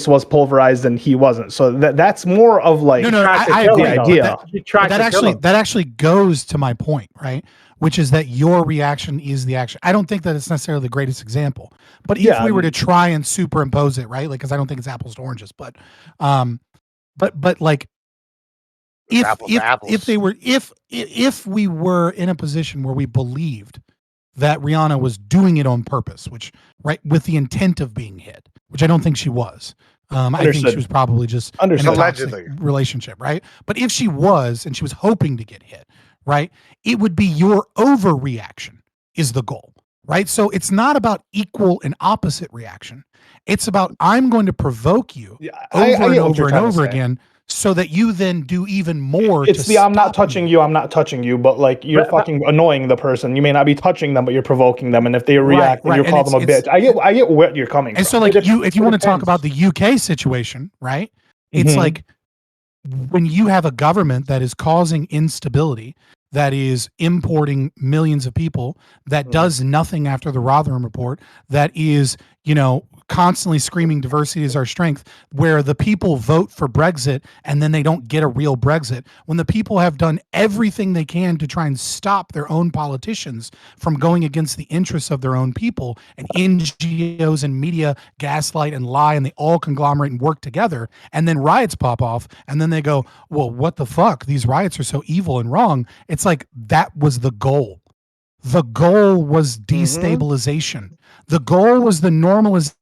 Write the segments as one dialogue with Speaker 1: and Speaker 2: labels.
Speaker 1: was pulverized and he wasn't. So that's more of like
Speaker 2: I
Speaker 1: the idea.
Speaker 2: That actually goes to my point, right? Which is that your reaction is the action. I don't think that it's necessarily the greatest example, but if we were to try and superimpose it, right? Like, because I don't think it's apples to oranges, but like, if we were in a position where we believed that Rihanna was doing it on purpose, which with the intent of being hit, which I don't think she was. I think she was probably just in a toxic relationship, right? But if she was and she was hoping to get hit, right, it would be your overreaction is the goal, right? So it's not about equal and opposite reaction. It's about I'm going to provoke you over and over again, so that you then do even more.
Speaker 1: It's I'm not touching you, but like you're fucking annoying the person. You may not be touching them, but you're provoking them, and if they react, then you call them a bitch. I get what you're coming from.
Speaker 2: And so, like, if you want to talk about the UK situation, right? It's like when you have a government that is causing instability, that is importing millions of people, that does nothing after the Rotherham report, that is, constantly screaming diversity is our strength, where the people vote for Brexit and then they don't get a real Brexit, when the people have done everything they can to try and stop their own politicians from going against the interests of their own people, and NGOs and media gaslight and lie, and they all conglomerate and work together, and then riots pop off, and then they go, well, what the fuck? These riots are so evil and wrong. It's like, that was the goal. The goal was destabilization. The goal was the normalization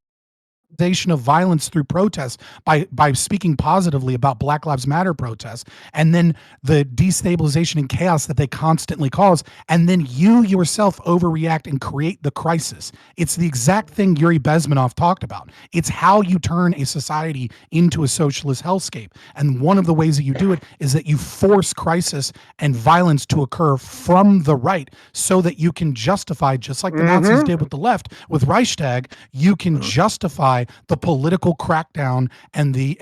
Speaker 2: of violence through protests by speaking positively about Black Lives Matter protests, and then the destabilization and chaos that they constantly cause, and then you yourself overreact and create the crisis. It's the exact thing Yuri Bezmenov talked about. It's how you turn a society into a socialist hellscape, and one of the ways that you do it is that you force crisis and violence to occur from the right, so that you can justify, just like the Nazis did with the left with Reichstag, you can justify the political crackdown and the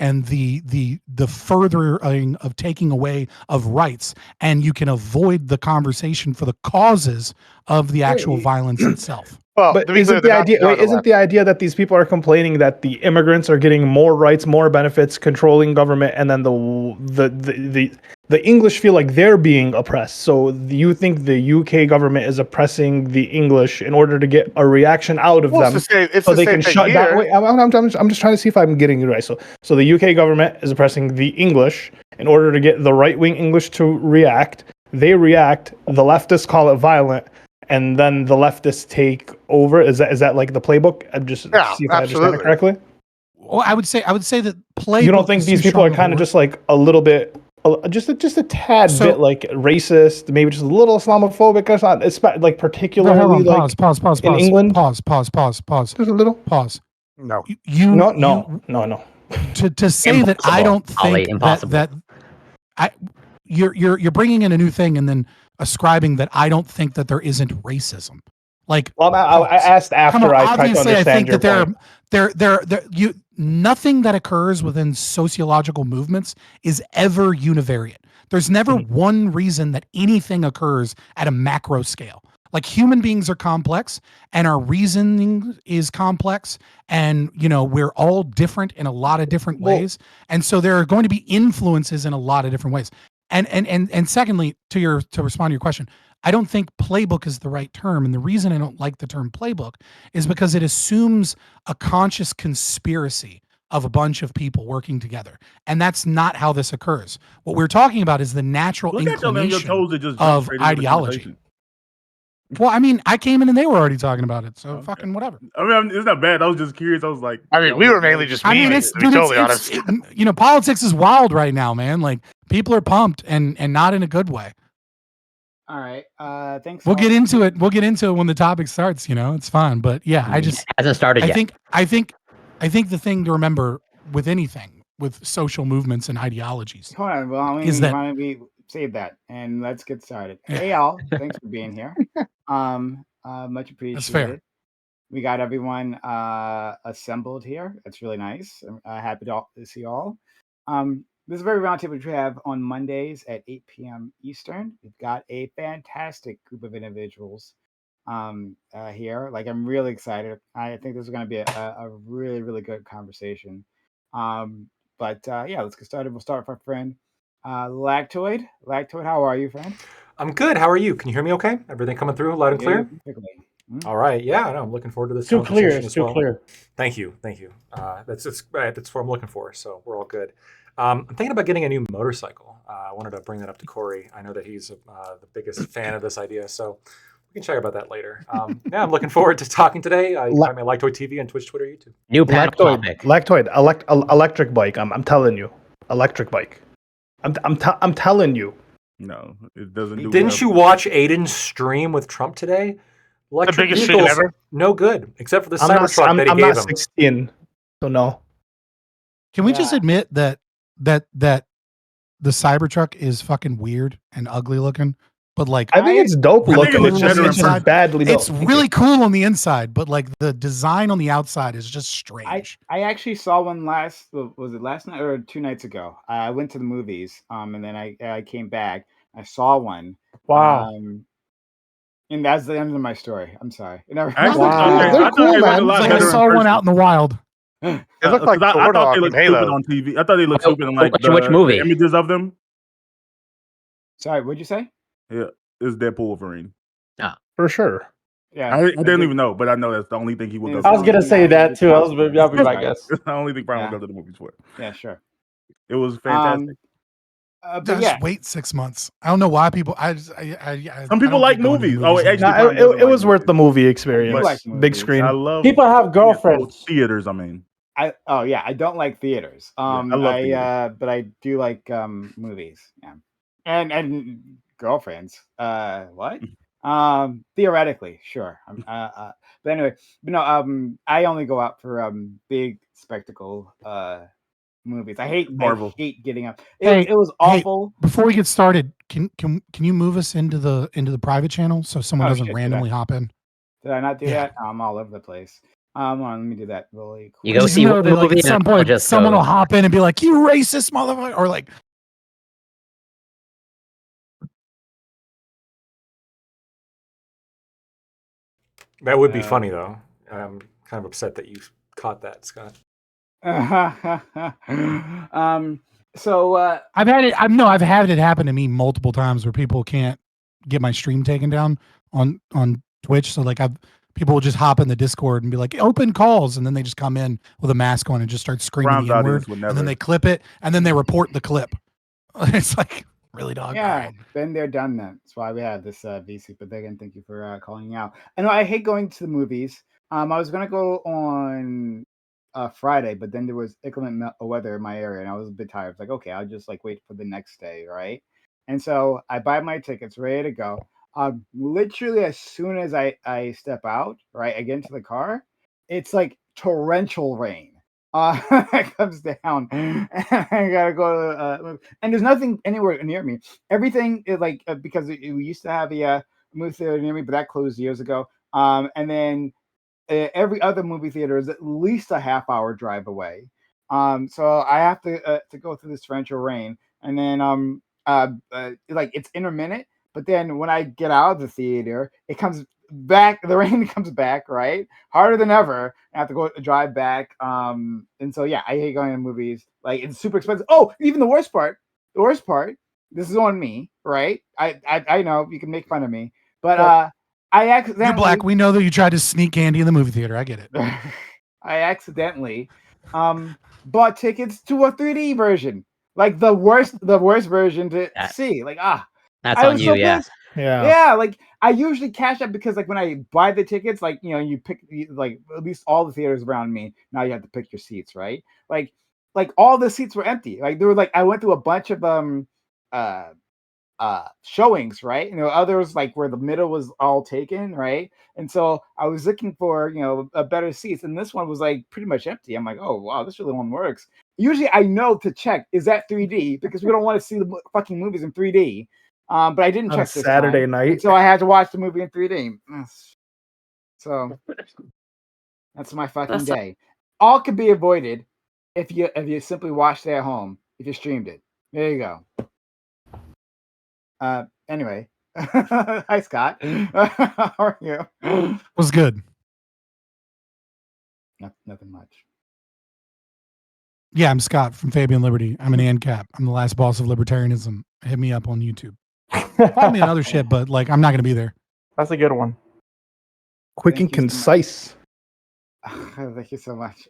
Speaker 2: furthering of taking away of rights, and you can avoid the conversation for the causes of the actual violence itself.
Speaker 1: Well, but isn't the idea that these people are complaining that the immigrants are getting more rights, more benefits, controlling government, and then the English feel like they're being oppressed? So you think the UK government is oppressing the English in order to get a reaction out of them, so they can shut down? Wait, I'm just trying to see if I'm getting it right. So the UK government is oppressing the English in order to get the right-wing English to react. They react. The leftists call it violent. And then the leftists take over. Is that like the playbook? I'm just see if I understand it correctly.
Speaker 2: Well, I would say that playbook.
Speaker 1: You don't think these people are kind of just like a little bit, just a tad bit like racist, maybe just a little Islamophobic or something? It's like particularly like
Speaker 2: pause
Speaker 1: in England.
Speaker 2: Pause.
Speaker 1: Just a little
Speaker 2: pause.
Speaker 1: No.
Speaker 2: No. To say that I don't think that you're bringing in a new thing and then ascribing that I don't think that there isn't racism. Like,
Speaker 1: well, I asked after I tried to understand your point.
Speaker 2: There, nothing that occurs within sociological movements is ever univariate. There's never one reason that anything occurs at a macro scale. Like, human beings are complex, and our reasoning is complex, and we're all different in a lot of different ways, and so there are going to be influences in a lot of different ways. And secondly, to respond to your question, I don't think playbook is the right term. And the reason I don't like the term playbook is because it assumes a conscious conspiracy of a bunch of people working together. And that's not how this occurs. What we're talking about is the natural inclination of ideology. Well, I mean, I came in and they were already talking about it, so fucking whatever.
Speaker 3: I mean, it's not bad. I was just curious. I was like,
Speaker 4: we were mainly just memeing, to be totally honest.
Speaker 2: Politics is wild right now, man. Like, people are pumped and not in a good way.
Speaker 5: All right. Thanks.
Speaker 2: We'll get into it. We'll get into it when the topic starts. It's fine. But yeah,
Speaker 6: it hasn't started yet.
Speaker 2: I think the thing to remember with anything, with social movements and ideologies,
Speaker 5: hold on. Well,
Speaker 2: is that
Speaker 5: we save that and let's get started. Yeah. Hey, Al, thanks for being here. Much appreciated.
Speaker 2: That's fair.
Speaker 5: We got everyone assembled here. That's really nice. I'm happy to see you all. This is a very roundtable which we have on Mondays at 8 p.m. Eastern. We've got a fantastic group of individuals here. Like, I'm really excited. I think this is going to be a really, really good conversation. But yeah, let's get started. We'll start with our friend Lactoid. Lactoid, how are you, friend?
Speaker 6: I'm good. How are you? Can you hear me okay? Everything coming through loud and clear?
Speaker 5: Perfectly.
Speaker 6: All right. Yeah, no, I'm looking forward to this
Speaker 7: Too
Speaker 6: conversation
Speaker 7: clear. It's
Speaker 6: as
Speaker 7: too
Speaker 6: well.
Speaker 7: clear.
Speaker 6: Thank you. Thank you. That's right. That's what I'm looking for. So we're all good. I'm thinking about getting a new motorcycle. I wanted to bring that up to Corey. I know that he's the biggest fan of this idea, so we can chat about that later. Yeah, I'm looking forward to talking today. I find my Lactoid TV on Twitch, Twitter, YouTube.
Speaker 8: New panel topic.
Speaker 1: Lactoid, electric bike. I'm telling you, electric bike. I'm telling you.
Speaker 3: No, it doesn't do.
Speaker 6: Didn't you watch Aiden's stream with Trump today?
Speaker 4: The biggest stream
Speaker 6: vehicles,
Speaker 4: ever.
Speaker 6: no good, except for the
Speaker 1: I'm not,
Speaker 6: Cybertruck
Speaker 1: I'm,
Speaker 6: that he
Speaker 1: I'm
Speaker 6: gave
Speaker 1: not
Speaker 6: him.
Speaker 1: 16, so no.
Speaker 2: Can we just admit that the Cybertruck is fucking weird and ugly looking, but like
Speaker 1: I think it's dope
Speaker 3: I think
Speaker 1: looking.
Speaker 3: it looks better
Speaker 1: It's
Speaker 3: in
Speaker 1: just badly built.
Speaker 2: it's really cool on the inside, but like the design on the outside is just strange.
Speaker 5: I actually saw one last night or 2 nights ago? I went to the movies, and then I came back. I saw one.
Speaker 7: Wow.
Speaker 5: And that's the end of my story. I'm sorry. It never.
Speaker 3: Actually,
Speaker 7: Wow.
Speaker 3: okay,
Speaker 7: They're
Speaker 3: I thought
Speaker 7: cool,
Speaker 3: they looked a
Speaker 7: man.
Speaker 3: lot
Speaker 2: It's like I
Speaker 3: better in
Speaker 2: saw one
Speaker 3: person.
Speaker 2: out in the wild.
Speaker 4: They look like
Speaker 3: 'Cause I
Speaker 4: Thor
Speaker 3: thought
Speaker 4: Dog
Speaker 3: they
Speaker 4: in
Speaker 3: looked stupid
Speaker 4: Halo.
Speaker 3: on TV. I thought they looked stupid in like
Speaker 8: Which movie?
Speaker 3: the images of them.
Speaker 5: Sorry, what'd you say?
Speaker 3: Yeah, it's Deadpool Wolverine.
Speaker 1: For sure.
Speaker 5: Yeah,
Speaker 3: I didn't even know, but I know that's the only thing he would go.
Speaker 5: It's
Speaker 7: I was
Speaker 3: to.
Speaker 7: gonna say that too. That'll be my
Speaker 5: Right.
Speaker 7: guess.
Speaker 3: It's the only thing Brian
Speaker 5: Yeah.
Speaker 3: would go to the movies for.
Speaker 5: Yeah, sure.
Speaker 3: It was fantastic.
Speaker 5: But
Speaker 2: Just
Speaker 5: yeah,
Speaker 2: wait 6 months. I don't know why people. I
Speaker 3: Some people like movies. Oh, it actually-
Speaker 1: No,
Speaker 3: Brian
Speaker 1: it
Speaker 3: doesn't
Speaker 1: it
Speaker 3: like
Speaker 1: was worth
Speaker 3: movies.
Speaker 1: the movie
Speaker 5: I
Speaker 1: experience.
Speaker 5: do like
Speaker 1: Big
Speaker 5: movies.
Speaker 1: screen.
Speaker 3: I love
Speaker 7: People have girlfriends.
Speaker 3: theaters. I mean,
Speaker 5: I don't like theaters.
Speaker 3: I love theaters.
Speaker 5: But I do like movies. Yeah, and girlfriends. What? Theoretically, sure. But anyway, but no. I only go out for big spectacle movies. I hate
Speaker 3: Marvel.
Speaker 5: I hate getting up.
Speaker 2: Hey,
Speaker 5: It was awful.
Speaker 2: Before we get started, can you move us into the private channel so someone
Speaker 5: Oh,
Speaker 2: doesn't
Speaker 5: shit,
Speaker 2: randomly hop in?
Speaker 5: Did I not do
Speaker 2: Yeah.
Speaker 5: that? I'm all over the place. Hold on, let me do that really quick.
Speaker 8: You go
Speaker 2: Just
Speaker 8: see
Speaker 2: know
Speaker 8: one
Speaker 2: that, like,
Speaker 8: movie
Speaker 2: at some
Speaker 8: and I'll
Speaker 2: point,
Speaker 8: just
Speaker 2: someone
Speaker 8: go.
Speaker 2: will hop in and be like, "You racist motherfucker," or like,
Speaker 6: That would be funny though. I'm kind of upset that you caught that, Scott.
Speaker 5: So
Speaker 2: I've had it happen to me multiple times where people can't get my stream taken down on Twitch. So like people will just hop in the Discord and be like, "Open calls," and then they just come in with a mask on and just start screaming
Speaker 3: Brown's
Speaker 2: the N-word,
Speaker 3: audience would
Speaker 2: and
Speaker 3: never.
Speaker 2: then they clip it, and then they report the clip. It's like, really, dog?
Speaker 5: yeah,
Speaker 2: All right.
Speaker 5: been there, done that. That's why we have this VC. But again, thank you for calling out. I know I hate going to the movies. I was gonna go on Friday, but then there was inclement weather in my area, and I was a bit tired. I was like, okay, I'll just like wait for the next day, right? And so I buy my tickets, ready to go. Literally as soon as I step out, right, I get into the car, it's like torrential rain. It comes down, and I gotta go to and there's nothing anywhere near me. Everything is like because we used to have a movie theater near me, but that closed years ago. And then every other movie theater is at least a half-hour drive away. So I have to go through this torrential rain, and then like it's intermittent. But then when I get out of the theater, it comes back. The rain comes back, right? Harder than ever. I have to go drive back. And so yeah, I hate going to movies. Like it's super expensive. Oh, even the worst part. This is on me, right? I know you can make fun of me, but I accidentally.
Speaker 2: You're black. We know that you tried to sneak candy in the movie theater. I get it.
Speaker 5: I accidentally bought tickets to a 3D version, like the worst version to see. Like
Speaker 8: That's
Speaker 5: I
Speaker 8: on
Speaker 5: was
Speaker 8: you,
Speaker 5: so
Speaker 8: yeah.
Speaker 5: pissed.
Speaker 1: Yeah.
Speaker 5: Yeah, like I usually cash out because like when I buy the tickets, like you pick like at least all the theaters around me. Now you have to pick your seats, right? Like all the seats were empty. Like there were like I went through a bunch of showings, right? Others like where the middle was all taken, right? And so I was looking for a better seats, and this one was like pretty much empty. I'm like, oh wow, this really one works. Usually I know to check, is that 3D, because we don't want to see the fucking movies in 3D. But I didn't
Speaker 1: On
Speaker 5: check this
Speaker 1: Saturday
Speaker 5: time,
Speaker 1: night.
Speaker 5: and so I had to watch the movie in 3D. So that's my fucking day. All could be avoided if you simply watched it at home, if you streamed it. There you go. Anyway. Hi Scott. How are you?
Speaker 2: Was good.
Speaker 5: Nothing much.
Speaker 2: Yeah, I'm Scott from Fabian Liberty. I'm an ANCAP. I'm the last boss of libertarianism. Hit me up on YouTube. Find me on other shit, but like I'm not gonna be there.
Speaker 7: That's a good one.
Speaker 1: Quick
Speaker 5: Thank
Speaker 1: and
Speaker 5: you so much.
Speaker 1: concise.
Speaker 5: Thank you so much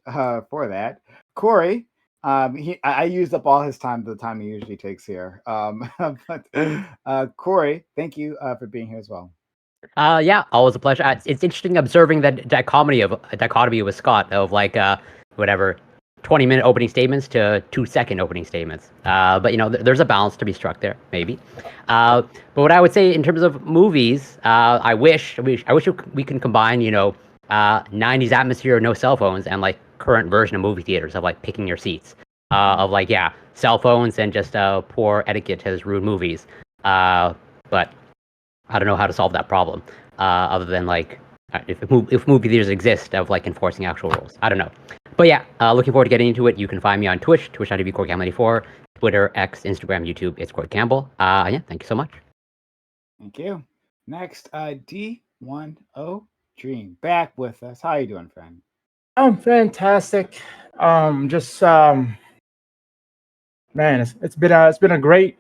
Speaker 5: for that, Corey. I used up all his time, the time he usually takes here. But Corey, thank you for being here as well.
Speaker 8: Yeah, always a pleasure. It's interesting observing that dichotomy with Scott of like whatever 20-minute opening statements to 2-second opening statements. But you know, there's a balance to be struck there, maybe. But what I would say in terms of movies, I wish we can combine, you know, 90s atmosphere, no cell phones, and like current version of movie theaters of like picking your seats. Of like, yeah, cell phones and just poor etiquette has ruined movies. But I don't know how to solve that problem, other than like if movie theaters exist of like enforcing actual rules. I don't know. But yeah, looking forward to getting into it. You can find me on Twitch, twitch.tv CoreyCampbell84, Twitter, X, Instagram, YouTube. It's Corey Campbell. Yeah, thank you so much.
Speaker 5: Thank you. Next, D10 Dream back with us. How are you doing, friend?
Speaker 7: I'm fantastic. Man, it's been a great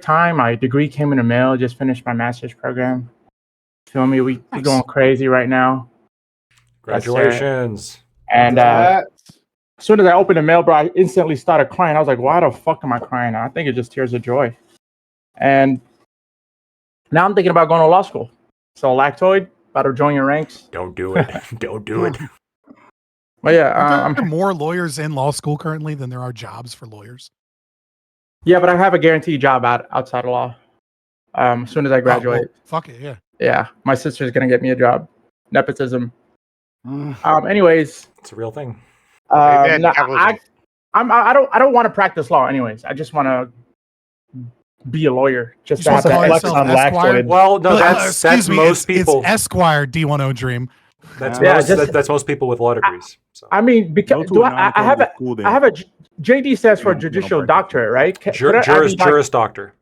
Speaker 7: time. My degree came in the mail. Just finished my master's program. Feel me? We're going crazy right now.
Speaker 6: Congratulations.
Speaker 7: And as soon as I opened the mail, bro, I instantly started crying. I was like, why the fuck am I crying? I think it's just tears of joy. And now I'm thinking about going to law school. So Lactoid, about to join your ranks.
Speaker 6: Don't do it. Don't do it.
Speaker 7: Well, yeah,
Speaker 2: Are there more lawyers in law school currently than there are jobs for lawyers?
Speaker 7: yeah, but I have a guaranteed job outside of law. As soon as I graduate.
Speaker 2: Oh, well, fuck it, yeah.
Speaker 7: Yeah, my sister's gonna get me a job. Nepotism. Anyways,
Speaker 6: It's a real thing.
Speaker 7: I don't want to practice law. Anyways, I just want to be a lawyer. Just to
Speaker 1: Just
Speaker 7: have
Speaker 1: to
Speaker 7: that
Speaker 1: flex
Speaker 7: extra.
Speaker 1: on Lactoid.
Speaker 6: Well, no, that's
Speaker 2: Excuse me,
Speaker 6: most people.
Speaker 2: It's Esquire D10 Dream.
Speaker 6: That's
Speaker 7: Yeah,
Speaker 6: most.
Speaker 7: just-
Speaker 6: That's most people with law degrees. So.
Speaker 7: I mean, because
Speaker 3: Go to a
Speaker 7: I have
Speaker 3: non-public school then.
Speaker 7: I have a JD stands for
Speaker 3: You don't
Speaker 7: judicial
Speaker 3: practice.
Speaker 7: doctorate, right?
Speaker 6: Juris Doctor.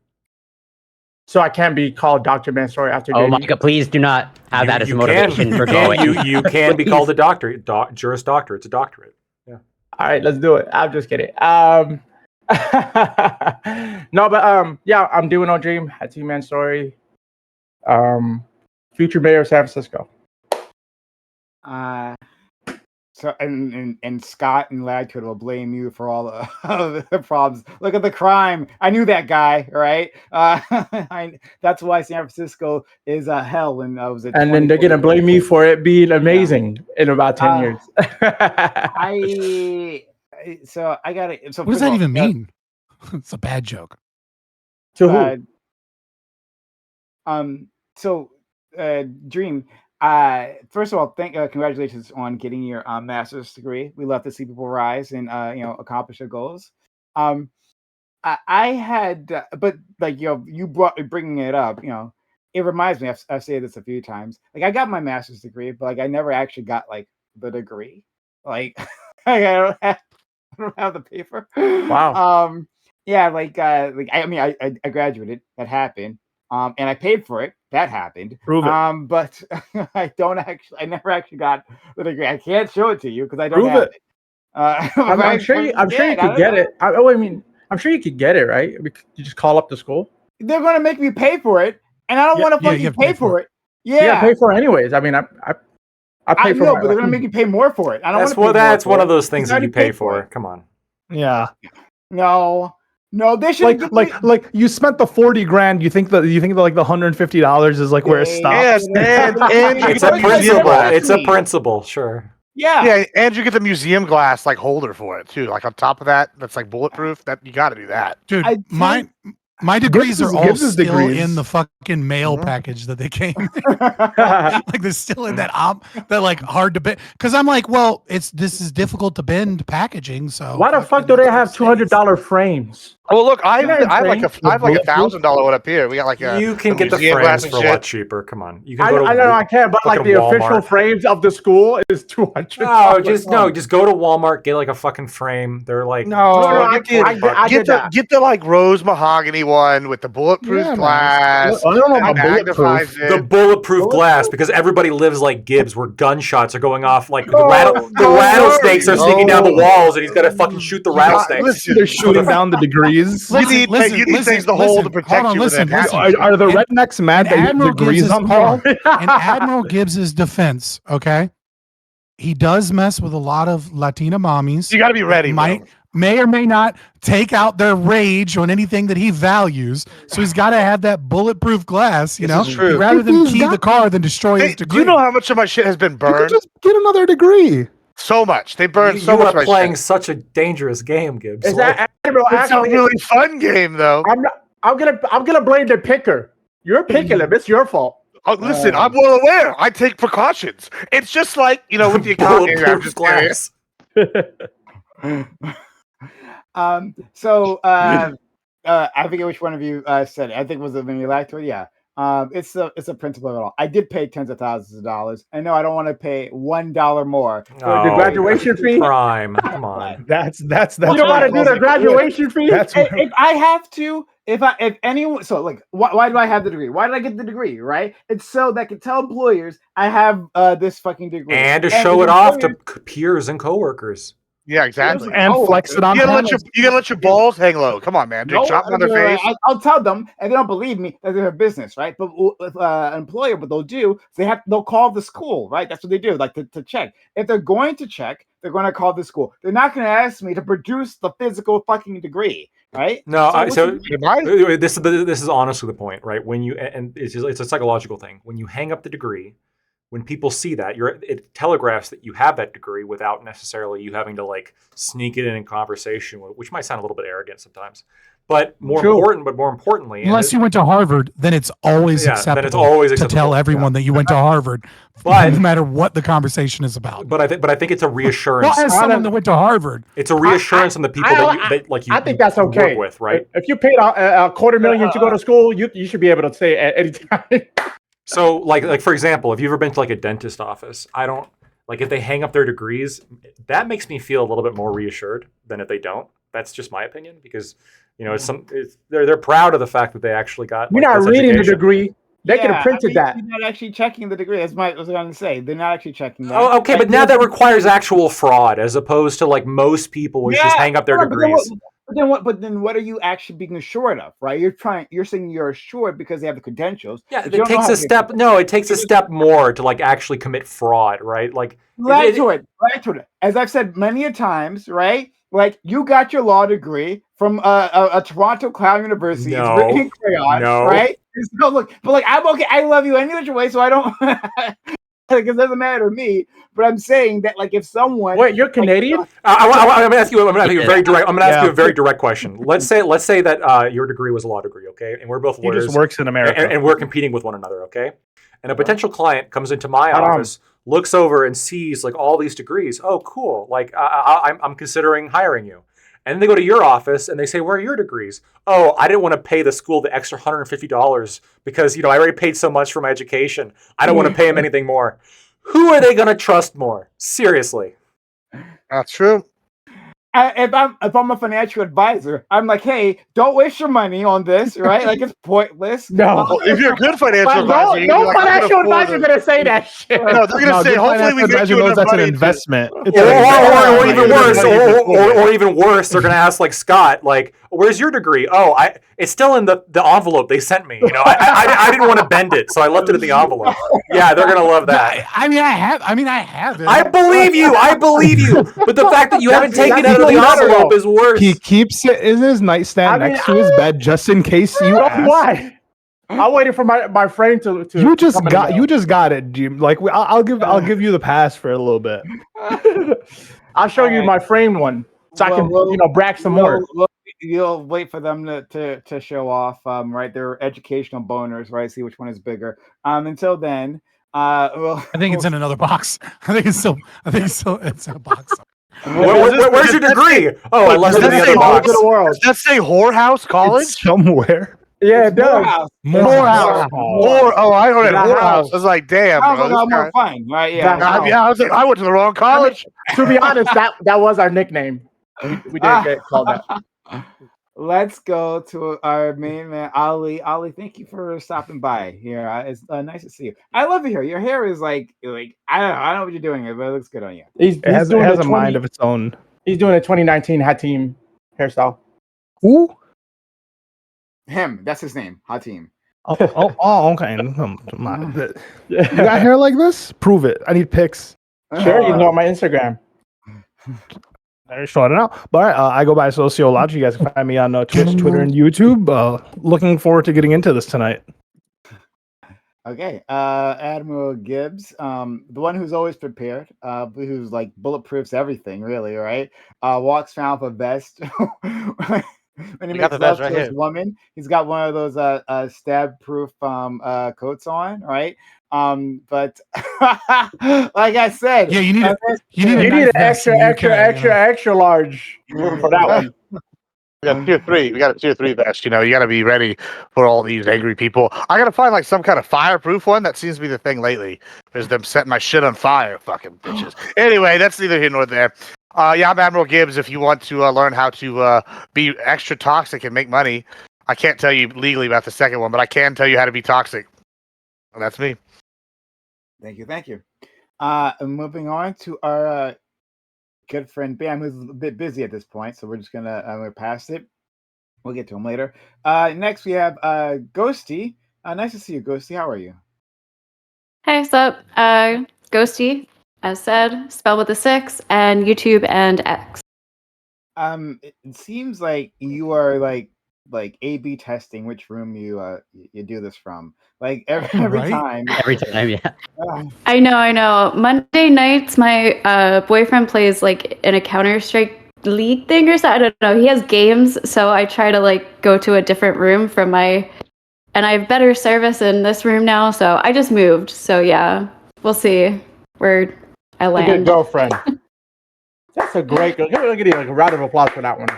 Speaker 7: So I can't be called Dr. Mansouri after
Speaker 8: Oh
Speaker 7: JD.
Speaker 8: my God! Please do not have that as a motivation for
Speaker 6: you can,
Speaker 8: going.
Speaker 6: you can be called a doctor. Juris Doctor. It's a doctorate. Yeah.
Speaker 7: All right, let's do it. I'm just kidding. No, but yeah, I'm doing no dream. Hatim Mansouri. Future mayor of San Francisco.
Speaker 5: So and Scott and Lactoid will blame you for all the problems. Look at the crime. I knew that guy, right? That's why San Francisco is a hell. And was it?
Speaker 7: And then they're gonna blame me for it being amazing in about 10 years.
Speaker 5: So I got it. So
Speaker 2: What does that even mean? It's a bad joke.
Speaker 7: To who?
Speaker 5: Dream. First of all, congratulations on getting your master's degree. We love to see people rise and accomplish their goals. I had, but like you bringing it up. It reminds me. I've said this a few times. Like I got my master's degree, but like I never actually got like the degree. Like I don't have the paper.
Speaker 7: Wow.
Speaker 5: Yeah. I graduated. That happened. And I paid for it. That happened.
Speaker 7: Prove it.
Speaker 5: But I never actually got the degree. I can't show it to you because I don't
Speaker 7: Prove
Speaker 5: have
Speaker 7: it.
Speaker 5: it.
Speaker 7: I'm sure you could get it. I'm sure you could get it, right? You just call up the school.
Speaker 5: They're going to make me pay for it, and I don't want to fucking pay for it.
Speaker 7: Yeah, pay for it anyways. I mean, I pay for
Speaker 5: know,
Speaker 7: it.
Speaker 5: but they're going to make me pay more for it. I don't want to pay more.
Speaker 6: That's
Speaker 5: for
Speaker 6: one
Speaker 5: it.
Speaker 6: of those things that you
Speaker 5: Already
Speaker 6: pay for. Come on.
Speaker 1: Yeah.
Speaker 5: No, they should
Speaker 1: like you spent the 40 grand. You think that like the $150 is like where it stops?
Speaker 4: Yes, and
Speaker 6: It's a principle. It's a principle. Sure.
Speaker 4: Yeah, and you get the museum glass like holder for it too. Like on top of that, that's like bulletproof. That you got to do that,
Speaker 2: dude. My degrees are all
Speaker 1: Gibbs'
Speaker 2: still
Speaker 1: degrees.
Speaker 2: in the fucking mail package that they came. Like they're still in that that like hard to bend. Because I'm like, well, this is difficult to bend packaging. So
Speaker 7: why the fuck do they have $200 frames?
Speaker 4: Oh look, I have like a $1,000 one up here. We got like a
Speaker 6: You can get the
Speaker 4: museum
Speaker 6: frames
Speaker 4: glass and
Speaker 6: for a
Speaker 4: shit.
Speaker 6: lot cheaper. Come on. You can
Speaker 7: I
Speaker 6: go to
Speaker 7: know I can't, but like
Speaker 6: fucking
Speaker 7: the official
Speaker 6: Walmart.
Speaker 7: frames of the school is $200.
Speaker 6: Just go to Walmart, get like a fucking frame. They're like
Speaker 7: I did
Speaker 4: Get the like rose mahogany one with the bulletproof
Speaker 1: Yeah, man.
Speaker 4: glass.
Speaker 1: I don't know
Speaker 4: that
Speaker 1: about
Speaker 4: magnifies
Speaker 1: bulletproof.
Speaker 6: The
Speaker 4: it.
Speaker 6: bulletproof glass, because everybody lives like Gibbs, where gunshots are going off like the
Speaker 4: don't
Speaker 6: rattlesnakes
Speaker 4: worry.
Speaker 6: are sneaking down the
Speaker 4: No.
Speaker 6: walls, and he's got to fucking shoot the rattlesnakes.
Speaker 4: Listen,
Speaker 1: They're shooting down the degrees.
Speaker 4: You need things to hold to protect
Speaker 2: hold on,
Speaker 4: you.
Speaker 2: listen,
Speaker 4: when that
Speaker 2: listen.
Speaker 4: happens.
Speaker 1: Are the rednecks mad that
Speaker 2: Admiral
Speaker 1: degrees
Speaker 2: Gibbs'
Speaker 1: on the wall?
Speaker 2: in Admiral Gibbs's defense, okay, he does mess with a lot of Latina mommies.
Speaker 4: You got to be ready.
Speaker 2: May or may not take out their rage on anything that he values. So he's got to have that bulletproof glass, you know,
Speaker 4: is true.
Speaker 2: rather than
Speaker 1: He's
Speaker 2: key the car than destroy his
Speaker 4: Do
Speaker 2: degree.
Speaker 4: you know how much of my shit has been
Speaker 1: You could
Speaker 4: burned?
Speaker 1: just get another degree.
Speaker 4: So much. They burned
Speaker 6: You
Speaker 4: so much of
Speaker 6: are
Speaker 4: my
Speaker 6: playing
Speaker 4: shit.
Speaker 6: such a dangerous game, Gibbs.
Speaker 7: Is
Speaker 6: Like,
Speaker 7: that Admiral?
Speaker 4: It's a
Speaker 7: Actually,
Speaker 4: really fun game, though.
Speaker 7: I'm gonna blame the picker. You're picking him. It's your fault.
Speaker 4: Oh, listen, I'm well aware. I take precautions. It's just like, with the economy. I'm
Speaker 6: bulletproof
Speaker 4: just
Speaker 6: glass.
Speaker 5: I forget which one of you said it. I think it was when you liked it. Yeah. It's a principle of it all. I did pay tens of thousands of dollars. I know I don't want to pay $1 more.
Speaker 7: For the graduation fee.
Speaker 6: Prime. Come on.
Speaker 1: That's
Speaker 7: You don't
Speaker 1: what
Speaker 7: want
Speaker 1: I
Speaker 7: to do the
Speaker 1: was-
Speaker 7: graduation fee.
Speaker 1: That's
Speaker 5: If I have to, if anyone, so like, why do I have the degree? Why did I get the degree? Right? It's so that I can tell employers I have this fucking degree
Speaker 6: And to
Speaker 5: the
Speaker 6: show it off to
Speaker 5: employers-
Speaker 6: peers and coworkers.
Speaker 4: Yeah, exactly.
Speaker 1: and flex it on.
Speaker 4: You gotta
Speaker 1: panels.
Speaker 4: let your balls hang low. Come on, man.
Speaker 5: No,
Speaker 4: Drop them on their face.
Speaker 5: I'll tell them, and they don't believe me that they're a business, right? But with an employer, what they'll do is they'll call the school, right? That's what they do, like to check. If they're going to check, they're going to call the school. They're not going to ask me to produce the physical fucking degree, right?
Speaker 6: No,
Speaker 5: So
Speaker 6: this is honestly the point, right? When you and it's a psychological thing. When you hang up the degree, when people see that, it telegraphs that you have that degree without necessarily you having to like sneak it in conversation, which might sound a little bit arrogant sometimes. But more importantly,
Speaker 2: Unless you went to Harvard, then it's always acceptable.
Speaker 6: Then it's always
Speaker 2: to
Speaker 6: acceptable.
Speaker 2: tell everyone that you went to Harvard,
Speaker 6: But
Speaker 2: no matter what the conversation is about.
Speaker 6: But I think it's a reassurance.
Speaker 2: Well, as someone that went to Harvard,
Speaker 6: it's a reassurance on the people that you
Speaker 7: I think that's okay.
Speaker 6: work with, right?
Speaker 7: If you paid a $250,000 to go to school, you should be able to say at any time.
Speaker 6: So, like for example, if you've ever been to like a dentist office, I don't like if they hang up their degrees. That makes me feel a little bit more reassured than if they don't. That's just my opinion because they're proud of the fact that they actually got.
Speaker 7: You're not reading the degree. They could have printed that.
Speaker 5: They're not actually checking the degree. That's what I was going to say. They're not actually checking that.
Speaker 6: Oh, okay, but now that requires actual fraud as opposed to like most people would just hang up their degrees.
Speaker 5: But then what are you actually being assured of, right? You're saying you're assured because they have the credentials.
Speaker 6: Yeah, it takes a step. No, it takes a step more to like actually commit fraud, right? Like
Speaker 5: right to it. As I've said many a times, right? Like you got your law degree from a Toronto Clown University.
Speaker 6: No,
Speaker 5: it's written in crayon, right? So look, but like I'm okay. I love you any which way, so I don't. Because it doesn't matter to me. But I'm saying that, like, if someone
Speaker 7: wait, you're Canadian?
Speaker 6: I'm going to ask you. I'm going to ask you a very direct. I'm going to ask you a very direct question. Let's say that your degree was a law degree, okay, and we're both lawyers.
Speaker 1: He just works in America,
Speaker 6: and we're competing with one another, okay. And a potential client comes into my office, looks over, and sees like all these degrees. Oh, cool! Like I'm considering hiring you. And then they go to your office and they say, "Where are your degrees?" Oh, I didn't want to pay the school the extra $150 because I already paid so much for my education. I don't want to pay them anything more. Who are they going to trust more? Seriously.
Speaker 4: That's true.
Speaker 5: If I'm a financial advisor, I'm like, hey, don't waste your money on this, right? Like it's pointless.
Speaker 7: No,
Speaker 4: if you're a good financial advisor,
Speaker 7: no financial advisor is gonna say that shit.
Speaker 4: No, they're gonna say, hopefully we get you enough
Speaker 1: that's an
Speaker 4: money
Speaker 1: investment.
Speaker 6: Or even worse, or even worse, they're gonna ask like Scott, like, "Where's your degree?" Oh, it's still in the envelope they sent me. I didn't want to bend it, so I left it in the envelope. Yeah, they're gonna love that.
Speaker 2: I have it.
Speaker 6: I believe you. But the fact that you haven't taken it out of the envelope is worse.
Speaker 1: He keeps it in his nightstand next to his bed just in case you ask.
Speaker 7: Why? I waited for my friend to.
Speaker 1: You just got it, Jim. Like I'll give you the pass for a little bit.
Speaker 7: I'll show you my framed one so I can brag some more.
Speaker 5: You'll wait for them to show off, right? Their educational boners, right? See which one is bigger. Until then,
Speaker 2: I think it's in another box. I think it's in a box.
Speaker 6: Where's your degree? Oh, I left it in the other box.
Speaker 4: Does that say Whorehouse College?
Speaker 1: It's somewhere.
Speaker 7: Yeah, it does.
Speaker 2: Morehouse.
Speaker 4: I heard it. Whorehouse. I was like, damn, bro.
Speaker 5: Sounds more fun, right? Yeah.
Speaker 4: I was like, I went to the wrong college.
Speaker 7: To be honest, that was our nickname. We didn't get called that.
Speaker 5: let's go to our main man, Ali. Ali, thank you for stopping by here. It's nice to see you. I love it here. Your hair is like I don't know what you're doing, but it looks good on you.
Speaker 1: It has a mind of its own.
Speaker 7: He's doing a 2019 Hatim hairstyle.
Speaker 1: Who?
Speaker 5: Him. That's his name. Hatim.
Speaker 1: Okay. You got hair like this? Prove it. I need pics.
Speaker 7: Sure, you can go on my Instagram.
Speaker 1: Short it out. But I go by Sociology. You guys can find me on Twitch, Twitter, and YouTube. Looking forward to getting into this tonight.
Speaker 5: Okay, Admiral Gibbs, the one who's always prepared, who's like bulletproofs everything, really, right? Walks around with a vest. When he makes love to his woman, he's got one of those stab-proof coats on, right? But like I said,
Speaker 2: yeah, you need
Speaker 7: an extra large for that one.
Speaker 4: We got tier 3. We got a tier 3 vest. You got to be ready for all these angry people. I got to find like some kind of fireproof one. That seems to be the thing lately. Is them setting my shit on fire, fucking bitches. Anyway, that's neither here nor there. Yeah, I'm Admiral Gibbs. If you want to learn how to be extra toxic and make money, I can't tell you legally about the second one, but I can tell you how to be toxic. And that's me.
Speaker 5: Thank you. Moving on to our good friend Bam, who's a bit busy at this point, so we're just gonna move past it. We'll get to him later. Next we have Ghosty. Nice to see you, Ghosty. How are you?
Speaker 9: Hey, what's up? Ghosty, as said, spelled with a 6, and YouTube and X.
Speaker 5: It seems like you are like A/B testing which room you do this from. Like every
Speaker 8: Right?
Speaker 5: time.
Speaker 8: Every time, yeah.
Speaker 9: I know. Monday nights, my boyfriend plays like in a Counter-Strike League thing or something. I don't know. He has games, so I try to like go to a different room from and I have better service in this room now, so I just moved. So yeah, we'll see where I land.
Speaker 7: A good girlfriend. That's a great girl. Give it like a round of applause for that one.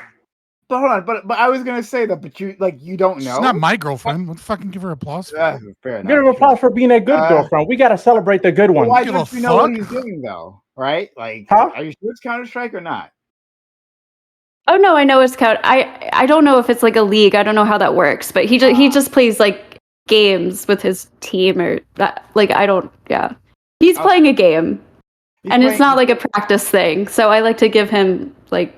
Speaker 5: But hold on, but I was gonna say that, but you don't know.
Speaker 2: She's not my girlfriend. What the fucking give her applause for?
Speaker 5: Fair enough.
Speaker 7: Give her applause for being a good girlfriend. We gotta celebrate the good ones.
Speaker 5: Why don't you know what he's doing though? Right? Like, are you sure it's Counter-Strike or not?
Speaker 9: Oh no, I know it's I don't know if it's like a league. I don't know how that works, but he just plays like games with his team or that. Like I don't. Yeah, he's playing a game, and it's not like a practice thing. So I like to give him like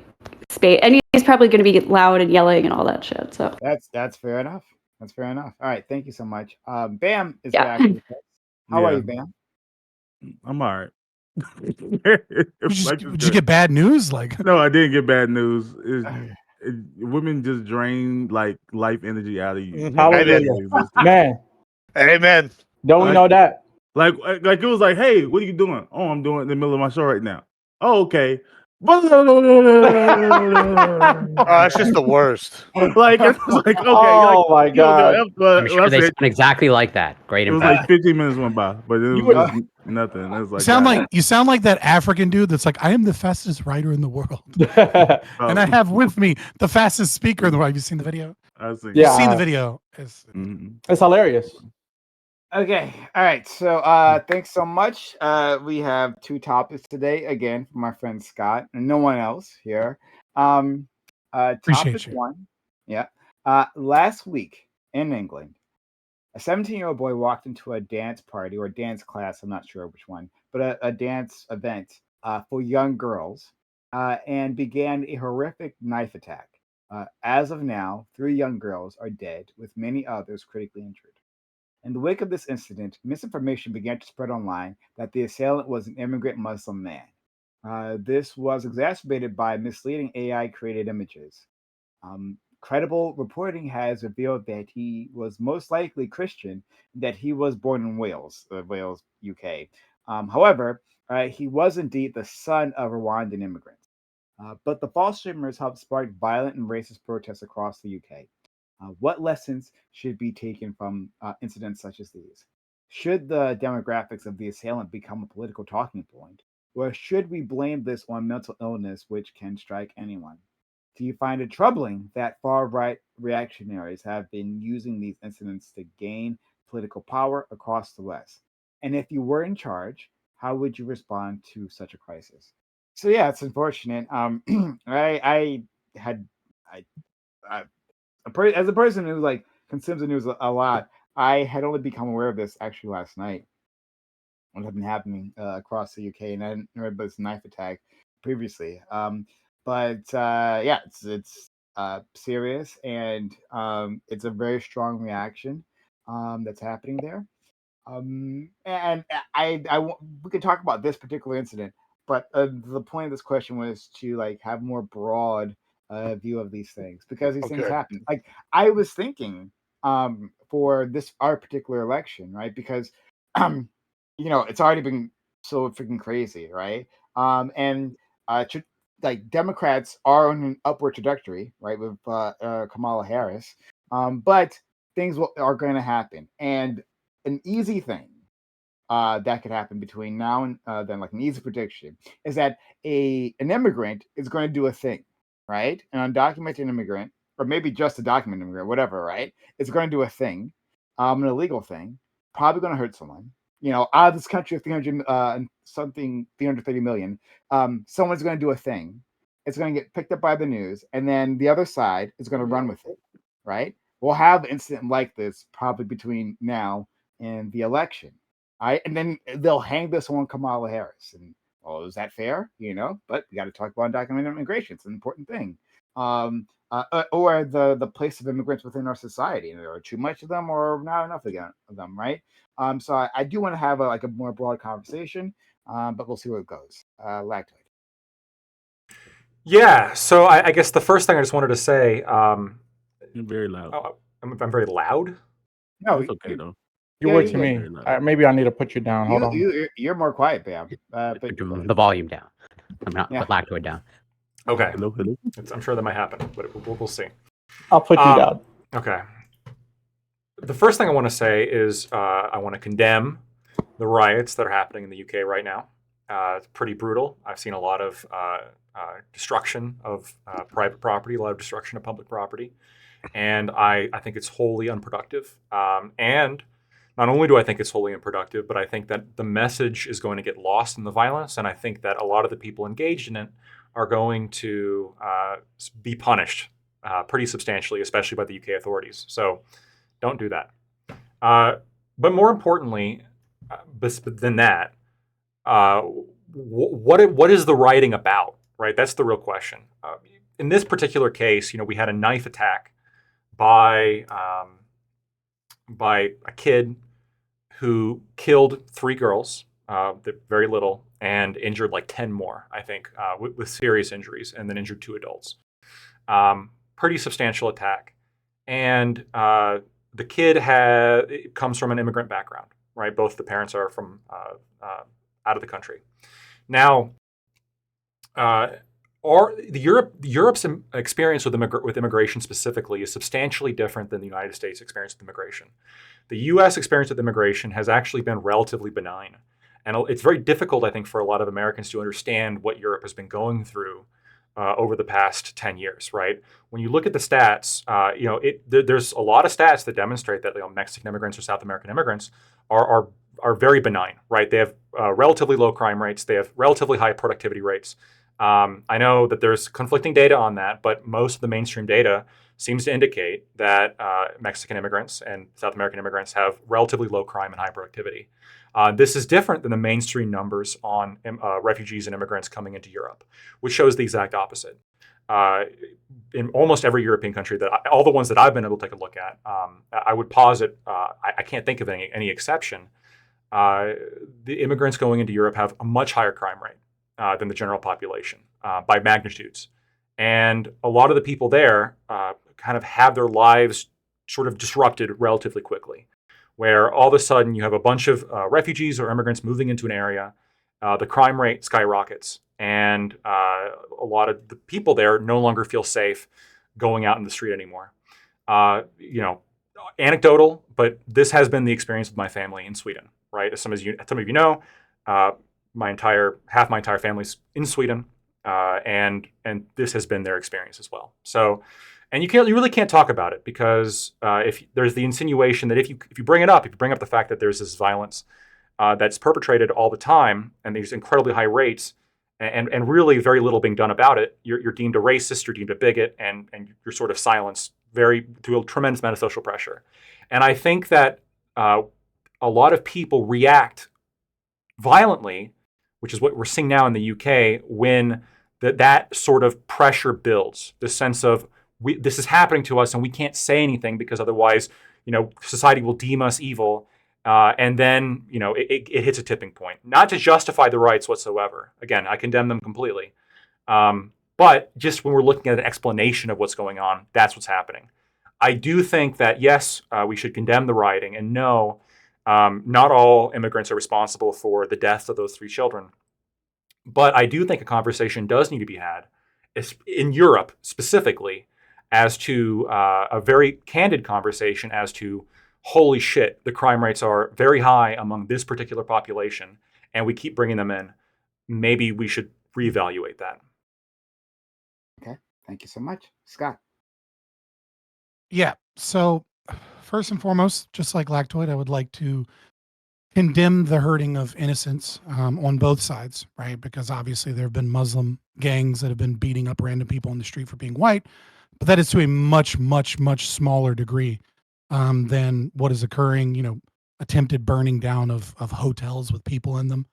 Speaker 9: space, and he's probably going to be loud and yelling and all that shit. So
Speaker 5: that's fair enough. That's fair enough. All right, thank you so much. Bam is back. How are you, Bam?
Speaker 3: I'm all right.
Speaker 2: Did you get bad news? Like
Speaker 3: no, I didn't get bad news. Women just drain like life energy out of you.
Speaker 7: Hallelujah. Man.
Speaker 4: Amen.
Speaker 7: Don't we know that?
Speaker 3: Like it was like, hey, what are you doing? Oh, I'm doing it in the middle of my show right now. Oh, okay.
Speaker 4: It's just the worst.
Speaker 3: Like it's like okay.
Speaker 7: Oh my god!
Speaker 8: I'm sure they sound exactly like that. Great.
Speaker 3: It was like 15 minutes went by, but it was just nothing. It was like
Speaker 2: you sound like that African dude that's like, I am the fastest writer in the world, and I have with me the fastest speaker in the world. Have you seen the video?
Speaker 3: I've seen.
Speaker 2: You've seen the video.
Speaker 7: It's hilarious.
Speaker 5: Okay, all right. So thanks so much. We have 2 topics today, again, from my friend Scott and no one else here.
Speaker 2: Appreciate
Speaker 5: topic
Speaker 2: you.
Speaker 5: 1. Yeah. Last week in England, a 17-year-old boy walked into a dance party or dance class, I'm not sure which one, but a dance event for young girls and began a horrific knife attack. As of now, 3 young girls are dead, with many others critically injured. In the wake of this incident, misinformation began to spread online that the assailant was an immigrant Muslim man. This was exacerbated by misleading AI-created images. Credible reporting has revealed that he was most likely Christian, that he was born in Wales, UK. However, he was indeed the son of Rwandan immigrants. But the false rumors helped spark violent and racist protests across the UK. What lessons should be taken from incidents such as these? Should the demographics of the assailant become a political talking point? Or should we blame this on mental illness, which can strike anyone? Do you find it troubling that far-right reactionaries have been using these incidents to gain political power across the West? And if you were in charge, how would you respond to such a crisis? So yeah, it's unfortunate. as a person who like consumes the news a lot, I had only become aware of this actually last night. What had been happening across the UK, and I didn't know about this knife attack previously. Yeah, it's serious, and it's a very strong reaction that's happening there. And we could talk about this particular incident, but the point of this question was to like have more broad view of these things because these things
Speaker 4: Okay.
Speaker 5: happen. Like I was thinking for this our particular election, right? Because it's already been so freaking crazy, right? And like Democrats are on an upward trajectory, right, with Kamala Harris. But things are going to happen, and an easy thing that could happen between now and then, like an easy prediction, is that an immigrant is going to do a thing, right? An undocumented immigrant, or maybe just a documented immigrant, whatever, right? It's going to do a thing, an illegal thing, probably going to hurt someone. Out of this country of 330 million, someone's going to do a thing. It's going to get picked up by the news, and then the other side is going to run with it, right? We'll have an incident like this probably between now and the election, right? And then they'll hang this on Kamala Harris. And, well, is that fair? But we got to talk about undocumented immigration. It's an important thing. Or the place of immigrants within our society. And there are too much of them or not enough of them, right? So I do want to have a more broad conversation, but we'll see where it goes. Lactoid.
Speaker 6: Yeah. So I guess the first thing I just wanted to say.
Speaker 3: You're very loud.
Speaker 6: Oh, I'm very loud.
Speaker 5: No,
Speaker 3: It's okay though.
Speaker 7: You
Speaker 5: Yeah,
Speaker 7: were
Speaker 5: you
Speaker 7: to
Speaker 5: can.
Speaker 7: me. Maybe I need to put you down. Hold on.
Speaker 5: You're more quiet, Bam. But
Speaker 8: The volume down. I'm not
Speaker 5: Yeah.
Speaker 8: put Lactoid down.
Speaker 6: Okay.
Speaker 3: Hello.
Speaker 6: I'm sure that might happen, but we'll see.
Speaker 7: I'll put you down.
Speaker 6: Okay. The first thing I want to say is I want to condemn the riots that are happening in the UK right now. It's pretty brutal. I've seen a lot of destruction of private property, a lot of destruction of public property. And I think it's wholly unproductive. And not only do I think it's wholly unproductive, but I think that the message is going to get lost in the violence. And I think that a lot of the people engaged in it are going to be punished pretty substantially, especially by the UK authorities. So don't do that. But more importantly than that, what is the rioting about, right? That's the real question. In this particular case, we had a knife attack by a kid who killed 3 girls, very little, and injured like 10 more, I think, with serious injuries, and then injured 2 adults. Pretty substantial attack. And the kid comes from an immigrant background, right? Both the parents are from out of the country. Now, Europe's experience with immigration specifically is substantially different than the United States experience with immigration. The U.S. experience with immigration has actually been relatively benign. And it's very difficult, I think, for a lot of Americans to understand what Europe has been going through over the past 10 years, right? When you look at the stats, there's a lot of stats that demonstrate that Mexican immigrants or South American immigrants are very benign, right? They have relatively low crime rates. They have relatively high productivity rates. I know that there's conflicting data on that, but most of the mainstream data seems to indicate that Mexican immigrants and South American immigrants have relatively low crime and high productivity. This is different than the mainstream numbers on refugees and immigrants coming into Europe, which shows the exact opposite. In almost every European country, all the ones that I've been able to take a look at, I would posit, I can't think of any exception. The immigrants going into Europe have a much higher crime rate than the general population by magnitudes. And a lot of the people there kind of have their lives sort of disrupted relatively quickly, where all of a sudden you have a bunch of refugees or immigrants moving into an area, the crime rate skyrockets, and a lot of the people there no longer feel safe going out in the street anymore. Anecdotal, but this has been the experience with my family in Sweden, right? As some of you know, half my entire family's in Sweden, and this has been their experience as well. So, and you really can't talk about it because if there's the insinuation that if you bring up the fact that there's this violence that's perpetrated all the time and these incredibly high rates, and really very little being done about it, you're deemed a racist, you're deemed a bigot, and you're sort of silenced through a tremendous amount of social pressure. And I think that a lot of people react violently, which is what we're seeing now in the UK, when that sort of pressure builds, the sense of this is happening to us and we can't say anything because otherwise, society will deem us evil. And then, it hits a tipping point. Not to justify the riots whatsoever. Again, I condemn them completely. But just when we're looking at an explanation of what's going on, that's what's happening. I do think that, yes, we should condemn the rioting. And no, not all immigrants are responsible for the deaths of those 3 children. But I do think a conversation does need to be had, in Europe specifically, as to a very candid conversation as to, holy shit, the crime rates are very high among this particular population, and we keep bringing them in. Maybe we should reevaluate that.
Speaker 5: Okay, thank you so much. Scott.
Speaker 2: Yeah, so first and foremost, just like Lactoid, I would like to condemn the hurting of innocents on both sides, right? Because obviously there have been Muslim gangs that have been beating up random people on the street for being white, but that is to a much, much, much smaller degree than what is occurring. Attempted burning down of hotels with people in them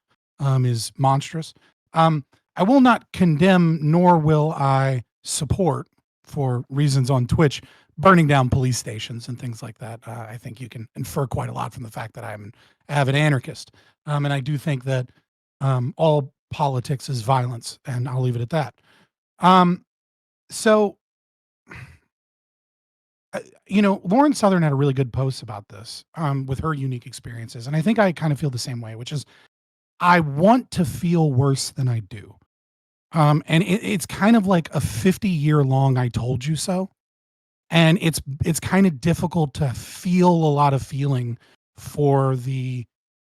Speaker 2: is monstrous. I will not condemn, nor will I support, for reasons on Twitch, burning down police stations and things like that. I think you can infer quite a lot from the fact that I'm an avid anarchist. And I do think that all politics is violence, and I'll leave it at that. Lauren Southern had a really good post about this with her unique experiences. And I think I kind of feel the same way, which is I want to feel worse than I do. And it's kind of like a 50-year-long I told you so. And it's kind of difficult to feel a lot of feeling for the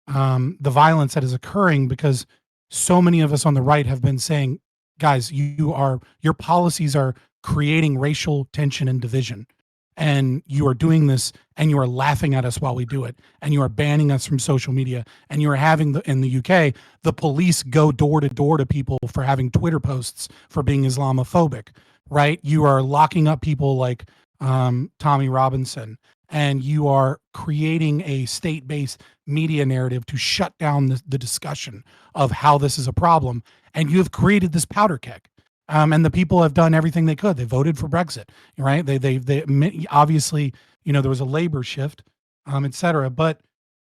Speaker 2: violence that is occurring, because so many of us on the right have been saying, guys, your policies are creating racial tension and division. And you are doing this, and you are laughing at us while we do it, and you are banning us from social media, and you are having in the UK, the police go door to door to people for having Twitter posts for being Islamophobic, right? You are locking up people like Tommy Robinson, and you are creating a state-based media narrative to shut down the discussion of how this is a problem, and you have created this powder keg. And the people have done everything they could. They voted for Brexit, right? They obviously, there was a labor shift, et cetera. But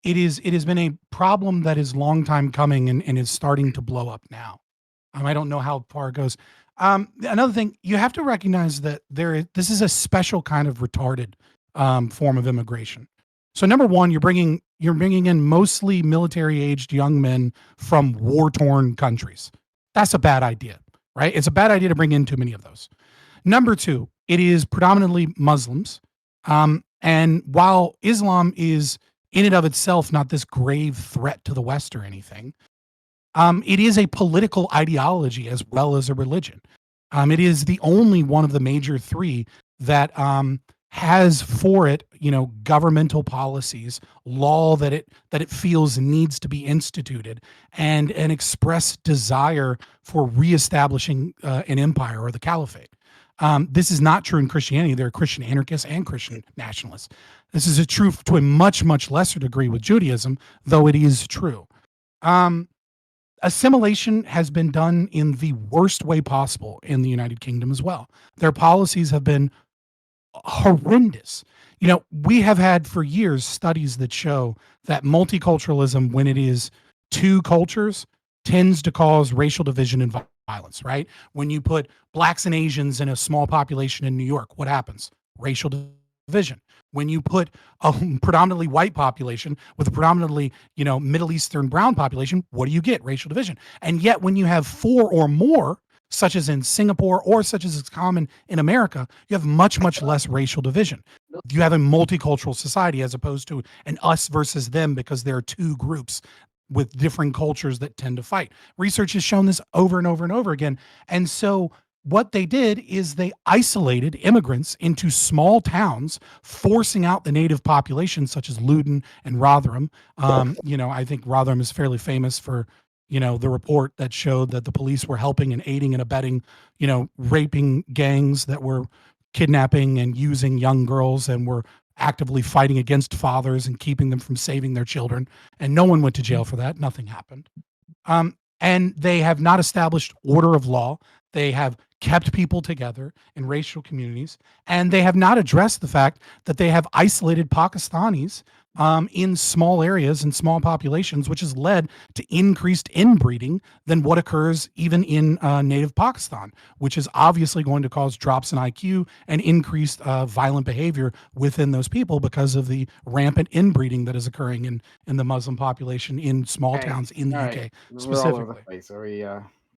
Speaker 2: it has been a problem that is long time coming and is starting to blow up now. I don't know how far it goes. Another thing, you have to recognize that this is a special kind of retarded form of immigration. So number one, you're bringing in mostly military-aged young men from war-torn countries. That's a bad idea. Right? It's a bad idea to bring in too many of those. Number two, it is predominantly Muslims. And while Islam is in and of itself not this grave threat to the West or anything, it is a political ideology as well as a religion. It is the only one of the major 3 that has for it, governmental policies, law that it feels needs to be instituted, and an expressed desire for reestablishing an empire or the caliphate. This is not true in Christianity. There are Christian anarchists and Christian nationalists. This is true to a much, much lesser degree with Judaism, though it is true. Assimilation has been done in the worst way possible in the United Kingdom as well. Their policies have been horrendous. We have had for years studies that show that multiculturalism, when it is 2 cultures, tends to cause racial division and violence, right? When you put blacks and Asians in a small population in New York, what happens? Racial division. When you put a predominantly white population with a predominantly, Middle Eastern brown population, what do you get? Racial division. And yet when you have 4 or more, such as in Singapore or such as it's common in America, you have much, much less racial division. You have a multicultural society as opposed to an us versus them, because there are 2 groups with different cultures that tend to fight. Research has shown this over and over and over again. And so what they did is they isolated immigrants into small towns, forcing out the native population, such as Luton and Rotherham. I think Rotherham is fairly famous for the report that showed that the police were helping and aiding and abetting, raping gangs that were kidnapping and using young girls and were actively fighting against fathers and keeping them from saving their children. And no one went to jail for that. Nothing happened. And they have not established order of law. They have kept people together in racial communities, and they have not addressed the fact that they have isolated Pakistanis in small areas and small populations, which has led to increased inbreeding than what occurs even in native Pakistan, which is obviously going to cause drops in IQ and increased violent behavior within those people because of the rampant inbreeding that is occurring in the Muslim population in small towns in the UK
Speaker 5: We're all over the
Speaker 2: specifically.
Speaker 5: place. Are we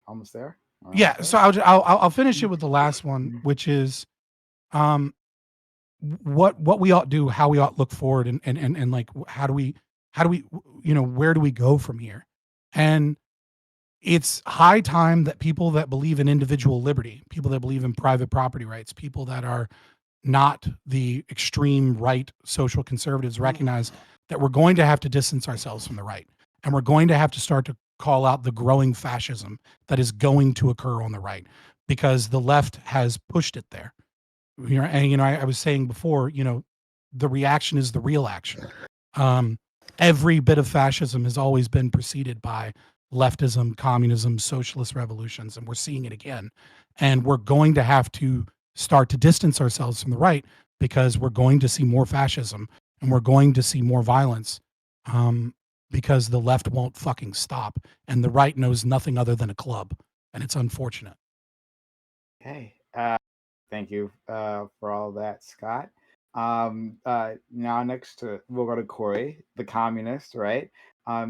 Speaker 5: almost there?
Speaker 2: Yeah, so I'll finish it with the last one, which is what we ought do, how we ought look forward, and like how do we where do we go from here? And it's high time that people that believe in individual liberty, people that believe in private property rights, people that are not the extreme right social conservatives recognize that we're going to have to distance ourselves from the right, and we're going to have to start to call out the growing fascism that is going to occur on the right, because the left has pushed it there. And I was saying before, the reaction is the real action. Every bit of fascism has always been preceded by leftism, communism, socialist revolutions, and we're seeing it again. And we're going to have to start to distance ourselves from the right, because we're going to see more fascism and we're going to see more violence. Because the left won't fucking stop, and the right knows nothing other than a club, and it's unfortunate.
Speaker 5: Okay. Thank you for all that, Scott. Now next we'll go to Corey, the communist, right?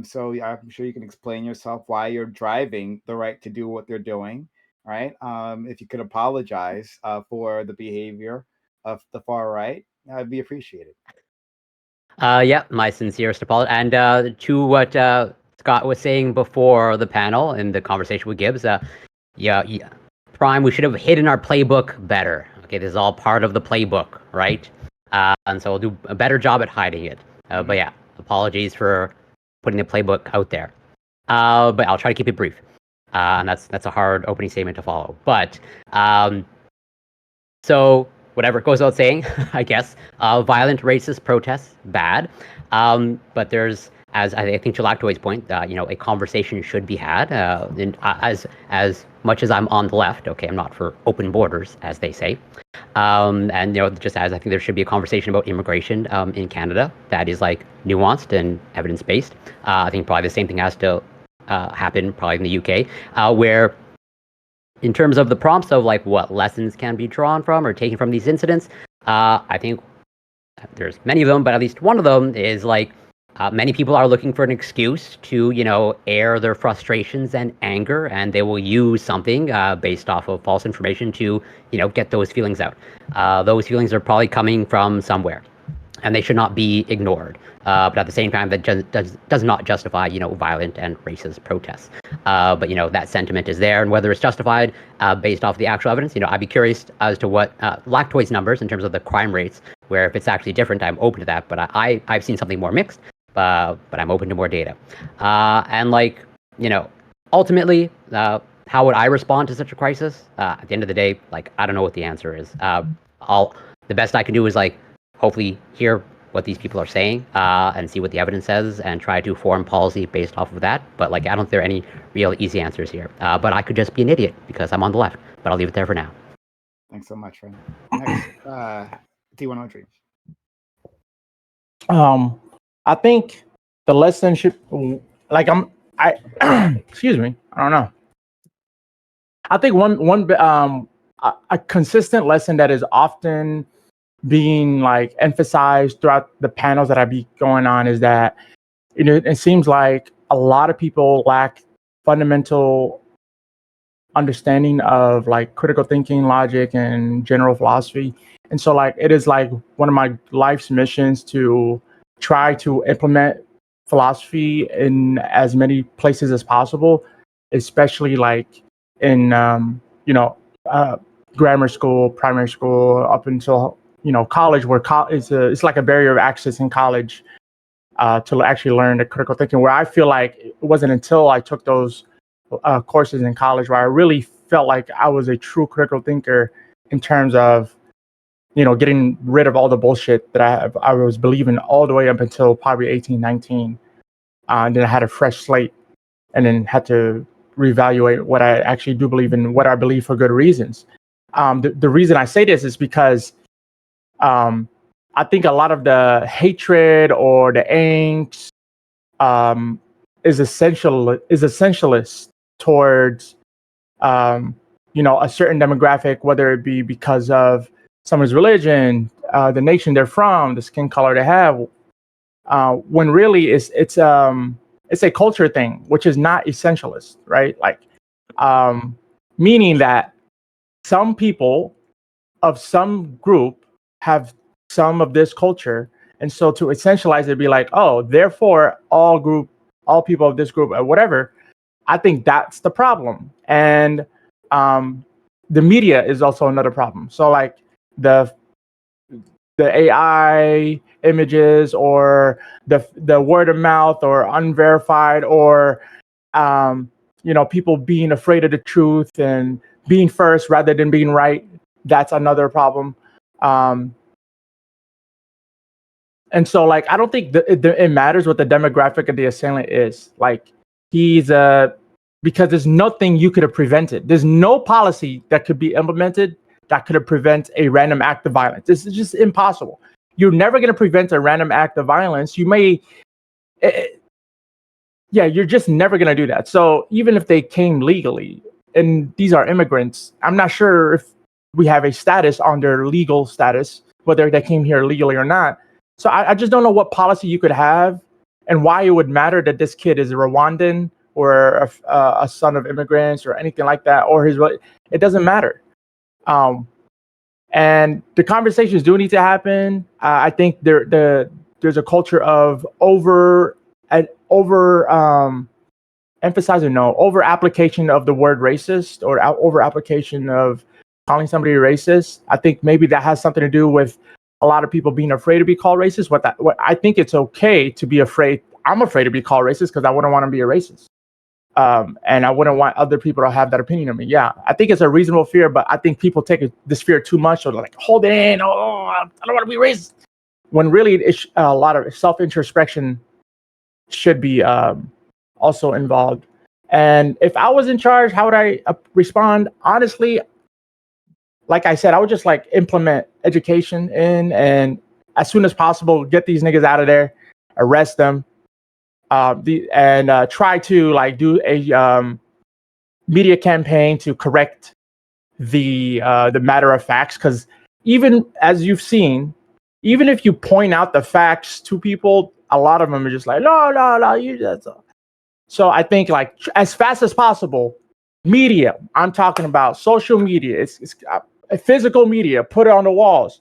Speaker 5: So I'm sure you can explain yourself why you're driving the right to do what they're doing, right? If you could apologize for the behavior of the far right, I'd be appreciated.
Speaker 8: Yeah, my sincerest apology. And to what Scott was saying before the panel in the conversation with Gibbs, yeah, Prime, we should have hidden our playbook better. Okay, this is all part of the playbook, right? And so we'll do a better job at hiding it. But yeah, apologies for putting the playbook out there. But I'll try to keep it brief. And that's a hard opening statement to follow. But so whatever goes without saying, I guess, violent racist protests, bad. But there's, as I think Galactoid's point, a conversation should be had. And as much as I'm on the left, okay, I'm not for open borders, as they say. And just as I think there should be a conversation about immigration in Canada that is like nuanced and evidence-based. I think probably the same thing has to happen probably in the UK, where in terms of the prompts of like what lessons can be drawn from or taken from these incidents, I think there's many of them, but at least one of them is like many people are looking for an excuse to, air their frustrations and anger, and they will use something based off of false information to, get those feelings out. Those feelings are probably coming from somewhere, and they should not be ignored. But at the same time, that does not justify, violent and racist protests. But, that sentiment is there, and whether it's justified based off the actual evidence, I'd be curious as to what Lactoid's numbers in terms of the crime rates, where if it's actually different, I'm open to that. But I've seen something more mixed, but I'm open to more data. And ultimately, how would I respond to such a crisis? At the end of the day, I don't know what the answer is. The best I can do is hopefully hear what these people are saying and see what the evidence says and try to form policy based off of that. But I don't think there are any real easy answers here. But I could just be an idiot because I'm on the left. But I'll leave it there for now.
Speaker 5: Thanks so much, friend. Next, T1 Dreams.
Speaker 7: I think the lesson should excuse me. I don't know. I think a consistent lesson that is often being emphasized throughout the panels that I be going on is that it seems like a lot of people lack fundamental understanding of critical thinking, logic, and general philosophy. And so it is one of my life's missions to try to implement philosophy in as many places as possible, especially in grammar school, primary school, up until college, where it's like a barrier of access in college. to actually learn the critical thinking. Where I feel like it wasn't until I took those courses in college where I really felt like I was a true critical thinker in terms of, getting rid of all the bullshit that I was believing all the way up until probably 18, 19. And then I had a fresh slate and then had to reevaluate what I actually do believe in, what I believe for good reasons. The reason I say this is because I think a lot of the hatred or the angst is essentialist towards a certain demographic, whether it be because of someone's religion, the nation they're from, the skin color they have, when really it's a culture thing, which is not essentialist, right? Like, meaning that some people of some group have some of this culture, and so to essentialize it, be like, oh, therefore all people of this group or whatever. I think that's the problem, and the media is also another problem. So like the AI images or the word of mouth or unverified or people being afraid of the truth and being first rather than being right. That's another problem. And so like I don't think it matters what the demographic of the assailant is. Like because there's nothing you could have prevented. There's no policy that could be implemented that could have prevented a random act of violence. This is just impossible. You're never going to prevent a random act of violence. You may, you're just never going to do that. So even if they came legally, and these are immigrants, I'm not sure if we have a status on their legal status, whether they came here legally or not. So I just don't know what policy you could have and why it would matter that this kid is a Rwandan or a son of immigrants or anything like that, or it doesn't matter. And the conversations do need to happen. I think there's a culture of over application of the word racist or over application of calling somebody racist. I think maybe that has something to do with a lot of people being afraid to be called racist. What I think it's okay to be afraid. I'm afraid to be called racist because I wouldn't want to be a racist. And I wouldn't want other people to have that opinion of me. Yeah, I think it's a reasonable fear, but I think people take this fear too much. So they're like, hold it in. Oh, I don't want to be racist. When really a lot of self-introspection should be also involved. And if I was in charge, how would I respond? Honestly, like I said, I would just like implement education and as soon as possible, get these niggas out of there, arrest them. Try to like do a media campaign to correct the matter of facts, because even as you've seen, even if you point out the facts to people, a lot of them are just like no, you just. So I think like as fast as possible, media. I'm talking about social media. It's physical media. Put it on the walls.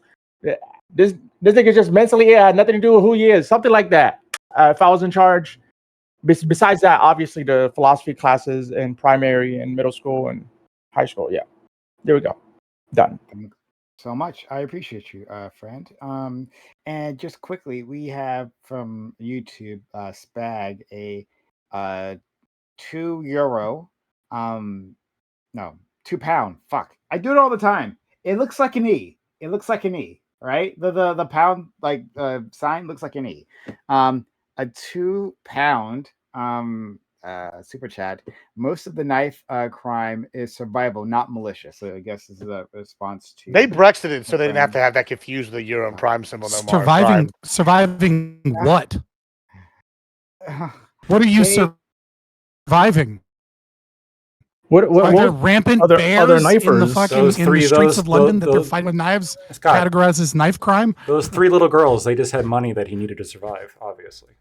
Speaker 7: This nigga just mentally had nothing to do with who he is. Something like that. If I was in charge. Besides that, obviously the philosophy classes in primary and middle school and high school. Yeah, there we go. Done.
Speaker 5: Thank you so much. I appreciate you, friend. And just quickly, we have from YouTube Spag a €2. No, £2. Fuck, I do it all the time. It looks like an E. It looks like an E, right? The pound like sign looks like an E. A £2 super chat. Most of the knife crime is survival, not malicious. So I guess this is a response to.
Speaker 4: They Brexited, so they didn't have to have that confused with the euro and prime symbol no more.
Speaker 2: Surviving what? What are you surviving?
Speaker 1: What
Speaker 2: are there rampant bears
Speaker 1: other
Speaker 2: in the streets of London that they're fighting with knives? Categorized as knife crime?
Speaker 6: Those 3 little girls, they just had money that he needed to survive, obviously.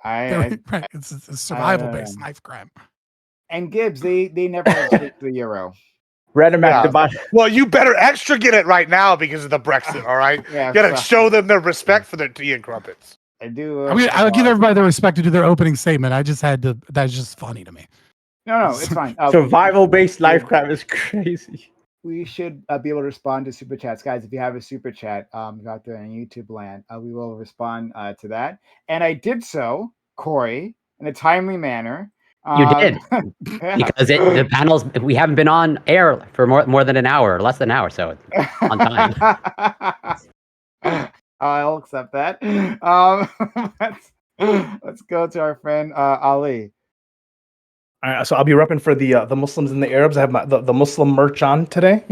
Speaker 2: It's a survival-based knife crime.
Speaker 5: And Gibbs, they never escaped the euro.
Speaker 7: Random act of violence.
Speaker 4: Well, you better extra get it right now because of the Brexit. All right,
Speaker 5: Yeah,
Speaker 4: you gotta show them their respect for their tea and crumpets.
Speaker 5: I do.
Speaker 2: I'll give everybody the respect to do their opening statement. I just had to. That's just funny to me.
Speaker 5: No, it's fine.
Speaker 7: Survival-based knife crime is crazy.
Speaker 5: we should be able to respond to super chats, guys. If you have a super chat out there in YouTube land, we will respond to that. And I did so, Corey, in a timely manner.
Speaker 8: You did, because the panels, we haven't been on air for more than an hour, less than an hour, so on time.
Speaker 5: I'll accept that. Let's go to our friend Ali.
Speaker 1: All right, so I'll be repping for the Muslims and the Arabs. I have the Muslim merch on today,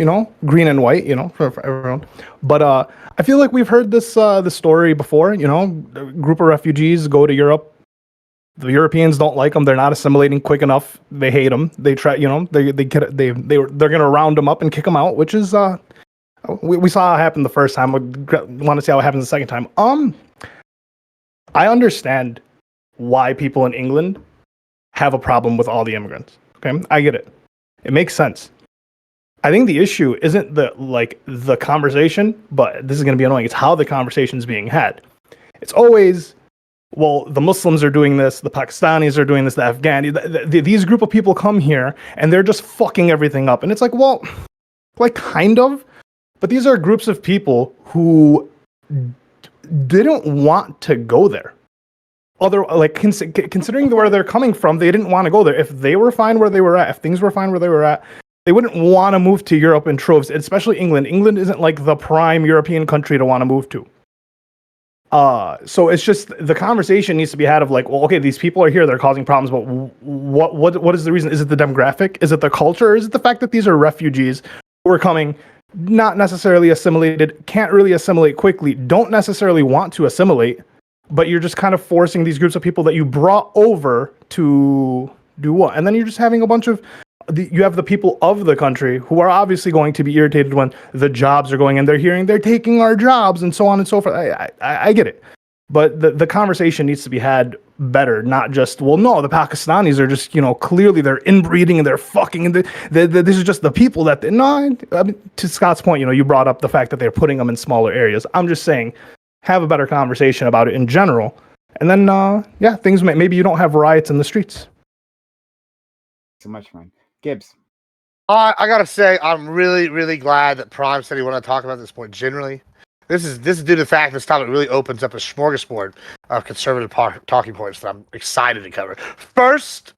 Speaker 1: green and white, for everyone. But I feel like we've heard this story before. A group of refugees go to Europe. The Europeans don't like them. They're not assimilating quick enough. They hate them. They try, they're gonna round them up and kick them out, which is we saw it happen the first time. We want to see how it happens the second time. I understand why people in England have a problem with all the immigrants. Okay, I get it. It makes sense. I think the issue isn't the conversation, but this is going to be annoying. It's how the conversation is being had. It's always, well, the Muslims are doing this, the Pakistanis are doing this, the Afghani. These group of people come here and they're just fucking everything up. And it's like, well, kind of. But these are groups of people who didn't want to go there. Considering where they're coming from, they didn't want to go there. If they were fine where they were at, if things were fine where they were at, they wouldn't want to move to Europe in troves, especially England. England isn't like the prime European country to want to move to. So it's just the conversation needs to be had of well, okay, these people are here, they're causing problems, but what is the reason? Is it the demographic? Is it the culture? Or is it the fact that these are refugees who are coming, not necessarily assimilated, can't really assimilate quickly, don't necessarily want to assimilate, but you're just kind of forcing these groups of people that you brought over to do what? And then you're just having a bunch of, you have the people of the country who are obviously going to be irritated when the jobs are going and they're hearing they're taking our jobs and so on and so forth. I get it. But the conversation needs to be had better, not just, well, no, the Pakistanis are just, clearly they're inbreeding and they're fucking, and this is just the people that, to Scott's point, you brought up the fact that they're putting them in smaller areas. I'm just saying, have a better conversation about it in general. And then, things maybe you don't have riots in the streets.
Speaker 5: So much, man. Gibbs.
Speaker 4: I gotta say, I'm really, really glad that Prime said he wanted to talk about this point generally. This is due to the fact this topic really opens up a smorgasbord of conservative talking points that I'm excited to cover. First,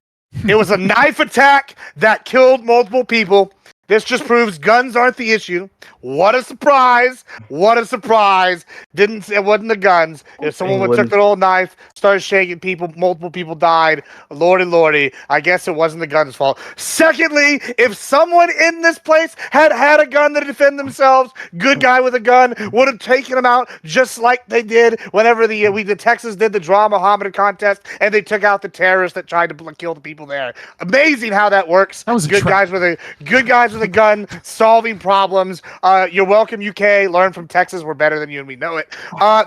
Speaker 4: it was a knife attack that killed multiple people. This just proves guns aren't the issue. What a surprise! What a surprise! It wasn't the guns. If someone took their old knife, started shaking people, multiple people died. Lordy, I guess it wasn't the gun's fault. Secondly, if someone in this place had a gun to defend themselves, good guy with a gun would have taken them out just like they did whenever the Texas did the Draw Muhammad contest and they took out the terrorists that tried to kill the people there. Amazing how that works.
Speaker 2: That was
Speaker 4: good guys with a gun solving problems. You're welcome, UK. Learn from Texas. We're better than you and we know it.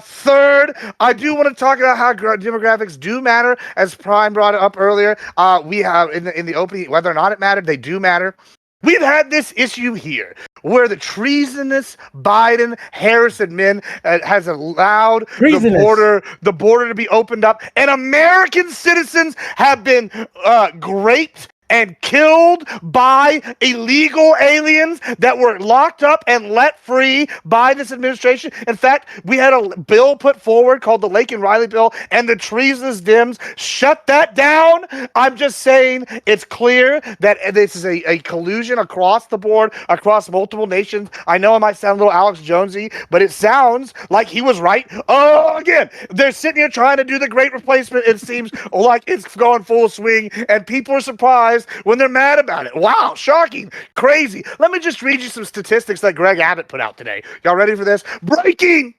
Speaker 4: Third, I do want to talk about how demographics do matter, as Prime brought it up earlier. We have in the opening, whether or not it mattered, they do matter. We've had this issue here where the treasonous Biden-Harris admin has allowed the border to be opened up, and American citizens have been raped and killed by illegal aliens that were locked up and let free by this administration. In fact, we had a bill put forward called the Laken Riley bill, and the treasonous Dems shut that down. I'm just saying it's clear that this is a collusion across the board, across multiple nations. I know it might sound a little Alex Jonesy, but it sounds like he was right. Oh, again, they're sitting here trying to do the great replacement. It seems like it's going full swing, and people are surprised when they're mad about it. Wow, shocking, crazy. Let me just read you some statistics that Greg Abbott put out today. Y'all ready for this? Breaking!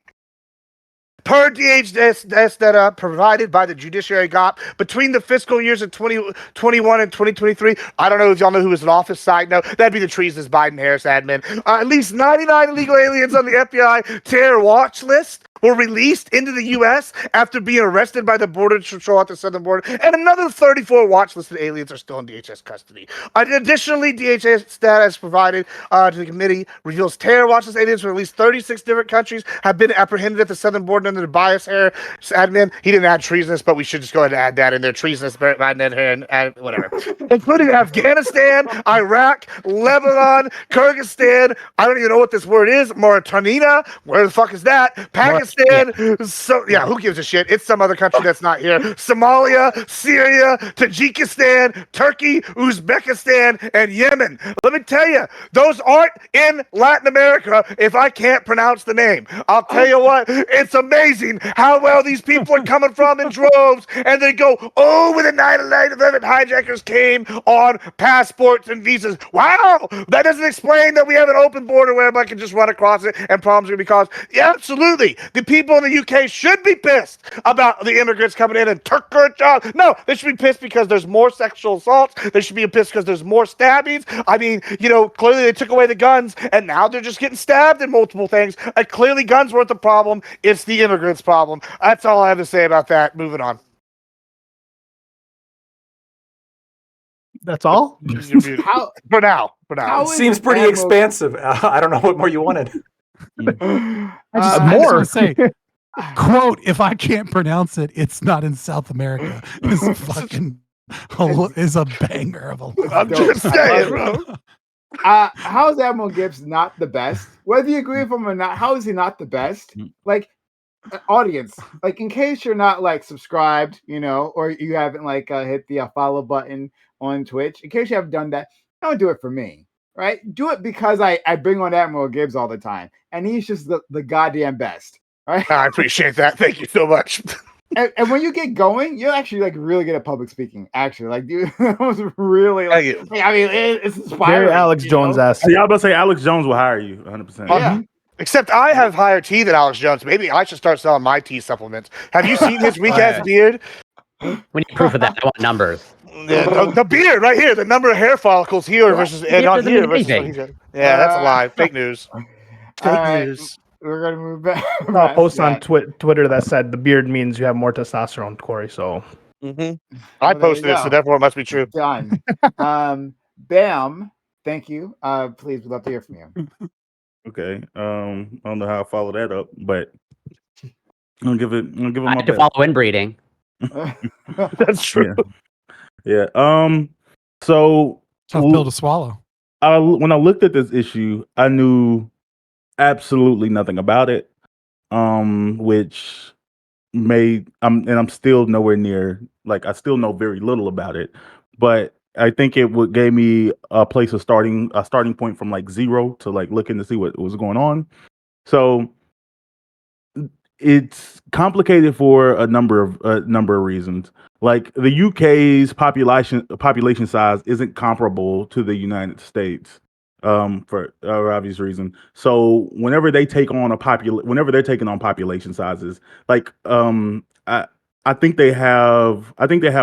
Speaker 4: Per DHS data provided by the Judiciary GOP between the fiscal years of 2021 and 2023. I don't know if y'all know who was in office. Side note, that'd be the treasonous Biden-Harris admin. At least 99 illegal aliens on the FBI terror watch list were released into the U.S. after being arrested by the Border Patrol at the southern border, and another 34 watch-listed aliens are still in DHS custody. Additionally, DHS data is provided to the committee reveals terror watch-list aliens from at least 36 different countries have been apprehended at the southern border under the bias hair admin. He didn't add treasonous, but we should just go ahead and add that in there. Treasonous, admin hair, and add whatever. Including Afghanistan, Iraq, Lebanon, Kyrgyzstan, I don't even know what this word is, Mauritania, where the fuck is that? Pakistan, so yeah, who gives a shit? It's some other country that's not here. Somalia, Syria, Tajikistan, Turkey, Uzbekistan, and Yemen. Let me tell you, those aren't in Latin America if I can't pronounce the name. I'll tell you what, it's amazing how well these people are coming from in droves, and they go, oh, with the 9/11 hijackers came on passports and visas. Wow, that doesn't explain that we have an open border where everybody can just run across it and problems are going to be caused. Yeah, absolutely. The people in the UK should be pissed about the immigrants coming in and Turkish jobs. No, they should be pissed because there's more sexual assaults. They should be pissed because there's more stabbings. I mean, clearly they took away the guns and now they're just getting stabbed in multiple things. Clearly guns weren't the problem. It's the immigrants' problem. That's all I have to say about that. Moving on.
Speaker 1: That's all?
Speaker 4: For now.
Speaker 6: It seems pretty expansive. I don't know what more you wanted.
Speaker 2: I just want to say, quote, if I can't pronounce it, it's not in South America. Is a banger of a line.
Speaker 4: I'm just saying, bro.
Speaker 5: How is Admiral Gibbs not the best? Whether you agree with him or not, how is he not the best? Like, audience, like, in case you're not like subscribed, or you haven't hit the follow button on Twitch, in case you haven't done that, don't do it for me, right? Do it because I bring on Admiral Gibbs all the time, and he's just the goddamn best. Right?
Speaker 4: I appreciate that. Thank you so much.
Speaker 5: And when you get going, you're actually really good at public speaking. Actually, dude, that was really
Speaker 4: Thank you.
Speaker 5: I mean, it's inspiring.
Speaker 1: Very Alex Jones asked.
Speaker 3: Yeah, I was about to say Alex Jones will hire you 100%.
Speaker 5: Yeah.
Speaker 4: Except I have higher tea than Alex Jones. Maybe I should start selling my tea supplements. Have you seen his weak ass beard?
Speaker 8: We need proof of that. I want numbers.
Speaker 4: The beard right here, the number of hair follicles here versus and on here versus. Yeah, that's a lie. Fake news. Fake news.
Speaker 5: We're gonna move back.
Speaker 1: A post on Twitter that said the beard means you have more testosterone, Corey. So
Speaker 4: I posted it, so therefore it must be true.
Speaker 5: Done. Bam. Thank you. Please, we'd love to hear from you.
Speaker 3: Okay. I don't know how I follow that up, but I'm gonna give it
Speaker 8: I
Speaker 3: my
Speaker 8: had to
Speaker 3: best.
Speaker 8: follow inbreeding.
Speaker 1: that's true.
Speaker 3: Yeah. So
Speaker 2: Tough pill to swallow.
Speaker 3: when I looked at this issue, I knew absolutely nothing about it. Which I'm still nowhere near, I still know very little about it, but I think it gave me a starting point from zero to looking to see what was going on. So it's complicated for a number of reasons. Like the UK's population size isn't comparable to the United States, for obvious reason. So whenever they take on whenever they're taking on population sizes, I think they have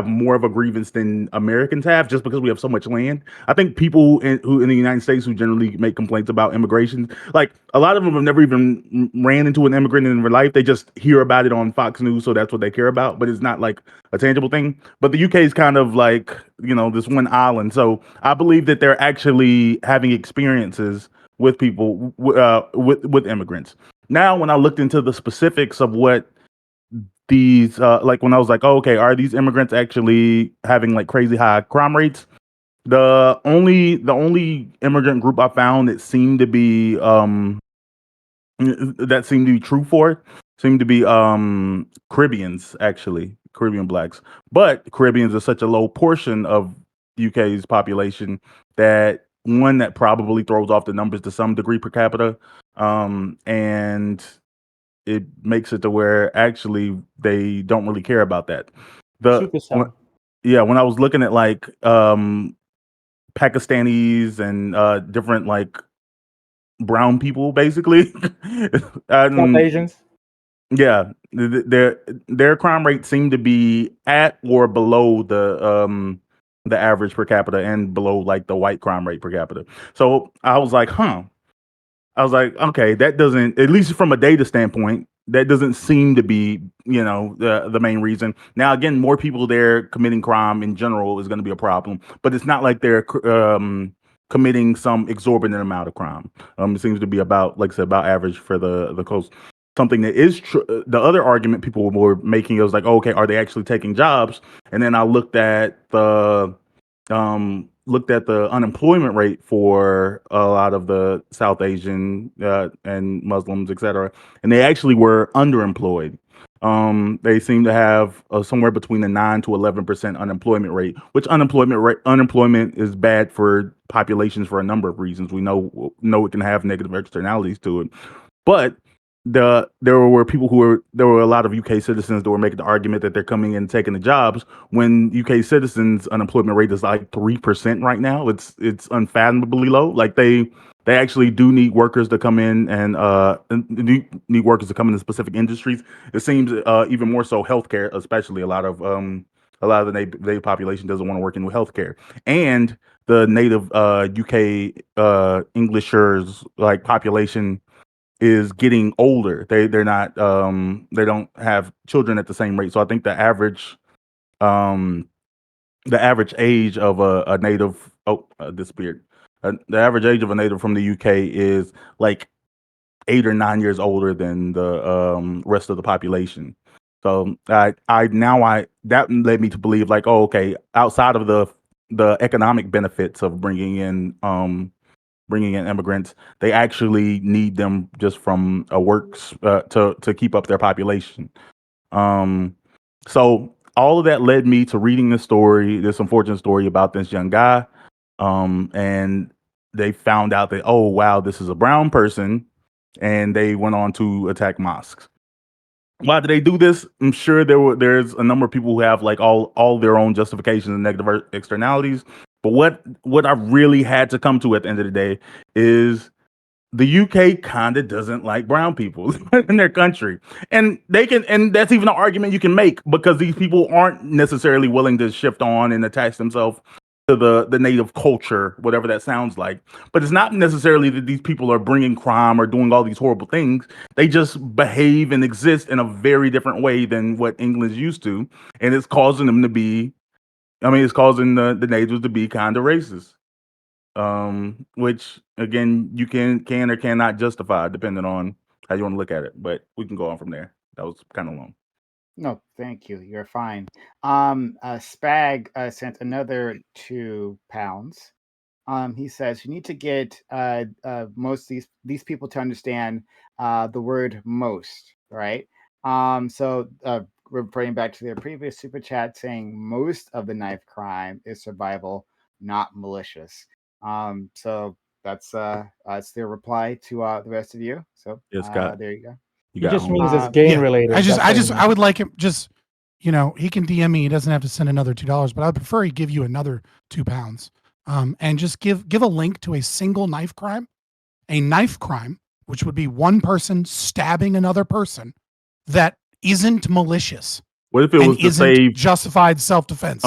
Speaker 3: more of a grievance than Americans have, just because we have so much land. I think people in the United States who generally make complaints about immigration, a lot of them have never even ran into an immigrant in their life. They just hear about it on Fox News, so that's what they care about. But it's not a tangible thing. But the UK is kind of this one island. So I believe that they're actually having experiences with people with immigrants. Now, when I looked into the specifics of what these when I was okay, are these immigrants actually having crazy high crime rates? The only immigrant group I found that seemed to be true for it seemed to be Caribbeans, actually, Caribbean blacks. But Caribbeans are such a low portion of UK's population that probably throws off the numbers to some degree per capita, and it makes it to where actually they don't really care about that. When I was looking at Pakistanis and different brown people, basically,
Speaker 7: South Asians.
Speaker 3: Yeah, their crime rate seemed to be at or below the average per capita and below the white crime rate per capita. So I was okay, that doesn't, at least from a data standpoint, that doesn't seem to be, the main reason. Now, again, more people there committing crime in general is going to be a problem, but it's not like they're committing some exorbitant amount of crime. It seems to be about, like I said, about average for the coast. Something that is true. The other argument people were making was like, oh, okay, are they actually taking jobs? And then I looked at the unemployment rate for a lot of the South Asian and Muslims, etc., and they actually were underemployed. They seem to have somewhere between a 9 to 11% unemployment rate, which unemployment is bad for populations for a number of reasons. We know it can have negative externalities to it, but there were a lot of UK citizens that were making the argument that they're coming in and taking the jobs when UK citizens' unemployment rate is like 3% right now. It's unfathomably low. Like they actually do need workers to come in and need workers to come into specific industries. It seems even more so healthcare, especially a lot of the native population doesn't want to work in healthcare, and the native UK Englishers like population is getting older. They're not they don't have children at the same rate. So I think the average age of a native disappeared. The average age of a native from the UK is like 8 or 9 years older than the rest of the population. So that led me to believe like, oh, okay, outside of the economic benefits of bringing in immigrants, they actually need them just from a works to keep up their population. So all of that led me to reading this unfortunate story about this young guy. And they found out that, oh wow, this is a brown person, and they went on to attack mosques. Why did they do this? I'm sure there's a number of people who have like all their own justifications and negative externalities. But what I really had to come to at the end of the day is the UK kind of doesn't like brown people in their country. And that's even an argument you can make, because these people aren't necessarily willing to shift on and attach themselves to the native culture, whatever that sounds like. But it's not necessarily that these people are bringing crime or doing all these horrible things. They just behave and exist in a very different way than what England's used to. And it's causing them to be, it's causing the natives to be kind of racist. Which again, you can or cannot justify depending on how you want to look at it. But we can go on from there. That was kind of long.
Speaker 5: No, thank you. You're fine. Spag sent another £2. He says you need to get most of these people to understand the word most, right? So referring back to their previous super chat saying most of the knife crime is survival, not malicious. So that's their reply to the rest of you. So
Speaker 3: yes, Scott.
Speaker 5: there you go.
Speaker 7: It just means it's gain related.
Speaker 2: I would like him just, he can DM me. He doesn't have to send another $2, but I would prefer he give you another £2. And just give a link to a single knife crime, which would be one person stabbing another person that isn't malicious.
Speaker 3: What if it was to save
Speaker 2: justified self-defense?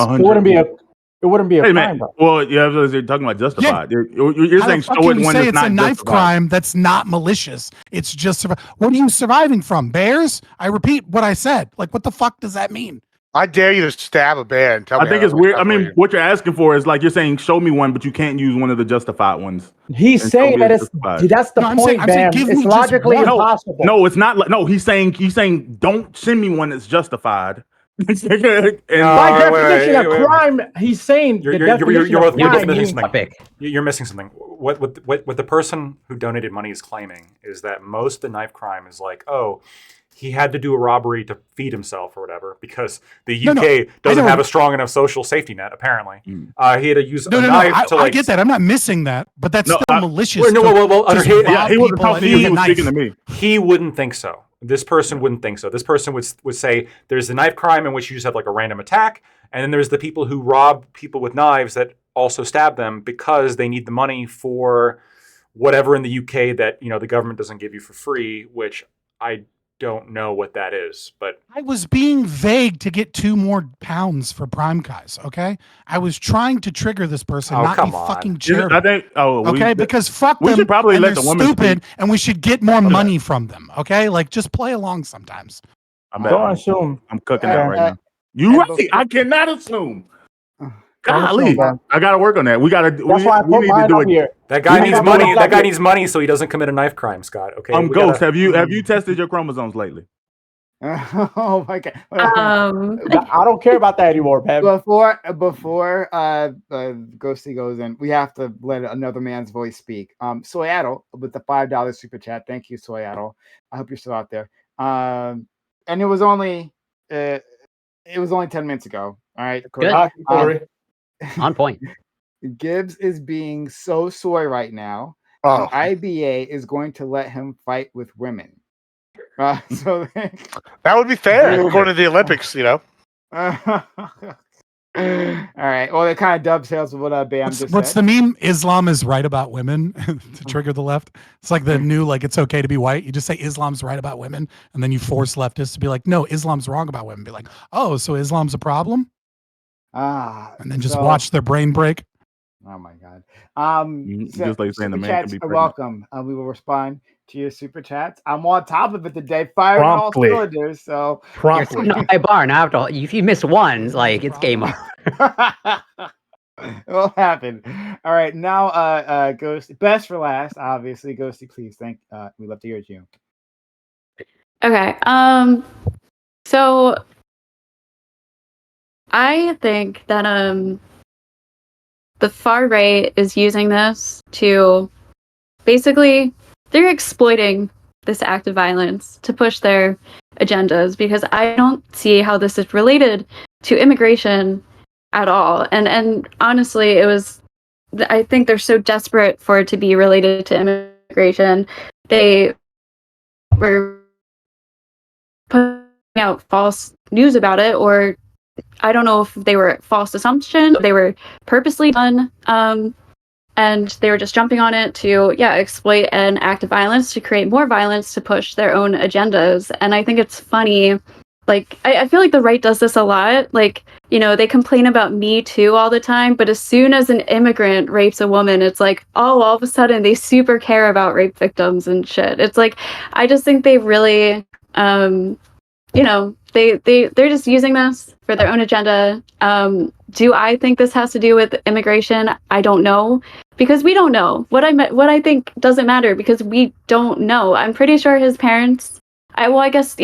Speaker 7: It wouldn't be a crime. Bro.
Speaker 3: Well, yeah, you're talking about justified. Yeah. You're saying show it when it's not
Speaker 2: a knife crime that's not malicious. It's just what are you surviving from? Bears? I repeat what I said. Like, what the fuck does that mean?
Speaker 4: I dare you to stab a bear and tell me.
Speaker 3: I think it's weird. I mean, what you're asking for is like you're saying, show me one, but you can't use one of the justified ones.
Speaker 7: He's saying that that's the point, Bam. It's logically impossible.
Speaker 3: No, it's not. No, he's saying don't send me one that's justified.
Speaker 7: By definition of crime, he's saying
Speaker 6: you're missing something. What the person who donated money is claiming is that most of the knife crime is like, oh, he had to do a robbery to feed himself or whatever because the UK doesn't have a strong enough social safety net. Apparently, he had to use a knife to.
Speaker 2: I get that. I'm not missing that, but that's still malicious.
Speaker 3: He wasn't talking to you. He was speaking to me.
Speaker 6: He wouldn't think so. This person wouldn't think so. This person would say there's the knife crime in which you just have like a random attack, and then there's the people who rob people with knives that also stab them because they need the money for whatever in the UK that the government doesn't give you for free. Which I don't know what that is, but
Speaker 2: I was being vague to get 2 more pounds for Prime Guys. Okay, I was trying to trigger this person,
Speaker 6: Oh,
Speaker 2: not be
Speaker 6: come on.
Speaker 2: fucking
Speaker 3: I
Speaker 2: charitable.
Speaker 3: think.
Speaker 2: Okay, because fuck
Speaker 3: we
Speaker 2: them.
Speaker 3: should probably
Speaker 2: and
Speaker 3: let
Speaker 2: they're
Speaker 3: the women
Speaker 2: stupid,
Speaker 3: speak.
Speaker 2: and we should get more
Speaker 3: Okay.
Speaker 2: money from them. Okay, like just play along sometimes.
Speaker 7: Don't assume.
Speaker 3: I'm cooking that right now. You
Speaker 5: and
Speaker 3: right?
Speaker 5: before-
Speaker 3: I cannot assume.
Speaker 7: Don't
Speaker 3: Golly,
Speaker 7: assume, man.
Speaker 3: I got to work on that. We got to.
Speaker 7: That's why I
Speaker 3: We
Speaker 7: put
Speaker 3: need to
Speaker 7: mine
Speaker 3: do
Speaker 7: up
Speaker 3: it.
Speaker 7: here.
Speaker 6: that guy
Speaker 3: We
Speaker 6: needs
Speaker 3: need to
Speaker 6: money.
Speaker 3: do it.
Speaker 6: That guy needs money so he doesn't commit a knife crime, Scott. Okay,
Speaker 3: I'm
Speaker 6: we
Speaker 3: Ghost.
Speaker 6: gotta-
Speaker 3: Have you tested your chromosomes lately?
Speaker 5: Oh my god.
Speaker 7: I don't care about that anymore, Pep.
Speaker 5: Before Ghosty goes in, we have to let another man's voice speak. Soyaddle with the $5 super chat. Thank you, Soyaddle. I hope you're still out there. And it was only 10 minutes ago. All right,
Speaker 8: Good.
Speaker 1: Corey.
Speaker 8: On point.
Speaker 5: Gibbs is being so soy right now.
Speaker 4: Oh,
Speaker 5: IBA is going to let him fight with women. So
Speaker 4: that would be fair according to the Olympics, you know.
Speaker 5: all right. Well, it kind of dovetails with what Bam just
Speaker 2: What's
Speaker 5: said.
Speaker 2: the meme? Islam is right about women to trigger the left. It's like the new, like, it's okay to be white. You just say Islam's right about women, and then you force leftists to be like, no, Islam's wrong about women. Be like, oh, so Islam's a problem? And then just
Speaker 5: So-
Speaker 2: watch their brain break.
Speaker 5: Oh my god.
Speaker 3: Just like saying the
Speaker 5: super
Speaker 3: man
Speaker 5: chats
Speaker 3: can be
Speaker 5: are
Speaker 3: pregnant.
Speaker 5: welcome. We will respond to your super chats. I'm on top of it today, firing all
Speaker 1: Promptly.
Speaker 5: cylinders. So
Speaker 8: You're
Speaker 1: Promptly.
Speaker 8: setting a high bar. Now, if you miss one, like it's game over.
Speaker 5: it will happen. All right, now Ghost, best for last, obviously. Ghosty, please we love to hear it you.
Speaker 9: Okay. So I think that the far right is using this to basically they're exploiting this act of violence to push their agendas because I don't see how this is related to immigration at all. And honestly, I think they're so desperate for it to be related to immigration. They were putting out false news about it, or I don't know if they were false assumptions, they were purposely done, and they were just jumping on it to exploit an act of violence to create more violence to push their own agendas. And I think it's funny, like I feel like the right does this a lot. Like, you know, they complain about Me Too all the time, but as soon as an immigrant rapes a woman, it's like, oh, all of a sudden they super care about rape victims and shit. It's like, I just think they really you know, they're just using this for their own agenda. Do I think this has to do with immigration? I don't know, because we don't know. What I think doesn't matter because we don't know. I'm pretty sure his parents. I guess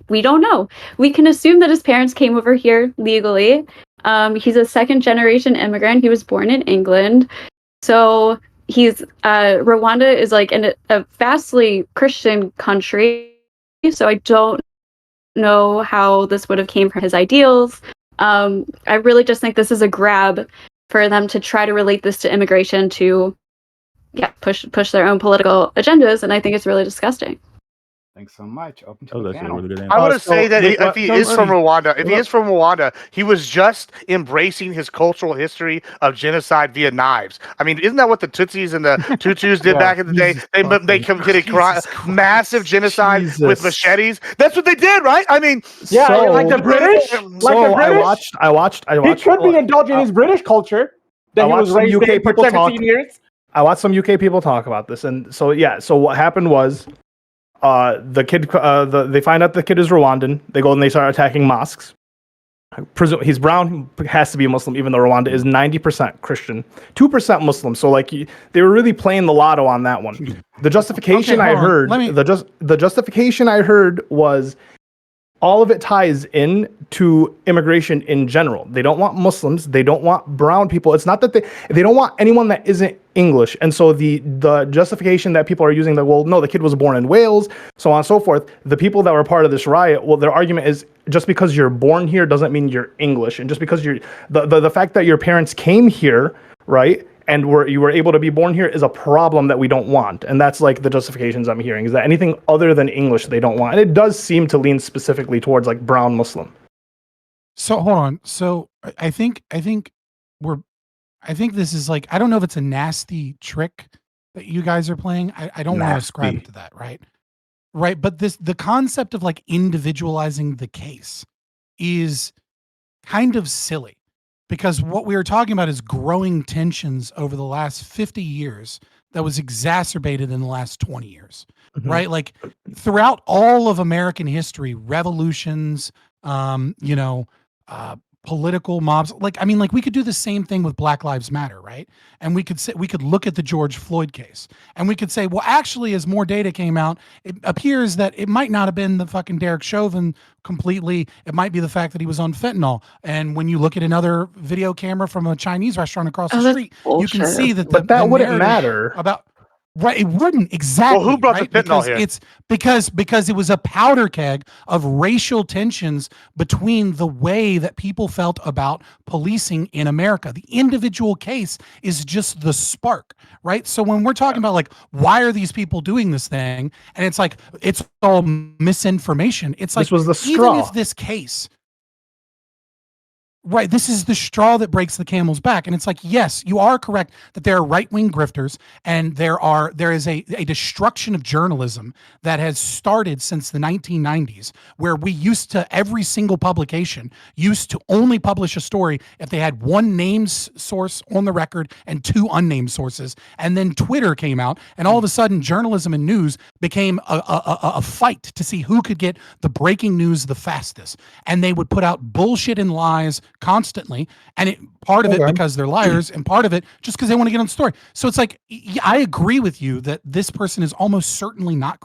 Speaker 9: we don't know. We can assume that his parents came over here legally. He's a second generation immigrant. He was born in England, so he's Rwanda is like a vastly Christian country. So I don't know how this would have came from his ideals. I really just think this is a grab for them to try to relate this to immigration to push their own political agendas, and I think it's really disgusting.
Speaker 5: Thanks so much. Open to
Speaker 3: That was
Speaker 5: the
Speaker 3: actually a
Speaker 5: panel.
Speaker 3: really good answer.
Speaker 4: I want to
Speaker 1: so
Speaker 4: say that
Speaker 1: wait,
Speaker 4: if he
Speaker 1: no,
Speaker 4: is from
Speaker 1: let me-
Speaker 4: Rwanda, he was just embracing his cultural history of genocide via knives. I mean, isn't that what the Tutsis and the Tutus did
Speaker 7: Yeah,
Speaker 4: back in the day? They committed massive genocide with
Speaker 1: Jesus.
Speaker 4: machetes. That's what they did, right? I mean,
Speaker 7: Yeah,
Speaker 1: So-
Speaker 7: like the British. Like the British.
Speaker 1: I watched.
Speaker 7: He could be indulging his British culture that
Speaker 1: I
Speaker 7: he was
Speaker 1: watched some
Speaker 7: raised
Speaker 1: UK
Speaker 7: in for
Speaker 1: people
Speaker 7: 17
Speaker 1: talk.
Speaker 7: years.
Speaker 1: I watched some UK people talk about this, and so what happened was, the kid, they find out the kid is Rwandan. They go and they start attacking mosques. I presume he's brown, has to be a Muslim, even though Rwanda is 90% Christian, 2% Muslim. So like they were really playing the lotto on that one. The justification
Speaker 2: Okay,
Speaker 1: I
Speaker 2: hold on.
Speaker 1: heard,
Speaker 2: Let me-
Speaker 1: the justification I heard was all of it ties in to immigration in general. They don't want Muslims. They don't want brown people. It's not that they don't want anyone that isn't English. And so the justification that people are using that, well, no, the kid was born in Wales, so on and so forth. The people that were part of this riot, well, their argument is just because you're born here doesn't mean you're English. And just because you're the fact that your parents came here, right, and you were able to be born here is a problem that we don't want. And that's like the justifications I'm hearing, is that anything other than English they don't want. And it does seem to lean specifically towards like brown Muslim.
Speaker 2: So hold on. So I think this is like, I don't know if it's a nasty trick that you guys are playing. I don't want to ascribe it to that, right? right? But the concept of like individualizing the case is kind of silly, because what we were talking about is growing tensions over the last 50 years that was exacerbated in the last 20 years, right? Like throughout all of American history, revolutions, political mobs, like, I mean, like we could do the same thing with Black Lives Matter, right? And we could look at the George Floyd case and we could say, well, actually, as more data came out, it appears that it might not have been the fucking Derek Chauvin completely. It might be the fact that he was on fentanyl. And when you look at another video camera from a Chinese restaurant across the street, you can see that
Speaker 1: But that wouldn't
Speaker 2: narrative
Speaker 1: matter.
Speaker 2: about. Right, it wouldn't exactly.
Speaker 4: Well, who brought
Speaker 2: right?
Speaker 4: the fentanyl
Speaker 2: because
Speaker 4: here?
Speaker 2: It's because it was a powder keg of racial tensions between the way that people felt about policing in America. The individual case is just the spark, right? So when we're talking about like, why are these people doing this thing, and it's like it's all misinformation. It's like
Speaker 1: This was the
Speaker 2: even
Speaker 1: straw.
Speaker 2: if this case. Right. This is the straw that breaks the camel's back. And it's like, yes, you are correct that there are right-wing grifters and there is a destruction of journalism that has started since the 1990s, where we used to, every single publication used to only publish a story if they had one named source on the record and two unnamed sources. And then Twitter came out and all of a sudden journalism and news became a fight to see who could get the breaking news the fastest. And they would put out bullshit and lies constantly, and part of it because they're liars, and part of it just because they want to get on the story. So it's like, I agree with you that this person is almost certainly not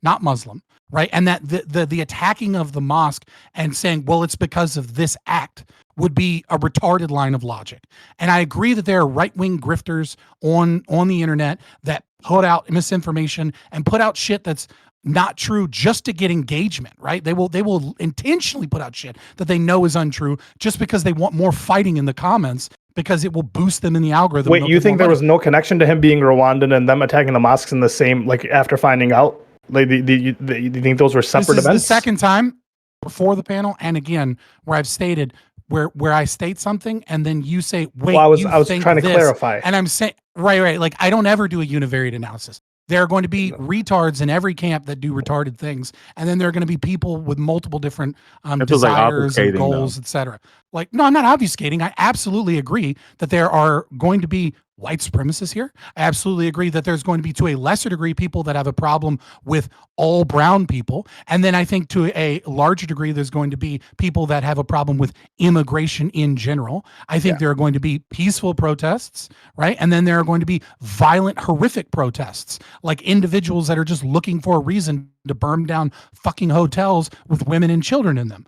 Speaker 2: not Muslim, right? And that the attacking of the mosque and saying, well, it's because of this act would be a retarded line of logic. And I agree that there are right-wing grifters on the internet that put out misinformation and put out shit that's not true just to get engagement, right? They will intentionally put out shit that they know is untrue just because they want more fighting in the comments, because it will boost them in the algorithm.
Speaker 1: Wait, you think there was no connection to him being Rwandan and them attacking the mosques in the same, like after finding out? Like, do you think those were separate
Speaker 2: This is
Speaker 1: events?
Speaker 2: the second time before the panel, and again, where I've stated where I state something and then you say, wait,
Speaker 1: Well, I was
Speaker 2: think
Speaker 1: trying to
Speaker 2: this,
Speaker 1: clarify.
Speaker 2: and I'm saying, right, like I don't ever do a univariate analysis. There are going to be retards in every camp that do retarded things, and then there are going to be people with multiple different desires and goals, etc. Like, no, I'm not obfuscating. I absolutely agree that there are going to be white supremacists here. I absolutely agree that there's going to be, to a lesser degree, people that have a problem with all brown people. And then I think to a larger degree, there's going to be people that have a problem with immigration in general. I think there are going to be peaceful protests, right? And then there are going to be violent, horrific protests, like individuals that are just looking for a reason to burn down fucking hotels with women and children in them.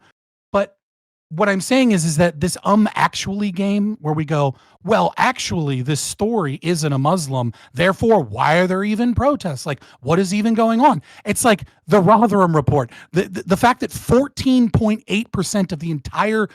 Speaker 2: But what I'm saying is that this actually game where we go, well, actually, this story isn't a Muslim, therefore, why are there even protests? Like, what is even going on? It's like the Rotherham report. The fact that 14.8% of the entire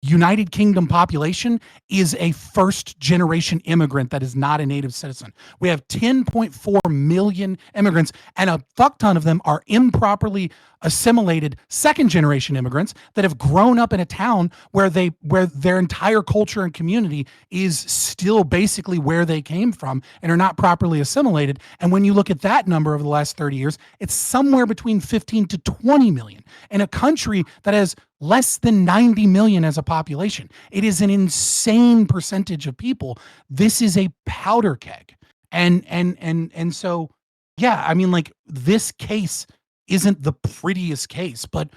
Speaker 2: United Kingdom population is a first-generation immigrant that is not a native citizen. We have 10.4 million immigrants, and a fuck ton of them are improperly assimilated second-generation immigrants that have grown up in a town where their entire culture and community is still basically where they came from and are not properly assimilated. And when you look at that number over the last 30 years, it's somewhere between 15 to 20 million in a country that has less than 90 million as a population. It is an insane percentage of people. This is a powder keg. And so, yeah, I mean, like, this case isn't the prettiest case, but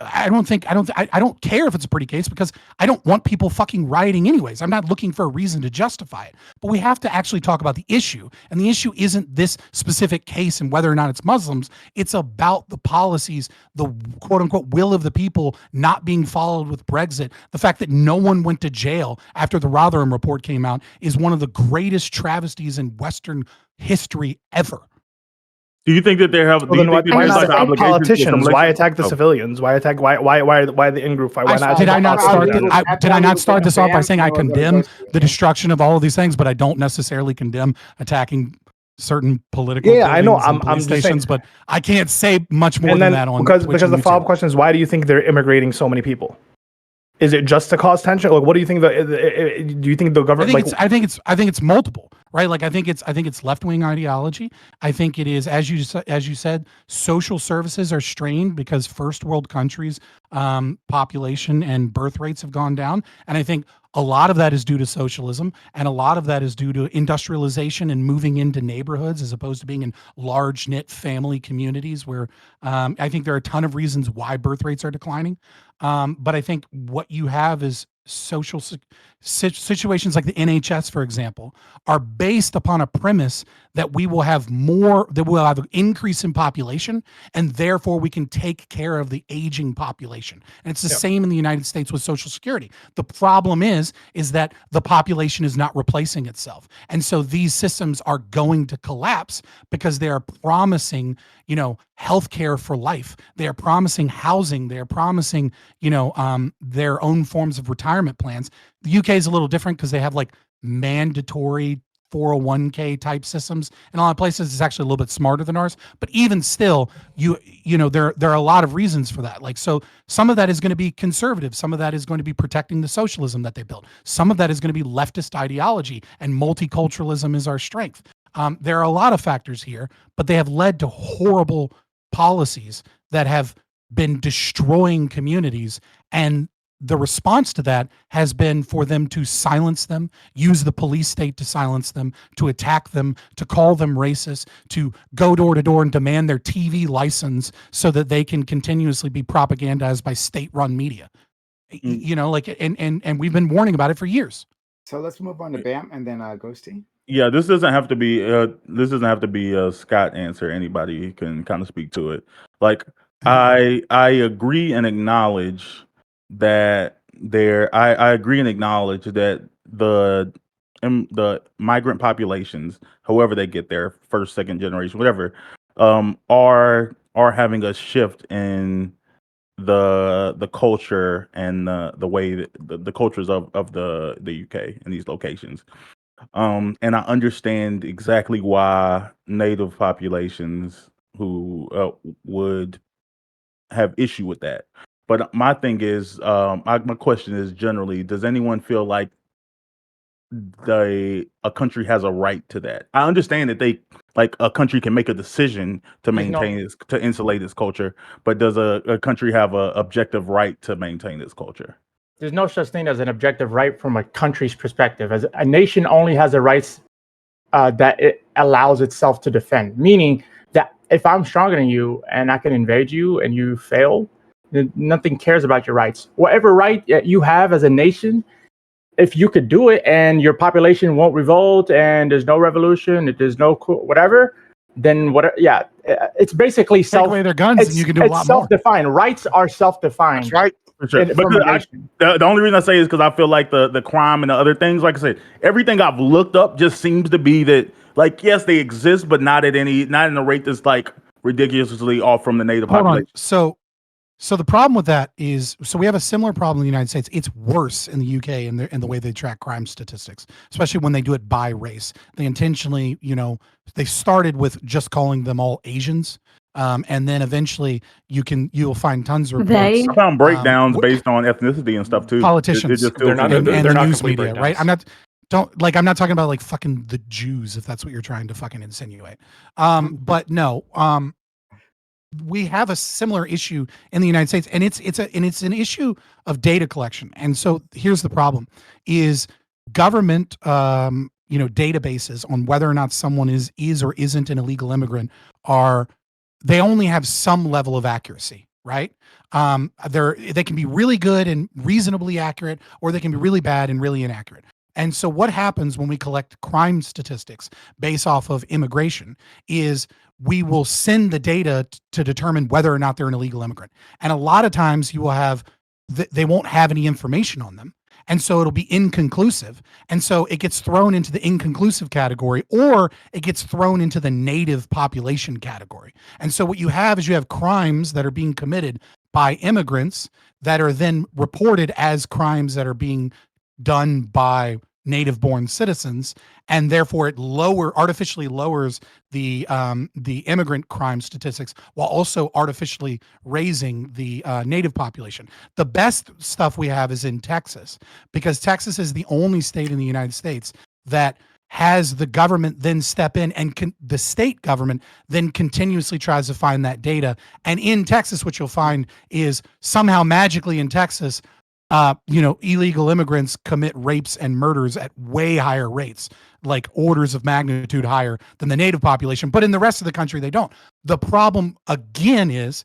Speaker 2: I don't care if it's a pretty case, because I don't want people fucking rioting anyways. I'm not looking for a reason to justify it, but we have to actually talk about the issue. And the issue isn't this specific case and whether or not it's Muslims. It's about the policies, the quote unquote will of the people not being followed with Brexit. The fact that no one went to jail after the Rotherham report came out is one of the greatest travesties in Western history ever.
Speaker 3: Do you think that they have?
Speaker 1: Well, then why
Speaker 3: the
Speaker 1: attack politicians? Why attack the civilians? Why attack? Why the in-group fight? Why not?
Speaker 2: Did I not start this off by saying I condemn the destruction of all of these things, but I don't necessarily condemn attacking certain political
Speaker 1: I know. I'm
Speaker 2: police
Speaker 1: just
Speaker 2: stations,
Speaker 1: saying,
Speaker 2: but I can't say much more than that on
Speaker 1: because
Speaker 2: Twitch
Speaker 1: the
Speaker 2: and
Speaker 1: follow-up
Speaker 2: YouTube.
Speaker 1: question is, why do you think they're immigrating so many people? Is it just to cause tension? Like, what do you think? Do you think the government?
Speaker 2: I think it's multiple, right? Like I think it's left wing ideology. I think it is, as you said, social services are strained because first world countries population and birth rates have gone down, and I think a lot of that is due to socialism, and a lot of that is due to industrialization and moving into neighborhoods as opposed to being in large knit family communities where I think there are a ton of reasons why birth rates are declining. But I think what you have is social situations like the NHS, for example, are based upon a premise that we will have an increase in population, and therefore we can take care of the aging population. And it's the same in the United States with Social Security. The problem is that the population is not replacing itself. And so these systems are going to collapse because they are promising, healthcare for life. They are promising housing. They are promising, their own forms of retirement plans. The UK is a little different because they have like mandatory 401k type systems. In a lot of places, it's actually a little bit smarter than ours. But even still, there are a lot of reasons for that. Like, so some of that is going to be conservative. Some of that is going to be protecting the socialism that they built. Some of that is going to be leftist ideology, and multiculturalism is our strength. There are a lot of factors here, but they have led to horrible policies that have been destroying communities, and the response to that has been for them to silence them, use the police state to silence them, to attack them, to call them racist, to go door to door and demand their TV license so that they can continuously be propagandized by state-run media. And we've been warning about it for years.
Speaker 5: So let's move on to Bam and then Ghosty.
Speaker 3: Yeah, this doesn't have to be a Scott answer. Anybody can kind of speak to it. Like, I agree and acknowledge that I agree and acknowledge that the migrant populations, however they get there, first, second generation, whatever, are having a shift in the culture and the way that the cultures of the UK in these locations. And I understand exactly why native populations who would have issue with that. But my thing is, my question is generally, does anyone feel like a country has a right to that? I understand that a country can make a decision to maintain to insulate its culture, but does a country have a objective right to maintain its culture?
Speaker 7: There's no such thing as an objective right from a country's perspective. As a nation only has the rights that it allows itself to defend. Meaning that if I'm stronger than you and I can invade you and you fail, then nothing cares about your rights. Whatever right you have as a nation, if you could do it and your population won't revolt and there's no revolution, if there's no whatever, then it's basically
Speaker 2: take away their guns and you can do a lot more.
Speaker 7: It's self-defined. Rights are self-defined.
Speaker 4: That's right.
Speaker 3: For sure. But the only reason I say is because I feel like the crime and the other things, like I said, everything I've looked up just seems to be that, like, yes, they exist, but not in a rate that's like ridiculously off from the native population.
Speaker 2: So the problem with that is, we have a similar problem in the United States. It's worse in the UK in the way they track crime statistics, especially when they do it by race. They intentionally, they started with just calling them all Asians. And then eventually you'll find tons of reports.
Speaker 3: I found breakdowns based on ethnicity and stuff too.
Speaker 2: Politicians,
Speaker 6: they're not
Speaker 2: news media, right? I'm not talking about like fucking the Jews, if that's what you're trying to fucking insinuate. But no, we have a similar issue in the United States, and it's an issue of data collection. And so here's the problem: is government, databases on whether or not someone is or isn't an illegal immigrant they only have some level of accuracy, right? They can be really good and reasonably accurate, or they can be really bad and really inaccurate. And so what happens when we collect crime statistics based off of immigration is we will send the data to determine whether or not they're an illegal immigrant. And a lot of times you will have, they won't have any information on them. And so it'll be inconclusive. And so it gets thrown into the inconclusive category, or it gets thrown into the native population category. And so what you have is you have crimes that are being committed by immigrants that are then reported as crimes that are being done by native-born citizens, and therefore it artificially lowers the immigrant crime statistics while also artificially raising the native population. The best stuff we have is in Texas, because Texas is the only state in the United States that has the government then step in, and the state government then continuously tries to find that data. And in Texas, what you'll find is somehow magically in Texas, illegal immigrants commit rapes and murders at way higher rates, like orders of magnitude higher than the native population. But in the rest of the country, they don't. The problem again is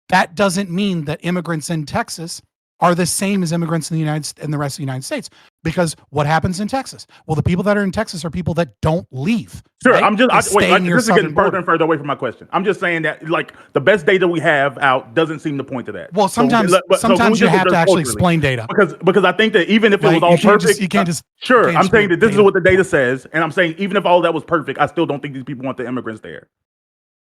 Speaker 2: that doesn't mean that immigrants in Texas are the same as immigrants in the rest of the United States. Because what happens in Texas? Well, the people that are in Texas are people that don't leave.
Speaker 3: Sure,
Speaker 2: right?
Speaker 3: this is getting further and further away from my question. I'm just saying that like the best data we have out doesn't seem to point to that.
Speaker 2: Well, sometimes you have to actually explain data.
Speaker 3: Because I think that even if it was all perfect,
Speaker 2: you can't just.
Speaker 3: Sure,
Speaker 2: can't
Speaker 3: I'm
Speaker 2: just
Speaker 3: saying that this
Speaker 2: data.
Speaker 3: is what the data says, and I'm saying even if all that was perfect, I still don't think these people want the immigrants there.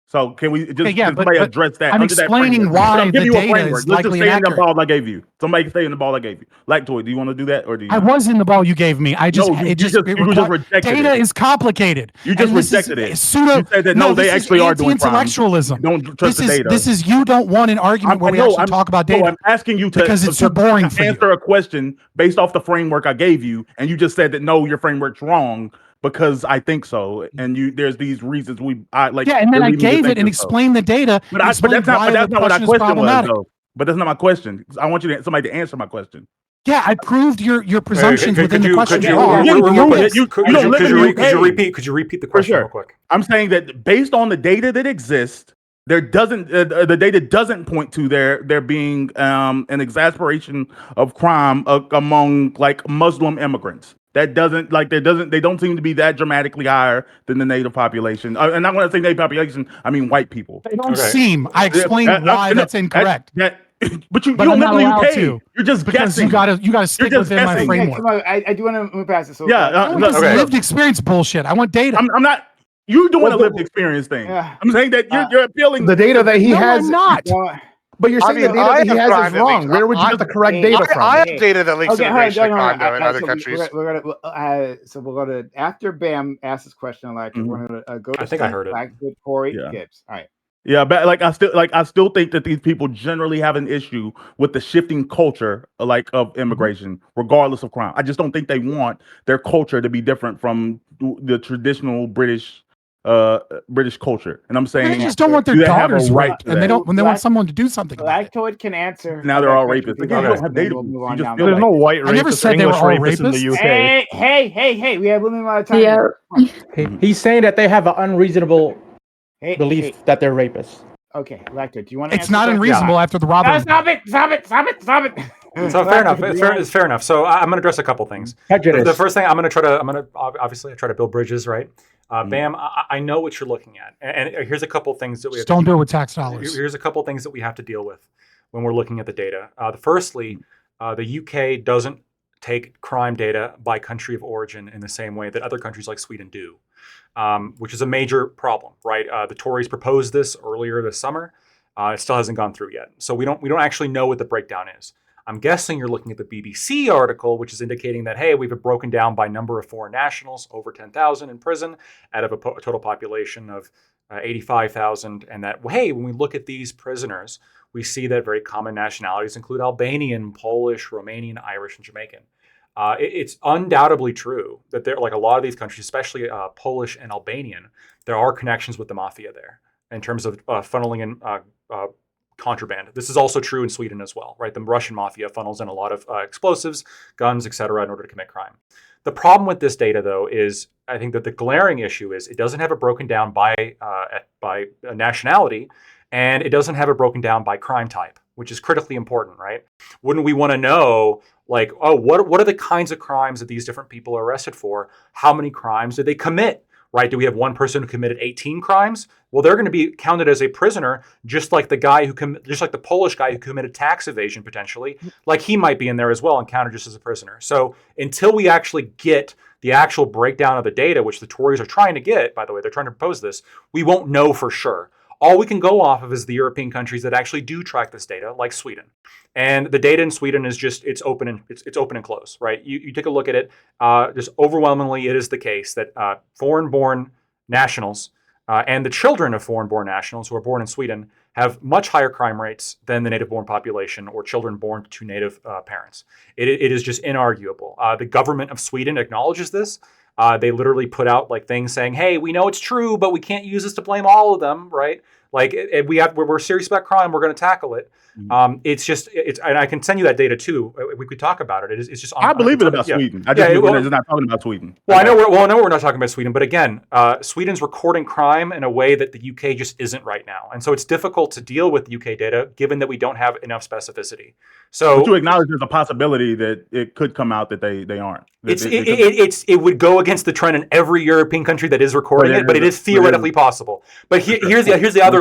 Speaker 3: So can we just somebody address that?
Speaker 2: I'm
Speaker 3: under that
Speaker 2: explaining
Speaker 3: framework?
Speaker 2: why
Speaker 3: I'm giving
Speaker 2: the
Speaker 3: you a
Speaker 2: data
Speaker 3: framework.
Speaker 2: is
Speaker 3: Let's just
Speaker 2: likely
Speaker 3: stay in the
Speaker 2: inaccurate.
Speaker 3: ball I gave you. Somebody stay in the ball I gave you. Lactoid, do you want to do that or do you?
Speaker 2: I was in the ball you gave me. You just
Speaker 3: rejected
Speaker 2: data
Speaker 3: it.
Speaker 2: is complicated.
Speaker 3: You just
Speaker 2: And this
Speaker 3: rejected
Speaker 2: is
Speaker 3: it.
Speaker 2: Pseudo,
Speaker 3: You said that no, they actually are doing crimes.
Speaker 2: intellectualism.
Speaker 3: Don't trust the data.
Speaker 2: This is you don't want an argument where we actually talk about data.
Speaker 3: No, I'm asking you to
Speaker 2: because it's too boring for you.
Speaker 3: answer a question based off the framework I gave you, and you just said that no, your framework's wrong because I think so, and there's these reasons
Speaker 2: and then I gave it and explained the data.
Speaker 3: But that's not what my question was, though. But that's not my question. I want somebody to answer my question.
Speaker 2: Yeah, I proved your presumptions within the question.
Speaker 6: Could you repeat the question real quick?
Speaker 3: I'm saying that based on the data that exists, the data doesn't point to there being an exasperation of crime among like Muslim immigrants. They don't seem to be that dramatically higher than the native population. And I want to say native population, I mean white people.
Speaker 2: They don't seem. I explained why that's incorrect.
Speaker 3: But you don't live in the UK. You're just guessing.
Speaker 2: You gotta stick within my framework.
Speaker 5: Come on, I do want to move past this. So
Speaker 2: lived experience bullshit. I want data.
Speaker 3: I'm not. You're doing a lived experience thing. I'm saying that you're appealing
Speaker 1: the data that he has.
Speaker 2: I'm not.
Speaker 1: But you're saying the data that he has is wrong. Where would you get the correct data from?
Speaker 4: I have data that links immigration to crime in other countries.
Speaker 5: We're gonna after Bam asks this question, we're gonna go.
Speaker 6: I think I heard it.
Speaker 5: With Corey Gibbs. All right.
Speaker 3: Yeah, but I still think that these people generally have an issue with the shifting culture of immigration, regardless of crime. I just don't think they want their culture to be different from the traditional British culture. And I'm saying
Speaker 2: they just don't want their daughters raped, and they want someone to do something.
Speaker 5: Lactoid can answer.
Speaker 3: Now they're all rapists. Again, you don't have data.
Speaker 1: There's no white rapists.
Speaker 2: I never said
Speaker 1: English
Speaker 2: they were all
Speaker 1: rapists in the UK.
Speaker 5: Hey! We have a little amount of time.
Speaker 9: Yeah.
Speaker 7: He's saying that they have an unreasonable belief that they're rapists.
Speaker 5: Okay, Lactoid, do you want to?
Speaker 2: It's not unreasonable after the robbery.
Speaker 5: Stop it!
Speaker 6: So fair enough. It's fair enough. So I'm going to address a couple things. The first thing I'm going to obviously try to build bridges, right? Bam, I know what you're looking at, and here's a couple things that we have
Speaker 2: don't do it with tax dollars.
Speaker 6: Here's a couple things that we have to deal with when we're looking at the data. Firstly, the UK doesn't take crime data by country of origin in the same way that other countries like Sweden do, which is a major problem, right? The Tories proposed this earlier this summer. It still hasn't gone through yet, so we don't actually know what the breakdown is. I'm guessing you're looking at the BBC article, which is indicating that, hey, we've broken down by number of foreign nationals, over 10,000 in prison, out of a total population of 85,000. And that, hey, when we look at these prisoners, we see that very common nationalities include Albanian, Polish, Romanian, Irish, and Jamaican. It's undoubtedly true that there, like a lot of these countries, especially Polish and Albanian, there are connections with the mafia there in terms of funneling in contraband. This is also true in Sweden as well, right? The Russian mafia funnels in a lot of explosives, guns, etc., in order to commit crime. The problem with this data, though, is I think that the glaring issue is it doesn't have it broken down by nationality, and it doesn't have it broken down by crime type, which is critically important, right? Wouldn't we want to know, like, oh, what are the kinds of crimes that these different people are arrested for? How many crimes did they commit? Right? Do we have one person who committed 18 crimes? Well, they're going to be counted as a prisoner, just like the Polish guy who committed tax evasion potentially, like he might be in there as well and counted just as a prisoner. So until we actually get the actual breakdown of the data, which the Tories are trying to get, by the way, they're trying to propose this, we won't know for sure. All we can go off of is the European countries that actually do track this data, like Sweden. And the data in Sweden is just it's open and close, right? You take a look at it. Just overwhelmingly, it is the case that foreign-born nationals and the children of foreign-born nationals who are born in Sweden have much higher crime rates than the native-born population or children born to native parents. It is just inarguable. The government of Sweden acknowledges this. They literally put out like things saying, "Hey, we know it's true, but we can't use this to blame all of them," right? Like we're serious about crime. We're going to tackle it. And I can send you that data too. We could talk about it. It's just.
Speaker 3: I believe it about Sweden. I just believe we're not talking about Sweden.
Speaker 6: Well, I know we're not talking about Sweden, but again, Sweden's recording crime in a way that the UK just isn't right now, and so it's difficult to deal with the UK data given that we don't have enough specificity. So,
Speaker 3: but you acknowledge there's a possibility that it could come out that they aren't.
Speaker 6: It would go against the trend in every European country that is recording it, but it is theoretically possible. But here's the other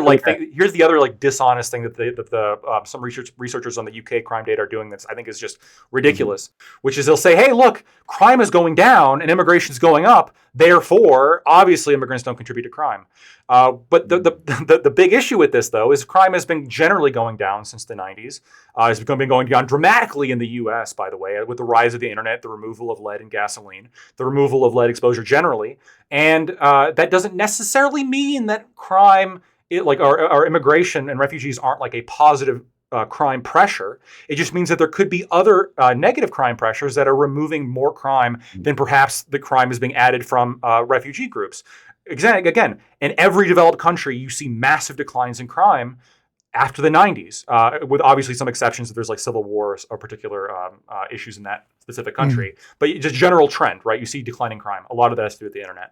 Speaker 6: here's the other dishonest thing that some researchers on the UK crime data are doing that I think is just ridiculous, which is they'll say, "Hey, look, crime is going down and immigration is going up. Therefore, obviously, immigrants don't contribute to crime." But the big issue with this, though, is crime has been generally going down since the 90s. It's been going down dramatically in the U.S., by the way, with the rise of the internet, the removal of lead in gasoline, the removal of lead exposure generally. And that doesn't necessarily mean that crime, our immigration and refugees aren't like a positive crime pressure. It just means that there could be other negative crime pressures that are removing more crime than perhaps the crime is being added from refugee groups. Again, in every developed country, you see massive declines in crime after the 90s, with obviously some exceptions if there's like civil wars or particular issues in that specific country. But just general trend, right? You see declining crime. A lot of that has to do with the internet.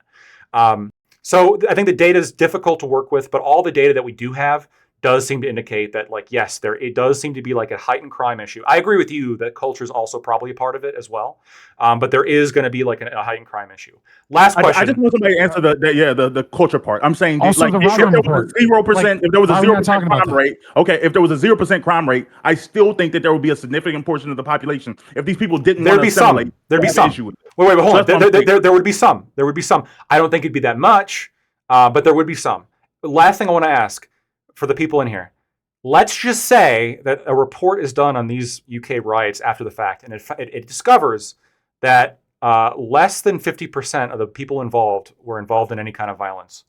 Speaker 6: So I think the data is difficult to work with, but all the data that we do have does seem to indicate that, like, yes, it does seem to be like a heightened crime issue. I agree with you that culture is also probably a part of it as well, but there is going to be like a heightened crime issue. Last question.
Speaker 3: I just want somebody to answer the culture part. I'm saying
Speaker 2: also
Speaker 3: like, if there was 0%, if there was a 0% crime rate, okay, if there was a 0% crime rate, I still think that there would be a significant portion of the population. If these people didn't want to assimilate,
Speaker 6: there'd be some. Wait, hold on. There would be some. There would be some. I don't think it'd be that much, but there would be some. Last thing I want to ask for the people in here, let's just say that a report is done on these UK riots after the fact, and it discovers that less than 50% of the people involved were involved in any kind of violence.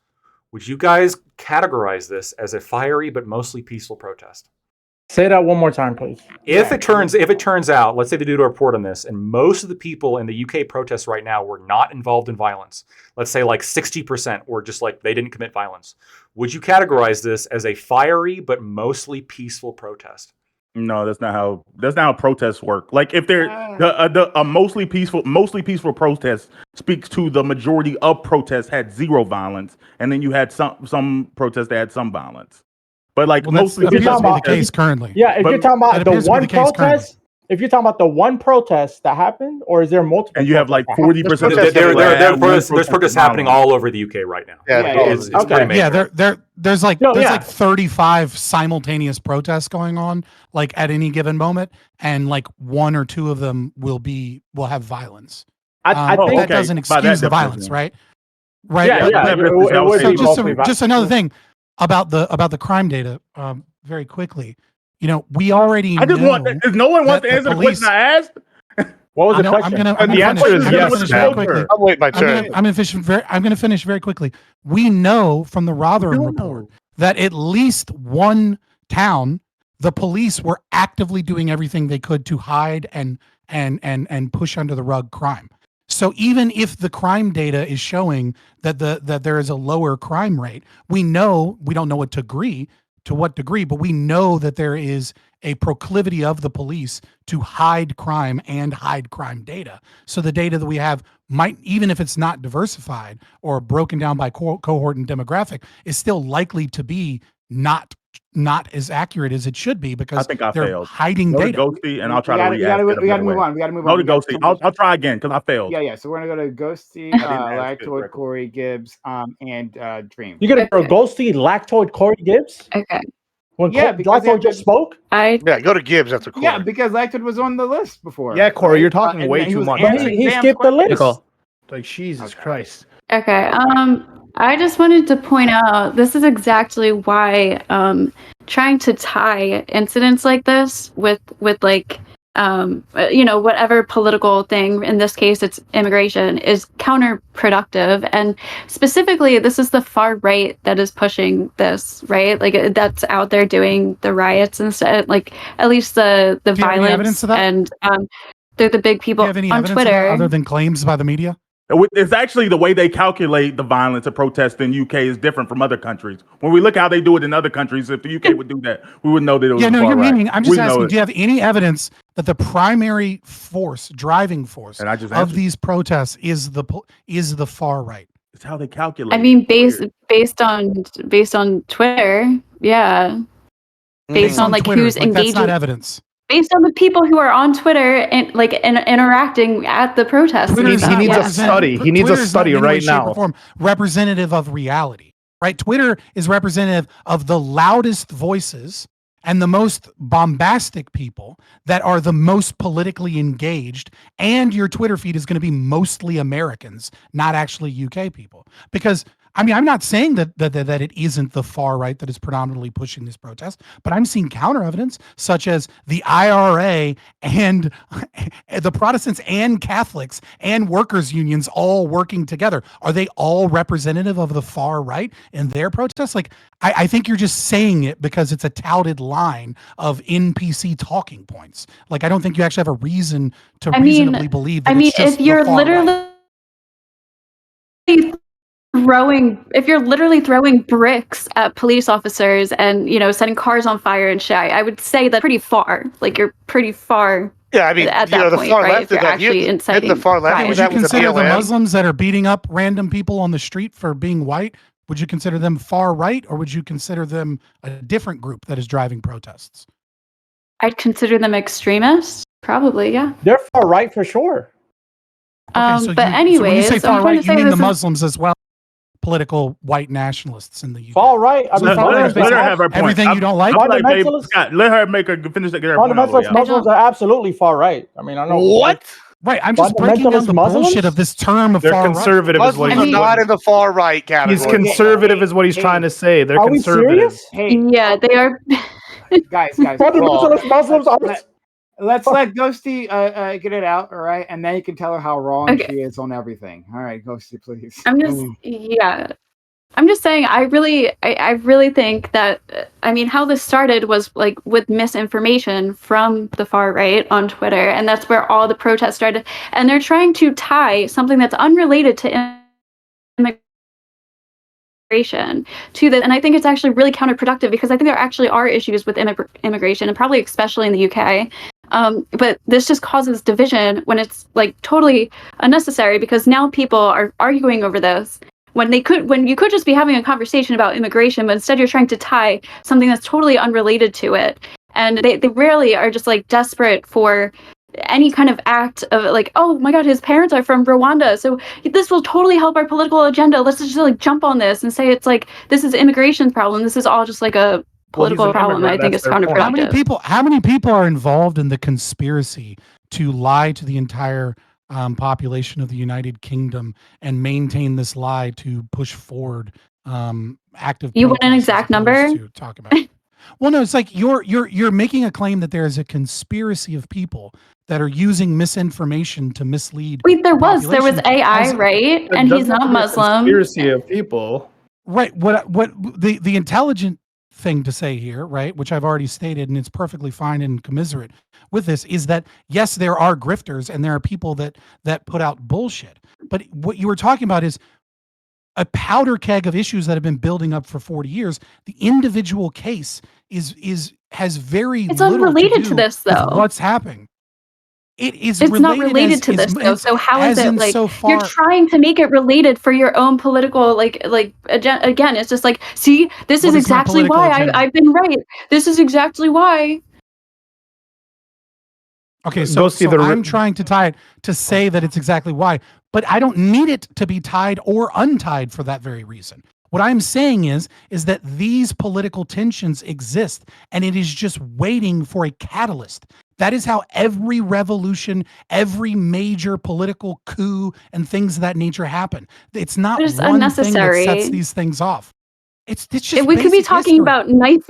Speaker 6: Would you guys categorize this as a fiery but mostly peaceful protest?
Speaker 7: Say that one more time, please.
Speaker 6: If it turns out, let's say they do a report on this, and most of the people in the UK protests right now were not involved in violence. Let's say like 60% were just like they didn't commit violence. Would you categorize this as a fiery but mostly peaceful protest?
Speaker 3: No, that's not how protests work. Like if they're a mostly peaceful protest speaks to the majority of protests had zero violence, and then you had some protests that had some violence. But like mostly
Speaker 2: that appears to be the case currently.
Speaker 7: Yeah, if you're talking about the one protest, if you're talking about the one protest that happened, or is there multiple?
Speaker 3: And you have like 40%.
Speaker 6: There's protests happening all over the UK right now. It's pretty major.
Speaker 2: There's like 35 simultaneous protests going on, like at any given moment, and like one or two of them will have violence.
Speaker 7: I think
Speaker 2: that doesn't excuse the violence, right? Right.
Speaker 7: Yeah.
Speaker 2: Just another thing about the crime data, very quickly. We already know.
Speaker 3: If no one wants to answer the question I asked,
Speaker 7: what was the question?
Speaker 3: The answer is yes.
Speaker 4: I'll wait my turn.
Speaker 2: I'm going to finish very quickly. We know from the Rotherham report that at least one town, the police were actively doing everything they could to hide and push under the rug crime. So even if the crime data is showing that there is a lower crime rate, we don't know to what degree, but we know that there is a proclivity of the police to hide crime and hide crime data. So the data that we have might, even if it's not diversified or broken down by cohort and demographic, is still likely to be not as accurate as it should be, because
Speaker 3: I think I
Speaker 2: they're
Speaker 3: failed.
Speaker 2: hiding
Speaker 3: Go
Speaker 2: data.
Speaker 3: to Ghosty, and I'll try to react.
Speaker 5: We got to move on.
Speaker 3: Go to Ghosty. I'll try again because I failed.
Speaker 5: Yeah. So we're gonna go to Ghosty, Lactoid, Corey Gibbs, and Dream.
Speaker 7: You're gonna go Ghosty, Lactoid, Corey Gibbs?
Speaker 9: Okay.
Speaker 7: When Lactoid just spoke?
Speaker 4: Go to Gibbs after Corey.
Speaker 5: Yeah, because Lactoid was on the list before.
Speaker 1: Yeah, Corey, you're talking way too much.
Speaker 7: He skipped the list.
Speaker 1: Like, Jesus Christ.
Speaker 9: Okay. I just wanted to point out this is exactly why trying to tie incidents like this with like whatever political thing, in this case it's immigration, is counterproductive. And specifically, this is the far right that is pushing this, right? Like that's out there doing the riots and stuff, like at least the
Speaker 2: Do you have any evidence
Speaker 9: violence,
Speaker 2: of that?
Speaker 9: and they're the big
Speaker 2: Do
Speaker 9: people
Speaker 2: you have any
Speaker 9: on
Speaker 2: evidence of that
Speaker 9: Twitter.
Speaker 2: other than claims by the media?
Speaker 3: It's actually the way they calculate the violence of protest in UK is different from other countries. When we look how they do it in other countries, if the UK would do that, we would know that it was
Speaker 2: Yeah, no,
Speaker 3: far
Speaker 2: you're
Speaker 3: right.
Speaker 2: meaning. I'm just
Speaker 3: We know
Speaker 2: asking.
Speaker 3: it.
Speaker 2: Do you have any evidence that the primary force, driving force
Speaker 3: And I just
Speaker 2: of
Speaker 3: answered.
Speaker 2: these protests is the far right?
Speaker 3: It's how they calculate.
Speaker 9: I mean,
Speaker 3: It's weird.
Speaker 9: based on Twitter, yeah, based on like
Speaker 2: Twitter,
Speaker 9: who's
Speaker 2: like, that's
Speaker 9: engaging,
Speaker 2: not evidence.
Speaker 9: based on the people who are on Twitter and like interacting at the protests.
Speaker 2: Twitter
Speaker 9: and
Speaker 2: is
Speaker 1: He
Speaker 9: stuff,
Speaker 1: needs a
Speaker 9: yeah.
Speaker 1: study. He needs a
Speaker 2: Twitter is not
Speaker 1: study
Speaker 2: in any way,
Speaker 1: right
Speaker 2: shape, or
Speaker 1: now.
Speaker 2: form representative of reality, right? Twitter is representative of the loudest voices and the most bombastic people that are the most politically engaged, and your Twitter feed is going to be mostly Americans, not actually UK people. Because I mean, I'm not saying that it isn't the far right that is predominantly pushing this protest, but I'm seeing counter evidence, such as the IRA and the Protestants and Catholics and workers' unions all working together. Are they all representative of the far right in their protests? Like, I think you're just saying it because it's a touted line of NPC talking points. Like, I don't think you actually have a reason to reasonably believe that it's just
Speaker 9: if you're
Speaker 2: the far
Speaker 9: literally
Speaker 2: right.
Speaker 9: throwing bricks at police officers and setting cars on fire and shit, I would say that's pretty far. Like you're pretty far.
Speaker 4: Yeah, I mean,
Speaker 9: at that
Speaker 4: the
Speaker 9: point,
Speaker 4: far
Speaker 9: right?
Speaker 4: left
Speaker 9: If you're
Speaker 4: did that.
Speaker 9: actually inciting
Speaker 4: The far left.
Speaker 9: riots.
Speaker 2: Would you
Speaker 4: that was a
Speaker 2: consider the
Speaker 4: BLM.
Speaker 2: Muslims that are beating up random people on the street for being white? Would you consider them far right, or would you consider them a different group that is driving protests?
Speaker 9: I'd consider them extremists, probably. Yeah.
Speaker 7: They're far right for sure.
Speaker 9: But
Speaker 2: so when you
Speaker 9: anyways,
Speaker 2: say
Speaker 9: I'm
Speaker 2: far
Speaker 9: trying
Speaker 2: right,
Speaker 9: to
Speaker 2: you
Speaker 9: say
Speaker 2: mean the
Speaker 9: this is-
Speaker 2: Muslims as well, political white nationalists in the UK.
Speaker 7: Far right. I mean,
Speaker 3: Let
Speaker 7: far
Speaker 3: her,
Speaker 7: right
Speaker 3: let her have her point.
Speaker 2: Everything you don't like?
Speaker 3: I'm like, babe,
Speaker 7: Fundamentalists?
Speaker 3: Scott, let her make her finish that. Get her point out of the way.
Speaker 7: Fundamentalist Muslims are absolutely far right. I mean, I know.
Speaker 4: What?
Speaker 2: Right, I'm just breaking down
Speaker 7: Fundamentalist
Speaker 2: the
Speaker 7: Muslims?
Speaker 2: bullshit of this term of
Speaker 1: They're
Speaker 2: far
Speaker 1: conservative, is what
Speaker 4: Muslims are
Speaker 1: he's.
Speaker 4: not in the far right category.
Speaker 1: He's conservative, is what he's trying to say. They're
Speaker 7: Are we
Speaker 1: conservative.
Speaker 7: serious?
Speaker 5: Hey,
Speaker 9: Yeah, they are.
Speaker 5: guys,
Speaker 7: Fundamentalist Muslims are.
Speaker 5: let's let Ghosty get it out, all right? And then you can tell her how wrong
Speaker 9: Okay.
Speaker 5: she is on everything. All right, Ghosty, please.
Speaker 9: I'm just I'm just saying I really think that how this started was like with misinformation from the far right on Twitter, and that's where all the protests started, and they're trying to tie something that's unrelated to immigration to this, and I think it's actually really counterproductive because I think there actually are issues with immigration, and probably especially in the UK. But this just causes division when it's like totally unnecessary, because now people are arguing over this when you could just be having a conversation about immigration, but instead you're trying to tie something that's totally unrelated to it. And they rarely are just like desperate for any kind of act of like, oh my god, his parents are from Rwanda, so this will totally help our political agenda. Let's just like jump on this and say it's like this is immigration problem. This is all just like a political problem. I think it's counterproductive.
Speaker 2: How many people are involved in the conspiracy to lie to the entire population of the United Kingdom and maintain this lie to push forward active?
Speaker 9: You want an exact number?
Speaker 2: To talk about. Well, no, it's like you're making a claim that there is a conspiracy of people that are using misinformation to mislead.
Speaker 9: Wait, there was AI,
Speaker 2: As-
Speaker 9: right? And he's not Muslim.
Speaker 1: Conspiracy of people.
Speaker 2: Right. What the intelligent thing to say here, right, which I've already stated, and it's perfectly fine and commiserate with this, is that yes, there are grifters and there are people that put out bullshit. But what you were talking about is a powder keg of issues that have been building up for 40 years. The individual case has very
Speaker 9: It's
Speaker 2: little
Speaker 9: unrelated
Speaker 2: to
Speaker 9: to this,
Speaker 2: with
Speaker 9: though.
Speaker 2: what's happening.
Speaker 9: It's not related to this, though. So how is it like you're trying to make it related for your own political again? It's just like, see, this is exactly why I've been right. This is exactly why.
Speaker 2: Okay, so I'm trying to tie it to say that it's exactly why, but I don't need it to be tied or untied for that very reason. What I'm saying is that these political tensions exist, and it is just waiting for a catalyst That is how every revolution, every major political coup and things of that nature happen. It's not
Speaker 9: It's
Speaker 2: one thing that
Speaker 9: unnecessary.
Speaker 2: sets these things off. It's just
Speaker 9: we could be
Speaker 2: basic
Speaker 9: talking
Speaker 2: history.
Speaker 9: about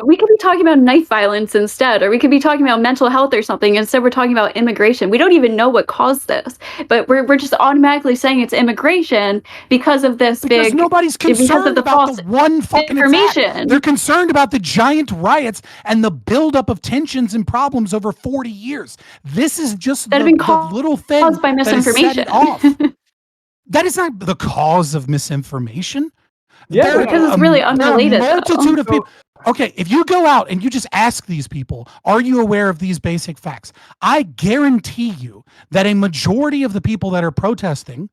Speaker 9: we could be talking about knife violence instead, or we could be talking about mental health or something. Instead, we're talking about immigration. We don't even know what caused this, but we're just automatically saying it's immigration because of this
Speaker 2: because
Speaker 9: big.
Speaker 2: nobody's
Speaker 9: because of
Speaker 2: concerned
Speaker 9: the
Speaker 2: about
Speaker 9: false
Speaker 2: the one fucking attack.
Speaker 9: information.
Speaker 2: They're concerned about the giant riots and the buildup of tensions and problems over 40 years. This is just
Speaker 9: That
Speaker 2: the,
Speaker 9: have been
Speaker 2: the little thing
Speaker 9: caused by
Speaker 2: that has set
Speaker 9: misinformation.
Speaker 2: it off. That is not the cause of misinformation.
Speaker 7: Yeah,
Speaker 2: There-
Speaker 9: Because it's really
Speaker 2: there are
Speaker 9: unrelated,
Speaker 2: a multitude of
Speaker 7: though.
Speaker 2: people. Okay, if you go out and you just ask these people, are you aware of these basic facts? I guarantee you that a majority of the people that are protesting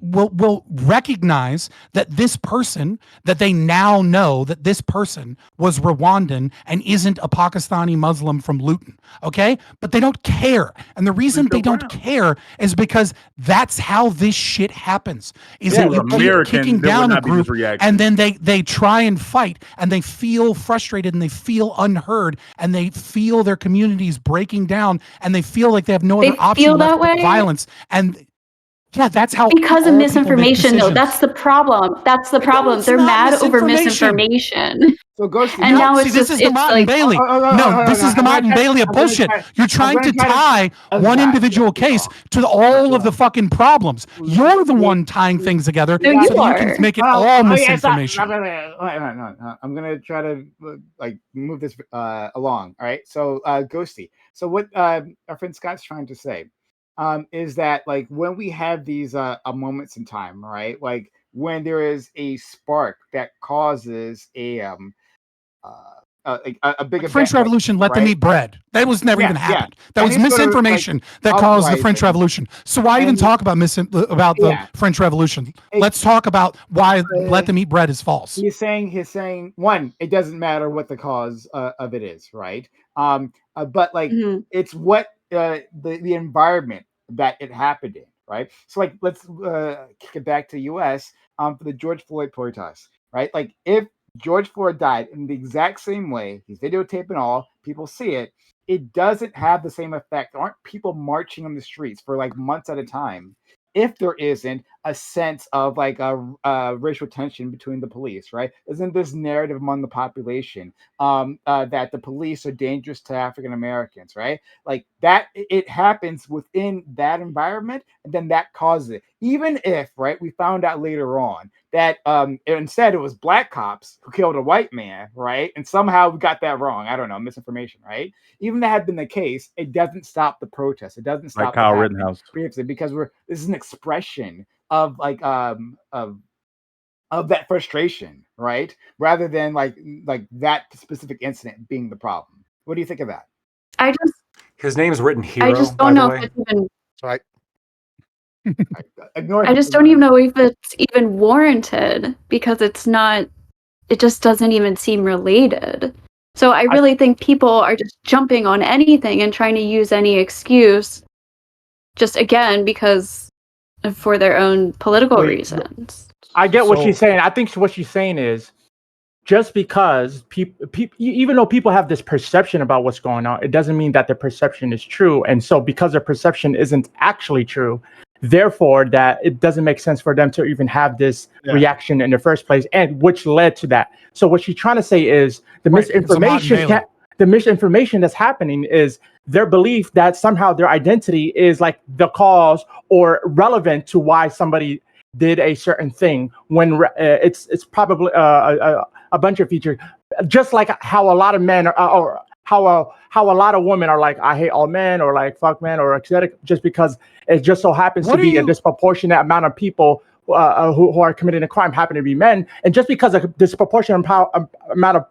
Speaker 2: will recognize that this person, that they now know that this person was Rwandan and isn't a Pakistani Muslim from Luton. Okay, but they don't care, and the reason they don't care is because that's how this shit happens. Is
Speaker 7: Yeah,
Speaker 2: that you
Speaker 7: we're
Speaker 2: keep
Speaker 3: American,
Speaker 2: kicking
Speaker 3: there would
Speaker 2: down a
Speaker 3: not be this
Speaker 2: group,
Speaker 3: reaction.
Speaker 2: and then they try and fight, and they feel frustrated, and they feel unheard, and they feel their communities breaking down, and they feel like they have no
Speaker 9: They
Speaker 2: other option
Speaker 9: feel
Speaker 2: left
Speaker 9: that
Speaker 2: but
Speaker 9: way?
Speaker 2: violence. And yeah, that's how
Speaker 9: Because of
Speaker 2: all people make
Speaker 9: misinformation, though.
Speaker 2: decisions.
Speaker 9: That's the problem. That's the problem.
Speaker 2: it's
Speaker 9: They're
Speaker 2: not
Speaker 9: mad over
Speaker 2: misinformation.
Speaker 9: misinformation.
Speaker 5: So Ghosty,
Speaker 9: And now
Speaker 2: No, see,
Speaker 9: it's
Speaker 2: this
Speaker 9: just
Speaker 2: is the
Speaker 9: it's
Speaker 2: Martin
Speaker 9: like
Speaker 2: Bailey. No, this is the Martin Bailey of bullshit. You're trying to tie one individual case to all of the fucking problems. You're the one tying things together
Speaker 9: No,
Speaker 2: so
Speaker 9: you
Speaker 2: that you
Speaker 9: are.
Speaker 2: can make it all misinformation.
Speaker 5: No. I'm gonna try to like move this along. All right. So Ghosty. So what our friend Scott's trying to say is that like when we have these moments in time, right? Like when there is a spark that causes a big event,
Speaker 2: French Revolution, let them
Speaker 5: right?
Speaker 2: eat bread. That was never even
Speaker 5: Yeah.
Speaker 2: happened. That
Speaker 5: Any
Speaker 2: was
Speaker 5: sort of, like,
Speaker 2: misinformation that caused the French
Speaker 5: uprising.
Speaker 2: Revolution. So why even
Speaker 5: And-
Speaker 2: talk about about the
Speaker 5: Yeah.
Speaker 2: French Revolution?
Speaker 5: It-
Speaker 2: Let's talk about why let them eat bread is false.
Speaker 5: He's saying one, it doesn't matter what the cause of it is, right? But like
Speaker 9: Mhm.
Speaker 5: it's what the environment that it happened in, right? So like let's kick it back to U.S. For the George Floyd protests, right? Like if George Floyd died in the exact same way, he's videotaped and all, people see it. It doesn't have the same effect. There aren't people marching on the streets for like months at a time if there isn't a sense of like a racial tension between the police, right? Isn't this narrative among the population that the police are dangerous to African Americans, right? Like that, it happens within that environment, and then that causes it. Even if, right, we found out later on that instead it was black cops who killed a white man, right? And somehow we got that wrong. I don't know, misinformation, right? Even if that had been the case, it doesn't stop the protest. It doesn't stop
Speaker 3: Like Kyle
Speaker 5: it happening
Speaker 3: Rittenhouse.
Speaker 5: previously because this is an expression of like of that frustration, right? Rather than like that specific incident being the problem. What do you think of that?
Speaker 9: I just
Speaker 6: His name's written Hero.
Speaker 9: I just
Speaker 6: by
Speaker 9: don't
Speaker 6: the
Speaker 9: know
Speaker 6: way.
Speaker 9: if it's even
Speaker 4: Right.
Speaker 5: Ignore.
Speaker 9: I just don't even know if it's even warranted because it's not it just doesn't even seem related. So I really think people are just jumping on anything and trying to use any excuse just again because for their own political
Speaker 7: Wait,
Speaker 9: reasons.
Speaker 7: I get what
Speaker 3: So-
Speaker 7: she's saying. I think what she's saying is just because people, even though people have this perception about what's going on, it doesn't mean that their perception is true. And so because their perception isn't actually true, therefore that it doesn't make sense for them to even have this reaction in the first place, and which led to that. So what she's trying to say is the
Speaker 2: Right, because of Martin Bailey.
Speaker 7: the misinformation that's happening is their belief that somehow their identity is like the cause or relevant to why somebody did a certain thing when it's probably a bunch of features, just like how a lot of men are, or how a lot of women are like, I hate all men, or like fuck men, or etc. Just because it just so happens
Speaker 2: What
Speaker 7: to
Speaker 2: are
Speaker 7: be a
Speaker 2: you-
Speaker 7: disproportionate amount of people who are committing a crime happen to be men, and just because a disproportionate amount of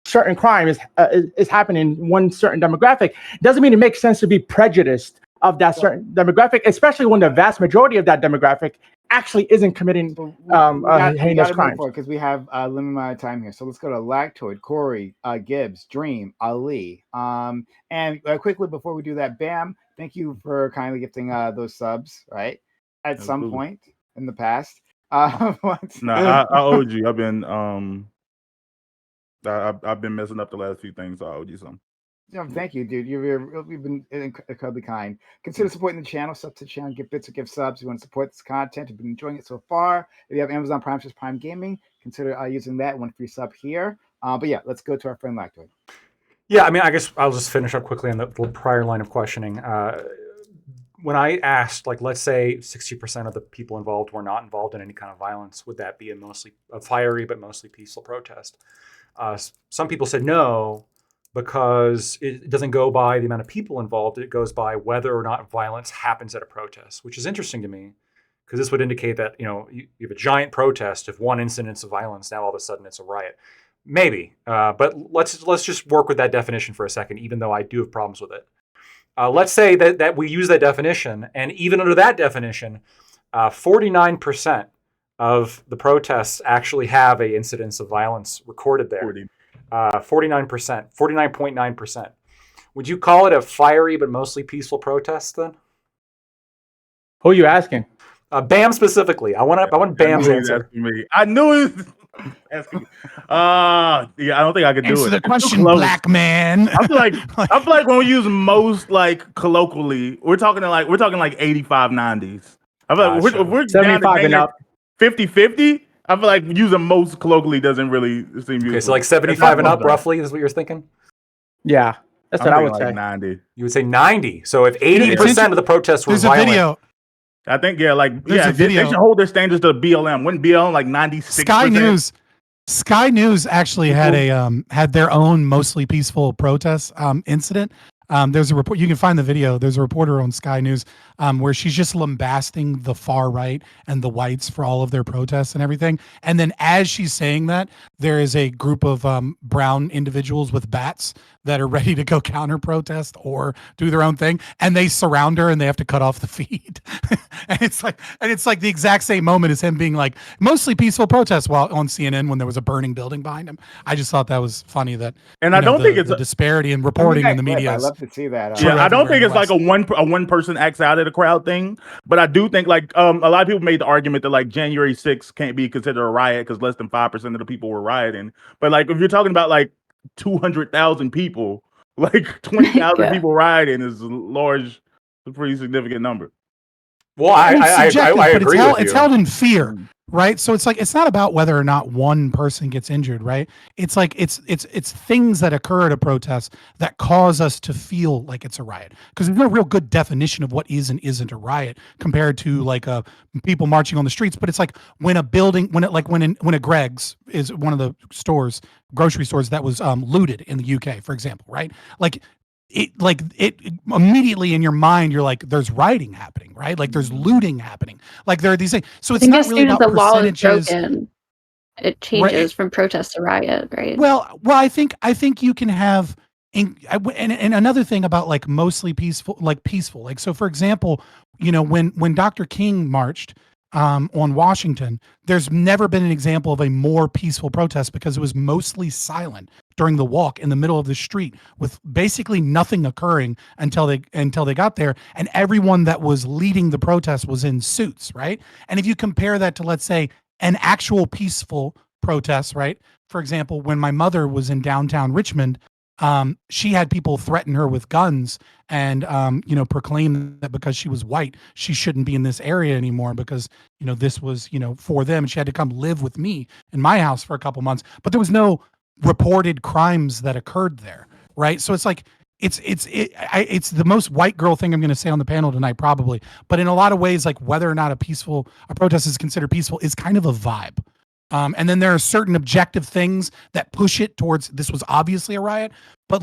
Speaker 7: certain crime is happening in one certain demographic, doesn't mean it makes sense to be prejudiced of that certain demographic, especially when the vast majority of that demographic actually isn't committing heinous crimes.
Speaker 5: Because we have a limited amount of time here. So let's go to Lactoid, Corey, Gibbs, Dream, Ali. And quickly before we do that, Bam, thank you for kindly gifting those subs, right? At some
Speaker 3: Absolutely.
Speaker 5: point in the past.
Speaker 3: No, I owed you. I've been I've been messing up the last few things. So I owed you some.
Speaker 5: Thank you, dude. You've been incredibly kind. Consider supporting the channel. Sub to the channel, give bits or give subs. If you want to support this content, you've been enjoying it so far. If you have Amazon Prime, just Prime Gaming, consider using that. One free sub here. But yeah, let's go to our friend Lactoid.
Speaker 6: Yeah, I mean, I guess I'll just finish up quickly on the prior line of questioning. When I asked, like, let's say 60% of the people involved were not involved in any kind of violence, would that be a fiery but mostly peaceful protest? Some people said no, because it doesn't go by the amount of people involved. It goes by whether or not violence happens at a protest, which is interesting to me, because this would indicate that you have a giant protest. If one incidence of violence, now all of a sudden it's a riot. Maybe, but let's just work with that definition for a second, even though I do have problems with it. Let's say that we use that definition, and even under that definition, 49% of the protests actually have a incidence of violence recorded there. 49%, 49.9%. Would you call it a fiery but mostly peaceful protest then?
Speaker 7: Who are you asking?
Speaker 6: Bam specifically. I want Bam's answer.
Speaker 3: I knew it. Asking me. Yeah, I don't think I could do
Speaker 2: Answer
Speaker 3: it.
Speaker 2: the
Speaker 3: It's too
Speaker 2: question,
Speaker 3: close.
Speaker 2: black man.
Speaker 3: I feel like when we use most, like, colloquially, we're talking like 85, 90s. I feel like we're
Speaker 7: 75 and up.
Speaker 3: 50-50. I feel like using most colloquially doesn't really seem useful.
Speaker 6: Okay, so like 75 and up, roughly, is what you're thinking?
Speaker 7: Yeah, that's what I would
Speaker 3: like
Speaker 7: say.
Speaker 3: 90.
Speaker 6: You would say 90. So if 80% of the protests were
Speaker 2: There's
Speaker 6: violent,
Speaker 2: a video.
Speaker 3: I think they should hold their standards to BLM. When BLM like 96%.
Speaker 2: Sky News actually had had their own mostly peaceful protest incident. There's a report. You can find the video. There's a reporter on Sky News where she's just lambasting the far right and the whites for all of their protests and everything. And then as she's saying that, there is a group of brown individuals with bats that are ready to go counter protest or do their own thing, and they surround her and they have to cut off the feed. and it's like the exact same moment as him being like mostly peaceful protest while on CNN when there was a burning building behind him. I just thought that was funny that,
Speaker 3: and I don't think it's
Speaker 2: the disparity in reporting in the media.
Speaker 5: I love to see that.
Speaker 3: Yeah, I don't think it's like a one person acts out of the crowd thing, but I do think like a lot of people made the argument that like January 6th can't be considered a riot because less than 5% of the people were rioting. But like if you're talking about like 200,000 people, like 20,000 people rioting is a pretty significant number.
Speaker 6: Well, I agree with you.
Speaker 2: It's held in fear, right? So it's like it's not about whether or not one person gets injured, right? It's like it's things that occur at a protest that cause us to feel like it's a riot, because there's no real good definition of what is and isn't a riot compared to like people marching on the streets. But it's like when a building, when a Greg's is one of the grocery stores that was looted in the UK, for example, right? It immediately in your mind, you're like, there's rioting happening, right? Like there's looting happening. Like there are these things. So it's not really about
Speaker 9: the law is
Speaker 2: percentages.
Speaker 9: broken, it changes from protest to riot, right?
Speaker 2: Well, I think you can have, and another thing about like mostly peaceful. Like so, for example, when Dr. King marched on Washington, there's never been an example of a more peaceful protest because it was mostly silent during the walk in the middle of the street with basically nothing occurring until they got there, and everyone that was leading the protest was in suits, right? And if you compare that to, let's say, an actual peaceful protest, right? For example, when my mother was in downtown Richmond, she had people threaten her with guns and proclaim that because she was white, she shouldn't be in this area anymore because this was for them. And she had to come live with me in my house for a couple months, but there was no reported crimes that occurred there, right? So it's like it's the most white girl thing I'm going to say on the panel tonight, probably. But in a lot of ways, like whether or not a protest is considered peaceful is kind of a vibe. And then there are certain objective things that push it towards this was obviously a riot, but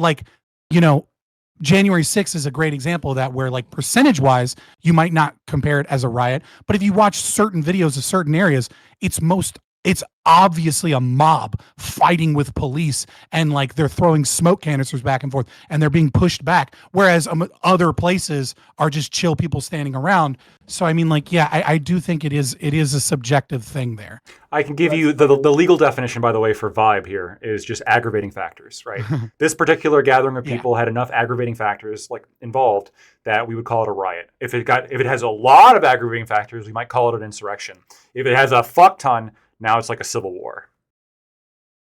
Speaker 2: January 6th is a great example of that, where like percentage wise, you might not compare it as a riot, but if you watch certain videos of certain areas, it's obviously a mob fighting with police, and like they're throwing smoke canisters back and forth and they're being pushed back, whereas other places are just chill people standing around. So I mean, like, yeah, I do think it is a subjective thing there.
Speaker 6: I can give you the legal definition, by the way, for vibe here is just aggravating factors, right? This particular gathering of people had enough aggravating factors like involved that we would call it a riot. If it has a lot of aggravating factors, we might call it an insurrection. If it has a fuck ton, now it's like a civil war.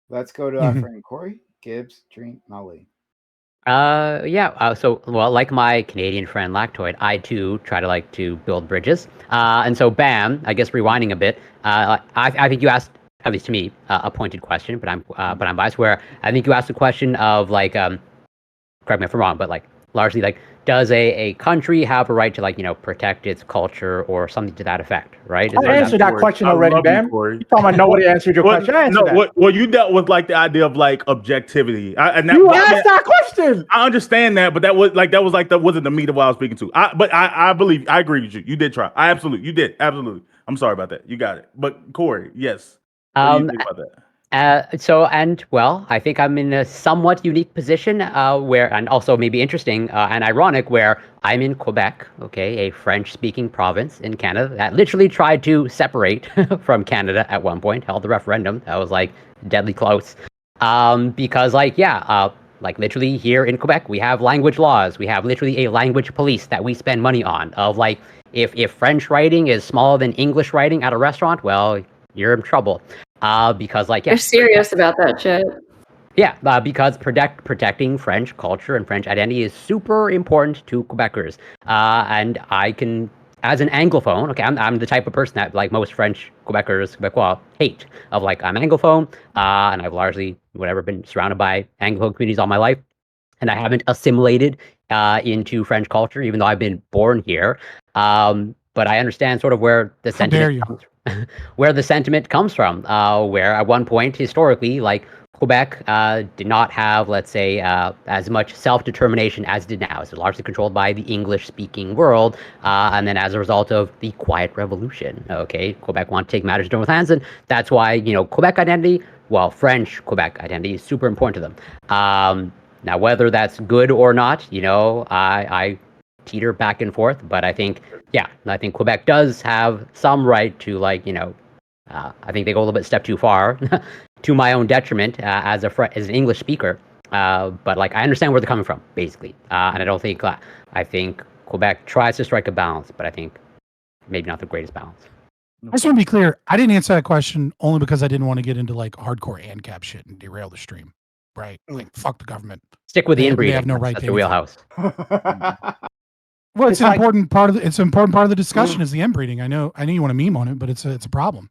Speaker 5: Let's go to our friend Corey Gibbs, Drink Molly.
Speaker 8: Yeah. So, well, like my Canadian friend Lactoid, I too try to build bridges. And so, bam. I guess rewinding a bit. I think you asked, at least to me, a pointed question, but I'm biased. Where I think you asked a question of like, correct me if I'm wrong, but like largely like, does a country have a right to protect its culture or something to that effect, right?
Speaker 7: I answered that question
Speaker 3: I
Speaker 7: already,
Speaker 3: love you,
Speaker 7: Bam.
Speaker 3: Corey.
Speaker 7: You talking about nobody answered your question? I answered that.
Speaker 3: Well, you dealt with like the idea of like objectivity.
Speaker 7: You asked that question.
Speaker 3: I understand that, but that wasn't the meat of what I was speaking to. I believe I agree with you. You did try. You did absolutely. I'm sorry about that. You got it. But Corey, yes. What do you think about that?
Speaker 8: I think I'm in a somewhat unique position where, and also maybe interesting and ironic, where I'm in Quebec, okay, a French-speaking province in Canada that literally tried to separate from Canada at one point, held the referendum. That was like deadly close. Because literally here in Quebec, we have language laws. We have literally a language police that we spend money on. Of like, if French writing is smaller than English writing at a restaurant, well, you're in trouble. Because
Speaker 9: You're serious about that shit.
Speaker 8: Yeah, because protecting French culture and French identity is super important to Quebecers. And I can, as an Anglophone, okay, I'm the type of person that like most French Quebecois hate. Of like, I'm Anglophone, and I've largely been surrounded by Anglophone communities all my life, and I haven't assimilated into French culture, even though I've been born here. But I understand sort of where the sentiment comes from. Where the sentiment comes from, where at one point historically, like Quebec did not have, let's say, as much self-determination as it did now. It's largely controlled by the English-speaking world, and then as a result of the Quiet Revolution, okay, Quebec wanted to take matters into their own hands, and that's why Quebec identity, well, French Quebec identity is super important to them. Now, whether that's good or not, I teeter back and forth, but I think Quebec does have some right to I think they go a little bit step too far to my own detriment as an English speaker. But like, I understand where they're coming from, basically. And I think Quebec tries to strike a balance, but I think maybe not the greatest balance.
Speaker 2: I just want to be clear. I didn't answer that question only because I didn't want to get into like hardcore ANCAP shit and derail the stream. Right? Like, fuck the government.
Speaker 8: Stick with the inbreeding.
Speaker 2: They have no right
Speaker 8: That's
Speaker 2: to
Speaker 8: the wheelhouse.
Speaker 2: Well, it's an important part of the discussion is the inbreeding. I know you want to meme on it, but it's a problem.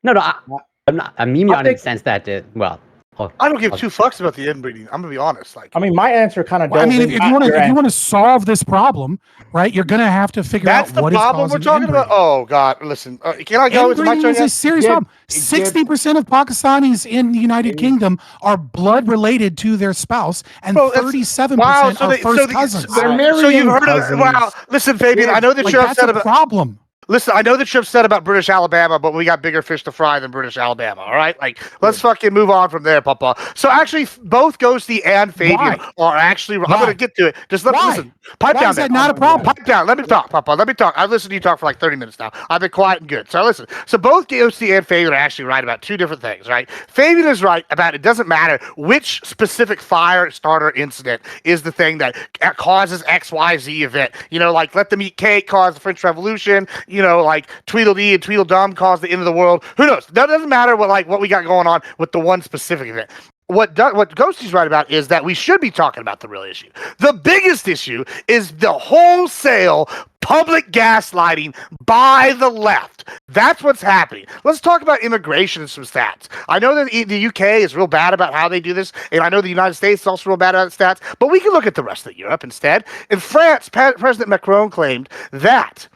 Speaker 8: No, I'm not. I'm memeing on it in the sense that
Speaker 4: I don't give two fucks about the inbreeding. I'm gonna be honest. Like,
Speaker 7: I mean, my answer kind of.
Speaker 2: Well, I mean, if you want to solve this problem, right, you're gonna have to figure out what is causing
Speaker 4: problem we're talking about. Oh God, listen. Can I go? It's my turn.
Speaker 2: Is a serious problem. 60% of Pakistanis in the United Kingdom are blood related to their spouse, and 37% are first cousins.
Speaker 7: They're marrying
Speaker 4: so you've heard of it. Wow. Listen, Fabian, I know that you're upset about
Speaker 2: problem.
Speaker 4: Listen, I know that you're upset about British Alabama, but we got bigger fish to fry than British Alabama, all right? Like, let's fucking move on from there, Papa. So actually, both Ghosty and Fabian are actually... I'm going to get to it. Just listen. Pipe down.
Speaker 2: Why is that not a problem?
Speaker 4: Pipe down. Let me talk, Papa. Let me talk. I've listened to you talk for like 30 minutes now. I've been quiet and good. So listen. So both Ghosty and Fabian are actually right about two different things, right? Fabian is right about it doesn't matter which specific fire starter incident is the thing that causes XYZ event. Like Let Them Eat Cake caused the French Revolution, like Tweedledee and Tweedledum caused the end of the world. Who knows? That doesn't matter what we got going on with the one specific event. What Ghosty's right about is that we should be talking about the real issue. The biggest issue is the wholesale public gaslighting by the left. That's what's happening. Let's talk about immigration and some stats. I know that the UK is real bad about how they do this, and I know the United States is also real bad about stats, but we can look at the rest of Europe instead. In France, President Macron claimed that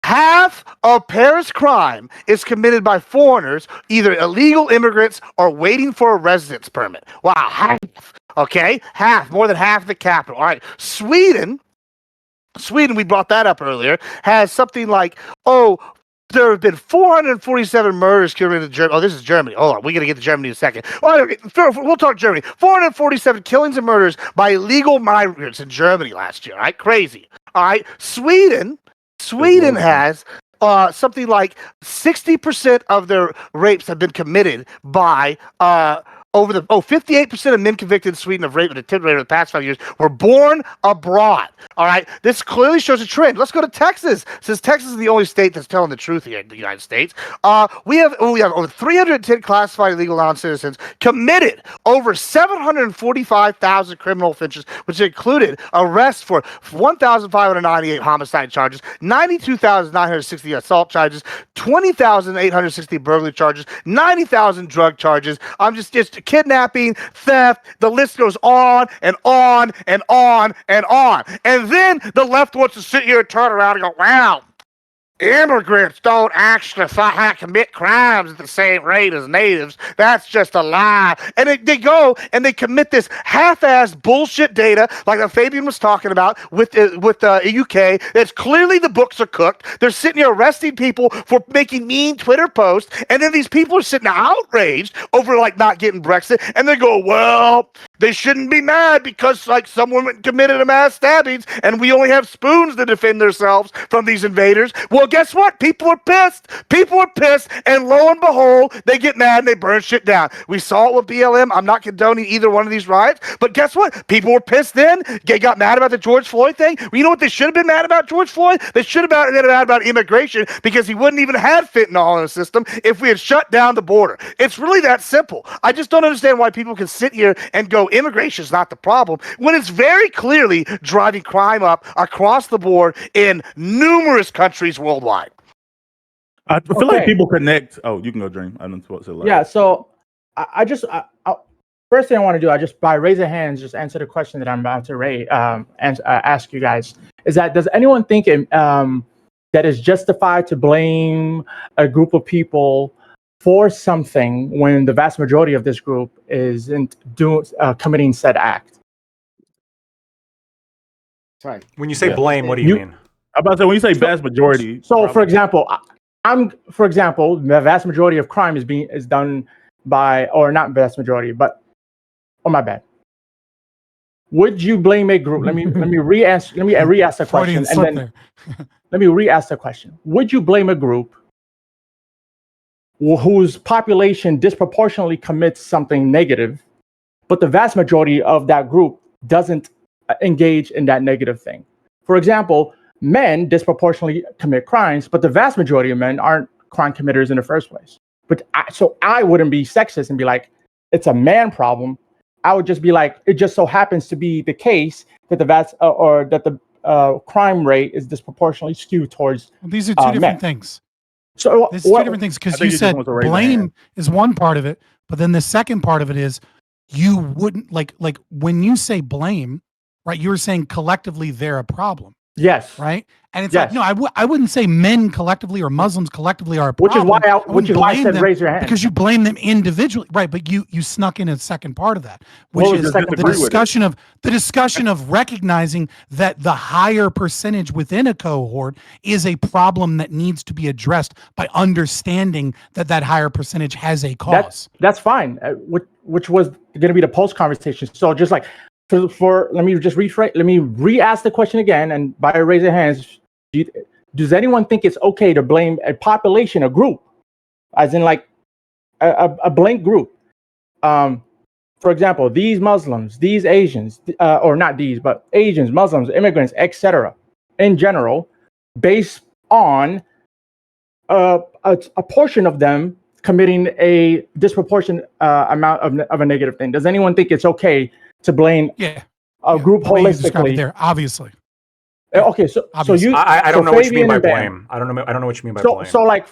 Speaker 4: half of Paris crime is committed by foreigners, either illegal immigrants or waiting for a residence permit. Wow, half. Okay, half, more than half the capital. All right, Sweden, we brought that up earlier, has something like, there have been 447 murders committed in Germany. Oh, this is Germany. Hold on, we're going to get to Germany in a second. Well, we'll talk Germany. 447 killings and murders by illegal migrants in Germany last year. All right, crazy. All right, Sweden has something like 60% of their rapes have been committed by 58% of men convicted in Sweden of rape and attempted rape in the past 5 years were born abroad. All right, this clearly shows a trend. Let's go to Texas, since Texas is the only state that's telling the truth here in the United States. We have over 310 classified illegal non-citizens committed over 745,000 criminal offenses, which included arrests for 1,598 homicide charges, 92,960 assault charges, 20,860 burglary charges, 90,000 drug charges. I'm just kidnapping, theft. The list goes on and on and on and on. And then the left wants to sit here and turn around and go, wow, immigrants don't actually commit crimes at the same rate as natives. That's just a lie. And they go and they commit this half-assed bullshit data like that Fabian was talking about with the UK. It's clearly the books are cooked. They're sitting here arresting people for making mean Twitter posts. And then these people are sitting outraged over like not getting Brexit. And they go, well, they shouldn't be mad because like someone committed a mass stabbings and we only have spoons to defend ourselves from these invaders. Well, guess what? People are pissed. People are pissed. And lo and behold, they get mad and they burn shit down. We saw it with BLM. I'm not condoning either one of these riots. But guess what? People were pissed then. They got mad about the George Floyd thing. You know what they should have been mad about, George Floyd? They should have been mad about immigration because he wouldn't even have fentanyl in the system if we had shut down the border. It's really that simple. I just don't understand why people can sit here and go, immigration is not the problem, when it's very clearly driving crime up across the board in numerous countries worldwide.
Speaker 3: I feel like people connect. Oh, you can go, Dream. I don't know what to say.
Speaker 7: Yeah, so I first thing I want to do, I just by raise of hands, just answer the question that I'm about to ask you guys. Is that does anyone think that is justified to blame a group of people for something when the vast majority of this group isn't committing said act?
Speaker 5: Sorry.
Speaker 6: When you say blame, what do you mean?
Speaker 3: I'm about to say, when you say vast majority.
Speaker 7: So, for example, the vast majority of crime is done by, or not vast majority, but my bad. Would you blame a group? Let me re-ask the question, and then let me re-ask the question. Would you blame a group whose population disproportionately commits something negative, but the vast majority of that group doesn't engage in that negative thing? For example, men disproportionately commit crimes, but the vast majority of men aren't crime committers in the first place. So I wouldn't be sexist and be like, it's a man problem. I would just be like, it just so happens to be the case that the crime rate is disproportionately skewed towards.
Speaker 2: Well, these are two different things.
Speaker 7: So
Speaker 2: there's two different things, because you said blame is one part of it, but then the second part of it is you wouldn't like when you say blame, right? You were saying collectively they're a problem.
Speaker 7: Yes.
Speaker 2: Right. And it's like, no, I wouldn't say men collectively or Muslims collectively are a problem.
Speaker 7: Which is why I said raise your hand.
Speaker 2: Because you blame them individually. Right. But you snuck in a second part of that, which is the discussion of recognizing that the higher percentage within a cohort is a problem that needs to be addressed by understanding that higher percentage has a cause.
Speaker 7: That's fine. Which was going to be the post conversation. So just like, let me just rephrase. Let me re-ask the question again, and by a raise of hands, does anyone think it's okay to blame a population, a group, as in like a blank group? For example, these Muslims, these Asians, or not these, but Asians, Muslims, immigrants, etc. in general, based on a portion of them committing a disproportionate amount of a negative thing. Does anyone think it's okay to blame a group holistically?
Speaker 2: There, obviously.
Speaker 7: Okay, so
Speaker 2: obviously.
Speaker 6: I don't know what you mean by blame. I don't know what you mean by blame.
Speaker 7: So like,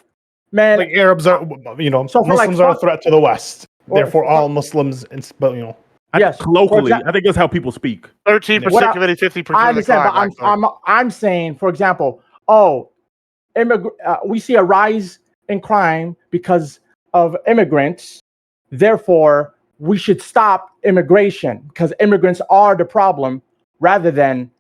Speaker 7: man,
Speaker 1: like Arabs are, Muslims are a threat to the West. Therefore, all Muslims, but
Speaker 7: yes,
Speaker 3: locally, I think that's how people speak.
Speaker 4: 13% committed 50%.
Speaker 7: I understand, but I'm saying, for example, we see a rise in crime because of immigrants. Therefore, we should stop immigration because immigrants are the problem, rather than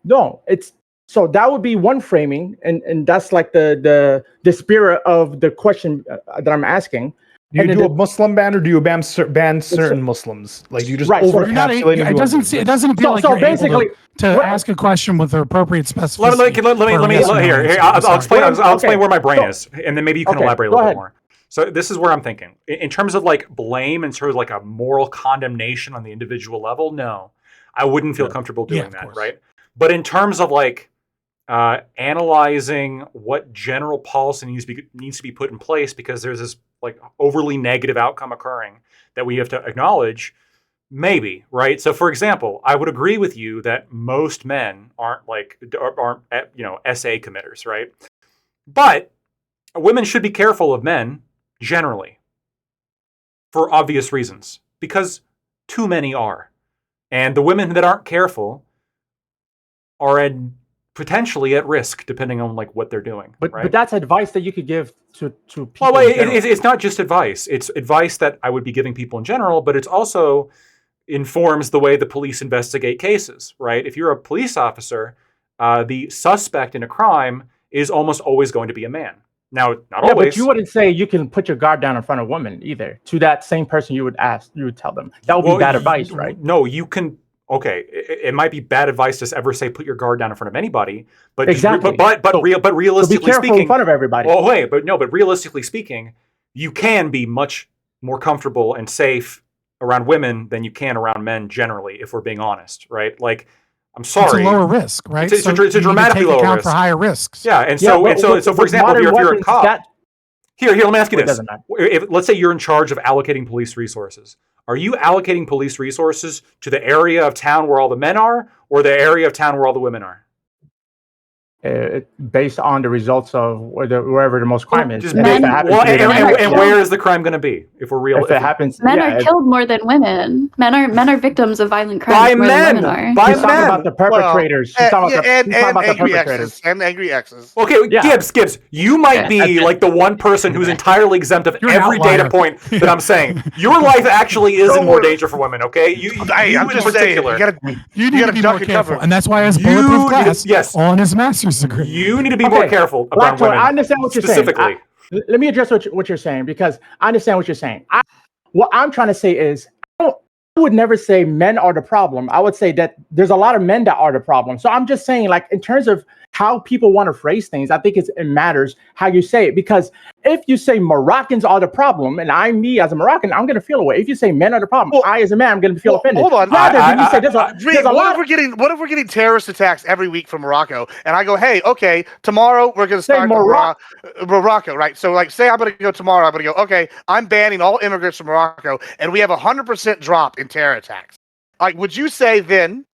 Speaker 7: no. It's so that would be one framing, and that's like the spirit of the question that I'm asking.
Speaker 1: Do you do a Muslim ban, or do you ban certain Muslims? Like, do you just overcapsulate?
Speaker 2: It doesn't appeal like you're able to ask a question with the appropriate specificity.
Speaker 6: Let me here. I'll explain where my brain is, and then maybe you can elaborate a little bit more. So this is where I'm thinking. In terms of like blame and sort of like a moral condemnation on the individual level, no. I wouldn't feel comfortable doing that, right? But in terms of like analyzing what general policy needs to be put in place because there's this like overly negative outcome occurring that we have to acknowledge, maybe, right? So for example, I would agree with you that most men aren't SA committers, right? But women should be careful of men generally for obvious reasons because too many are. And the women that aren't careful are potentially at risk, depending on like what they're doing.
Speaker 7: But that's advice that you could give to people.
Speaker 6: Well, it's not just advice. It's advice that I would be giving people in general, but it's also informs the way the police investigate cases, right? If you're a police officer, the suspect in a crime is almost always going to be a man. Now, not always.
Speaker 7: But you wouldn't say you can put your guard down in front of women either. To that same person, you would tell them. That would be bad advice, right?
Speaker 6: No, you can. Okay, it might be bad advice to ever say put your guard down in front of anybody, but
Speaker 7: exactly.
Speaker 6: But realistically
Speaker 7: be careful
Speaker 6: speaking,
Speaker 7: in front of everybody.
Speaker 6: Oh wait, but realistically speaking, you can be much more comfortable and safe around women than you can around men generally, if we're being honest, right? Like, I'm sorry,
Speaker 2: it's a lower risk, right?
Speaker 6: It's a dramatically lower risk
Speaker 2: for higher risks.
Speaker 6: Yeah, and so for example, if you're a cop, here, let me ask you this: let's say you're in charge of allocating police resources. Are you allocating police resources to the area of town where all the men are, or the area of town where all the women are?
Speaker 7: Based on the results of wherever the most crime is.
Speaker 6: And where is the crime going to be? If we're real,
Speaker 7: if it happens,
Speaker 9: men are killed more than women. Men are victims of violent crimes more than women are.
Speaker 7: By men. Talking about the perpetrators.
Speaker 4: And angry exes. And angry exes.
Speaker 6: Okay, Gibbs, you might be like the one person who's entirely exempt of every data point that I'm saying. Your life actually is in more danger for women. Okay,
Speaker 4: I'm just saying.
Speaker 2: You need to be more careful, and that's why as bulletproof glass on his master's degree.
Speaker 6: You need to be more careful about women.
Speaker 7: I understand what you're
Speaker 6: specifically.
Speaker 7: Saying. Let me address what you're saying because I understand what you're saying. What I'm trying to say is I would never say men are the problem. I would say that there's a lot of men that are the problem. So I'm just saying, like, in terms of how people want to phrase things, I think it matters how you say it. Because if you say Moroccans are the problem, and me as a Moroccan, I'm going to feel away. If you say men are the problem, I as a man, I'm going to feel offended.
Speaker 4: Hold on.
Speaker 7: What
Speaker 4: if we're getting terrorist attacks every week from Morocco, and I go, hey, okay, tomorrow we're going to start Morocco, right? So, like, say I'm going to go tomorrow, I'm going to go, okay, I'm banning all immigrants from Morocco, and we have 100% drop in terror attacks. Like, would you say then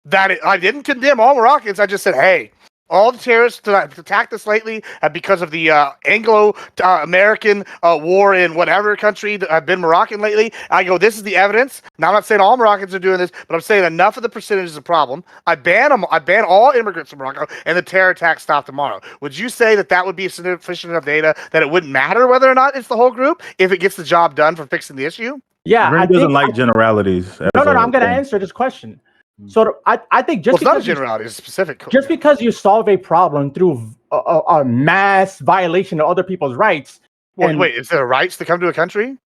Speaker 4: that I didn't condemn all Moroccans? I just said, hey, all the terrorists that attacked us lately because of the Anglo-American war in whatever country that have been Moroccan lately. I go, this is the evidence. Now, I'm not saying all Moroccans are doing this, but I'm saying enough of the percentage is a problem. I ban all immigrants from Morocco, and the terror attacks stop tomorrow. Would you say that would be sufficient enough data that it wouldn't matter whether or not it's the whole group if it gets the job done for fixing the issue?
Speaker 3: Yeah, I doesn't like generalities.
Speaker 7: No, I'm going to answer this question. So I think just
Speaker 4: it's not a generality, it's specific.
Speaker 7: Just because you solve a problem through a mass violation of other people's rights.
Speaker 4: Wait, is there rights to come to a country?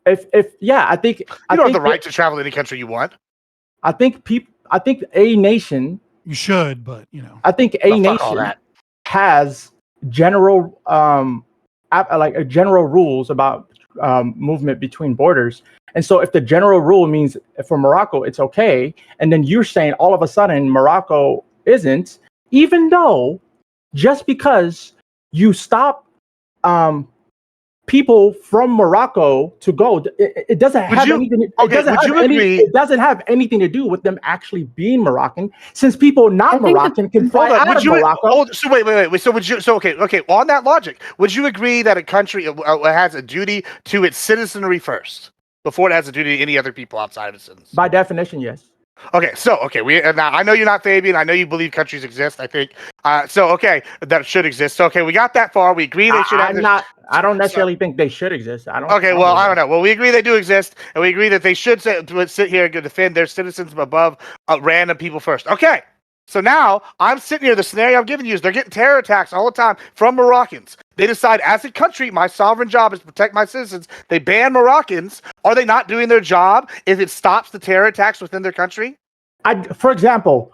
Speaker 7: I think you
Speaker 4: don't have the right to travel to any country you want.
Speaker 7: I think a nation.
Speaker 2: You should, but
Speaker 7: I think a nation has general general rules about movement between borders. And so if the general rule means for Morocco, it's okay. And then you're saying all of a sudden Morocco isn't, even though just because you stop people from Morocco to go, it doesn't have anything. It doesn't have anything to do with them actually being Moroccan, since people not Moroccan can fly out of Morocco.
Speaker 4: So wait. So would you? So okay. On that logic, would you agree that a country has a duty to its citizenry first before it has a duty to any other people outside of its citizens?
Speaker 7: By definition, yes.
Speaker 4: Okay, now I know you're not Fabian. I know you believe countries exist. I think that should exist. So we got that far. We agree they should.
Speaker 7: I don't necessarily think they should exist. I don't
Speaker 4: know. Well, we agree they do exist, and we agree that they should sit here and defend their citizens above random people first. Okay. So now I'm sitting here. The scenario I'm giving you is they're getting terror attacks all the time from Moroccans. They decide, as a country, my sovereign job is to protect my citizens. They ban Moroccans. Are they not doing their job if it stops the terror attacks within their country?
Speaker 7: For example,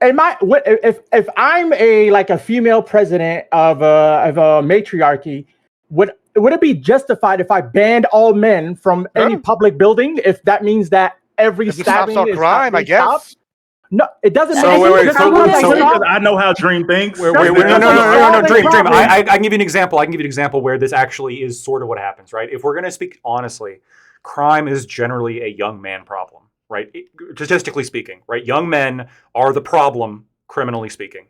Speaker 7: if I'm a female president of a matriarchy, would it be justified if I banned all men from any public building if that means that every
Speaker 4: If it stops
Speaker 7: stabbing
Speaker 4: all
Speaker 7: is
Speaker 4: crime, I guess.
Speaker 7: stopped? No, it doesn't.
Speaker 9: So
Speaker 7: matter.
Speaker 9: wait,
Speaker 7: Because
Speaker 9: so-
Speaker 7: I'm not
Speaker 9: so-
Speaker 7: saying
Speaker 3: Because I know how Dream thinks.
Speaker 6: No,
Speaker 7: That's
Speaker 6: Dream.
Speaker 7: problem.
Speaker 6: I can give you an example. I can give you an example where this actually is sort of what happens, right? If we're going to speak honestly, crime is generally a young man problem, right? Statistically speaking, right? Young men are the problem, criminally speaking.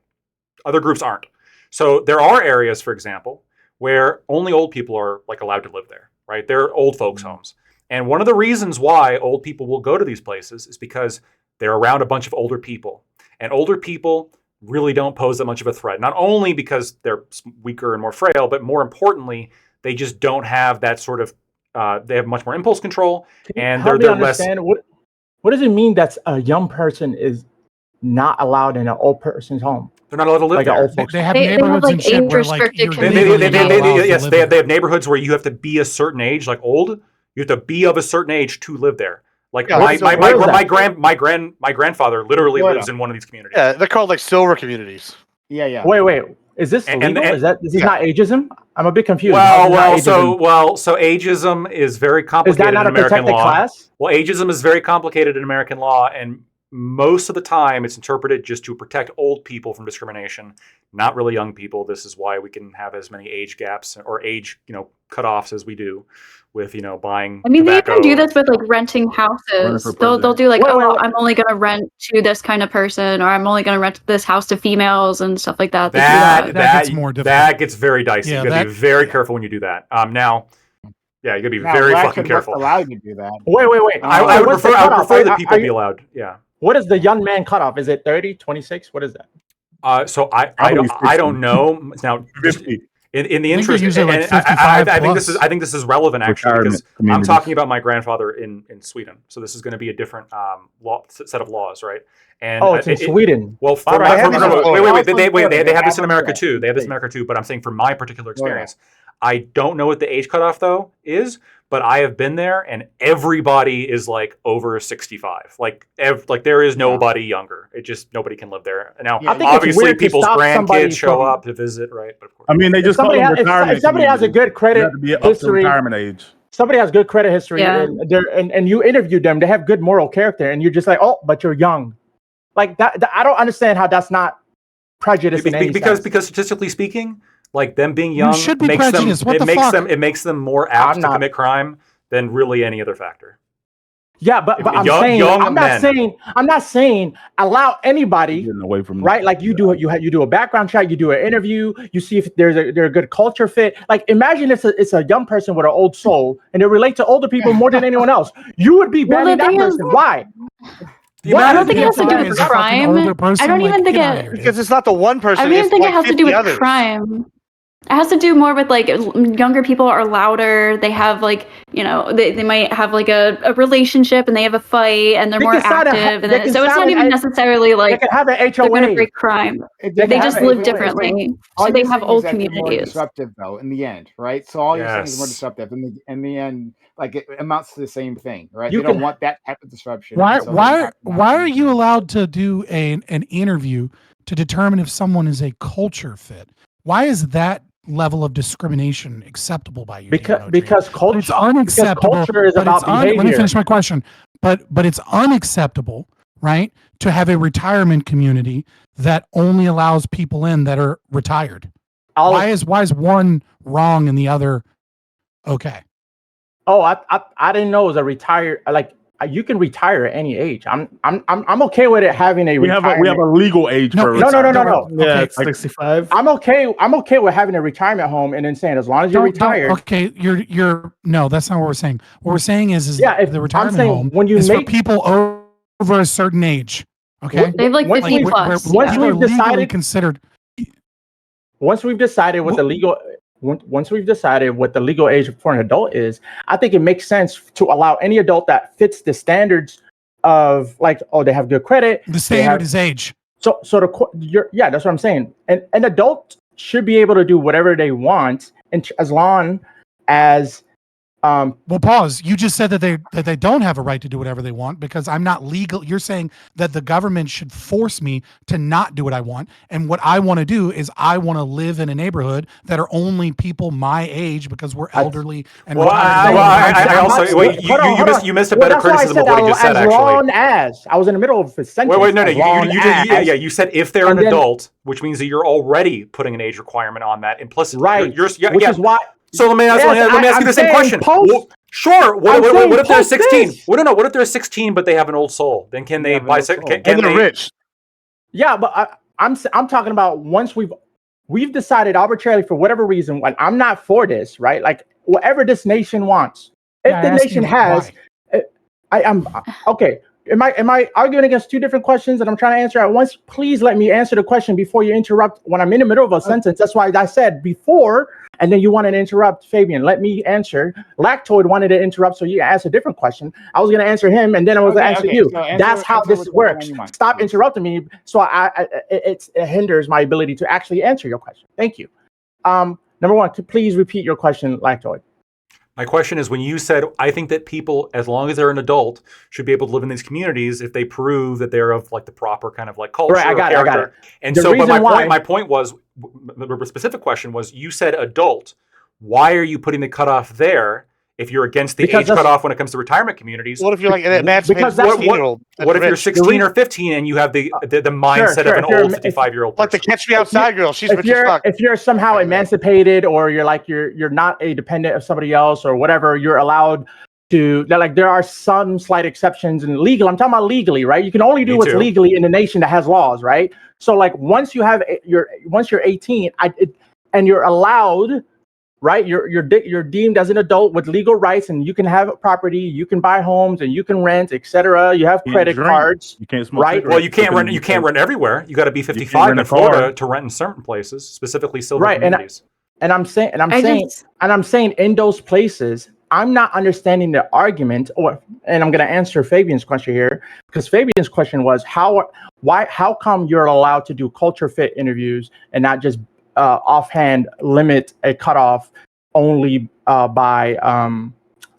Speaker 6: Other groups aren't. So there are areas, for example, where only old people are like allowed to live there, right? They're old folks' homes. And one of the reasons why old people will go to these places is because they're around a bunch of older people. And older people really don't pose that much of a threat. Not only because they're weaker and more frail, but more importantly, they just don't have that sort of, they have much more impulse control. And
Speaker 7: Help me
Speaker 6: they're less.
Speaker 7: understand what does it mean that a young person is not allowed in an old person's home?
Speaker 6: They're not allowed to live
Speaker 7: Like an
Speaker 6: there.
Speaker 7: old folks'
Speaker 2: They have
Speaker 9: They have,
Speaker 2: neighborhoods
Speaker 9: like,
Speaker 2: and shit where like
Speaker 9: age-restricted
Speaker 2: you're
Speaker 9: communities.
Speaker 2: legally not allowed to
Speaker 6: Yes,
Speaker 2: live
Speaker 6: they
Speaker 2: there.
Speaker 6: have neighborhoods where you have to be a certain age, like old. You have to be of a certain age to live there. Like
Speaker 4: Yeah,
Speaker 6: my
Speaker 4: so
Speaker 6: my
Speaker 4: where
Speaker 6: my,
Speaker 7: is
Speaker 6: my,
Speaker 7: that?
Speaker 6: my grandfather literally
Speaker 4: Florida.
Speaker 6: lives in one of these communities.
Speaker 4: Yeah, they're called like silver communities.
Speaker 5: Yeah.
Speaker 7: Wait. Is this
Speaker 6: And-
Speaker 7: legal?
Speaker 6: and-
Speaker 7: Is this
Speaker 4: yeah.
Speaker 7: not ageism? I'm a bit confused. How
Speaker 6: Well,
Speaker 7: is that ageism?
Speaker 6: so ageism is very
Speaker 7: Is
Speaker 6: complicated
Speaker 7: that not
Speaker 6: in
Speaker 7: a
Speaker 6: American
Speaker 7: protected
Speaker 6: law.
Speaker 7: class?
Speaker 6: Well, ageism is very complicated in American law, and most of the time it's interpreted just to protect old people from discrimination, not really young people. This is why we can have as many age gaps or age, cutoffs as we do with, buying
Speaker 9: I mean, they
Speaker 6: tobacco.
Speaker 9: even do this with like renting houses.
Speaker 3: for
Speaker 9: They'll do like,
Speaker 7: Wait, wait, wait.
Speaker 9: I'm only gonna rent to this kind of person, or I'm only gonna rent this house to females and stuff like that. They do
Speaker 2: That gets more difficult.
Speaker 6: That gets very dicey.
Speaker 2: Yeah,
Speaker 6: You gotta be very careful when you do that. Now, yeah, you gotta be
Speaker 5: Now,
Speaker 6: very
Speaker 5: blacks
Speaker 6: fucking
Speaker 5: are not
Speaker 6: careful.
Speaker 5: allowed to do that.
Speaker 7: Wait.
Speaker 6: I would
Speaker 7: What's the
Speaker 6: prefer
Speaker 7: cutoff?
Speaker 6: that people be allowed. Yeah.
Speaker 7: What is the young man cutoff? Is it 30, 26? What is that?
Speaker 6: So I
Speaker 3: Probably
Speaker 6: don't know now.
Speaker 3: 50.
Speaker 6: In the
Speaker 2: I think
Speaker 6: interest,
Speaker 2: they're usually, like,
Speaker 6: and
Speaker 2: 55
Speaker 6: I think this
Speaker 2: plus.
Speaker 6: is relevant actually
Speaker 3: Retirement
Speaker 6: because I'm
Speaker 3: communities.
Speaker 6: talking about my grandfather in Sweden. So this is going to be a different set of laws, right? And
Speaker 7: Oh, it's in Sweden.
Speaker 6: Well,
Speaker 7: All right,
Speaker 4: I have this in
Speaker 6: wait,
Speaker 4: Florida.
Speaker 6: they have this in
Speaker 5: They
Speaker 6: America
Speaker 5: have
Speaker 6: too. They have this in
Speaker 5: Florida.
Speaker 6: America too. But I'm saying from my particular
Speaker 5: Florida.
Speaker 6: experience, I don't know what the age cutoff though is. But I have been there, and everybody is like over 65. Like there is nobody younger. It just nobody can live there. Now,
Speaker 5: Yeah, I think
Speaker 7: it's
Speaker 6: obviously,
Speaker 7: weird to
Speaker 6: people's
Speaker 7: stop somebody
Speaker 6: grandkids show
Speaker 7: from-
Speaker 6: up to visit, right? But of course,
Speaker 3: I mean, they
Speaker 7: If
Speaker 3: just call
Speaker 7: somebody,
Speaker 3: them
Speaker 7: has,
Speaker 3: retirement.
Speaker 7: if somebody has a
Speaker 3: communities.
Speaker 7: good credit
Speaker 3: You have to be up to
Speaker 7: history,
Speaker 3: retirement age.
Speaker 7: somebody has good credit history,
Speaker 9: Yeah.
Speaker 7: and you interviewed them, they have good moral character, and you're just like, oh, but you're young. Like that I don't understand how that's not prejudice in any
Speaker 6: because
Speaker 7: sense.
Speaker 6: statistically speaking, like them being young
Speaker 2: should be
Speaker 6: makes them
Speaker 2: prejudiced. What
Speaker 6: it
Speaker 2: the
Speaker 6: makes
Speaker 2: fuck?
Speaker 6: them more apt
Speaker 7: I'm
Speaker 6: to
Speaker 7: not.
Speaker 6: commit crime than really any other factor.
Speaker 7: Yeah, but I'm
Speaker 6: Young-
Speaker 7: saying
Speaker 6: young
Speaker 7: I'm not
Speaker 6: men.
Speaker 7: saying allow anybody,
Speaker 3: Getting away from
Speaker 7: right? Like you do a background check, you do an interview, you see if they're a good culture fit. Like imagine it's a young person with an old soul and they relate to older people more than anyone else. You would be
Speaker 9: Well,
Speaker 7: banning
Speaker 9: the
Speaker 7: that
Speaker 9: thing is-
Speaker 7: person. Why?
Speaker 9: I don't think it has to do
Speaker 2: Is
Speaker 9: with
Speaker 2: a fucking
Speaker 9: crime.
Speaker 2: older person,
Speaker 9: I don't even think
Speaker 2: get outta
Speaker 9: it.
Speaker 2: here, dude.
Speaker 4: Because it's not the one person.
Speaker 9: I don't even
Speaker 4: it's
Speaker 9: think
Speaker 4: like
Speaker 9: it has to
Speaker 4: 50
Speaker 9: do with
Speaker 4: others.
Speaker 9: crime. It has to do more with like younger people are louder. They have like they might have like a relationship and they have a fight and they're
Speaker 7: They
Speaker 9: more
Speaker 7: can sign
Speaker 9: active.
Speaker 7: they
Speaker 9: And
Speaker 7: can
Speaker 9: so it's
Speaker 7: sign
Speaker 9: not
Speaker 7: an
Speaker 9: even
Speaker 7: H-
Speaker 9: necessarily
Speaker 7: They
Speaker 9: like
Speaker 7: can have an
Speaker 9: they're going to
Speaker 7: HOA.
Speaker 9: break crime.
Speaker 5: They
Speaker 9: They
Speaker 5: can
Speaker 9: just
Speaker 5: have it.
Speaker 9: live
Speaker 5: Wait,
Speaker 9: differently.
Speaker 5: All
Speaker 9: So they
Speaker 5: you're
Speaker 9: have
Speaker 5: saying
Speaker 9: old
Speaker 5: is that they're more
Speaker 9: communities.
Speaker 5: disruptive, though, in the end, right? So all you're saying is more
Speaker 6: Yes.
Speaker 5: disruptive. In the end, like it amounts to the same thing, right?
Speaker 7: You
Speaker 5: They don't
Speaker 7: can-
Speaker 5: want that type of disruption.
Speaker 2: Why
Speaker 5: so they're
Speaker 2: why
Speaker 5: not-
Speaker 2: why are you allowed to do an interview to determine if someone is a culture fit? Why is that level of discrimination acceptable by you?
Speaker 7: Because
Speaker 2: Dino Dream?
Speaker 7: because
Speaker 2: But
Speaker 7: culture
Speaker 2: it's unacceptable.
Speaker 7: culture is
Speaker 2: but
Speaker 7: about
Speaker 2: it's let me
Speaker 7: behavior.
Speaker 2: finish my question. But it's unacceptable, right, to have a retirement community that only allows people in that are retired.
Speaker 7: I'll-
Speaker 2: Why is one wrong and the other okay?
Speaker 7: Oh, I didn't know it was a retire. Like you can retire at any age. I'm okay with it having a
Speaker 3: We have a legal age
Speaker 2: No,
Speaker 3: for
Speaker 2: it's-
Speaker 7: no.
Speaker 3: retirement.
Speaker 1: Yeah,
Speaker 2: Okay,
Speaker 1: it's 65.
Speaker 7: I'm okay with having a retirement home and then saying as long as you're retired.
Speaker 2: Okay, you're no, that's not what we're saying. What we're saying is
Speaker 7: Yeah, if-
Speaker 2: the
Speaker 7: I'm
Speaker 2: retirement
Speaker 7: saying
Speaker 2: home
Speaker 7: when you
Speaker 2: is
Speaker 7: make-
Speaker 2: for people over a certain age. Okay,
Speaker 9: They have like
Speaker 7: Once
Speaker 9: 50
Speaker 7: we-
Speaker 9: plus.
Speaker 7: once
Speaker 2: people
Speaker 7: we've
Speaker 2: are legally
Speaker 7: decided-
Speaker 2: considered.
Speaker 7: Once we've decided what the legal once we've decided what the legal age for an adult is, I think it makes sense to allow any adult that fits the standards of like, oh, they have good credit.
Speaker 2: The
Speaker 7: they
Speaker 2: standard
Speaker 7: have-
Speaker 2: is age.
Speaker 7: So yeah, that's what I'm saying. And an adult should be able to do whatever they want, and as long as
Speaker 2: Well, pause. You just said that they don't have a right to do whatever they want because I'm not legal. You're saying that the government should force me to not do what I want. And what I want to do is I want to live in a neighborhood that are only people my age because we're elderly and
Speaker 6: Well, I also wait. You missed a better criticism of what he just said. Actually,
Speaker 7: long as I was in the middle of a sentence.
Speaker 6: Wait, no. You said if they're an adult, which means that you're already putting an age requirement on that implicitly.
Speaker 7: Right.
Speaker 6: Which is
Speaker 7: why.
Speaker 6: So let me ask you the same question. Sure. What if they're 16? What if they're 16 but they have an old soul? Then can they buy? Can they
Speaker 4: rich?
Speaker 7: Yeah, but I'm talking about once we've decided arbitrarily for whatever reason. I'm not for this, right? Like whatever this nation wants. If the nation has, I'm okay. Am I arguing against two different questions that I'm trying to answer at once? Please let me answer the question before you interrupt when I'm in the middle of a sentence. That's why I said before, and then you wanted to interrupt Fabian. Let me answer. Lactoid wanted to interrupt, so you asked a different question. I was going to answer him, and then I was going to answer you. So that's how this works. Stop interrupting me, so it hinders my ability to actually answer your question. Thank you. Number one, please repeat your question, Lactoid.
Speaker 6: My question is, when you said, I think that people, as long as they're an adult, should be able to live in these communities if they prove that they're of like the proper kind of like culture.
Speaker 7: Right, I got it.
Speaker 6: And so, but my point was, the specific question was, you said adult. Why are you putting the cutoff there if you're against the age cutoff when it comes to retirement communities?
Speaker 4: What if you're like an emancipated 16-year-old?
Speaker 6: What if you're 16 or 15 and you have the mindset of an old 55-year-old person?
Speaker 4: Like the Catch Me Outside girl. She's rich as fuck.
Speaker 7: If you're somehow emancipated or you're not a dependent of somebody else or whatever, you're allowed to, like, there are some slight exceptions in legal. I'm talking about legally, right? You can only do what's legally in a nation that has laws, right? So like once you're 18 and you're allowed, right? You're deemed as an adult with legal rights, and you can have property, you can buy homes, and you can rent, etc. You have credit cards.
Speaker 3: You can't smoke.
Speaker 7: Right?
Speaker 6: Well, you can't rent. You can't rent everywhere. You got to be 55 in Florida to rent in certain places, specifically silver communities.
Speaker 7: And I'm saying in those places, I'm not understanding the argument, and I'm going to answer Fabian's question here, because Fabian's question was how come you're allowed to do culture fit interviews and not just offhand limit a cutoff only by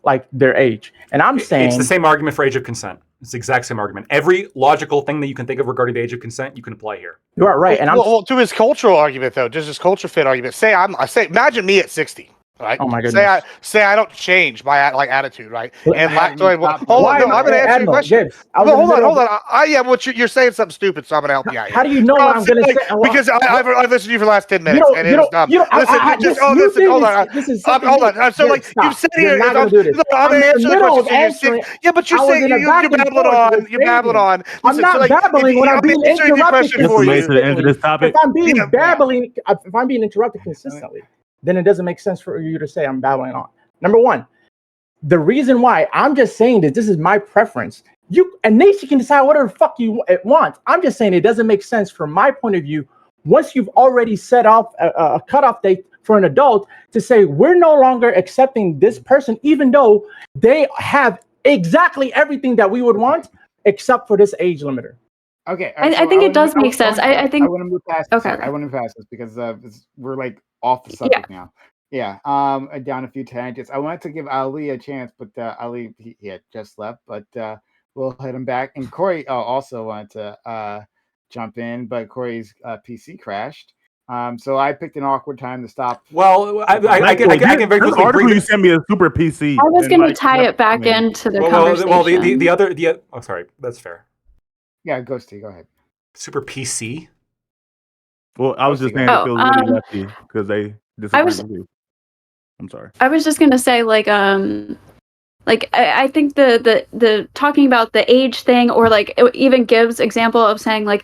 Speaker 7: like their age? And I'm saying
Speaker 6: it's the same argument for age of consent. It's the exact same argument. Every logical thing that you can think of regarding the age of consent, you can apply here.
Speaker 7: You are right. And
Speaker 4: well, to his cultural argument though, just his culture fit argument. Imagine me at 60. Right.
Speaker 7: Oh my goodness.
Speaker 4: Say I don't change my attitude, right? And Lactoid. Hold on, I'm going to answer your question. Hold on. You're saying something stupid, so I'm going to help you out.
Speaker 7: How do you know what I'm going to say?
Speaker 4: Because I've listened to you for the last 10 minutes, and it was dumb. Listen, hold on. Hold on. So like you said here, I'm going to answer the question. Yeah, but you're saying you're babbling on. You're babbling on.
Speaker 7: I'm not babbling when I'm being interrupted.
Speaker 3: If
Speaker 7: I'm being interrupted consistently, then it doesn't make sense for you to say I'm babbling on. Number one, the reason why I'm just saying that this is my preference. A nation can decide whatever the fuck you want. I'm just saying it doesn't make sense from my point of view. Once you've already set off a cutoff date for an adult to say we're no longer accepting this person, even though they have exactly everything that we would want, except for this age limiter.
Speaker 5: Okay,
Speaker 9: I think it does make sense. I think
Speaker 5: I want to move past. Okay, I want to move past this because we're like off the subject now. Yeah. Down a few tangents. I wanted to give Ali a chance, but Ali he had just left. But we'll hit him back. And Corey also wanted to jump in, but Corey's PC crashed. So I picked an awkward time to stop.
Speaker 6: Well, I can very quickly bring
Speaker 3: you sent me a super PC.
Speaker 9: I was going to tie it back into the conversation.
Speaker 6: Well, the other. Oh, sorry, that's fair.
Speaker 5: Yeah, Ghosty, go ahead.
Speaker 6: Super PC.
Speaker 3: Well, I was just saying it feels really lefty because they disagree with you. I'm sorry.
Speaker 9: I was just gonna say, like I think the talking about the age thing, or like it even gives example of saying like,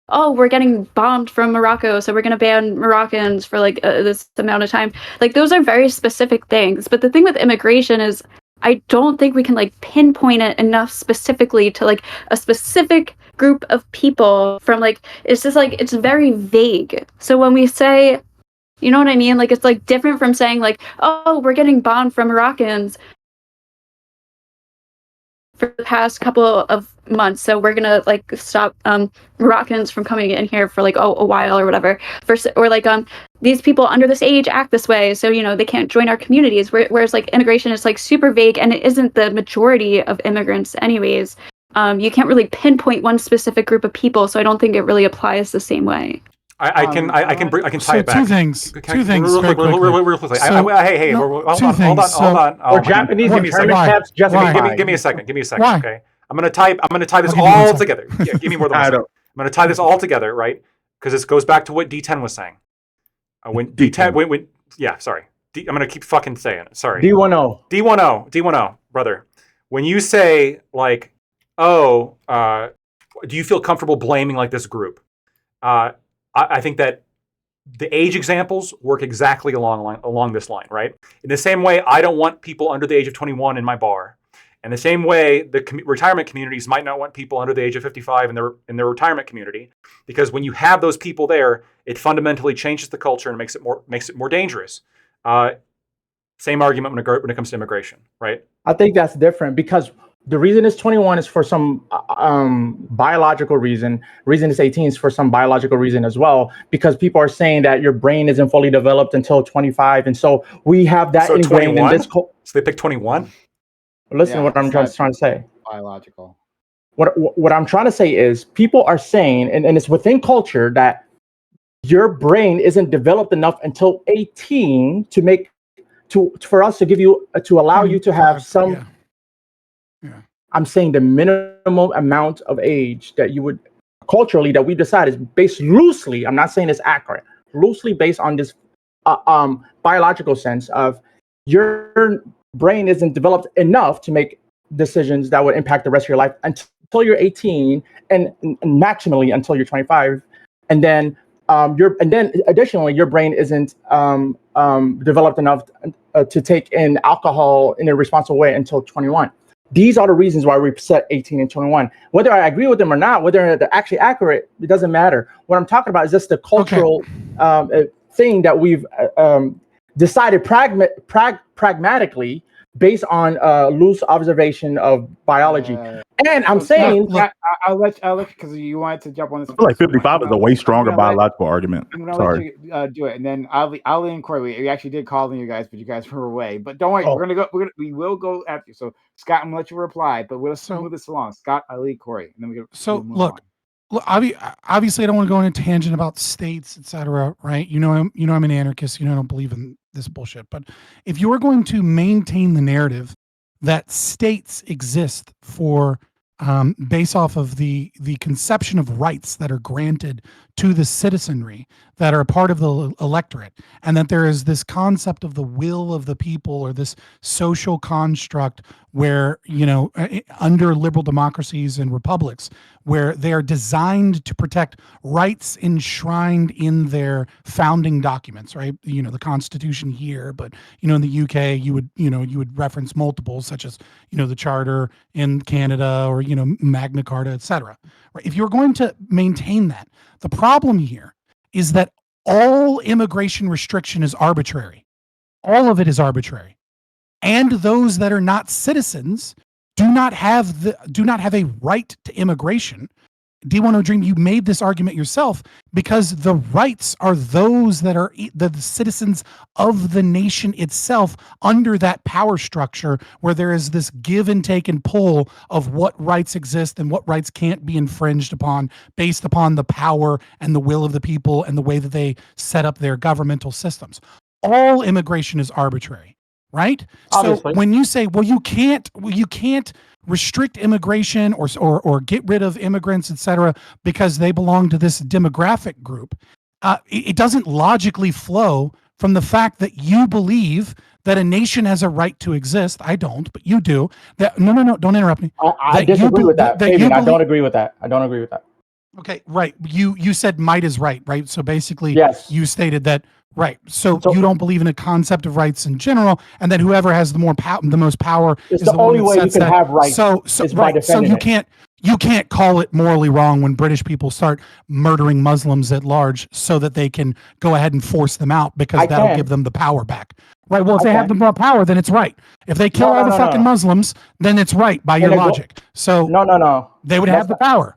Speaker 9: oh, we're getting bombed from Morocco, so we're gonna ban Moroccans for like this amount of time. Like those are very specific things. But the thing with immigration is, I don't think we can like pinpoint it enough specifically to like a specific group of people from like, it's just like, it's very vague. So when we say, you know what I mean? Like, it's like different from saying like, oh, we're getting bombed from Moroccans for the past couple of months. So we're gonna like stop Moroccans from coming in here for like a while or whatever. Or like these people under this age act this way, so you know they can't join our communities. Whereas like immigration is like super vague, and it isn't the majority of immigrants anyways. You can't really pinpoint one specific group of people, so I don't think it really applies the same way.
Speaker 6: I can tie it back.
Speaker 2: Two things. Real
Speaker 6: quickly. Hey, hold on.
Speaker 7: Or Japanese internment camps justified.
Speaker 6: Give me a second. Okay, I'm gonna tie this all together. Yeah, give me more than one second. I'm gonna tie this all together, right? Because this goes back to what D10 was saying. When D10, sorry. I'm gonna keep fucking saying it. Sorry. D10, brother. When you say like, do you feel comfortable blaming like this group? I think that the age examples work exactly along this line, right? In the same way, I don't want people under the age of 21 in my bar. And the same way, the retirement communities might not want people under the age of 55 in their retirement community, because when you have those people there, it fundamentally changes the culture and makes it more dangerous. Same argument when it comes to immigration, right?
Speaker 7: I think that's different because the reason it's 21 is for some biological reason. Reason it's 18 is for some biological reason as well, because people are saying that your brain isn't fully developed until 25, and so we have that ingrained in this.
Speaker 6: So they pick 21.
Speaker 7: Listen to what I'm trying to say.
Speaker 5: Biological.
Speaker 7: What I'm trying to say is people are saying, and it's within culture, that your brain isn't developed enough until 18 for us to give you to allow you to have some. Yeah. I'm saying the minimum amount of age that you would culturally that we decide is based loosely. I'm not saying it's accurate. Loosely based on this biological sense of your brain isn't developed enough to make decisions that would impact the rest of your life until you're 18 and maximally until you're 25, and then additionally your brain isn't developed enough to take in alcohol in a responsible way until 21. These are the reasons why we set 18 and 21. Whether I agree with them or not, whether they're actually accurate, it doesn't matter. What I'm talking about is just the cultural thing that we've decided pragmatically based on loose observation of biology. And I'm saying,
Speaker 5: I'll let you because you wanted to jump on this.
Speaker 3: I feel like 55 is a way stronger biological argument.
Speaker 5: I'm gonna let you do it, and then Ali and Corey. We actually did call on you guys, but you guys were away. But don't worry, we will go after you. So Scott, I'm gonna let you reply, but we'll move this along. Scott, Ali, Corey, and then we'll move on.
Speaker 2: Obviously, I don't want to go on a tangent about states, etc. Right? I'm an anarchist. I don't believe in this bullshit. But if you are going to maintain the narrative that states exist for based off of the conception of rights that are granted to the citizenry that are a part of the electorate, and that there is this concept of the will of the people, or this social construct where, under liberal democracies and republics, where they're designed to protect rights enshrined in their founding documents, right? The Constitution here, but in the UK, you would reference multiples, such as the Charter in Canada, or Magna Carta, etc. Right? If you're going to maintain that, the problem here is that all immigration restriction is arbitrary. All of it is arbitrary. And those that are not citizens do not have a right to immigration. D10 Dream, you made this argument yourself, because the rights are those that are the citizens of the nation itself under that power structure, where there is this give and take and pull of what rights exist and what rights can't be infringed upon based upon the power and the will of the people and the way that they set up their governmental systems. All immigration is arbitrary, right? Obviously. So when you say, well, you can't restrict immigration or get rid of immigrants, etc., because they belong to this demographic group, it doesn't logically flow from the fact that you believe that a nation has a right to exist. I don't, but you do. No, don't interrupt me.
Speaker 7: I disagree with that. Fabian, I don't agree with that.
Speaker 2: Okay, right. You said might is right? So basically,
Speaker 7: yes.
Speaker 2: You stated that. Right. So you don't believe in a concept of rights in general, and that whoever has the most power is the
Speaker 7: only
Speaker 2: one that
Speaker 7: way you can have rights.
Speaker 2: So you can't call it morally wrong when British people start murdering Muslims at large, so that they can go ahead and force them out, because that'll give them the power back. Right. Well, if they have the more power, then it's right. If they kill all the fucking Muslims, then it's right by your logic. So
Speaker 7: no.
Speaker 2: They would have the power.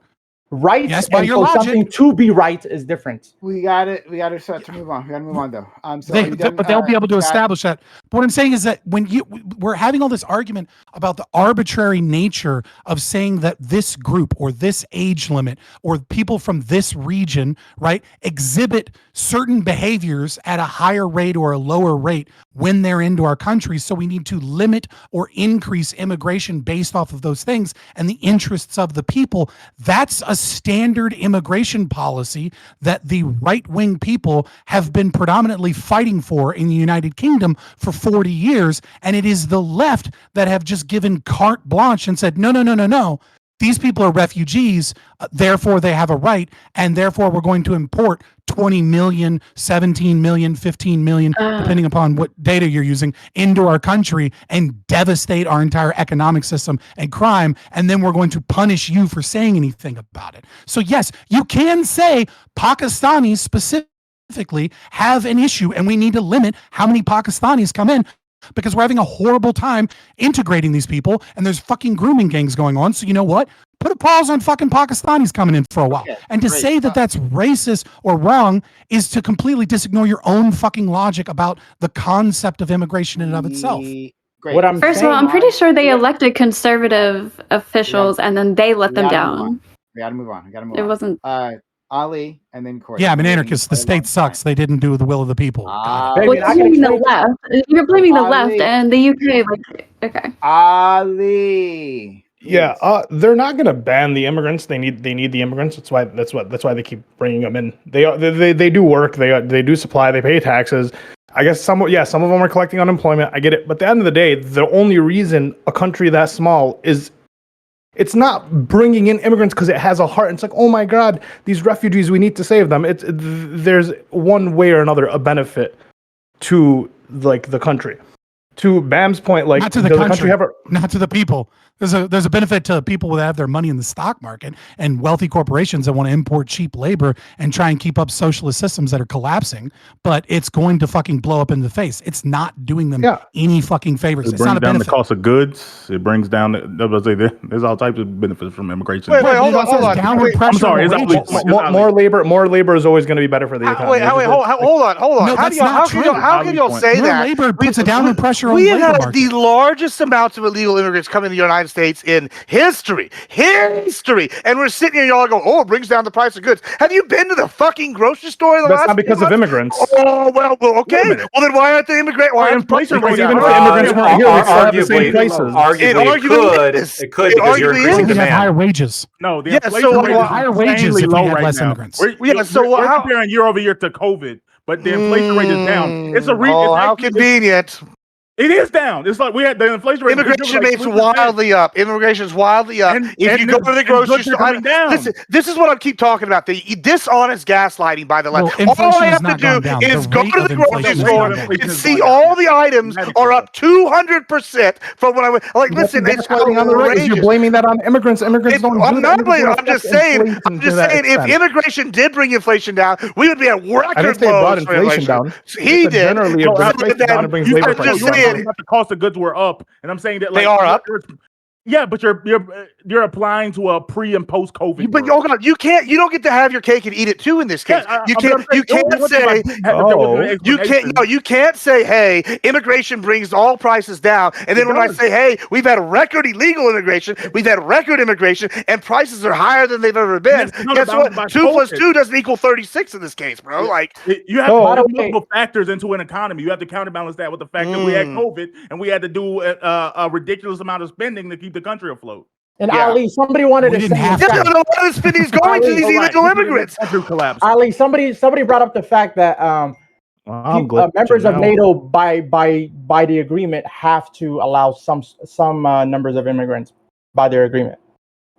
Speaker 7: Right.
Speaker 2: Yes, by
Speaker 7: and
Speaker 2: your
Speaker 7: for
Speaker 2: logic.
Speaker 7: something to be right is different.
Speaker 5: We got to start to move on. We got to move on though. So
Speaker 2: But they'll be able to establish that. But what I'm saying is that when we're having all this argument about the arbitrary nature of saying that this group or this age limit or people from this region, right, exhibit certain behaviors at a higher rate or a lower rate when they're into our country. So we need to limit or increase immigration based off of those things and the interests of the people. That's a standard immigration policy that the right-wing people have been predominantly fighting for in the United Kingdom for 40 years. And it is the left that have just given carte blanche and said, no. These people are refugees, therefore they have a right, and therefore we're going to import 20 million, 17 million, 15 million, depending upon what data you're using, into our country and devastate our entire economic system and crime, and then we're going to punish you for saying anything about it. So yes, you can say Pakistanis specifically have an issue, and we need to limit how many Pakistanis come in, because we're having a horrible time integrating these people, and there's fucking grooming gangs going on. So you know what? Put a pause on fucking Pakistanis coming in for a while.
Speaker 5: Okay,
Speaker 2: and to say that that's racist or wrong is to completely disignore your own fucking logic about the concept of immigration in and of itself.
Speaker 5: Great.
Speaker 7: What I'm
Speaker 9: First of all, I'm pretty sure they elected conservative officials and then they let them down.
Speaker 5: We got to move on.
Speaker 9: It wasn't.
Speaker 5: Ali and then Corey.
Speaker 2: Yeah, I'm an anarchist. The state sucks. They didn't do the will of the people.
Speaker 9: Well, you're blaming the left. You're blaming the left and the UK. Okay.
Speaker 5: Ali.
Speaker 1: Yeah, they're not going to ban the immigrants. They need the immigrants. That's why they keep bringing them in. They do work. They do supply. They pay taxes. I guess some of them are collecting unemployment. I get it. But at the end of the day, the only reason a country that small is, it's not bringing in immigrants because it has a heart. It's like, oh my God, these refugees, we need to save them. There's one way or another a benefit to like the country. To Bam's point, like,
Speaker 2: not to the country not to the people. There's a benefit to people that have their money in the stock market and wealthy corporations that want to import cheap labor and try and keep up socialist systems that are collapsing. But it's going to fucking blow up in the face. It's not doing them any fucking favors.
Speaker 3: It
Speaker 2: It's not
Speaker 3: brings
Speaker 2: a
Speaker 3: down
Speaker 2: benefit.
Speaker 3: the cost of goods. It brings down. There's all types of benefits from immigration.
Speaker 4: Wait, hold on.
Speaker 2: Downward pressure
Speaker 3: I'm sorry.
Speaker 2: on wages.
Speaker 1: More labor is always going to be better for the economy.
Speaker 4: Hold on.
Speaker 2: No,
Speaker 4: How
Speaker 2: that's not true.
Speaker 4: can y'all say
Speaker 2: More
Speaker 4: that?
Speaker 2: labor puts a downward pressure on
Speaker 4: we
Speaker 2: the
Speaker 4: have
Speaker 2: labor
Speaker 4: had
Speaker 2: market.
Speaker 4: the largest amounts of illegal immigrants come in the United States in history, and we're sitting here, y'all go, oh, it brings down the price of goods. Have you been to the fucking grocery store in the
Speaker 1: That's
Speaker 4: last
Speaker 1: not because
Speaker 4: few
Speaker 1: of
Speaker 4: months?
Speaker 1: immigrants.
Speaker 4: Oh, well, okay. Well, then why aren't the immigrants? Why aren't
Speaker 3: inflation
Speaker 4: prices
Speaker 3: rates
Speaker 4: going
Speaker 1: Even
Speaker 4: down?
Speaker 1: if the immigrants weren't here, we'd still have the same prices.
Speaker 6: Arguably, it could because you're
Speaker 4: arguably
Speaker 6: increasing
Speaker 2: We'd have
Speaker 6: demand.
Speaker 2: higher wages.
Speaker 3: No, the
Speaker 4: Yeah,
Speaker 3: inflation
Speaker 4: so,
Speaker 3: rate is
Speaker 2: higher wages
Speaker 3: insanely
Speaker 2: if we
Speaker 3: low
Speaker 2: had
Speaker 3: right
Speaker 2: less
Speaker 3: now.
Speaker 2: immigrants.
Speaker 3: We're comparing year over year to COVID, but the inflation rate is down. It's a
Speaker 4: Oh, how convenient.
Speaker 3: It is down. It's like we had the inflation rate.
Speaker 4: Immigration rate's wildly up. Immigration's wildly up. If you go to the grocery store, listen, this is what I keep talking about. The dishonest gaslighting by the left.
Speaker 2: Well,
Speaker 4: All I
Speaker 2: inflation
Speaker 4: have
Speaker 2: has
Speaker 4: to
Speaker 2: not gone
Speaker 4: do
Speaker 2: down.
Speaker 4: is
Speaker 2: The
Speaker 4: go
Speaker 2: rate
Speaker 4: to
Speaker 2: of
Speaker 4: the grocery
Speaker 2: inflation has
Speaker 4: store
Speaker 2: gone down.
Speaker 4: and see all the items are up 200% from when I went. Like, listen, it's outrageous.
Speaker 1: You're blaming that on immigrants. Immigrants don't.
Speaker 4: I'm not blaming. I'm
Speaker 1: affect
Speaker 4: just saying.
Speaker 1: inflation
Speaker 4: I'm
Speaker 1: to
Speaker 4: just
Speaker 1: that
Speaker 4: saying. If
Speaker 1: extent.
Speaker 4: immigration did bring inflation down, we would be at
Speaker 1: I didn't
Speaker 4: record
Speaker 1: say it brought
Speaker 4: lows for
Speaker 1: inflation down.
Speaker 4: He
Speaker 1: But
Speaker 4: did.
Speaker 1: generally, it
Speaker 4: So
Speaker 1: brings inflation
Speaker 4: then
Speaker 1: down and brings
Speaker 4: you
Speaker 1: labor
Speaker 4: could
Speaker 1: prices
Speaker 4: just
Speaker 1: down.
Speaker 4: say it.
Speaker 3: But the cost of goods were up, and I'm saying that
Speaker 4: They are up.
Speaker 3: Yeah, but you're applying to a pre and post COVID.
Speaker 4: But you can't. You don't get to have your cake and eat it too. In this case, you can't. You can't say. You can't say, "Hey, immigration brings all prices down," and then when I say, "Hey, we've had record illegal immigration, we've had record immigration, and prices are higher than they've ever been." Guess what? 2 plus 2 doesn't equal 36 in this case, bro. Like
Speaker 3: you have to put multiple factors into an economy. You have to counterbalance that with the fact that we had COVID and we had to do a ridiculous amount of spending to keep the country afloat.
Speaker 7: And Ali, somebody wanted to say,
Speaker 4: the spending is going to these illegal immigrants.
Speaker 7: Ali, somebody brought up the fact that members of NATO by the agreement have to allow some numbers of immigrants by their agreement.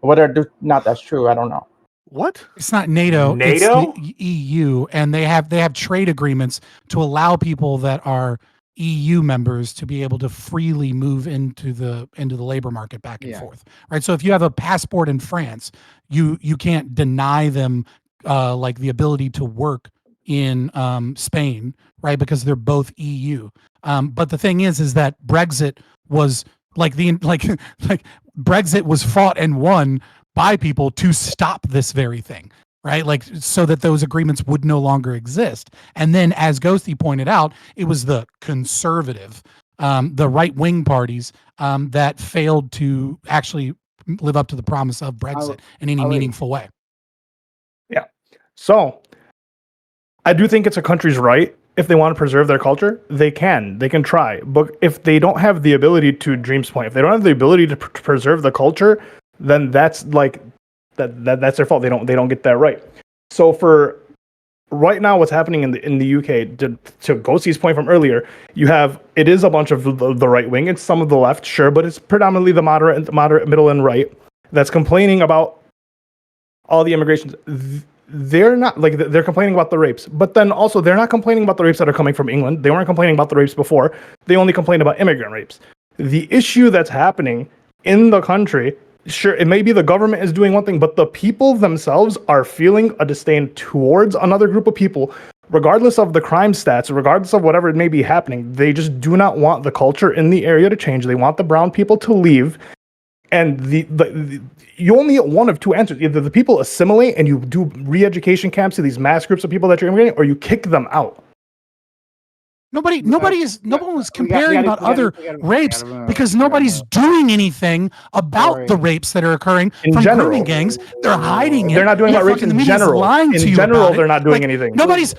Speaker 7: Whether or not that's true, I don't know.
Speaker 4: What?
Speaker 2: It's not NATO.
Speaker 6: NATO?
Speaker 2: It's the EU, and they have trade agreements to allow people that are EU members to be able to freely move into the labor market back and forth, right? So if you have a passport in France, you can't deny them like the ability to work in Spain, right? Because they're both EU. But the thing is that Brexit was like Brexit was fought and won by people to stop this very thing, right? Like so that those agreements would no longer exist. And then, as Ghosty pointed out, it was the conservative, the right-wing parties that failed to actually live up to the promise of Brexit in any meaningful way.
Speaker 1: Yeah. So I do think it's a country's right. If they want to preserve their culture, they can try. But if they don't have the ability, to Dream's point, if they don't have the ability to preserve the culture, then that's like that's their fault. They don't get that right. So for right now, what's happening in the UK, to Ghosty's point from earlier, it is a bunch of the right wing and some of the left, sure, but it's predominantly the moderate, middle, and right that's complaining about all the immigrations. They're not like they're complaining about the rapes, but then also they're not complaining about the rapes that are coming from England. They weren't complaining about the rapes before. They only complained about immigrant rapes. The issue that's happening in the country, sure, it may be the government is doing one thing, but the people themselves are feeling a disdain towards another group of people, regardless of the crime stats, regardless of whatever it may be happening. They just do not want the culture in the area to change. They want the brown people to leave. And you only get one of two answers. Either the people assimilate and you do re-education camps to these mass groups of people that you're immigrating, or you kick them out.
Speaker 2: No one was comparing about other rapes because nobody's doing anything about the rapes that are occurring from grooming gangs. They're hiding it.
Speaker 1: They're not doing about rapes in general.
Speaker 2: In
Speaker 1: general, they're not doing anything.
Speaker 2: Nobody's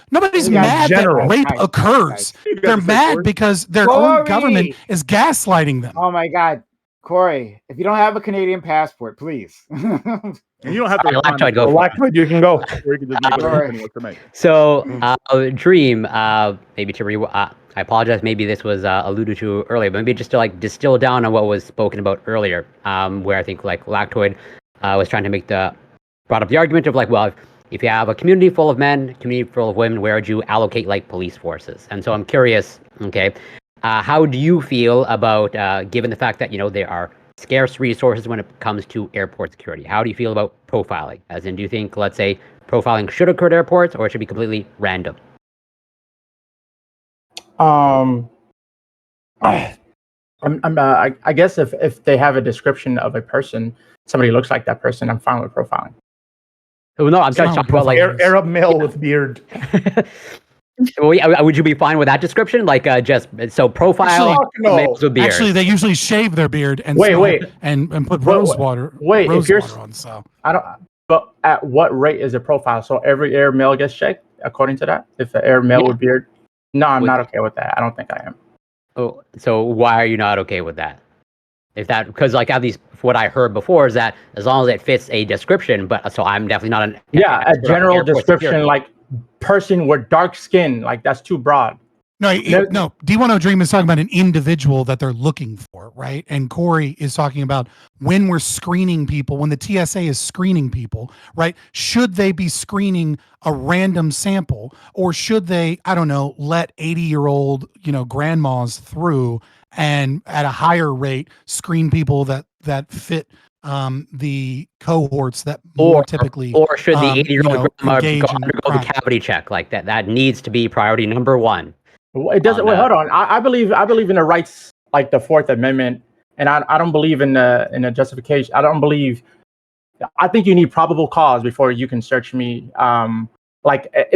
Speaker 2: mad that rape occurs. They're mad because their own government is gaslighting them.
Speaker 5: Oh my God. Corey, if you don't have a Canadian passport, please.
Speaker 3: And you don't have to.
Speaker 8: Lactoid, go for it.
Speaker 1: Lactoid, you can go.
Speaker 8: So, Dream, maybe to I apologize. Maybe this was alluded to earlier, but maybe just to like distill down on what was spoken about earlier, where I think like Lactoid was trying to brought up the argument of like, well, if you have a community full of men, community full of women, where would you allocate like police forces? And so I'm curious, okay. How do you feel about, given the fact that, there are scarce resources when it comes to airport security? How do you feel about profiling? As in, do you think, let's say, profiling should occur at airports or it should be completely random?
Speaker 7: I guess if they have a description of a person, somebody looks like that person, I'm fine with profiling.
Speaker 8: Oh, no, I'm just talking about like
Speaker 1: Arab male with beard.
Speaker 8: Well, yeah, would you be fine with that description? Like, just so profile males with beard.
Speaker 2: Actually, they usually shave their beard and and put rose water on. So
Speaker 7: I don't. But at what rate is a profile? So every Arab male gets checked according to that. If an Arab male with beard, no, I'm not okay with that. I don't think I am.
Speaker 8: Oh, so why are you not okay with that? Because like at least what I heard before is that as long as it fits a description, but so I'm definitely not an
Speaker 7: a general description security. Like person with dark skin, like that's too broad.
Speaker 2: No, D10 Dream is talking about an individual that they're looking for, right? And Corey is talking about when we're screening people, when the TSA is screening people, right? Should they be screening a random sample, or should they, I don't know, let 80-year-old, grandmas through and at a higher rate screen people that fit the cohorts that more typically,
Speaker 8: or should the 80-year-old grandma undergo the cavity check? Like that needs to be priority number one.
Speaker 7: It doesn't. Wait, hold on. I believe in the rights, like the Fourth Amendment, and I don't believe in the justification. I think you need probable cause before you can search me,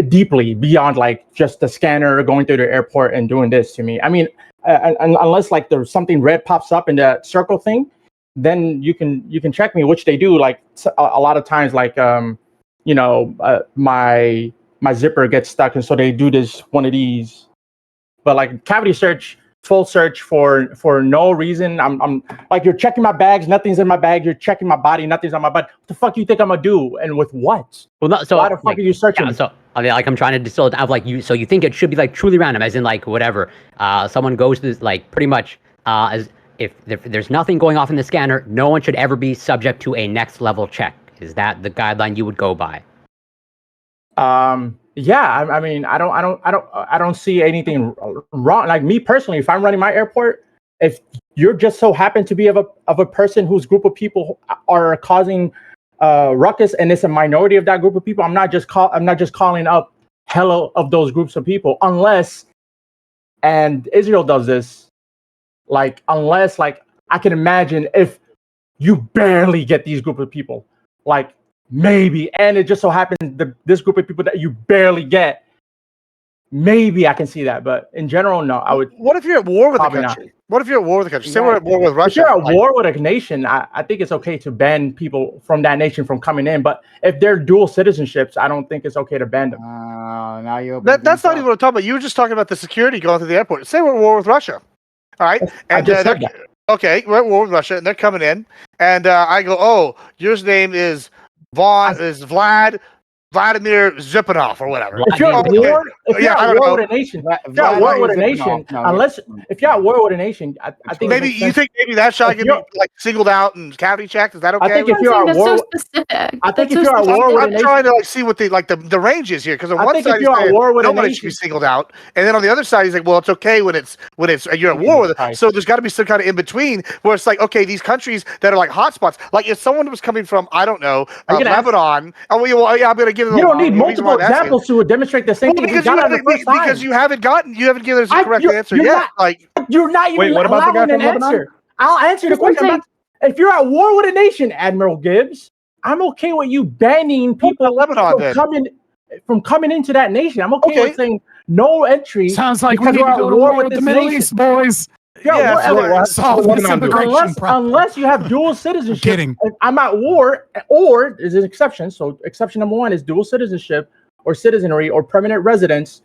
Speaker 7: deeply beyond like just the scanner going through the airport and doing this to me. I mean, unless like there's something red pops up in the circle thing, then you can check me, which they do. Like a lot of times, like my zipper gets stuck, and so they do this one of these. But like cavity search, full search for no reason. I'm like, you're checking my bags, nothing's in my bag. You're checking my body, nothing's on my body. What the fuck do you think I'm gonna do? And with what?
Speaker 8: Well, no, so
Speaker 7: why the fuck are you searching?
Speaker 8: Yeah, so I mean, like I'm trying to distill it out. Like you, so you think it should be like truly random, as in like whatever. Someone goes to this, like pretty much as if there's nothing going off in the scanner, no one should ever be subject to a next level check. Is that the guideline you would go by?
Speaker 7: Yeah, I mean, I don't see anything wrong. Like me personally, if I'm running my airport, if you're just so happen to be of a person whose group of people are causing ruckus, and it's a minority of that group of people, I'm not just calling up hella of those groups of people, unless and Israel does this, like unless like I can imagine if you barely get these group of people, like maybe, and it just so happens this group of people that you barely get, maybe I can see that, but in general, no. I would.
Speaker 4: What if you're at war with the
Speaker 7: Probably not.
Speaker 4: country? What if you're at war with the country? Say we're at war with
Speaker 7: If
Speaker 4: Russia.
Speaker 7: you're at war with a nation, I think it's okay to ban people from that nation from coming in. But if they're dual citizenships, I don't think it's okay to ban them.
Speaker 5: Now you.
Speaker 4: That's not even what I'm talking about. You were just talking about the security going through the airport. Say we're at war with Russia. All right.
Speaker 7: I just said
Speaker 4: they're-
Speaker 7: that.
Speaker 4: Okay, we're at war with Russia, and they're coming in, and I go, "Oh, your name is Vladimir Zipanov or whatever."
Speaker 7: If you're at
Speaker 4: Okay.
Speaker 7: war, if you're
Speaker 4: Yeah, I
Speaker 7: at
Speaker 4: don't
Speaker 7: war
Speaker 4: know.
Speaker 7: with a nation, if you're at war with a nation, unless if you're at war with a nation, I think it
Speaker 4: Maybe
Speaker 7: makes
Speaker 4: you
Speaker 7: sense.
Speaker 4: think maybe that shot
Speaker 7: If
Speaker 4: can
Speaker 7: you're-
Speaker 4: be like singled out and cavity checked. Is that okay?
Speaker 7: I think if you're at
Speaker 9: That's
Speaker 7: war,
Speaker 9: so specific.
Speaker 7: I think
Speaker 9: That's
Speaker 7: if
Speaker 9: so
Speaker 7: you're at war with a
Speaker 4: I'm
Speaker 7: nation,
Speaker 4: trying to like see what the range is here, because on
Speaker 7: I
Speaker 4: one
Speaker 7: think
Speaker 4: side
Speaker 7: if you're
Speaker 4: he's
Speaker 7: at
Speaker 4: saying
Speaker 7: war with a
Speaker 4: nobody should be
Speaker 7: nation-
Speaker 4: singled out, and then on the other side he's like, well, it's okay when you're at war with it.
Speaker 7: Christ.
Speaker 4: So there's got to be some kind of in between where it's like, okay, these countries that are like hotspots, like if someone was coming from I don't know
Speaker 7: Are you gonna ask-
Speaker 4: Lebanon, I'm going to give them.
Speaker 7: you don't need
Speaker 4: the reason why
Speaker 7: multiple
Speaker 4: I'm asking.
Speaker 7: examples to demonstrate the same
Speaker 4: Well,
Speaker 7: thing.
Speaker 4: because
Speaker 7: We
Speaker 4: you
Speaker 7: got it the
Speaker 4: haven't,
Speaker 7: first time.
Speaker 4: because you haven't given us a correct
Speaker 7: you're-
Speaker 4: answer
Speaker 7: you're
Speaker 4: yet.
Speaker 7: not-
Speaker 4: Like
Speaker 7: You're not even
Speaker 1: Wait, what about the guy
Speaker 7: allowing an
Speaker 1: from Lebanon?
Speaker 7: answer. I'll answer the
Speaker 9: That's what I'm
Speaker 7: question.
Speaker 9: saying.
Speaker 7: If you're at war with a nation, Admiral Gibbs, I'm okay with you banning people
Speaker 4: Lebanon, then?
Speaker 7: from coming into that nation. I'm okay
Speaker 4: Okay.
Speaker 7: with saying no entry.
Speaker 2: Sounds like we
Speaker 7: because
Speaker 2: need
Speaker 7: we're
Speaker 2: to
Speaker 7: at
Speaker 2: go to
Speaker 7: war
Speaker 2: war with the
Speaker 7: this
Speaker 2: Middle
Speaker 7: nation.
Speaker 2: East, boys.
Speaker 7: Yeah,
Speaker 4: Yeah,
Speaker 7: war-
Speaker 4: so
Speaker 7: unless-
Speaker 2: Solve this immigration problem.
Speaker 7: unless you have dual citizenship.
Speaker 2: kidding.
Speaker 7: If I'm at war, or there's an exception. So exception number one is dual citizenship or citizenry or permanent residence,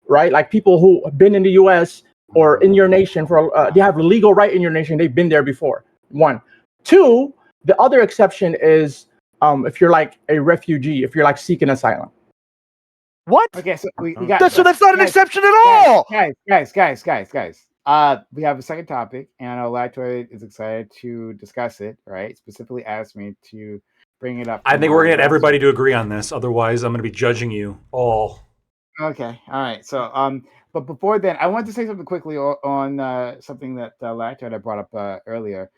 Speaker 7: right? Like people who have been in the U.S. or in your nation they have legal right in your nation. They've been there before. One, two. The other exception is if you're like a refugee, if you're like seeking asylum.
Speaker 4: what?
Speaker 5: Okay, so we got
Speaker 4: That's not an
Speaker 5: guys,
Speaker 4: exception at all.
Speaker 5: guys. We have a second topic, and I know Lactoid is excited to discuss it. Right? Specifically asked me to bring it up.
Speaker 6: I think we're gonna get everybody to agree on this. Otherwise, I'm gonna be judging you all.
Speaker 5: Okay, all right. So, but before then, I wanted to say something quickly on something that Lactoid I brought up earlier.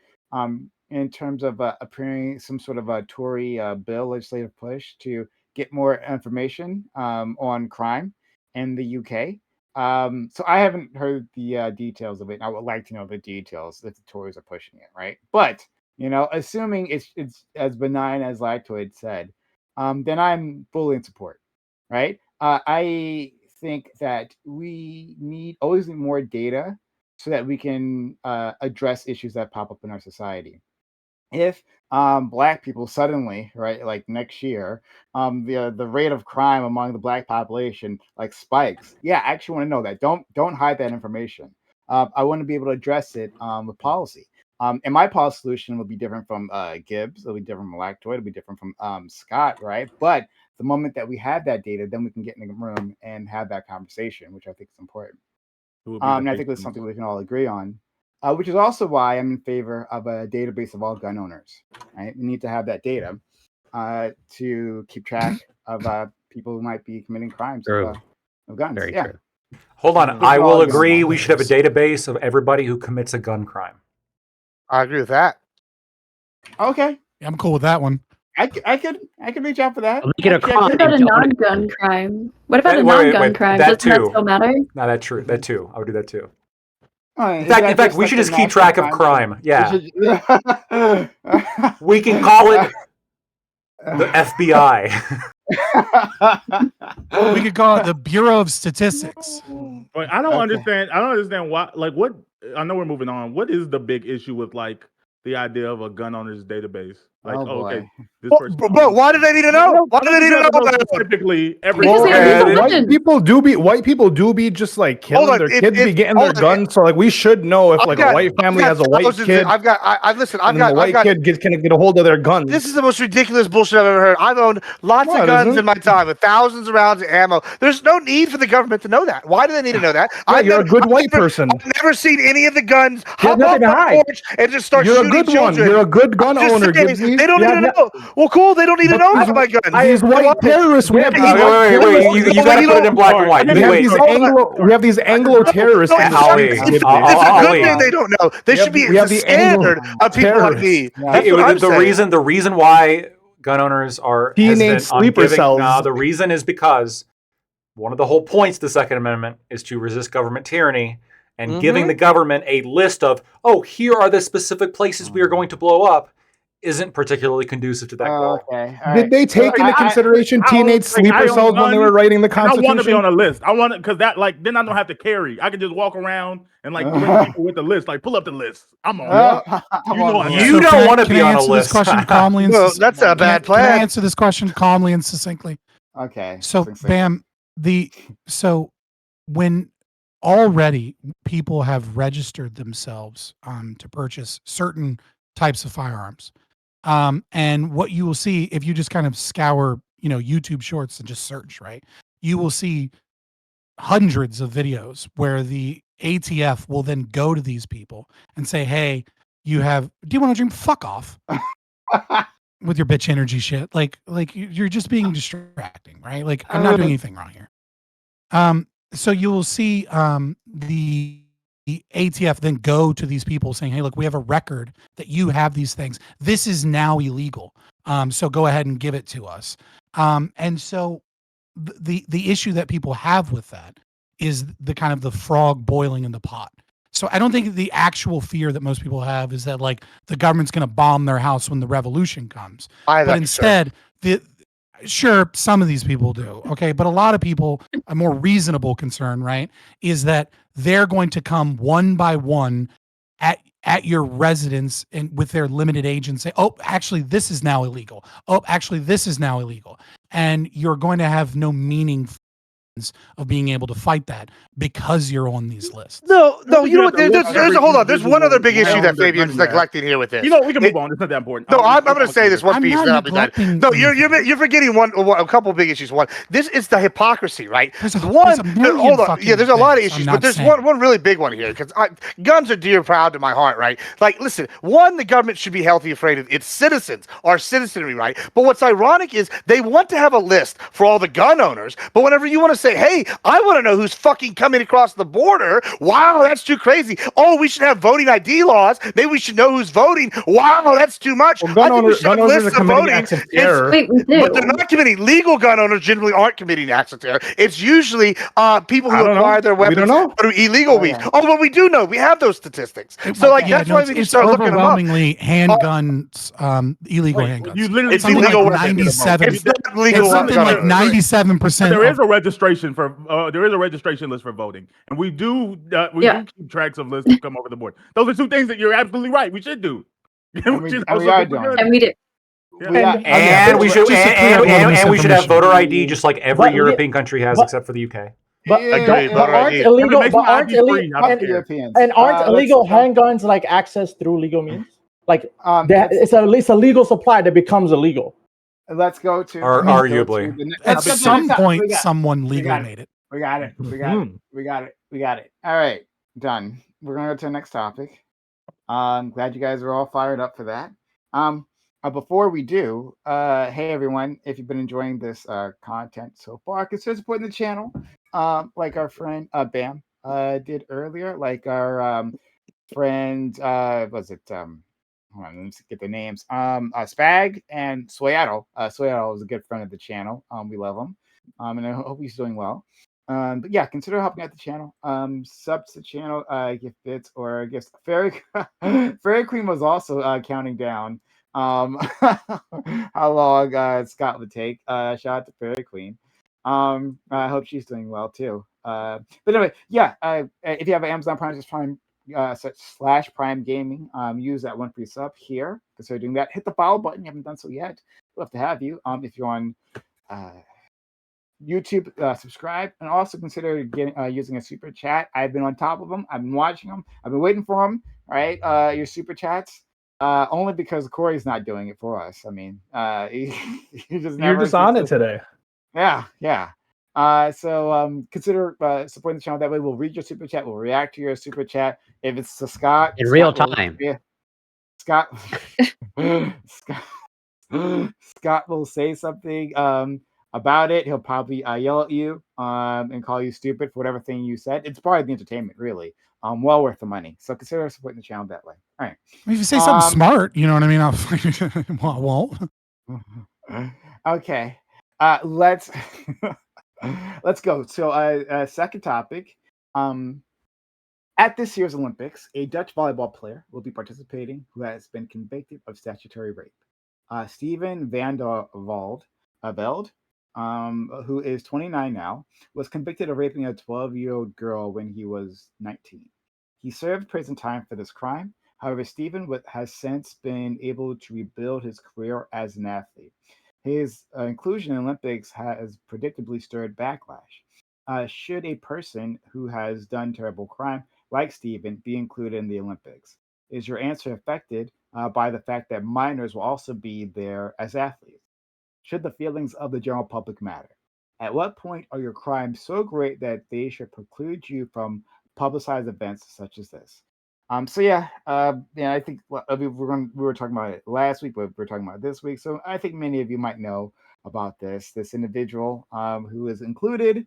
Speaker 5: In terms of appearing some sort of a Tory bill legislative push to get more information on crime in the UK. So I haven't heard the details of it. And I would like to know the details if the Tories are pushing it, right? But assuming it's as benign as Lactoid said, then I'm fully in support, right? I think that we always need more data so that we can address issues that pop up in our society. If Black people suddenly, right, like next year, the rate of crime among the Black population like spikes, yeah, I actually want to know that. Don't hide that information. I want to be able to address it with policy. And my policy solution will be different from Gibbs. It'll be different from Lactoid. It'll be different from Scott, right? But the moment that we have that data, then we can get in the room and have that conversation, which I think is important. And I think that's something we can all agree on. Which is also why I'm in favor of a database of all gun owners. Right, we need to have that data to keep track of people who might be committing crimes of guns.
Speaker 8: Very
Speaker 5: yeah.
Speaker 8: true.
Speaker 6: Hold on,
Speaker 5: Those
Speaker 6: I
Speaker 5: are
Speaker 6: will
Speaker 5: all
Speaker 6: agree.
Speaker 5: good
Speaker 6: We should have a database of everybody who commits a gun crime.
Speaker 4: I agree with that.
Speaker 5: Okay,
Speaker 2: Yeah, I'm cool with that one.
Speaker 5: I could reach out for that.
Speaker 8: Make it a
Speaker 5: Actually, I
Speaker 8: crime.
Speaker 9: What
Speaker 5: could-
Speaker 9: about a non-gun crime? What about a
Speaker 6: Wait,
Speaker 9: non-gun crime?
Speaker 6: that
Speaker 9: Doesn't that
Speaker 6: too.
Speaker 9: still matter?
Speaker 6: No, that's true. That too. I would do that too.
Speaker 5: Oh,
Speaker 6: In fact, we should just keep track of crime. Yeah,
Speaker 5: Yeah.
Speaker 6: we can call it the FBI.
Speaker 2: We could call it the Bureau of Statistics.
Speaker 3: But I don't
Speaker 5: Okay.
Speaker 3: understand. I don't understand why. Like, what? I know we're moving on. What is the big issue with like the idea of a gun owners database? Like,
Speaker 5: Oh,
Speaker 3: okay,
Speaker 5: boy.
Speaker 3: this
Speaker 4: Well,
Speaker 3: person.
Speaker 4: bro, why do they need to know? Why do they need to know about it?
Speaker 3: Specifically, every.
Speaker 9: Because they
Speaker 6: Well,
Speaker 9: have
Speaker 1: white
Speaker 9: guns.
Speaker 1: people do be just like killing
Speaker 4: Hold on,
Speaker 1: their
Speaker 4: if-
Speaker 1: kids, be
Speaker 4: if-
Speaker 1: getting their
Speaker 4: hold on,
Speaker 1: guns. So like we should know if
Speaker 4: I've
Speaker 1: like
Speaker 4: got-
Speaker 1: a white family
Speaker 4: I've
Speaker 1: has a
Speaker 4: got
Speaker 1: white
Speaker 4: thousands
Speaker 1: kid,
Speaker 4: of- I've got. Listen, I've
Speaker 1: and then the white
Speaker 4: got.
Speaker 1: kid can get a hold of their guns.
Speaker 4: This is the most ridiculous bullshit I've ever heard. I've owned lots
Speaker 1: No,
Speaker 4: of
Speaker 1: it
Speaker 4: guns
Speaker 1: isn't.
Speaker 4: in my time with thousands of rounds of ammo. There's no need for the government to know that. Why do they need to know that?
Speaker 1: Yeah, you're a good white
Speaker 4: never,
Speaker 1: person.
Speaker 4: I've never seen any of the guns
Speaker 7: have
Speaker 4: hop
Speaker 7: nothing
Speaker 4: off
Speaker 7: to
Speaker 4: my
Speaker 7: hide.
Speaker 4: porch and just start
Speaker 1: You're a
Speaker 4: shooting
Speaker 1: good one.
Speaker 4: children.
Speaker 1: You're a good gun
Speaker 4: I'm just
Speaker 1: owner,
Speaker 4: saying,
Speaker 1: Gibbsy.
Speaker 4: they don't
Speaker 7: You
Speaker 4: need to
Speaker 7: have
Speaker 4: know. Well, cool. They don't need to know
Speaker 1: These-
Speaker 4: about my guns.
Speaker 1: These white terrorists. We have these
Speaker 6: Wait,
Speaker 1: white
Speaker 6: wait,
Speaker 1: terrorists.
Speaker 6: you gotta put it in black and white.
Speaker 1: We have
Speaker 6: Wait,
Speaker 1: these
Speaker 4: hold on.
Speaker 1: we have these Anglo terrorists.
Speaker 4: No,
Speaker 1: in
Speaker 4: it's
Speaker 1: the
Speaker 6: Ali,
Speaker 1: streets,
Speaker 4: it's
Speaker 1: Gibbsy.
Speaker 4: a good
Speaker 6: Ali.
Speaker 4: thing they don't know. They
Speaker 1: We
Speaker 4: should
Speaker 1: have-
Speaker 4: be
Speaker 1: we have
Speaker 4: the
Speaker 1: the
Speaker 4: standard
Speaker 1: Anglo
Speaker 4: of people like me.
Speaker 1: terrorists.
Speaker 4: That's what I'm
Speaker 6: the
Speaker 4: saying.
Speaker 6: reason why gun owners are
Speaker 1: Teenage
Speaker 6: hesitant on
Speaker 1: sleeper
Speaker 6: giving,
Speaker 1: cells.
Speaker 6: No, the reason is because one of the whole points of the Second Amendment is to resist government tyranny, and
Speaker 4: Mm-hmm.
Speaker 6: giving the government a list of, oh, here are the specific places we are going to blow up, isn't particularly conducive to that goal.
Speaker 5: Okay. all
Speaker 1: Did
Speaker 5: right.
Speaker 1: they take into consideration
Speaker 3: I
Speaker 1: teenage
Speaker 3: like,
Speaker 1: sleeper
Speaker 3: I own
Speaker 1: cells when they
Speaker 3: guns,
Speaker 1: were writing the
Speaker 3: and I want to be
Speaker 1: Constitution?
Speaker 3: on a list. I want it because that, like, then I don't have to carry. I can just walk around and like bring people with the list. Like, pull up the list. I'm on it.
Speaker 5: I'm
Speaker 3: You know
Speaker 5: on
Speaker 3: I
Speaker 5: board.
Speaker 3: am.
Speaker 6: You
Speaker 2: So
Speaker 6: don't want to
Speaker 2: can
Speaker 6: be
Speaker 2: I
Speaker 6: on a
Speaker 2: answer
Speaker 6: list.
Speaker 2: this question calmly and
Speaker 4: No,
Speaker 2: sus-
Speaker 4: that's a bad
Speaker 2: Can I
Speaker 4: plan.
Speaker 2: answer this question calmly and succinctly?
Speaker 5: Okay.
Speaker 2: So,
Speaker 5: succinctly.
Speaker 2: Bam, so when already people have registered themselves to purchase certain types of firearms, and what you will see if you just kind of scour, YouTube Shorts and just search, right, you will see hundreds of videos where the ATF will then go to these people and say, "Hey, do you want to drink? Fuck off." With your bitch energy shit. Like you're just being distracting, right? Like, I'm not doing anything wrong here. So you will see the ATF then go to these people saying, "Hey, look, we have a record that you have these things. This is now illegal. So go ahead and give it to us." And so the issue that people have with that is the kind of the frog boiling in the pot. So I don't think the actual fear that most people have is that like the government's going to bomb their house when the revolution comes. But instead, sure, some of these people do. Okay. But a lot of people, a more reasonable concern, right, is that they're going to come one by one at your residence and with their limited age and say, "Oh, actually, this is now illegal. Oh, actually, this is now illegal." And you're going to have no meaning of being able to fight that because you're on these lists.
Speaker 4: No, you know what? Hold on. There's one other big issue that Fabian's neglecting here with this.
Speaker 3: You know, we can move on. It's not that important.
Speaker 4: No, I'm going to say this one
Speaker 2: I'm
Speaker 4: piece,
Speaker 2: not
Speaker 4: then I'll be done.
Speaker 2: neglecting
Speaker 4: No,
Speaker 2: anything.
Speaker 4: you're forgetting a couple big issues. One, this is the hypocrisy, right?
Speaker 2: There's a
Speaker 4: Hold
Speaker 2: million
Speaker 4: on.
Speaker 2: fucking
Speaker 4: Yeah, there's a lot of
Speaker 2: things I'm
Speaker 4: issues,
Speaker 2: not
Speaker 4: but there's
Speaker 2: saying.
Speaker 4: one really big one here because guns are dear and proud to my heart, right? Like, listen, one, the government should be healthy afraid of its citizens, our citizenry, right? But what's ironic is they want to have a list for all the gun owners, but whenever you want to say, "Hey, I want to know who's fucking coming across the border," wow, that's too crazy. Oh, we should have voting ID laws. Maybe we should know who's voting. Wow, that's too much.
Speaker 1: Well,
Speaker 4: I think we should have
Speaker 1: gun owners are
Speaker 4: lists of
Speaker 1: committing
Speaker 4: voting.
Speaker 1: acts of terror.
Speaker 9: Wait, we
Speaker 4: But they're
Speaker 9: do.
Speaker 4: not committing. Legal gun owners generally aren't committing acts of terror. It's usually people
Speaker 1: I
Speaker 4: who
Speaker 1: don't know.
Speaker 4: acquire their
Speaker 1: We
Speaker 4: weapons
Speaker 1: don't know.
Speaker 4: through illegal
Speaker 5: Oh,
Speaker 4: means.
Speaker 5: yeah.
Speaker 4: Oh, but we do know. We have those statistics. So, like, that's why we can
Speaker 2: it's
Speaker 4: start looking them up.
Speaker 2: overwhelmingly handguns, illegal handguns.
Speaker 3: You literally
Speaker 4: It's
Speaker 2: something
Speaker 4: illegal
Speaker 2: like
Speaker 4: weapons.
Speaker 2: 97.
Speaker 4: It's not legal
Speaker 2: It's something
Speaker 4: gun
Speaker 2: like
Speaker 4: owners.
Speaker 2: 97%.
Speaker 3: There is a registration for list for voting, and we do
Speaker 9: Yeah.
Speaker 3: keep tracks of lists that come over the board. Those are two things that you're absolutely right. We should do.
Speaker 5: And we are doing.
Speaker 9: And we did.
Speaker 3: Yeah.
Speaker 6: And we should
Speaker 2: Just to clear up a little
Speaker 6: and we should have
Speaker 2: misinformation.
Speaker 6: voter ID just like every
Speaker 7: But-
Speaker 6: European country has
Speaker 7: but-
Speaker 6: except for the UK.
Speaker 7: But,
Speaker 4: Agree,
Speaker 7: but
Speaker 4: voter
Speaker 7: aren't
Speaker 4: ID.
Speaker 7: illegal,
Speaker 3: Makes
Speaker 7: but
Speaker 3: my
Speaker 7: aren't
Speaker 3: ID free,
Speaker 7: illegal,
Speaker 3: I don't
Speaker 5: Fuck the
Speaker 3: care.
Speaker 5: Europeans.
Speaker 7: and aren't
Speaker 5: let's-
Speaker 7: illegal handguns like accessed through legal means? Like
Speaker 5: let's-
Speaker 7: it's a legal supply that becomes illegal.
Speaker 5: Let's go to.
Speaker 6: Or
Speaker 5: let's go
Speaker 6: arguably.
Speaker 5: to the ne-
Speaker 2: At
Speaker 5: no, but
Speaker 2: some
Speaker 5: we
Speaker 2: point,
Speaker 5: got-
Speaker 2: someone
Speaker 5: got
Speaker 2: legally
Speaker 5: it.
Speaker 2: made it.
Speaker 5: We got it. We got it. We got it. We got it. All right, done. We're gonna go to the next topic. I'm glad you guys are all fired up for that. Before we do, hey everyone, if you've been enjoying this content so far, consider supporting the channel. Like our friend Bam did earlier, like our friend was it hold on, let me get the names. Spag and Soyato. Soyato is a good friend of the channel. We love him. And I hope he's doing well. But yeah, consider helping out the channel. Sub to the channel, gift bits or gifts. Fairy Queen was also counting down how long Scott would take. Shout out to Fairy Queen. I hope she's doing well too. But anyway, yeah. If you have an Amazon Prime, just Prime / Prime Gaming, use that one free sub here. Consider doing that. Hit the follow button. You haven't done so yet. We'd love to have you. If you're on YouTube, subscribe, and also consider getting using a super chat. I've been on top of them. I've been watching them. I've been waiting for them. All right, your super chats. Only because Corey's not doing it for us. I mean, he just
Speaker 1: You're
Speaker 5: never
Speaker 1: just on it
Speaker 5: seems
Speaker 1: today.
Speaker 5: yeah. So consider supporting the channel. That way, we'll read your super chat. We'll react to your super chat. If it's to Scott
Speaker 8: In real
Speaker 5: Scott will-
Speaker 8: time.
Speaker 5: yeah, Scott. Scott will say something about it. He'll probably yell at you and call you stupid for whatever thing you said. It's part of the entertainment, really. Well worth the money. So consider supporting the channel that way. All right.
Speaker 2: If you say something smart, you know what I mean? I won't.
Speaker 5: Okay. Let's Let's go. So, second topic. At this year's Olympics, a Dutch volleyball player will be participating who has been convicted of statutory rape. Steven van der Velde, who is 29 now, was convicted of raping a 12-year-old girl when he was 19. He served prison time for this crime. However, Steven has since been able to rebuild his career as an athlete. His inclusion in Olympics has predictably stirred backlash. Should a person who has done terrible crime like Steven be included in the Olympics? Is your answer affected by the fact that minors will also be there as athletes? Should the feelings of the general public matter? At what point are your crimes so great that they should preclude you from publicized events such as this? I think we were talking about it last week, but we're talking about it this week. So I think many of you might know about this individual who is included.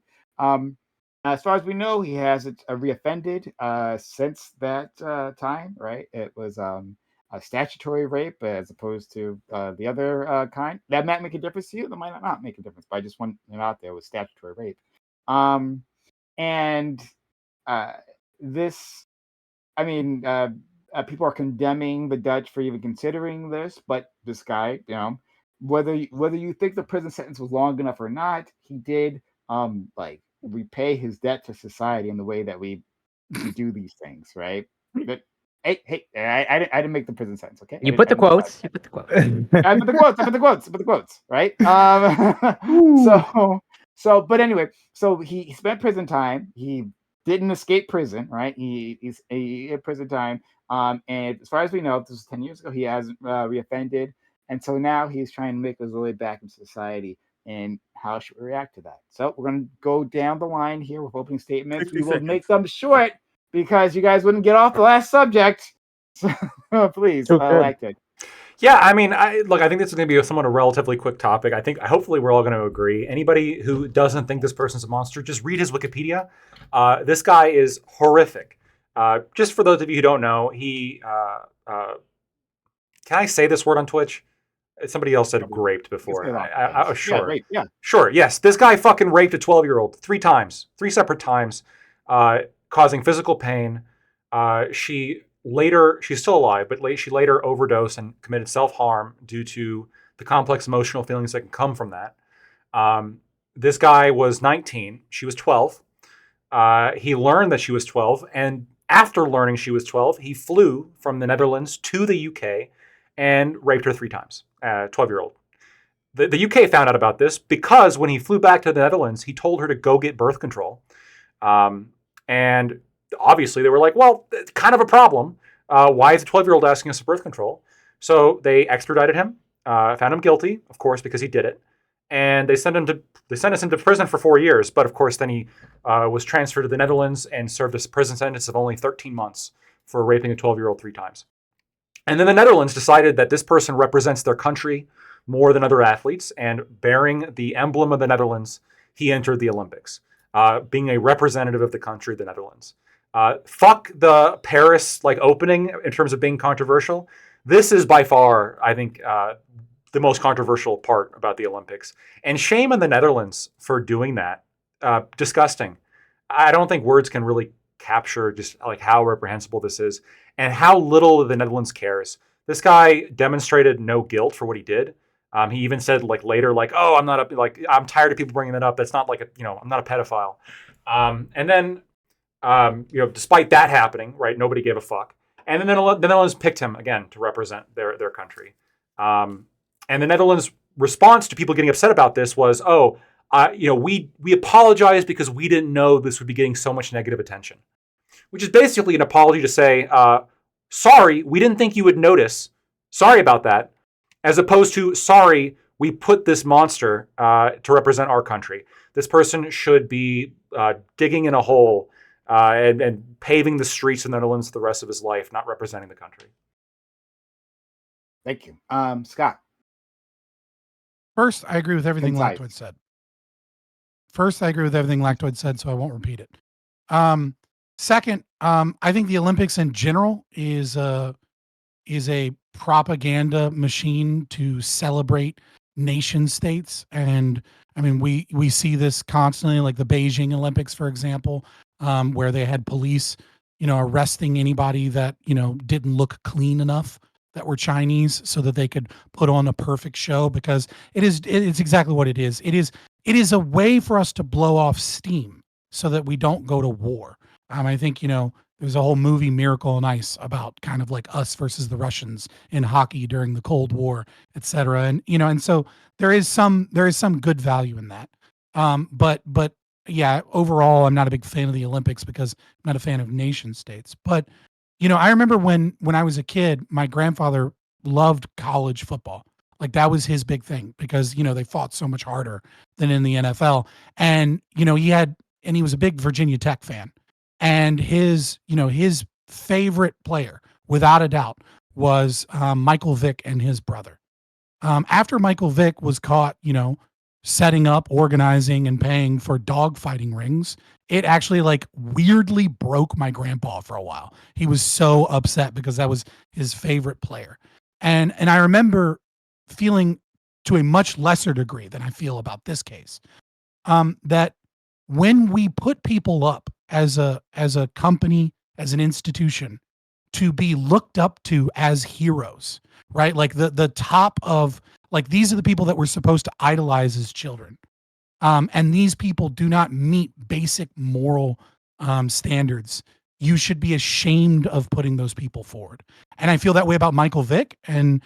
Speaker 5: As far as we know, he hasn't reoffended since that time, right? It was a statutory rape as opposed to the other kind. That might make a difference to you. That might not make a difference, but I just want it out there with statutory rape. People are condemning the Dutch for even considering this, but this guy, whether you think the prison sentence was long enough or not, he did repay his debt to society in the way that we do these things, right? But hey, I didn't make the prison sentence, okay?
Speaker 8: You put the quotes. You put the quotes.
Speaker 5: I put the quotes, right? But anyway, so he spent prison time. He didn't escape prison, right? He had prison time. And as far as we know, this was 10 years ago, he hasn't reoffended. And so now he's trying to make his way back into society. And how should we react to that? So we're going to go down the line here with opening statements. We will make them short because you guys wouldn't get off the last subject. So please, elected.
Speaker 6: Yeah, I mean, I think this is going to be somewhat a relatively quick topic. Hopefully we're all going to agree. Anybody who doesn't think this person's a monster, just read his Wikipedia. This guy is horrific. Just for those of you who don't know, he can I say this word on Twitch? Somebody else said raped before. Sure.
Speaker 5: Yeah, rape, yeah.
Speaker 6: Sure, yes. This guy fucking raped a 12-year-old 3 times, 3 separate times, causing physical pain. She's still alive, but she later overdosed and committed self-harm due to the complex emotional feelings that can come from that. This guy was 19. She was 12. He learned that she was 12, and after learning she was 12, he flew from the Netherlands to the UK and raped her 3 times. 12-year-old. The UK found out about this because when he flew back to the Netherlands, he told her to go get birth control. And obviously they were like, well, it's kind of a problem. Why is a 12-year-old asking us for birth control? So they extradited him, found him guilty, of course, because he did it. And they sent us into prison for 4 years. But of course, then he was transferred to the Netherlands and served a prison sentence of only 13 months for raping a 12-year-old 3 times. And then the Netherlands decided that this person represents their country more than other athletes, and bearing the emblem of the Netherlands, he entered the Olympics, being a representative of the country, the Netherlands. Fuck the Paris opening in terms of being controversial. This is by far, I think, the most controversial part about the Olympics. And shame on the Netherlands for doing that. Disgusting. I don't think words can really capture just how reprehensible this is and how little the Netherlands cares. This guy demonstrated no guilt for what he did. He even said later, oh, I'm tired of people bringing that up. That's not I'm not a pedophile. And then, despite that happening, right, nobody gave a fuck. And then the Netherlands picked him again to represent their country. And the Netherlands' response to people getting upset about this was, we apologize because we didn't know this would be getting so much negative attention, which is basically an apology to say, sorry, we didn't think you would notice. Sorry about that. As opposed to, sorry, we put this monster to represent our country. This person should be digging in a hole and paving the streets in the Netherlands the rest of his life, not representing the country.
Speaker 5: Thank you. Scott.
Speaker 2: First, I agree with everything Lactoid said. So I won't repeat it. Second, I think the Olympics in general is a propaganda machine to celebrate nation states and I mean, we see this constantly, like the Beijing Olympics, for example, where they had police, arresting anybody that didn't look clean enough, that were Chinese, so that they could put on a perfect show, because it's exactly what it is. It is a way for us to blow off steam so that we don't go to war. I think, there's a whole movie, Miracle on Ice, about kind of like us versus the Russians in hockey during the Cold War, et cetera. And so there is some good value in that. But yeah, overall, I'm not a big fan of the Olympics because I'm not a fan of nation states. But I remember when I was a kid, my grandfather loved college football. Like that was his big thing because, they fought so much harder than in the NFL. And, he was a big Virginia Tech fan. And his favorite player, without a doubt, was Michael Vick and his brother. After Michael Vick was caught, setting up, organizing, and paying for dogfighting rings, it actually like weirdly broke my grandpa for a while. He was so upset because that was his favorite player. And I remember feeling, to a much lesser degree than I feel about this case, that when we put people up as a company, as an institution, to be looked up to as heroes, right? Like the top of, like, these are the people that we're supposed to idolize as children. And these people do not meet basic moral standards. You should be ashamed of putting those people forward. And I feel that way about Michael Vick and,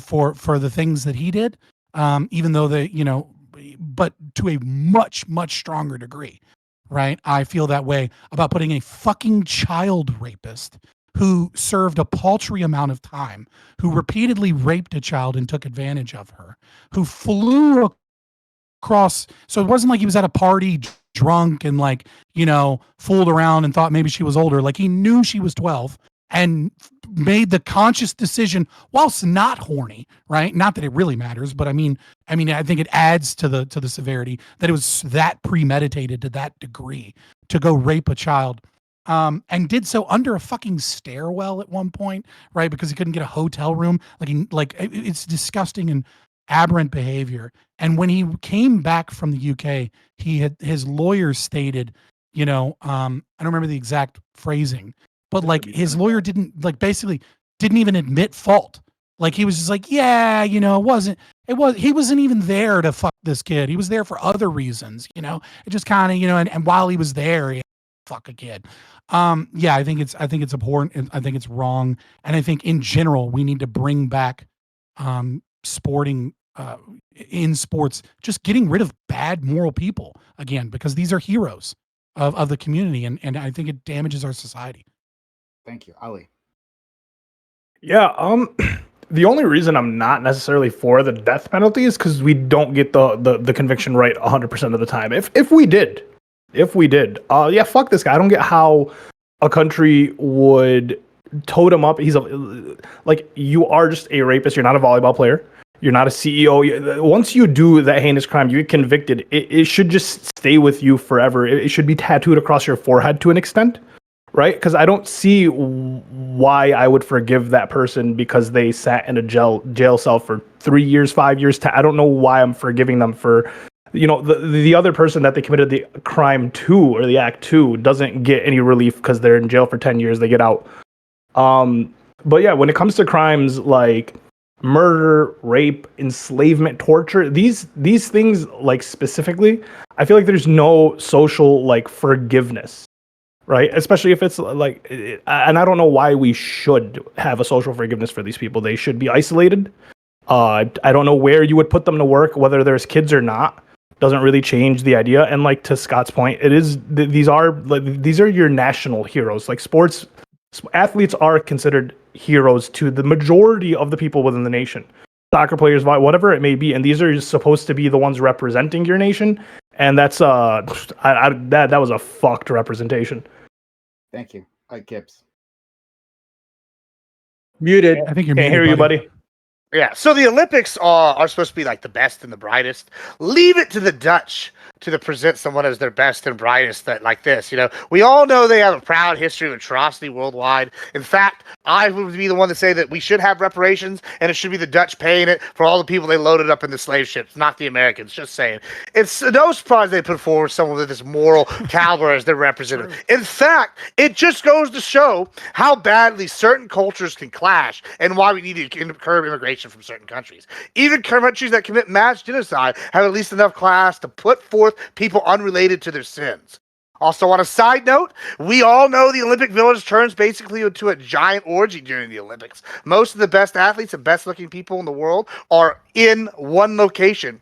Speaker 2: for the things that he did, even though but to a much, much stronger degree, right? I feel that way about putting a fucking child rapist who served a paltry amount of time, who repeatedly raped a child and took advantage of her, who flew across. So it wasn't like he was at a party drunk and fooled around and thought maybe she was older. Like, he knew she was 12 and made the conscious decision, whilst not horny, right? Not that it really matters, but I mean, I think it adds to the severity that it was that premeditated to that degree to go rape a child. And did so under a fucking stairwell at one point, right? Because he couldn't get a hotel room. It's disgusting and aberrant behavior. And when he came back from the UK, his lawyer stated, I don't remember the exact phrasing, but his lawyer didn't even admit fault. Like, he was just like, yeah, he wasn't even there to fuck this kid. He was there for other reasons, it just kind of, and while he was there, he fuck a kid. Yeah, I think it's abhorrent, and I think it's wrong. And I think in general, we need to bring back sporting in sports, just getting rid of bad moral people again, because these are heroes of the community, and I think it damages our society.
Speaker 5: Thank you, Ali.
Speaker 1: Yeah, the only reason I'm not necessarily for the death penalty is because we don't get the conviction right 100% of the time. If we did, yeah, fuck this guy. I don't get how a country would tote him up. He's you are just a rapist. You're not a volleyball player. You're not a CEO. Once you do that heinous crime, you get convicted. It should just stay with you forever. It should be tattooed across your forehead to an extent, right? Because I don't see why I would forgive that person because they sat in a jail cell for 3 years, 5 years. I don't know why I'm forgiving them for, the other person that they committed the crime to, or the act to, doesn't get any relief because they're in jail for 10 years. They get out. But yeah, when it comes to crimes like murder, rape, enslavement, torture, these things, specifically, I feel like there's no social forgiveness, right? Especially if it's and I don't know why we should have a social forgiveness for these people. They should be isolated. I don't know where you would put them to work, whether there's kids or not. Doesn't really change the idea. And to Scott's point, it is these are your national heroes. Sports athletes are considered heroes to the majority of the people within the nation. Soccer players, whatever it may be, and these are supposed to be the ones representing your nation. And that's that was a fucked representation.
Speaker 5: Thank you. All right, Gibbs.
Speaker 7: Muted.
Speaker 2: I think you're
Speaker 1: Can't
Speaker 2: muted,
Speaker 1: hear you, buddy.
Speaker 4: Yeah, so the Olympics are supposed to be like the best and the brightest. Leave it to the Dutch to present someone as their best and brightest that like this. We all know they have a proud history of atrocity worldwide. In fact, I would be the one to say that we should have reparations, and it should be the Dutch paying it for all the people they loaded up in the slave ships, not the Americans. Just saying. It's no surprise they put forward someone with this moral caliber as their representative. In fact, it just goes to show how badly certain cultures can clash and why we need to curb immigration from certain countries. Even countries that commit mass genocide have at least enough class to put forth people unrelated to their sins. Also, on a side note, we all know the Olympic Village turns basically into a giant orgy during the Olympics. Most of the best athletes and best looking people in the world are in one location.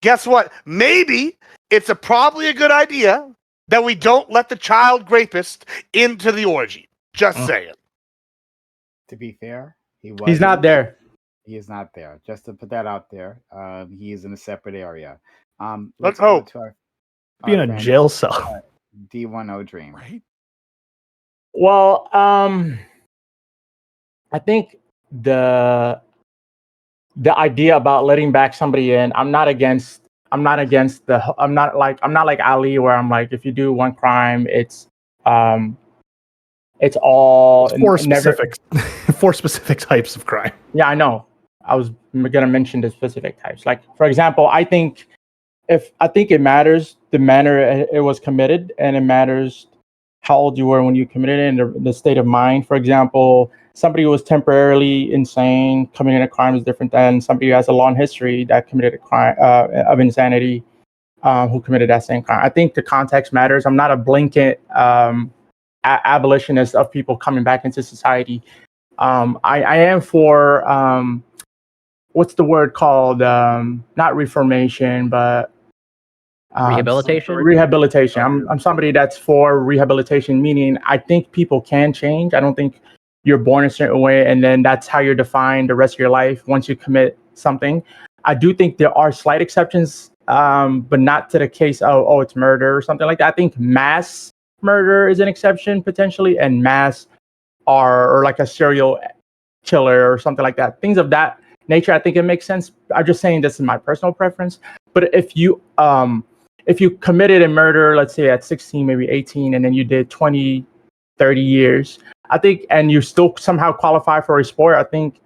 Speaker 4: Guess what? Maybe it's probably a good idea that we don't let the child rapist into the orgy. Just saying.
Speaker 5: To be fair,
Speaker 7: He's not there.
Speaker 5: He is not there. Just to put that out there, he is in a separate area.
Speaker 4: Let's hope.
Speaker 5: To
Speaker 1: Be in a
Speaker 5: friend,
Speaker 1: jail cell.
Speaker 5: D10 Dream.
Speaker 2: Right.
Speaker 7: Well, I think the idea about letting back somebody in, I'm not like Ali, where I'm like, if you do one crime, it's all
Speaker 1: Four specific types of crime.
Speaker 7: Yeah, I know. I was gonna mention the specific types. Like, for example, I think it matters the manner it was committed, and it matters how old you were when you committed it, and the state of mind. For example, somebody who was temporarily insane committing a crime is different than somebody who has a long history that committed a crime of insanity, who committed that same crime. I think the context matters. I'm not a blanket abolitionist of people coming back into society. I am for what's the word called? Not reformation, but
Speaker 8: Rehabilitation.
Speaker 7: I'm somebody that's for rehabilitation, meaning I think people can change. I don't think you're born a certain way and then that's how you're defined the rest of your life once you commit something. I do think there are slight exceptions, but not to the case of, it's murder or something like that. I think mass murder is an exception potentially, and mass or like a serial killer or something like that. Things of that nature, I think it makes sense. I'm just saying this is my personal preference. But if you committed a murder, let's say at 16, maybe 18, and then you did 20, 30 years, I think, and you still somehow qualify for a sport, I think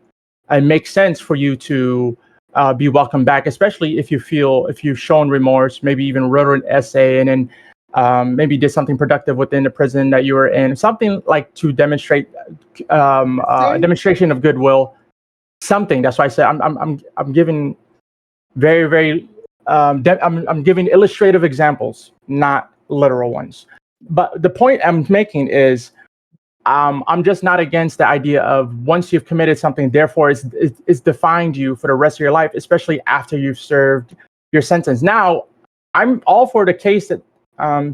Speaker 7: it makes sense for you to be welcomed back, especially if you've shown remorse, maybe even wrote an essay and then maybe did something productive within the prison that you were in, something like to demonstrate a demonstration of goodwill. Something. That's why I said I'm giving very, very I'm giving illustrative examples, not literal ones. But the point I'm making is I'm just not against the idea of once you've committed something, therefore it's defined you for the rest of your life, especially after you've served your sentence. Now, I'm all for the case that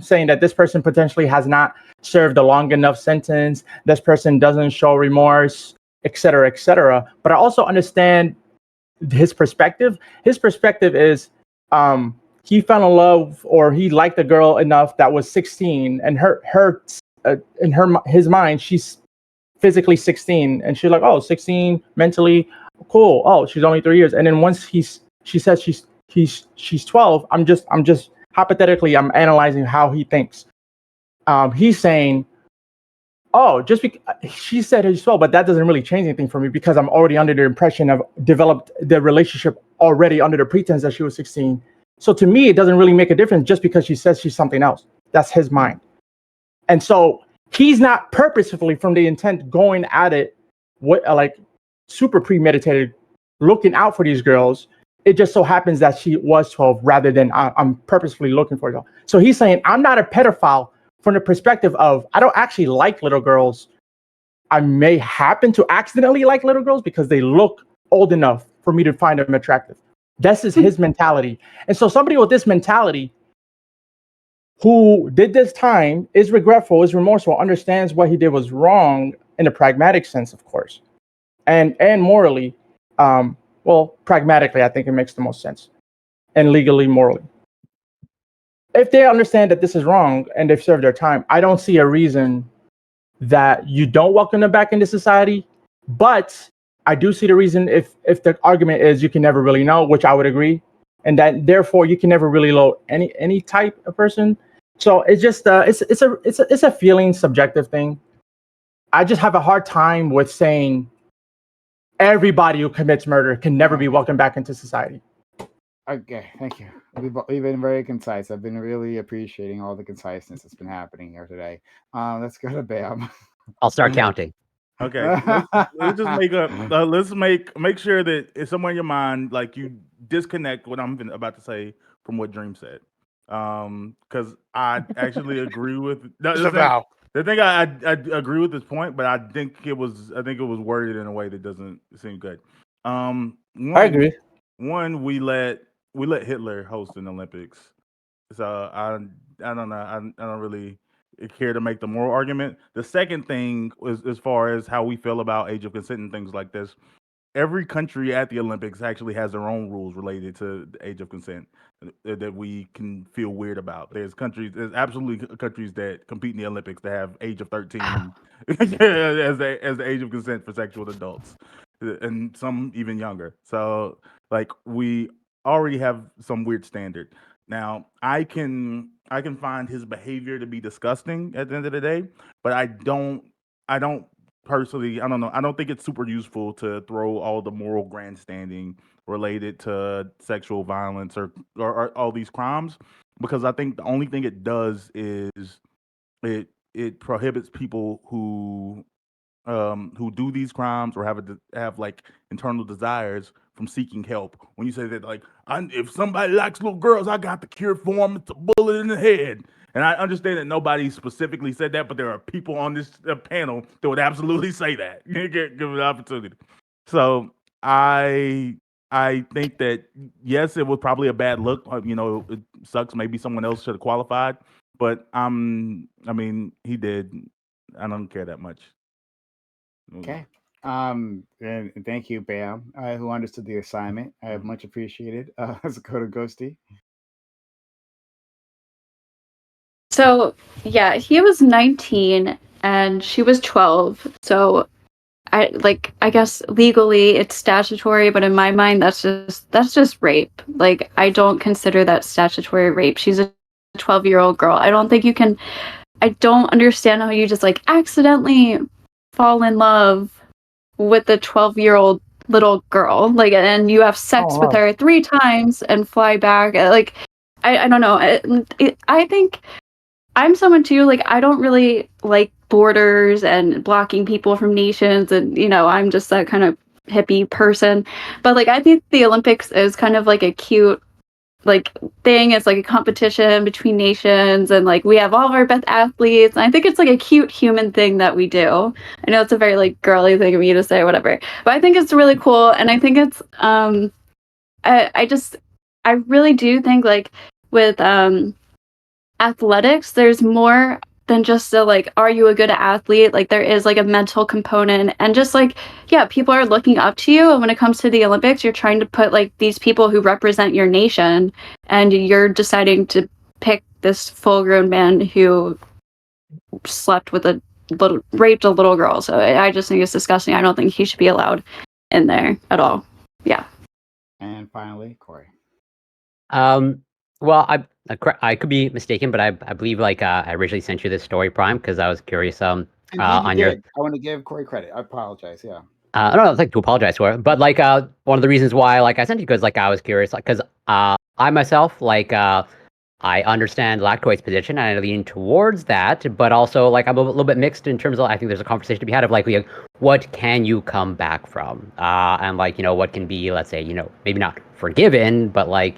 Speaker 7: saying that this person potentially has not served a long enough sentence, this person doesn't show remorse, et cetera, but I also understand his perspective. His perspective is he fell in love or he liked a girl enough that was 16, and his mind, she's physically 16, and she's like, 16 mentally cool. Oh, she's only 3 years. And then once she says she's 12, I'm just hypothetically, I'm analyzing how he thinks. He's saying, just because she said he's 12, but that doesn't really change anything for me because I'm already under the impression of developed the relationship already under the pretense that she was 16. So to me, it doesn't really make a difference just because she says she's something else. That's his mind. And so he's not purposefully from the intent going at it, like super premeditated, looking out for these girls. It just so happens that she was 12 rather than I'm purposefully looking for her. So he's saying, I'm not a pedophile from the perspective of, I don't actually like little girls. I may happen to accidentally like little girls because they look old enough for me to find them attractive. This is his mentality. And so somebody with this mentality who did this time is regretful, is remorseful, understands what he did was wrong in a pragmatic sense, of course. And morally, pragmatically, I think it makes the most sense. And legally, morally. If they understand that this is wrong and they've served their time, I don't see a reason that you don't welcome them back into society. But I do see the reason if the argument is you can never really know, which I would agree, and that therefore you can never really know any type of person. So it's just it's a feeling subjective thing. I just have a hard time with saying everybody who commits murder can never be welcomed back into society.
Speaker 5: Okay, thank you. We've been very concise. I've been really appreciating all the conciseness that's been happening here today. Let's go to Bam.
Speaker 8: I'll start counting.
Speaker 3: Okay, let's just make sure that it's somewhere in your mind, like you disconnect what I'm about to say from what Dream said, because I actually agree with the thing. I agree with this point, but I think it was worded in a way that doesn't seem good.
Speaker 7: I agree.
Speaker 3: One, we let Hitler host an Olympics, so I don't know. I don't really care to make the moral argument. The second thing was as far as how we feel about age of consent and things like this. Every country at the Olympics actually has their own rules related to the age of consent that we can feel weird about. There's absolutely countries that compete in the Olympics that have age of 13 as the age of consent for sexual adults, and some even younger. So like we already have some weird standard. Now, I can find his behavior to be disgusting at the end of the day, but I don't personally, I don't know. I don't think it's super useful to throw all the moral grandstanding related to sexual violence or all these crimes, because I think the only thing it does is it prohibits people who do these crimes or have like internal desires from seeking help. When you say that, like, if somebody likes little girls, I got the cure for them. It's a bullet in the head. And I understand that nobody specifically said that, but there are people on this panel that would absolutely say that. Give an opportunity. So I think that yes, it was probably a bad look. It sucks. Maybe someone else should have qualified, but I mean, he did. I don't care that much.
Speaker 5: Okay. And thank you, Bam, who understood the assignment. I have much appreciated. Let's go to Ghosty.
Speaker 9: So yeah, he was 19 and she was 12. So I guess legally it's statutory, but in my mind that's just rape. Like, I don't consider that statutory rape. She's a 12-year-old girl. I don't understand how you just like accidentally fall in love with a 12-year-old little girl, like, and you have sex with her 3 times and fly back. Like, I don't know. I think I'm someone too, like, I don't really like borders and blocking people from nations, and I'm just that kind of hippie person. But like, I think the Olympics is kind of like a cute like thing. It's like a competition between nations, and like we have all of our best athletes, and I think it's like a cute human thing that we do. I know it's a very like girly thing of me to say, whatever, but I think it's really cool. And I think it's I really do think like with athletics, there's more than just a like, are you a good athlete? Like, there is like a mental component, and just like, yeah, people are looking up to you. And when it comes to the Olympics, you're trying to put like these people who represent your nation, and you're deciding to pick this full-grown man who raped a little girl. So I just think it's disgusting. I don't think he should be allowed in there at all. Yeah.
Speaker 5: And finally, Corey.
Speaker 8: Well, I could be mistaken, but I believe like I originally sent you this story, Prime, because I was curious on your.
Speaker 5: I want to give Corey credit. I apologize. Yeah.
Speaker 8: I don't know. I'd like to apologize for it, but like one of the reasons why like I sent you, because like I was curious, like because I myself like I understand Lactoid's position and I lean towards that, but also like I'm a little bit mixed in terms of, I think there's a conversation to be had of like what can you come back from, and like what can be, let's say, maybe not forgiven, but like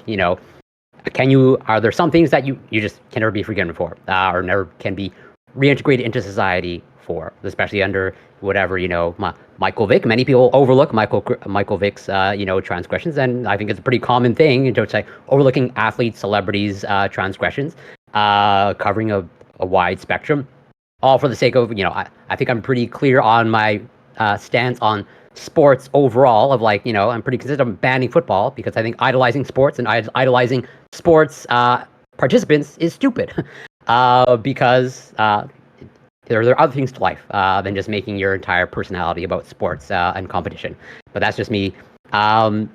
Speaker 8: are there some things that you just can never be forgiven for, or never can be reintegrated into society for, especially under whatever, Michael Vick. Many people overlook Michael Vick's, transgressions, and I think it's a pretty common thing to say overlooking athletes, celebrities, transgressions, covering a wide spectrum, all for the sake of, I think I'm pretty clear on my stance on sports overall, of like, I'm pretty consistent on banning football, because I think idolizing sports and idolizing sports participants is stupid, because there are other things to life than just making your entire personality about sports and competition. But that's just me. And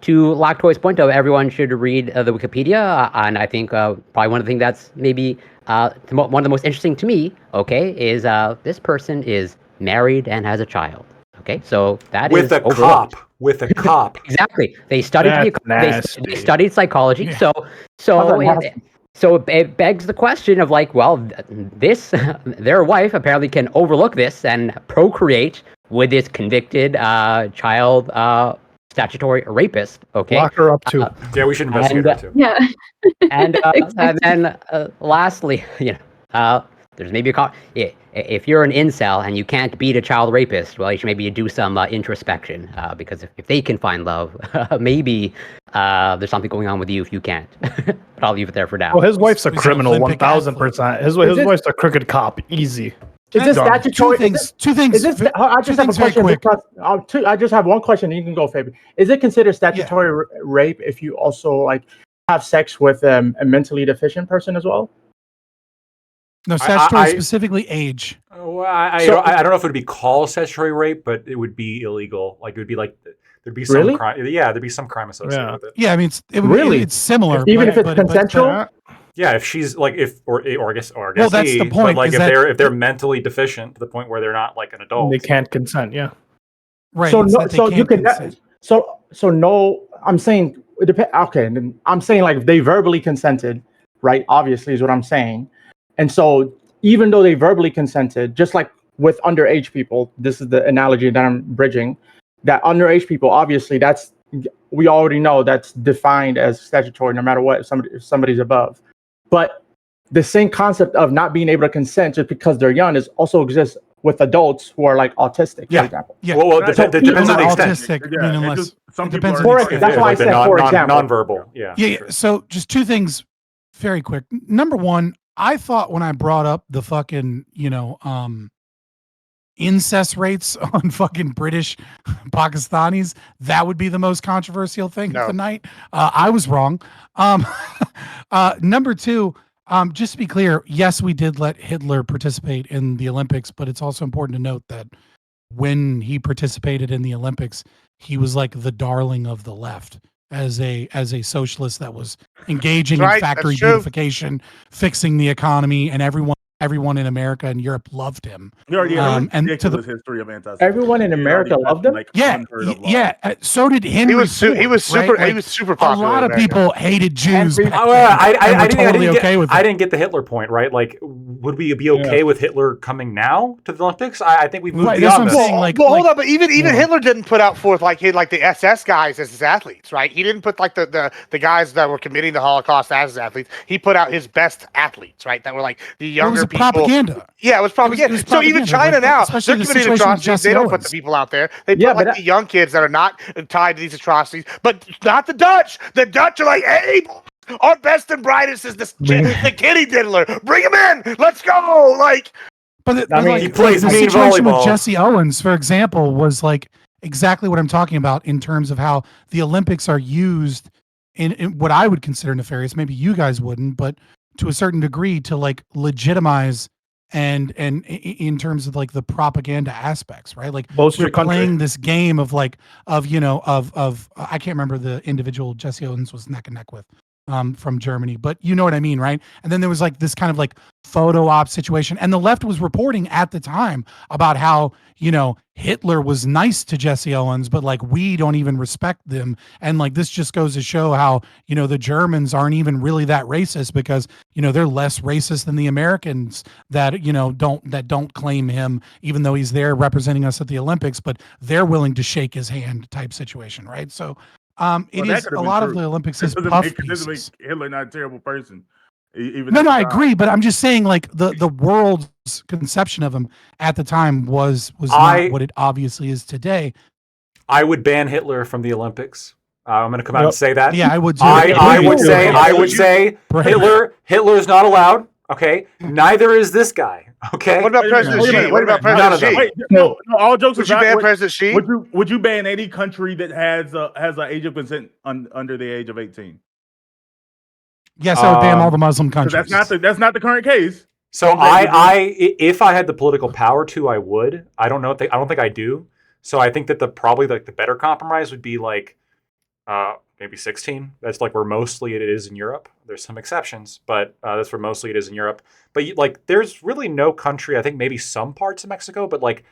Speaker 8: to Lactoi's point, though, everyone should read the Wikipedia, and I think probably one of the things that's maybe one of the most interesting to me, okay, is this person is married and has a child. Okay, so that
Speaker 6: with
Speaker 8: is
Speaker 6: a
Speaker 8: overlooked.
Speaker 6: cop. With a cop.
Speaker 8: Exactly. They studied
Speaker 1: That's
Speaker 8: they studied psychology.
Speaker 2: Yeah.
Speaker 8: So it begs the question of like, well, their wife apparently can overlook this and procreate with this convicted child statutory rapist. Okay.
Speaker 1: Lock her up too.
Speaker 6: Yeah, we should investigate that too.
Speaker 9: Yeah.
Speaker 8: And
Speaker 9: Exactly.
Speaker 8: then lastly, there's maybe if you're an incel and you can't beat a child rapist, well, you should maybe do some introspection because if they can find love, maybe there's something going on with you if you can't. But I'll leave it there for now.
Speaker 1: Oh, his wife's a
Speaker 2: He's an
Speaker 1: criminal,
Speaker 2: Olympic
Speaker 1: 1000%. His
Speaker 7: it-
Speaker 1: wife's a crooked cop, easy.
Speaker 7: Is this
Speaker 1: Done.
Speaker 7: statutory?
Speaker 2: Two things.
Speaker 7: Is this? I just have a
Speaker 2: very
Speaker 7: question.
Speaker 2: quick.
Speaker 7: Because, I just have one question. And you can go, Fabi. Is it considered statutory rape if you also like have sex with a mentally deficient person as well?
Speaker 2: No, statutory
Speaker 6: I-
Speaker 2: specifically age.
Speaker 6: Well, I don't know if it would be called statutory rape, but it would be illegal. Like it would be like there'd be some
Speaker 7: Really?
Speaker 6: crime. Yeah, there'd be some crime associated
Speaker 1: Yeah.
Speaker 6: with it.
Speaker 2: Yeah, I mean,
Speaker 7: Really?
Speaker 2: it's similar.
Speaker 7: Even
Speaker 2: but-
Speaker 7: if it's
Speaker 2: but-
Speaker 7: consensual?
Speaker 6: Yeah, if she's like or I guess
Speaker 2: Well, that's
Speaker 6: he,
Speaker 2: the point,
Speaker 6: But like
Speaker 2: is
Speaker 6: if
Speaker 2: that-
Speaker 6: they're mentally deficient to the point where they're not like an adult.
Speaker 1: They can't consent, yeah.
Speaker 2: Right.
Speaker 7: So
Speaker 2: it's
Speaker 7: no,
Speaker 2: that they
Speaker 7: so you
Speaker 2: can't
Speaker 7: can.
Speaker 2: consent.
Speaker 7: So no. I'm saying it depends. Okay, and then I'm saying like if they verbally consented, right? Obviously, is what I'm saying. And so even though they verbally consented, just like with underage people, this is the analogy that I'm bridging. That underage people, obviously, we already know that's defined as statutory, no matter what. If somebody's above, but the same concept of not being able to consent just because they're young is also exists with adults who are like autistic,
Speaker 6: Yeah.
Speaker 7: for example.
Speaker 2: Yeah.
Speaker 6: Well,
Speaker 3: That's-
Speaker 6: that depends on the
Speaker 2: Not
Speaker 6: extent.
Speaker 2: autistic,
Speaker 3: Yeah,
Speaker 2: I mean,
Speaker 3: it
Speaker 2: unless
Speaker 3: just- some
Speaker 2: it
Speaker 3: people
Speaker 2: depends
Speaker 3: are-
Speaker 2: on the
Speaker 7: Correct,
Speaker 2: extent.
Speaker 7: that's why I
Speaker 6: Like the
Speaker 7: said, for example.
Speaker 6: nonverbal. Yeah.
Speaker 2: Yeah.
Speaker 6: sure.
Speaker 2: So just two things very quick. Number one, I thought when I brought up the fucking, incest rates on fucking British Pakistanis, that would be the most controversial thing of
Speaker 4: No.
Speaker 2: the night. I was wrong. Number two, just to be clear, yes, we did let Hitler participate in the Olympics, but it's also important to note that when he participated in the Olympics, he was like the darling of the left as a socialist that was engaging
Speaker 4: Right,
Speaker 2: in factory
Speaker 4: that's true.
Speaker 2: beautification, fixing the economy, and everyone in America and Europe loved him.
Speaker 3: He already has a
Speaker 2: and to the-
Speaker 3: ridiculous history of anti-Semitism.
Speaker 7: Everyone in
Speaker 3: He
Speaker 7: America
Speaker 3: already
Speaker 7: loved him?
Speaker 3: like
Speaker 2: Yeah,
Speaker 3: unheard of laws.
Speaker 2: so did Henry.
Speaker 4: He was super.
Speaker 2: Ford, right?
Speaker 4: He was super
Speaker 2: A
Speaker 4: popular.
Speaker 2: lot
Speaker 4: in
Speaker 2: of
Speaker 4: America.
Speaker 2: people hated Jews.
Speaker 7: Henry-
Speaker 2: back
Speaker 6: Oh, yeah,
Speaker 2: then, and were totally
Speaker 6: didn't
Speaker 2: okay
Speaker 6: get,
Speaker 2: with
Speaker 6: I
Speaker 2: it.
Speaker 6: didn't get the Hitler point, right? Like, would we be okay with Hitler coming now to the Olympics? I think we've moved
Speaker 2: Right, that's what
Speaker 6: beyond
Speaker 2: I'm
Speaker 6: this.
Speaker 2: saying. Like,
Speaker 4: well, hold on, but even
Speaker 2: yeah.
Speaker 4: Hitler didn't put out forth like the SS guys as his athletes, right? He didn't put like the guys that were committing the Holocaust as his athletes. He put out his best athletes, right? That were like the
Speaker 2: It
Speaker 4: younger
Speaker 2: was a
Speaker 4: people.
Speaker 2: propaganda.
Speaker 4: Yeah, it was propaganda.
Speaker 2: It was
Speaker 4: So even
Speaker 2: propaganda,
Speaker 4: China
Speaker 2: like,
Speaker 4: now,
Speaker 2: especially
Speaker 4: they're
Speaker 2: the
Speaker 4: committing
Speaker 2: situation with
Speaker 4: atrocities.
Speaker 2: Jesse
Speaker 4: They don't put
Speaker 2: Owens.
Speaker 4: the people out there. They put
Speaker 7: Yeah,
Speaker 4: like
Speaker 7: but
Speaker 4: the young kids that are not tied to these atrocities, but not the Dutch. The Dutch are like, hey, our best and brightest is the kitty diddler. Bring him in. Let's go. Like,
Speaker 2: But
Speaker 7: I mean,
Speaker 6: he plays
Speaker 2: the
Speaker 6: mean
Speaker 2: situation with
Speaker 6: volleyball.
Speaker 2: Jesse Owens, for example, was like exactly what I'm talking about in terms of how the Olympics are used in what I would consider nefarious. Maybe you guys wouldn't, but to a certain degree to like legitimize and in terms of like the propaganda aspects, right? Like
Speaker 1: Boast
Speaker 2: we're
Speaker 1: your country.
Speaker 2: playing this game of like of I can't remember the individual Jesse Owens was neck and neck with from Germany, but you know what I mean, right? And then there was like this kind of like photo op situation, and the left was reporting at the time about how Hitler was nice to Jesse Owens, but like we don't even respect them, and like this just goes to show how the Germans aren't even really that racist because they're less racist than the Americans that don't claim him, even though he's there representing us at the Olympics, but they're willing to shake his hand type situation, right? So. It
Speaker 3: that
Speaker 2: is
Speaker 3: could
Speaker 2: a
Speaker 3: have been
Speaker 2: lot of
Speaker 3: true.
Speaker 2: the Olympics
Speaker 3: It
Speaker 2: is
Speaker 3: doesn't
Speaker 2: puff
Speaker 3: make
Speaker 2: pieces.
Speaker 3: Hitler not a terrible person. Even
Speaker 2: No,
Speaker 3: at
Speaker 2: no,
Speaker 3: the
Speaker 2: I
Speaker 3: time.
Speaker 2: agree, but I'm just saying, like the world's conception of him at the time was
Speaker 6: I-
Speaker 2: not what it obviously is today.
Speaker 6: I would ban Hitler from the Olympics. I'm going to come out and say that.
Speaker 2: Yeah, I would too.
Speaker 6: I would
Speaker 2: too.
Speaker 6: say
Speaker 2: Right.
Speaker 6: Hitler is not allowed. Okay, neither is this guy. Okay,
Speaker 4: what about
Speaker 3: Wait a
Speaker 4: President
Speaker 3: minute, wait a
Speaker 4: Xi?
Speaker 3: minute,
Speaker 4: What
Speaker 3: wait a
Speaker 4: about
Speaker 3: minute.
Speaker 6: None of
Speaker 4: President
Speaker 6: them.
Speaker 4: Xi?
Speaker 3: No, all jokes
Speaker 4: Would you
Speaker 3: aside,
Speaker 4: ban President Xi?
Speaker 3: would you ban any country that has an age of consent under the age of 18?
Speaker 2: Yes, I would ban all
Speaker 6: Um,
Speaker 2: the Muslim
Speaker 3: 'Cause
Speaker 2: countries.
Speaker 3: that's not the current case.
Speaker 6: So if I had the political power to, I would. I don't know if I don't think I do. So I think that probably the better compromise would be like maybe 16. That's like where mostly it is in Europe. There's some exceptions, but that's where mostly it is in Europe. But like, there's really no country. I think maybe some parts of Mexico, but like,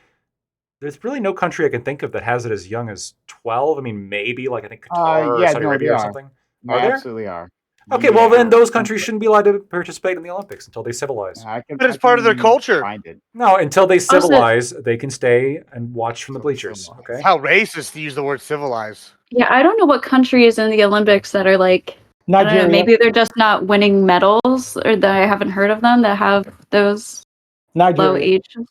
Speaker 6: there's really no country I can think of that has it as young as 12. I mean, maybe like I think Qatar or Saudi Arabia or something.
Speaker 5: They
Speaker 6: Are there?
Speaker 5: absolutely are.
Speaker 6: Okay, well then those countries shouldn't be allowed to participate in the Olympics until they civilize.
Speaker 4: But it's part of their culture.
Speaker 5: Find it.
Speaker 6: No, until they civilize, they can stay and watch from the bleachers. Okay.
Speaker 4: How racist to use the word civilize.
Speaker 9: Yeah, I don't know what countries in the Olympics that are like, I don't know,
Speaker 7: Nigeria.
Speaker 9: maybe they're just not winning medals, or that I haven't heard of them that have those low
Speaker 7: Nigeria.
Speaker 9: ages.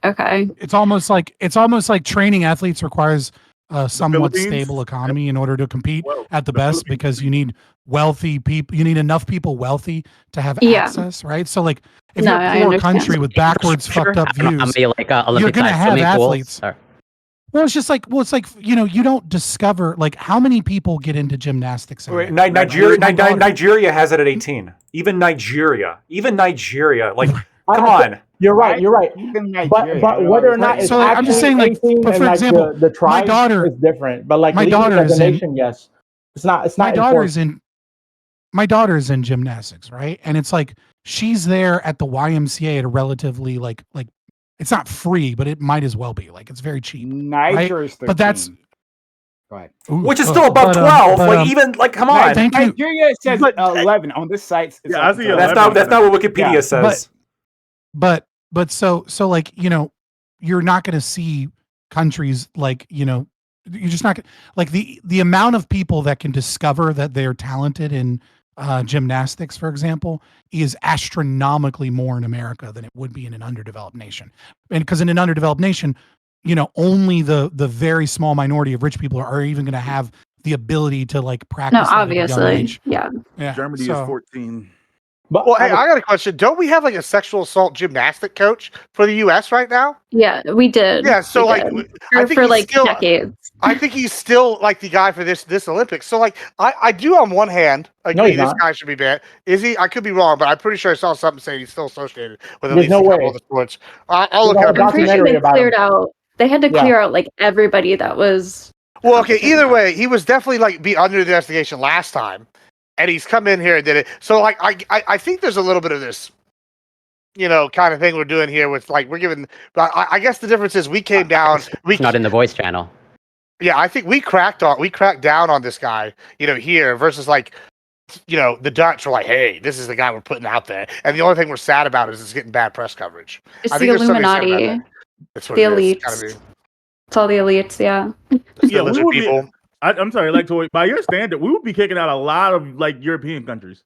Speaker 9: Okay.
Speaker 2: It's almost like training athletes requires a somewhat
Speaker 3: Philippines?
Speaker 2: stable economy in order to compete
Speaker 3: Well,
Speaker 2: at the
Speaker 3: the
Speaker 2: best,
Speaker 3: Philippines.
Speaker 2: because you need wealthy people. You need enough people wealthy to have
Speaker 9: Yeah.
Speaker 2: access, right? So like, if
Speaker 9: No,
Speaker 2: you're
Speaker 9: I
Speaker 2: a poor
Speaker 9: understand.
Speaker 2: country with backwards, fucked up
Speaker 8: I don't know how
Speaker 2: views,
Speaker 8: many like Olympic
Speaker 2: you're gonna
Speaker 8: size
Speaker 2: have
Speaker 8: swimming pools
Speaker 2: athletes.
Speaker 8: are-
Speaker 2: well, it's just like, you don't discover like how many people get into gymnastics.
Speaker 6: Wait,
Speaker 2: in America?
Speaker 6: Nigeria,
Speaker 2: My daughter-
Speaker 6: Nigeria has it at 18. Even Nigeria, like, come
Speaker 7: I-
Speaker 6: on.
Speaker 7: You're right. You're right.
Speaker 5: Even
Speaker 7: But
Speaker 5: Nigeria,
Speaker 7: whether or not
Speaker 2: Right,
Speaker 7: it's
Speaker 2: so, like, I'm just
Speaker 7: actually
Speaker 2: saying, like,
Speaker 7: 18
Speaker 2: but
Speaker 7: and
Speaker 2: for
Speaker 7: like
Speaker 2: example,
Speaker 7: the tribe
Speaker 2: daughter-
Speaker 7: is different. But like
Speaker 2: my
Speaker 7: legally
Speaker 2: daughter
Speaker 7: as
Speaker 2: is
Speaker 7: a
Speaker 2: in-
Speaker 7: nation, yes, it's not. It's
Speaker 2: my
Speaker 7: not.
Speaker 2: daughter's
Speaker 7: enforced.
Speaker 2: my daughter's in gymnastics, right? And it's like she's there at the YMCA at a relatively like it's not free, but it might as well be. Like it's very cheap.
Speaker 5: Niger is 13.
Speaker 2: But that's-
Speaker 5: Go ahead.
Speaker 2: Ooh,
Speaker 6: Which is still above
Speaker 2: but,
Speaker 6: 12.
Speaker 2: but,
Speaker 6: Like, even, like, come on.
Speaker 2: Thank you.
Speaker 5: Nigeria says
Speaker 3: But-
Speaker 5: 11 on this site. It's
Speaker 3: Yeah, I see 11.
Speaker 6: That's not what Wikipedia
Speaker 5: Yeah,
Speaker 6: says.
Speaker 2: But so like, you're not going to see countries like, you're just not like the amount of people that can discover that they're talented in gymnastics, for example, is astronomically more in America than it would be in an underdeveloped nation. And because in an underdeveloped nation, only the very small minority of rich people are even going to have the ability to like practice.
Speaker 9: No,
Speaker 2: at a young
Speaker 9: obviously.
Speaker 2: age.
Speaker 9: Yeah.
Speaker 2: Yeah.
Speaker 3: Germany
Speaker 2: so-
Speaker 3: is 14.
Speaker 7: But
Speaker 4: Well, hey, I got a question. Don't we have like a sexual assault gymnastic coach for the U.S. right now?
Speaker 9: Yeah, we did.
Speaker 4: Yeah, so
Speaker 9: We
Speaker 4: like,
Speaker 9: did.
Speaker 4: I think
Speaker 9: for
Speaker 4: he's
Speaker 9: like
Speaker 4: still,
Speaker 9: decades.
Speaker 4: I think he's still like the guy for this Olympics. So like, I do on one hand agree
Speaker 7: No, he's
Speaker 4: this
Speaker 7: not.
Speaker 4: guy should be banned. Is he? I could be wrong, but I'm pretty sure I saw something saying he's still associated with at
Speaker 7: There's
Speaker 4: least
Speaker 7: no
Speaker 4: a couple
Speaker 7: way.
Speaker 4: of the sports. I'll look
Speaker 7: There's
Speaker 4: at
Speaker 7: no
Speaker 9: I'm
Speaker 4: it.
Speaker 9: pretty sure
Speaker 7: documentary
Speaker 9: they
Speaker 7: about
Speaker 9: cleared
Speaker 7: him.
Speaker 9: out. They had to
Speaker 7: Yeah.
Speaker 9: clear out like everybody that was.
Speaker 4: Well, okay. Either way, he was definitely like be under the investigation last time, and he's come in here and did it. So like, I think there's a little bit of this, kind of thing we're doing here with like we're giving. But I guess the difference is we came down. We
Speaker 8: It's not in the voice channel.
Speaker 4: Yeah, I think we cracked down on this guy, here versus like, the Dutch were like, hey, this is the guy we're putting out there, and the only thing we're sad about is it's getting bad press coverage.
Speaker 9: It's
Speaker 4: I
Speaker 9: the
Speaker 4: think there's something to say about
Speaker 9: Illuminati.
Speaker 4: that. That's what
Speaker 9: The
Speaker 4: it is. It's gotta
Speaker 9: elites. It's all the elites. Yeah.
Speaker 4: be.
Speaker 3: Yeah,
Speaker 4: The
Speaker 3: we
Speaker 4: lizard
Speaker 3: would be-
Speaker 4: people.
Speaker 3: I'm sorry, like by your standard, we would be kicking out a lot of like European countries.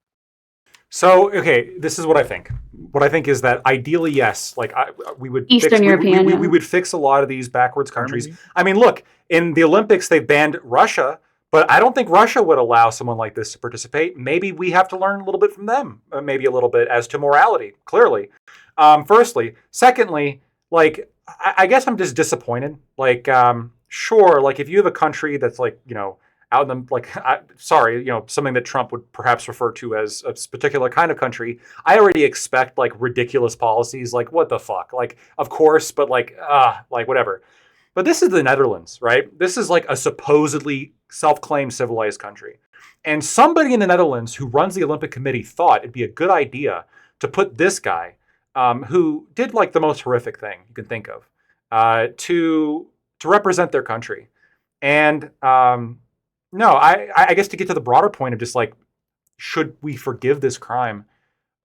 Speaker 6: So, okay, this is what I think. What I think is that ideally, yes, like we would
Speaker 9: Eastern
Speaker 6: fix,
Speaker 9: European,
Speaker 6: we
Speaker 9: yeah.
Speaker 6: would fix a lot of these backwards countries.
Speaker 3: Germany.
Speaker 6: I mean, look, in the Olympics, they banned Russia, but I don't think Russia would allow someone like this to participate. Maybe we have to learn a little bit from them, maybe a little bit as to morality, clearly. Firstly. Secondly, like, I guess I'm just disappointed. Like, sure, like if you have a country that's like, out in the something that Trump would perhaps refer to as a particular kind of country. I already expect like ridiculous policies, like what the fuck, like of course, but like whatever. But this is the Netherlands, right? This is like a supposedly self-claimed civilized country, and somebody in the Netherlands who runs the Olympic Committee thought it'd be a good idea to put this guy, who did like the most horrific thing you can think of, to represent their country, and no, I guess to get to the broader point of just like, should we forgive this crime?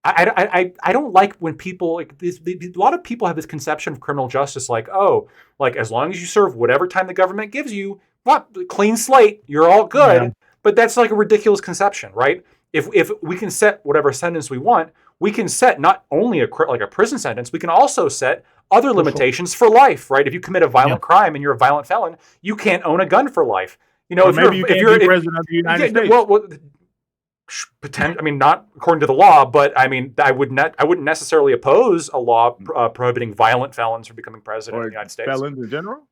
Speaker 6: I don't like when people like this. A lot of people have this conception of criminal justice, like, oh, like as long as you serve whatever time the government gives you, what, clean slate, you're all good.
Speaker 2: Yeah.
Speaker 6: But that's like a ridiculous conception, right? If we can set whatever sentence we want, we can set not only a prison sentence, we can also set other limitations for life, right? If you commit a violent crime and you're a violent felon, you can't own a gun for life.
Speaker 3: Or maybe you can't be president of the United States.
Speaker 6: I mean, not according to the law, but I mean, I wouldn't necessarily oppose a law prohibiting violent felons from becoming president of the United States.
Speaker 3: Felons in general.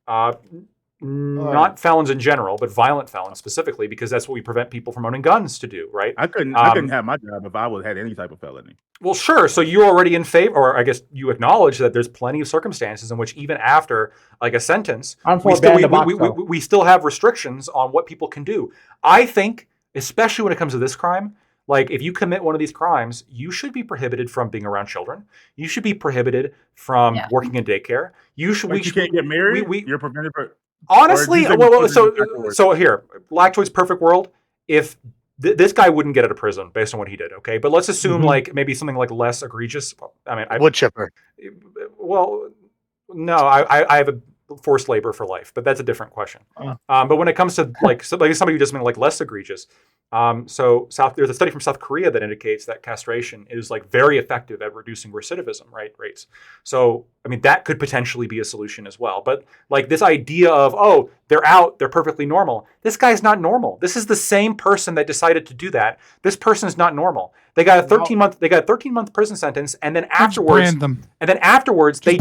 Speaker 6: Not felons in general, but violent felons specifically, because that's what we prevent people from owning guns to do, right?
Speaker 3: I couldn't have my job if I had any type of felony.
Speaker 6: Well, sure. So you're already in favor, or I guess you acknowledge that there's plenty of circumstances in which even after like a sentence, we still have restrictions on what people can do. I think, especially when it comes to this crime, like if you commit one of these crimes, you should be prohibited from being around children. You should be prohibited from working in daycare. You can't
Speaker 3: get married. You're prevented from.
Speaker 6: Honestly, so here, Lactoid's perfect world. If this guy wouldn't get out of prison based on what he did, okay, but let's assume like maybe something like less egregious. I mean,
Speaker 4: wood chipper.
Speaker 6: Well, no, I have a forced labor for life, but that's a different question. But when it comes to like somebody who does something like less egregious, there's a study from South Korea that indicates that castration is like very effective at reducing recidivism rates. So I mean that could potentially be a solution as well. But like this idea of they're out, they're perfectly normal. This guy's not normal. This is the same person that decided to do that. This person is not normal. They got a 13-month prison sentence, and then afterwards, they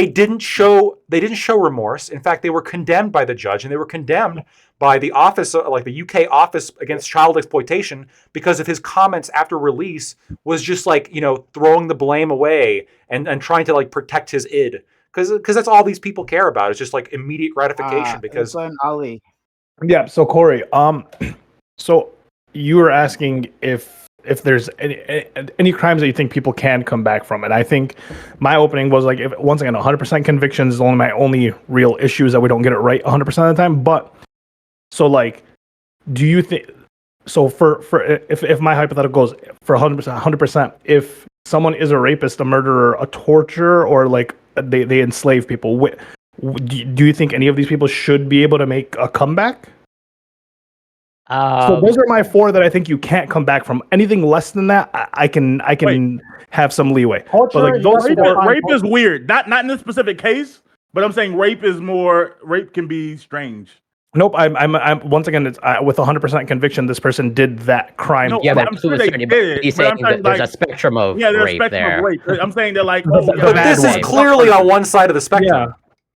Speaker 6: didn't show remorse. In fact, they were condemned by the judge, and they were condemned by the office, like the UK Office Against Child Exploitation, because of his comments after release was just like, throwing the blame away and trying to like protect his id. Because that's all these people care about. It's just like immediate gratification. Because
Speaker 5: Ali.
Speaker 1: Yeah. So Corey, so you were asking if there's any crimes that you think people can come back from, and I think my opening was like, once again, 100% convictions is only my only real issue is that we don't get it right 100% of the time. But so like, do you think? So for if my hypothetical goes for 100%, if someone is a rapist, a murderer, a torturer, or like they enslave people, do you think any of these people should be able to make a comeback? So those are my 4 that I think you can't come back from. Anything less than that, I can have some leeway.
Speaker 7: But like
Speaker 3: rape is weird. Not in this specific case, but I'm saying rape can be strange.
Speaker 1: Nope. I'm once again, it's with 100% conviction. This person did that crime.
Speaker 8: No, yeah, but to a certain degree, he's saying that there's a spectrum of rape there.
Speaker 3: I'm saying they're like,
Speaker 6: but this is clearly on one side of the spectrum.
Speaker 1: Yeah.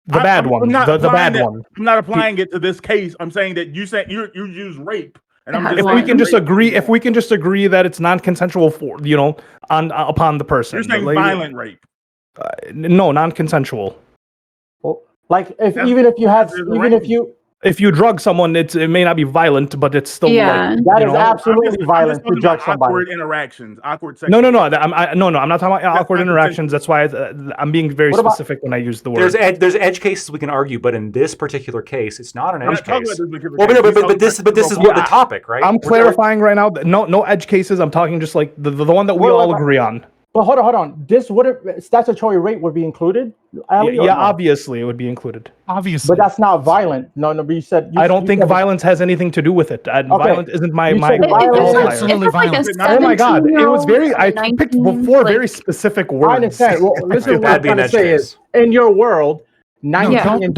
Speaker 1: The bad one. The bad one.
Speaker 3: I'm not applying it to this case. I'm saying that you said you use rape. And I'm
Speaker 1: if we can just agree that it's non-consensual upon the person.
Speaker 3: You're saying violent rape.
Speaker 1: No, non-consensual.
Speaker 7: Well, like
Speaker 1: if you drug someone, it may not be violent, but it's still
Speaker 7: that is absolutely violent to drug somebody.
Speaker 3: Awkward interactions, awkward sex.
Speaker 1: No. I'm not talking about awkward interactions. That's why I'm being very specific when I use the word.
Speaker 6: There's edge cases we can argue, but in this particular case, it's not an edge case. But this is what the topic, right?
Speaker 1: I'm clarifying right now. No edge cases. I'm talking just like the one that we all agree on.
Speaker 7: But hold on. Statutory rape would be included?
Speaker 1: Obviously it would be included.
Speaker 2: Obviously.
Speaker 7: But that's not violent. No, but you said...
Speaker 1: I don't think violence has anything to do with it. Violence isn't my...
Speaker 2: absolutely violent.
Speaker 1: Oh my God. It was I picked 4 very specific words.
Speaker 7: I understand. Well, listen, what I'm trying to say is, in your world, 19...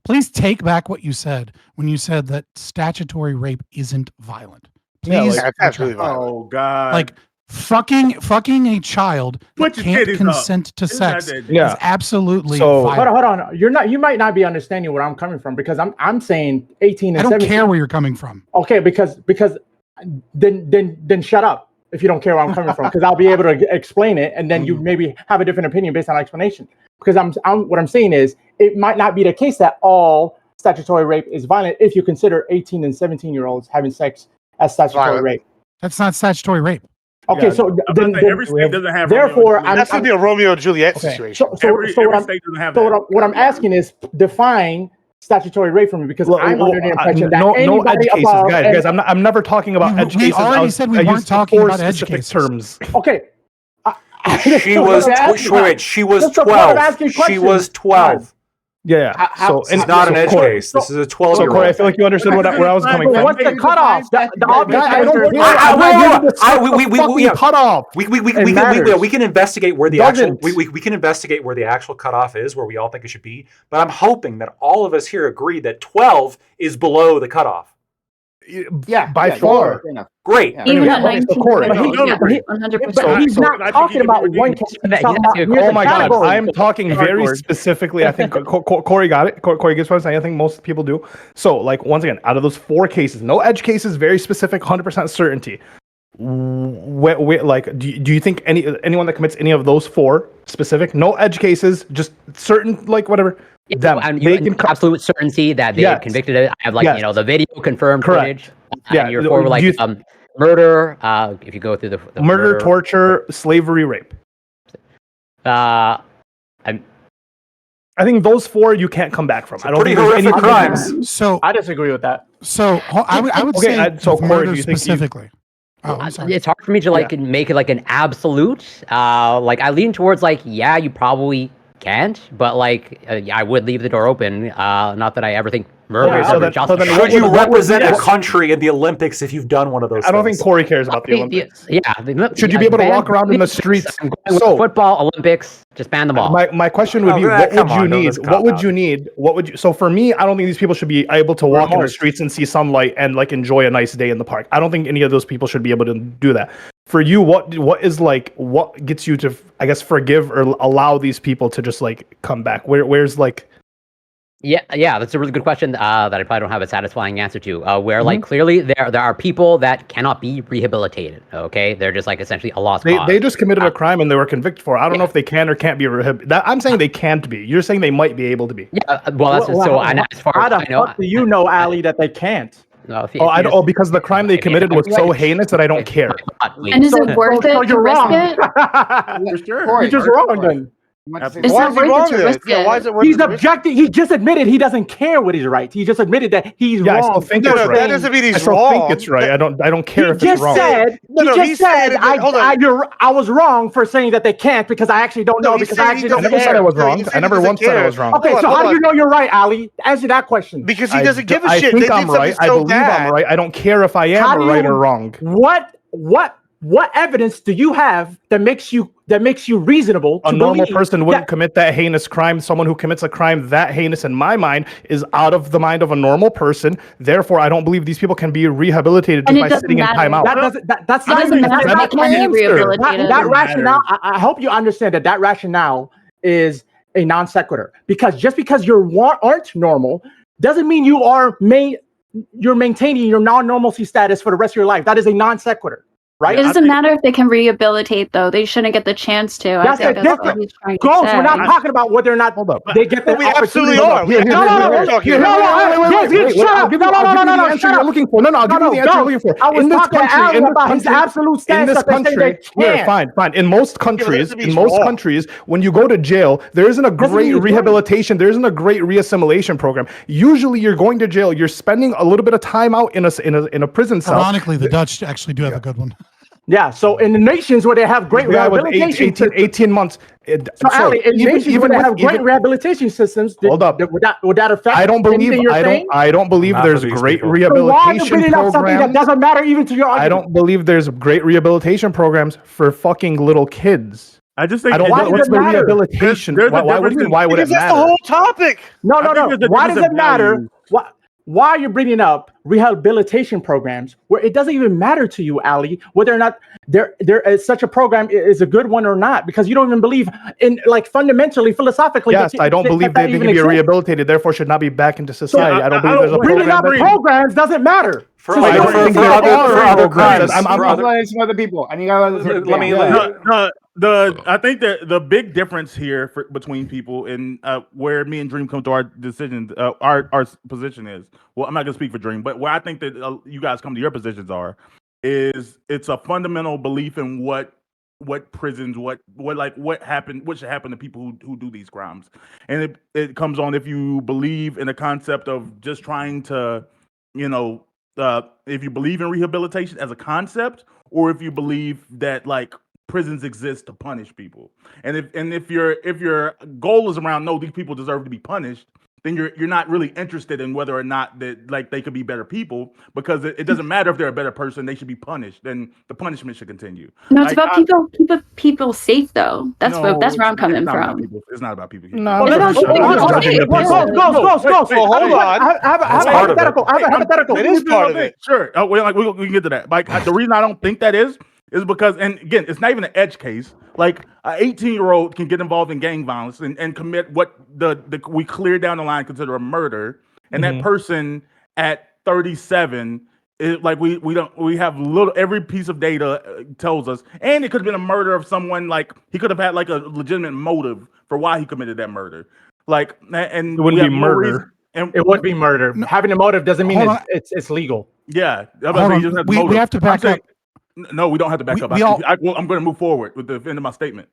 Speaker 2: Please take back what you said when you said that statutory rape isn't violent. Please,
Speaker 4: that's really violent.
Speaker 3: Oh God!
Speaker 2: Like fucking a child that can't consent to sex is absolutely violent.
Speaker 7: Hold on. You might not be understanding where I'm coming from, because I'm saying 18 and 17.
Speaker 2: I don't care where you're coming from.
Speaker 7: Okay, because then shut up if you don't care where I'm coming from, because I'll be able to explain it, and then you maybe have a different opinion based on explanation. Because what I'm saying is, it might not be the case that all statutory rape is violent if you consider 18 and 17-year-olds having sex as statutory rape.
Speaker 2: That's not statutory rape.
Speaker 7: Okay, so then
Speaker 3: every state doesn't have.
Speaker 7: Therefore,
Speaker 4: that's gonna be a Romeo and Juliet situation.
Speaker 3: Every state doesn't have that.
Speaker 7: What I'm asking is, define statutory rape for me, because I'm under the impression that
Speaker 1: no edge cases, guys. I'm never talking about edge cases.
Speaker 2: We already said we weren't talking about edge cases.
Speaker 1: Terms.
Speaker 7: Okay.
Speaker 6: She was 12. She was 12.
Speaker 1: Yeah.
Speaker 6: So it's not an edge case. This is a 12-year-old.
Speaker 1: Corey, I feel like you understood where I was coming from.
Speaker 7: What's the cutoff?
Speaker 6: We can investigate where the actual we can investigate where the actual cutoff is, where we all think it should be. But I'm hoping that all of us here agree that 12 is below the cutoff.
Speaker 5: Yeah,
Speaker 1: by
Speaker 5: yeah,
Speaker 1: far.
Speaker 5: fair enough.
Speaker 6: Great.
Speaker 5: Yeah.
Speaker 9: Even
Speaker 1: Yeah,
Speaker 9: at
Speaker 1: okay, so
Speaker 9: 19
Speaker 1: Corey-
Speaker 9: years
Speaker 7: But
Speaker 9: old,
Speaker 7: he-
Speaker 9: yeah,
Speaker 7: but he-
Speaker 9: 100%.
Speaker 7: But he's
Speaker 3: So-
Speaker 7: not
Speaker 3: I think
Speaker 7: talking
Speaker 3: he can
Speaker 7: about
Speaker 3: be
Speaker 7: one
Speaker 3: redeemed.
Speaker 7: case.
Speaker 8: He's
Speaker 7: He's talking about
Speaker 8: asking a
Speaker 7: here's
Speaker 1: Oh
Speaker 7: the
Speaker 1: my god,
Speaker 7: category.
Speaker 1: I'm talking very
Speaker 7: Category.
Speaker 1: specifically. I think Corey got it. Corey gets what I'm saying. I think most people do. So, like, once again, out of those 4 cases, no edge cases, very specific, 100% certainty. Like, do you think anyone that commits any of those 4 specific, no edge cases, just certain, like, whatever,
Speaker 8: Yeah,
Speaker 1: them,
Speaker 8: and
Speaker 1: they
Speaker 8: you
Speaker 1: can come.
Speaker 8: absolute certainty that they
Speaker 1: Yes.
Speaker 8: convicted it. I have like
Speaker 1: Yes.
Speaker 8: the video confirmed
Speaker 1: Correct.
Speaker 8: footage.
Speaker 1: Yeah,
Speaker 8: And you're for
Speaker 1: do
Speaker 8: like
Speaker 1: you
Speaker 8: murder. If you go through the
Speaker 1: murder, torture, slavery, rape.
Speaker 8: I'm
Speaker 1: I think those 4 you can't come back from. I don't
Speaker 6: Pretty
Speaker 1: think there's
Speaker 6: horrific
Speaker 1: any
Speaker 6: crimes.
Speaker 2: So
Speaker 7: I disagree with that.
Speaker 2: I would
Speaker 1: Okay,
Speaker 2: say
Speaker 1: so
Speaker 2: with
Speaker 1: Corey,
Speaker 2: murder
Speaker 1: do you think you-
Speaker 2: specifically. Oh, I'm sorry.
Speaker 8: it's hard for me to like make it like an absolute. Like I lean towards like yeah, you probably can't, but like I would leave the door open. Not that I ever think murder is
Speaker 1: so
Speaker 8: ever
Speaker 1: then- so then
Speaker 8: justified.
Speaker 6: Should you
Speaker 1: what would
Speaker 6: represent
Speaker 1: be-
Speaker 6: a country in the Olympics if you've done one of those
Speaker 1: I don't think
Speaker 6: things?
Speaker 1: Corey cares about the Olympics. Should you be able to walk around in the streets? So-
Speaker 8: football, Olympics, just ban them all.
Speaker 1: My question would
Speaker 6: Oh,
Speaker 1: be,
Speaker 6: yeah,
Speaker 1: what
Speaker 6: come
Speaker 1: would you
Speaker 6: on, don't
Speaker 1: need?
Speaker 6: let's
Speaker 1: What
Speaker 6: cop
Speaker 1: would
Speaker 6: out.
Speaker 1: you need? What would you? So for me, I don't think these people should be able to walk in the
Speaker 7: Remorse.
Speaker 1: streets and see sunlight and like enjoy a nice day in the park. I don't think any of those people should be able to do that. For you, what is like what gets you to, I guess, forgive or allow these people to just like come back? Where's like
Speaker 8: Yeah, that's a really good question that I probably don't have a satisfying answer to. Where
Speaker 1: Mm-hmm.
Speaker 8: like clearly there are people that cannot be rehabilitated. Okay, they're just like essentially a lost cause.
Speaker 1: they just committed a crime and they were convicted for it. I don't know if they can or can't be I'm saying they can't be. You're saying they might be able to be.
Speaker 8: Yeah, well that's so. And as far
Speaker 7: How
Speaker 8: as
Speaker 7: the
Speaker 8: I know,
Speaker 7: fuck do you know, Ali, that they can't?
Speaker 8: no, if
Speaker 1: Oh, I
Speaker 8: you
Speaker 1: don't.
Speaker 8: just-
Speaker 1: Oh, because the crime they committed was so heinous that I don't care.
Speaker 9: And is it worth
Speaker 7: So
Speaker 9: it to
Speaker 7: you're
Speaker 9: risk
Speaker 7: wrong.
Speaker 9: it?
Speaker 3: For sure.
Speaker 5: Corey,
Speaker 7: You're just
Speaker 5: Corey,
Speaker 7: wrong
Speaker 5: Corey.
Speaker 7: then.
Speaker 5: You want to say
Speaker 9: Is
Speaker 4: Why
Speaker 9: it
Speaker 4: is he
Speaker 9: worth
Speaker 4: wrong
Speaker 9: it to
Speaker 4: then?
Speaker 9: risk
Speaker 4: Yeah,
Speaker 9: it?
Speaker 4: why is it worth
Speaker 7: He's
Speaker 4: the risk?
Speaker 7: objecting. He just admitted he doesn't care what his rights. He just admitted that he's
Speaker 1: Yeah, I
Speaker 7: wrong.
Speaker 1: still think
Speaker 4: No,
Speaker 1: it's
Speaker 4: no,
Speaker 1: right.
Speaker 4: that doesn't mean
Speaker 1: I
Speaker 4: he's
Speaker 1: still
Speaker 4: wrong.
Speaker 1: think it's right. I don't care
Speaker 7: He
Speaker 1: if it's
Speaker 7: just
Speaker 1: wrong.
Speaker 7: said.
Speaker 4: No,
Speaker 7: he
Speaker 4: he
Speaker 7: just said
Speaker 4: said that- hold on.
Speaker 7: I was wrong for saying that they can't because I actually don't know
Speaker 4: he
Speaker 7: because
Speaker 4: said
Speaker 7: I
Speaker 4: he
Speaker 7: actually
Speaker 1: I
Speaker 7: don't
Speaker 4: doesn't
Speaker 1: never said
Speaker 7: care.
Speaker 1: I was
Speaker 4: No, he
Speaker 1: wrong.
Speaker 4: said
Speaker 1: I
Speaker 4: he
Speaker 1: never
Speaker 4: doesn't
Speaker 1: once said I
Speaker 4: care.
Speaker 1: was wrong.
Speaker 7: Okay,
Speaker 4: Hold
Speaker 7: so
Speaker 4: on,
Speaker 7: how do
Speaker 4: hold
Speaker 7: you know you're right, Ali? Answer that question.
Speaker 4: Because he doesn't give a
Speaker 1: I
Speaker 4: shit.
Speaker 1: think
Speaker 4: They did
Speaker 1: I'm right.
Speaker 4: something
Speaker 1: I
Speaker 4: so
Speaker 1: believe I'm
Speaker 4: bad.
Speaker 1: right. I don't care if I
Speaker 7: How
Speaker 1: am
Speaker 7: do
Speaker 1: right
Speaker 7: you-
Speaker 1: or wrong.
Speaker 7: What evidence do you have that makes you reasonable to
Speaker 1: A normal
Speaker 7: believe
Speaker 1: person
Speaker 7: that-
Speaker 1: wouldn't commit that heinous crime. Someone who commits a crime that heinous, in my mind, is out of the mind of a normal person. Therefore, I don't believe these people can be rehabilitated
Speaker 9: And
Speaker 1: just
Speaker 9: it
Speaker 1: by
Speaker 9: doesn't
Speaker 1: sitting in
Speaker 9: matter.
Speaker 1: timeout.
Speaker 7: That's
Speaker 9: It
Speaker 7: not
Speaker 9: doesn't
Speaker 7: even
Speaker 9: matter
Speaker 1: that's
Speaker 9: if
Speaker 1: not
Speaker 9: they
Speaker 1: my
Speaker 9: can be
Speaker 1: answer.
Speaker 9: rehabilitated.
Speaker 7: that rationale. I hope you understand that rationale is a non sequitur because just because you aren't normal doesn't mean you're maintaining your non-normalcy status for the rest of your life. That is a non sequitur, right?
Speaker 9: It doesn't matter if they can rehabilitate, though. They shouldn't get the chance to. I
Speaker 7: That's
Speaker 9: think
Speaker 7: a
Speaker 9: that's what
Speaker 7: different-
Speaker 9: he's trying to
Speaker 7: Goals.
Speaker 9: say.
Speaker 7: We're not talking about whether or not
Speaker 1: Hold up.
Speaker 7: they get the
Speaker 4: But we absolutely
Speaker 7: opportunity.
Speaker 4: are.
Speaker 7: No, no, no,
Speaker 4: talking
Speaker 7: no,
Speaker 4: about.
Speaker 1: I'll give you the answer
Speaker 7: shut
Speaker 1: you're
Speaker 7: up.
Speaker 1: looking for. No, I'll give you the answer you're looking for.
Speaker 7: I was
Speaker 1: In this
Speaker 7: talking to
Speaker 1: country,
Speaker 7: Ali
Speaker 1: in this
Speaker 7: about his
Speaker 1: country-
Speaker 7: absolute
Speaker 1: in
Speaker 7: stance
Speaker 1: this
Speaker 7: that they say
Speaker 1: country,
Speaker 7: they
Speaker 1: yeah,
Speaker 7: can't.
Speaker 1: fine. In most countries,
Speaker 4: doesn't mean he's wrong.
Speaker 1: when you go to jail, there isn't a
Speaker 7: mean
Speaker 1: great
Speaker 7: he's right.
Speaker 1: rehabilitation. There isn't a great reassimilation program. Usually, you're going to jail. You're spending a little bit of time out in a prison cell.
Speaker 2: Ironically, the Dutch actually do have a good one.
Speaker 7: Yeah, so in the nations where they have great
Speaker 1: Yeah, with
Speaker 7: rehabilitation
Speaker 1: 18 months.
Speaker 7: So, Ali, in nations where they have great
Speaker 1: even-
Speaker 7: rehabilitation systems,
Speaker 1: Hold up.
Speaker 7: would that affect
Speaker 1: I don't believe
Speaker 7: anything you're saying?
Speaker 1: I don't believe
Speaker 6: Not for
Speaker 1: there's
Speaker 6: these
Speaker 1: great
Speaker 6: people.
Speaker 7: So why are you
Speaker 1: rehabilitation
Speaker 7: bringing up something that
Speaker 1: programs.
Speaker 7: doesn't matter even to your argument?
Speaker 1: I don't believe there's great rehabilitation programs for fucking little kids.
Speaker 3: I just think
Speaker 1: I don't.
Speaker 7: Why
Speaker 1: What's
Speaker 7: does it
Speaker 1: the
Speaker 7: matter?
Speaker 1: rehabilitation?
Speaker 3: There's a
Speaker 1: Why would
Speaker 3: difference
Speaker 1: you?
Speaker 3: in-
Speaker 1: Why would it
Speaker 4: Because that's the
Speaker 1: matter?
Speaker 4: whole topic.
Speaker 7: No,
Speaker 3: I
Speaker 7: no,
Speaker 3: think
Speaker 7: no.
Speaker 3: there's a
Speaker 7: Why does
Speaker 3: difference
Speaker 7: it
Speaker 3: in
Speaker 7: matter?
Speaker 3: values.
Speaker 7: Why are you bringing up rehabilitation programs where it doesn't even matter to you, Ali, whether or not there is such a program is a good one or not? Because you don't even believe in, like, fundamentally, philosophically.
Speaker 1: Yes,
Speaker 7: that-
Speaker 1: I don't
Speaker 7: that-
Speaker 1: believe
Speaker 7: that
Speaker 1: they can
Speaker 7: even
Speaker 1: be
Speaker 7: exists.
Speaker 1: rehabilitated. Therefore, should not be back into society. I don't believe there's a
Speaker 7: Bringing
Speaker 1: program.
Speaker 7: up
Speaker 1: that-
Speaker 7: programs doesn't matter.
Speaker 6: For
Speaker 7: So
Speaker 6: like-
Speaker 7: you
Speaker 1: I
Speaker 7: don't
Speaker 1: don't think
Speaker 7: think
Speaker 1: there
Speaker 7: there
Speaker 1: are
Speaker 6: for other
Speaker 1: programs.
Speaker 6: crimes.
Speaker 1: I'm-
Speaker 6: For
Speaker 5: I'm
Speaker 6: other-
Speaker 5: letting some other people, and you got
Speaker 6: Let me-
Speaker 3: I think the big difference here between people and where me and Dream come to our decisions, our position is. Well, I'm not gonna speak for Dream, but where I think that you guys come to your positions is it's a fundamental belief in what prisons, what happened, what should happen to people who do these crimes, and it comes on if you believe in the concept of just trying to, if you believe in rehabilitation as a concept, or if you believe that like prisons exist to punish people. And if your goal is around, no, these people deserve to be punished, then you're not really interested in whether or not that like they could be better people, because it doesn't matter if they're a better person, they should be punished. Then the punishment should continue.
Speaker 9: No, it's about people safe though. That's where I'm coming from.
Speaker 3: It's not about people.
Speaker 1: No,
Speaker 3: Hold on.
Speaker 7: Hold on. I have a hypothetical. I have a hypothetical.
Speaker 4: It is part of it.
Speaker 3: Sure. We can get to that. Like the reason I don't think that is because, and again, it's not even an edge case. Like an 18-year-old can get involved in gang violence and commit what we clear down the line consider a murder, and that person at 37 is like we have every piece of data tells us, and it could have been a murder of someone, like he could have had like a legitimate motive for why he committed that murder. Like, and
Speaker 1: it wouldn't be murder.
Speaker 7: It would be murder. No. Having a motive doesn't mean it's legal.
Speaker 3: Yeah,
Speaker 2: we have to back up.
Speaker 3: No, we don't have to back up. I'm going to move forward with the end of my statement.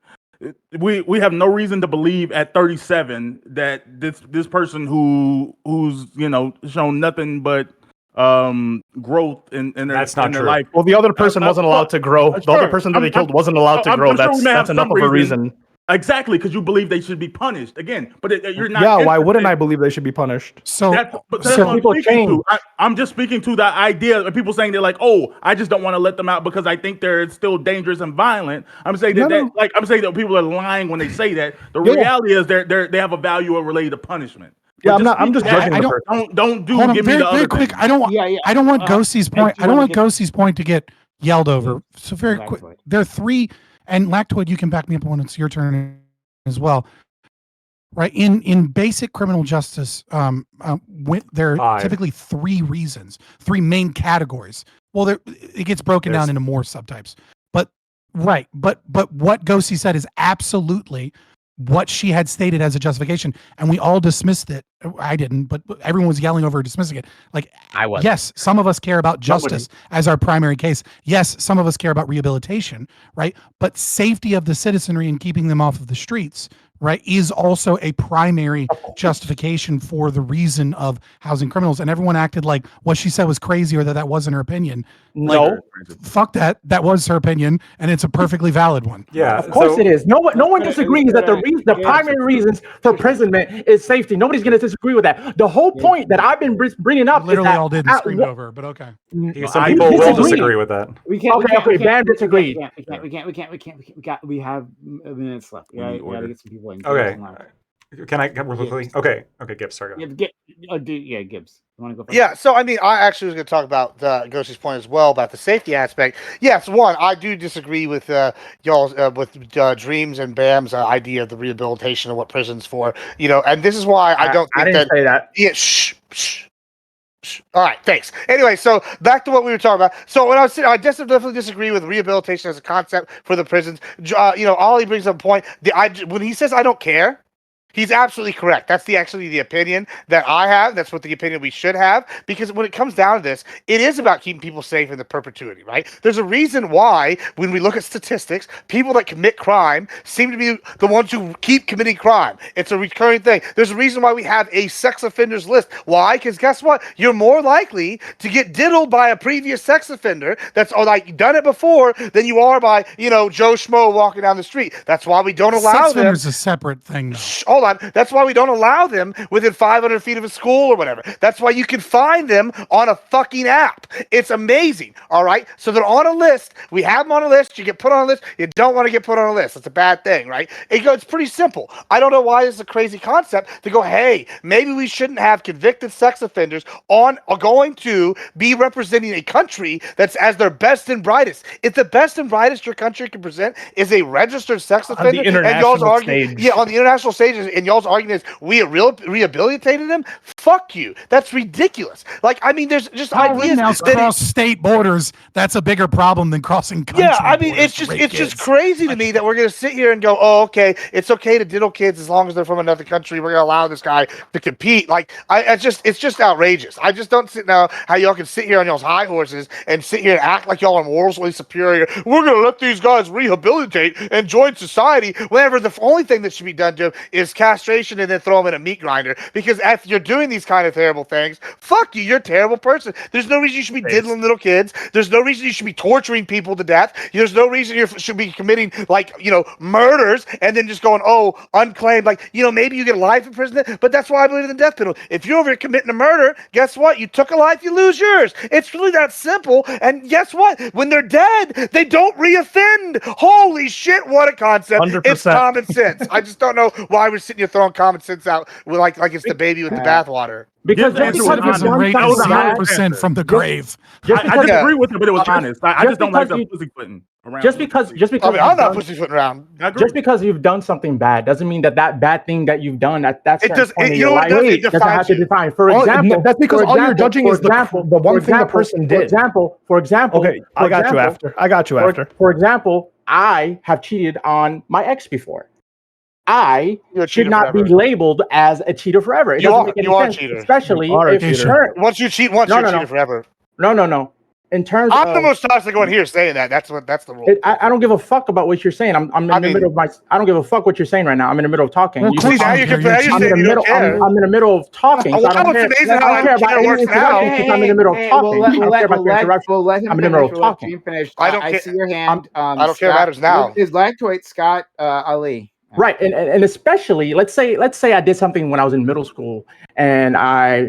Speaker 3: We have no reason to believe at 37 that this person who's shown nothing but growth in their life.
Speaker 1: Well, the other person wasn't allowed to grow. The other person that they killed wasn't allowed to grow. That's enough of a reason.
Speaker 3: Exactly, because you believe they should be punished again, but you're not.
Speaker 1: Yeah, why wouldn't I believe they should be punished?
Speaker 3: That's people change. I'm just speaking to the idea of people saying they're like, oh, I just don't want to let them out because I think they're still dangerous and violent. I'm saying I'm saying that people are lying when they say that. The reality is they have a value related to punishment.
Speaker 1: Yeah, I'm just judging the person.
Speaker 3: Don't
Speaker 2: give me the other quick. I don't want Ghostie's point. I don't want Ghostie's point to get yelled over. So very quick. There are three. And Lactoid, you can back me up when it's your turn as well, right? In basic criminal justice, there are typically three main categories. Well, it gets broken down into more subtypes. But what Ghostie said is absolutely what she had stated as a justification, and we all dismissed it. I didn't, but everyone was yelling over dismissing it. Like,
Speaker 8: I was.
Speaker 2: Yes, some of us care about justice as our primary case. Yes, some of us care about rehabilitation, right? But safety of the citizenry and keeping them off of the streets, right, is also a primary justification for the reason of housing criminals. And everyone acted like what she said was crazy or that wasn't her opinion.
Speaker 7: No,
Speaker 2: fuck that. That was her opinion, and it's a perfectly valid one.
Speaker 6: Yeah,
Speaker 7: of course it is. No one disagrees that the primary reasons for imprisonment is safety. Nobody's going to disagree with that. The whole point that I've been bringing up
Speaker 2: literally
Speaker 7: is that
Speaker 2: all didn't scream over, but okay.
Speaker 6: Some people will disagree with that.
Speaker 7: Okay, Bam disagreed.
Speaker 5: We have minutes left. Yeah, we got to get some people in.
Speaker 6: Okay. Can I come real quickly? Okay, Gibbs, sorry.
Speaker 5: Gibbs. You want to go first?
Speaker 4: Yeah, so I mean, I actually was going to talk about Ghostie's point as well about the safety aspect. Yes, one, I do disagree with y'all's Dreams and Bam's idea of the rehabilitation of what prison's for. And this is why I don't think
Speaker 7: I didn't say that.
Speaker 4: Yeah, shh. All right, thanks. Anyway, so back to what we were talking about. So when I was sitting, I definitely disagree with rehabilitation as a concept for the prisons. Ollie brings up a point. When he says I don't care, he's absolutely correct. That's actually the opinion that I have. That's what the opinion we should have. Because when it comes down to this, it is about keeping people safe in the perpetuity, right? There's a reason why, when we look at statistics, people that commit crime seem to be the ones who keep committing crime. It's a recurring thing. There's a reason why we have a sex offenders list. Why? Because guess what? You're more likely to get diddled by a previous sex offender that's done it before than you are by, Joe Schmo walking down the street. That's why we don't allow
Speaker 2: sex
Speaker 4: them.
Speaker 2: Sex offenders is a separate thing, though.
Speaker 4: That's why we don't allow them within 500 feet of a school or whatever. That's why you can find them on a fucking app. It's amazing. All right. So they're on a list. We have them on a list. You get put on a list. You don't want to get put on a list. It's a bad thing, right? It's pretty simple. I don't know why this is a crazy concept to go, hey, maybe we shouldn't have convicted sex offenders going to be representing a country that's as their best and brightest. If the best and brightest your country can present is a registered sex offender,
Speaker 1: on the international stage.
Speaker 4: Yeah, on the international stage, and y'all's argument is we rehabilitated them. Fuck you. That's ridiculous. There's just ideas
Speaker 2: that cross state borders. That's a bigger problem than crossing country.
Speaker 4: Yeah, it's just crazy to me that we're gonna sit here and go, oh, okay, it's okay to diddle kids as long as they're from another country. We're gonna allow this guy to compete. It's just outrageous. I just don't know how y'all can sit here on y'all's high horses and sit here and act like y'all are morally superior. We're gonna let these guys rehabilitate and join society. Whenever the only thing that should be done to them is castration and then throw them in a meat grinder. Because if you're doing these kind of terrible things, fuck you, you're a terrible person. There's no reason you should be diddling little kids. There's no reason you should be torturing people to death. There's no reason you should be committing, like, murders and then just going, unclaimed. Like, maybe you get life imprisonment, but that's why I believe in the death penalty. If you're over here committing a murder, guess what? You took a life, you lose yours. It's really that simple. And guess what? When they're dead, they don't reoffend. Holy shit, what a concept.
Speaker 1: 100%.
Speaker 4: It's common sense. I just don't know why we're sitting here throwing common sense out like it's the baby with the bathwater.
Speaker 7: Because
Speaker 3: Yes,
Speaker 7: just
Speaker 3: the
Speaker 7: because
Speaker 3: answer
Speaker 7: you've
Speaker 3: was
Speaker 7: done
Speaker 3: honest.
Speaker 7: something
Speaker 3: That was
Speaker 7: bad,
Speaker 2: 100% from the grave.
Speaker 3: I disagree with it, but it was honest. I just don't like
Speaker 7: because
Speaker 3: the
Speaker 7: you-
Speaker 3: pussyfooting around.
Speaker 7: just because
Speaker 4: I mean,
Speaker 7: you've
Speaker 4: I'm not
Speaker 7: done-
Speaker 4: pussyfooting around.
Speaker 3: I agree.
Speaker 7: just because you've done something bad doesn't mean that bad thing that you've done at that certain
Speaker 4: does-
Speaker 7: point in
Speaker 4: you
Speaker 7: your
Speaker 4: know what
Speaker 7: life
Speaker 4: it does? It
Speaker 7: doesn't have to
Speaker 4: defines you.
Speaker 7: define. For
Speaker 1: Oh,
Speaker 7: example,
Speaker 1: that's because
Speaker 7: for
Speaker 1: all you're
Speaker 7: example-
Speaker 1: judging
Speaker 7: for
Speaker 1: is the
Speaker 7: example-
Speaker 1: one
Speaker 7: for
Speaker 1: thing the
Speaker 7: example-
Speaker 1: person
Speaker 7: For
Speaker 1: did.
Speaker 7: example,
Speaker 1: Okay, I got you after.
Speaker 7: For example, I have cheated on my ex before. I
Speaker 4: You're a
Speaker 7: should
Speaker 4: cheater
Speaker 7: not be
Speaker 4: forever.
Speaker 7: labeled as a cheater forever. It
Speaker 4: You
Speaker 7: doesn't
Speaker 4: are-
Speaker 7: make any
Speaker 4: you are a
Speaker 7: sense,
Speaker 4: cheater.
Speaker 7: especially
Speaker 1: You are a
Speaker 7: if
Speaker 1: cheater.
Speaker 7: current-
Speaker 4: Once you cheat, you're a cheater forever.
Speaker 7: No. In terms
Speaker 4: I'm
Speaker 7: of
Speaker 4: the most toxic one here saying that. That's the rule.
Speaker 7: I don't give a fuck about what you're saying. I'm in the middle of my. I don't give a fuck what you're saying right now. I'm in the middle of talking.
Speaker 2: Well,
Speaker 7: You
Speaker 2: cool.
Speaker 7: just-
Speaker 4: now you're
Speaker 2: I'm
Speaker 4: saying you
Speaker 7: I'm in the
Speaker 4: don't
Speaker 7: middle.
Speaker 4: care.
Speaker 7: I'm in the middle of talking. So
Speaker 4: Wow,
Speaker 7: I don't
Speaker 4: it's
Speaker 7: care.
Speaker 4: amazing
Speaker 7: I
Speaker 4: how
Speaker 7: don't care about
Speaker 4: care
Speaker 7: any
Speaker 4: works now.
Speaker 7: interruptions because I'm in the middle of talking. I don't care about your interruptions.
Speaker 5: We'll let him
Speaker 7: I'm in the middle of
Speaker 5: finish. We'll let
Speaker 7: talking.
Speaker 5: Gene finish.
Speaker 4: I don't
Speaker 5: I
Speaker 4: care.
Speaker 5: see your hand.
Speaker 4: I don't care if it matters now.
Speaker 5: Is lactoid Scott Ali?
Speaker 7: Right, and especially let's say I did something when I was in middle school, and I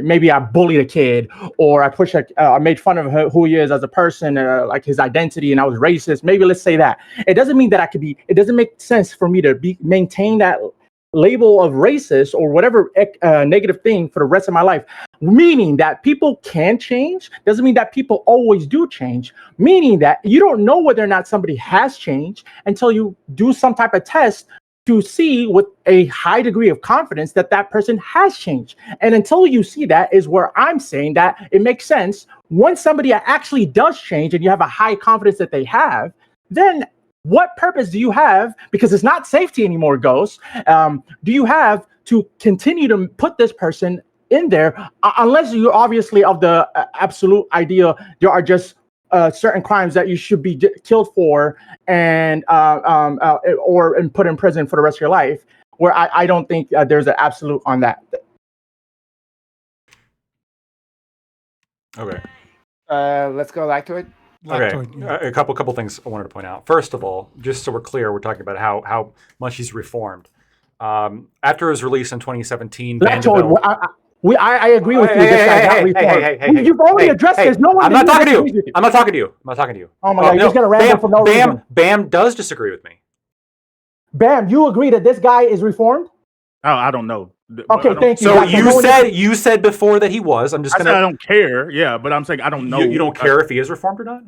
Speaker 7: bullied a kid, or I made fun of who he is as a person, like his identity, and I was racist. Maybe let's say that. It doesn't mean that I could be. It doesn't make sense for me to maintain that label of racist or whatever negative thing for the rest of my life. Meaning that people can change doesn't mean that people always do change. Meaning that you don't know whether or not somebody has changed until you do some type of test to see with a high degree of confidence that that person has changed. And until you see that is where I'm saying that it makes sense. Once somebody actually does change and you have a high confidence that they have, then what purpose do you have? Because it's not safety anymore, Ghost. Do you have to continue to put this person in there unless you're obviously of the absolute idea there are just certain crimes that you should be killed for and put in prison for the rest of your life, where I don't think there's an absolute on that.
Speaker 6: Okay.
Speaker 5: Let's go back to it.
Speaker 6: Okay,
Speaker 2: Lactoid, yeah.
Speaker 6: a couple things I wanted to point out. First of all, just so we're clear, we're talking about how much he's reformed. After his release in 2017,
Speaker 7: Lactoid, I agree with you.
Speaker 6: Hey,
Speaker 7: This guy's not
Speaker 6: hey,
Speaker 7: reformed.
Speaker 6: hey,
Speaker 7: You've already addressed this. No one.
Speaker 6: I'm not talking to
Speaker 7: disagrees
Speaker 6: you.
Speaker 7: with
Speaker 6: I'm not talking to you. I'm not talking to you.
Speaker 7: Oh my God, you're just gonna ramble for no reason.
Speaker 6: Bam does disagree with me.
Speaker 7: Bam, you agree that this guy is reformed?
Speaker 3: I don't know.
Speaker 7: Okay, thank you.
Speaker 6: So
Speaker 7: That's
Speaker 6: you said before that he was. I'm just
Speaker 3: I
Speaker 6: gonna.
Speaker 3: said I don't care. Yeah, but I'm saying I don't know.
Speaker 6: You don't care if he is reformed or not?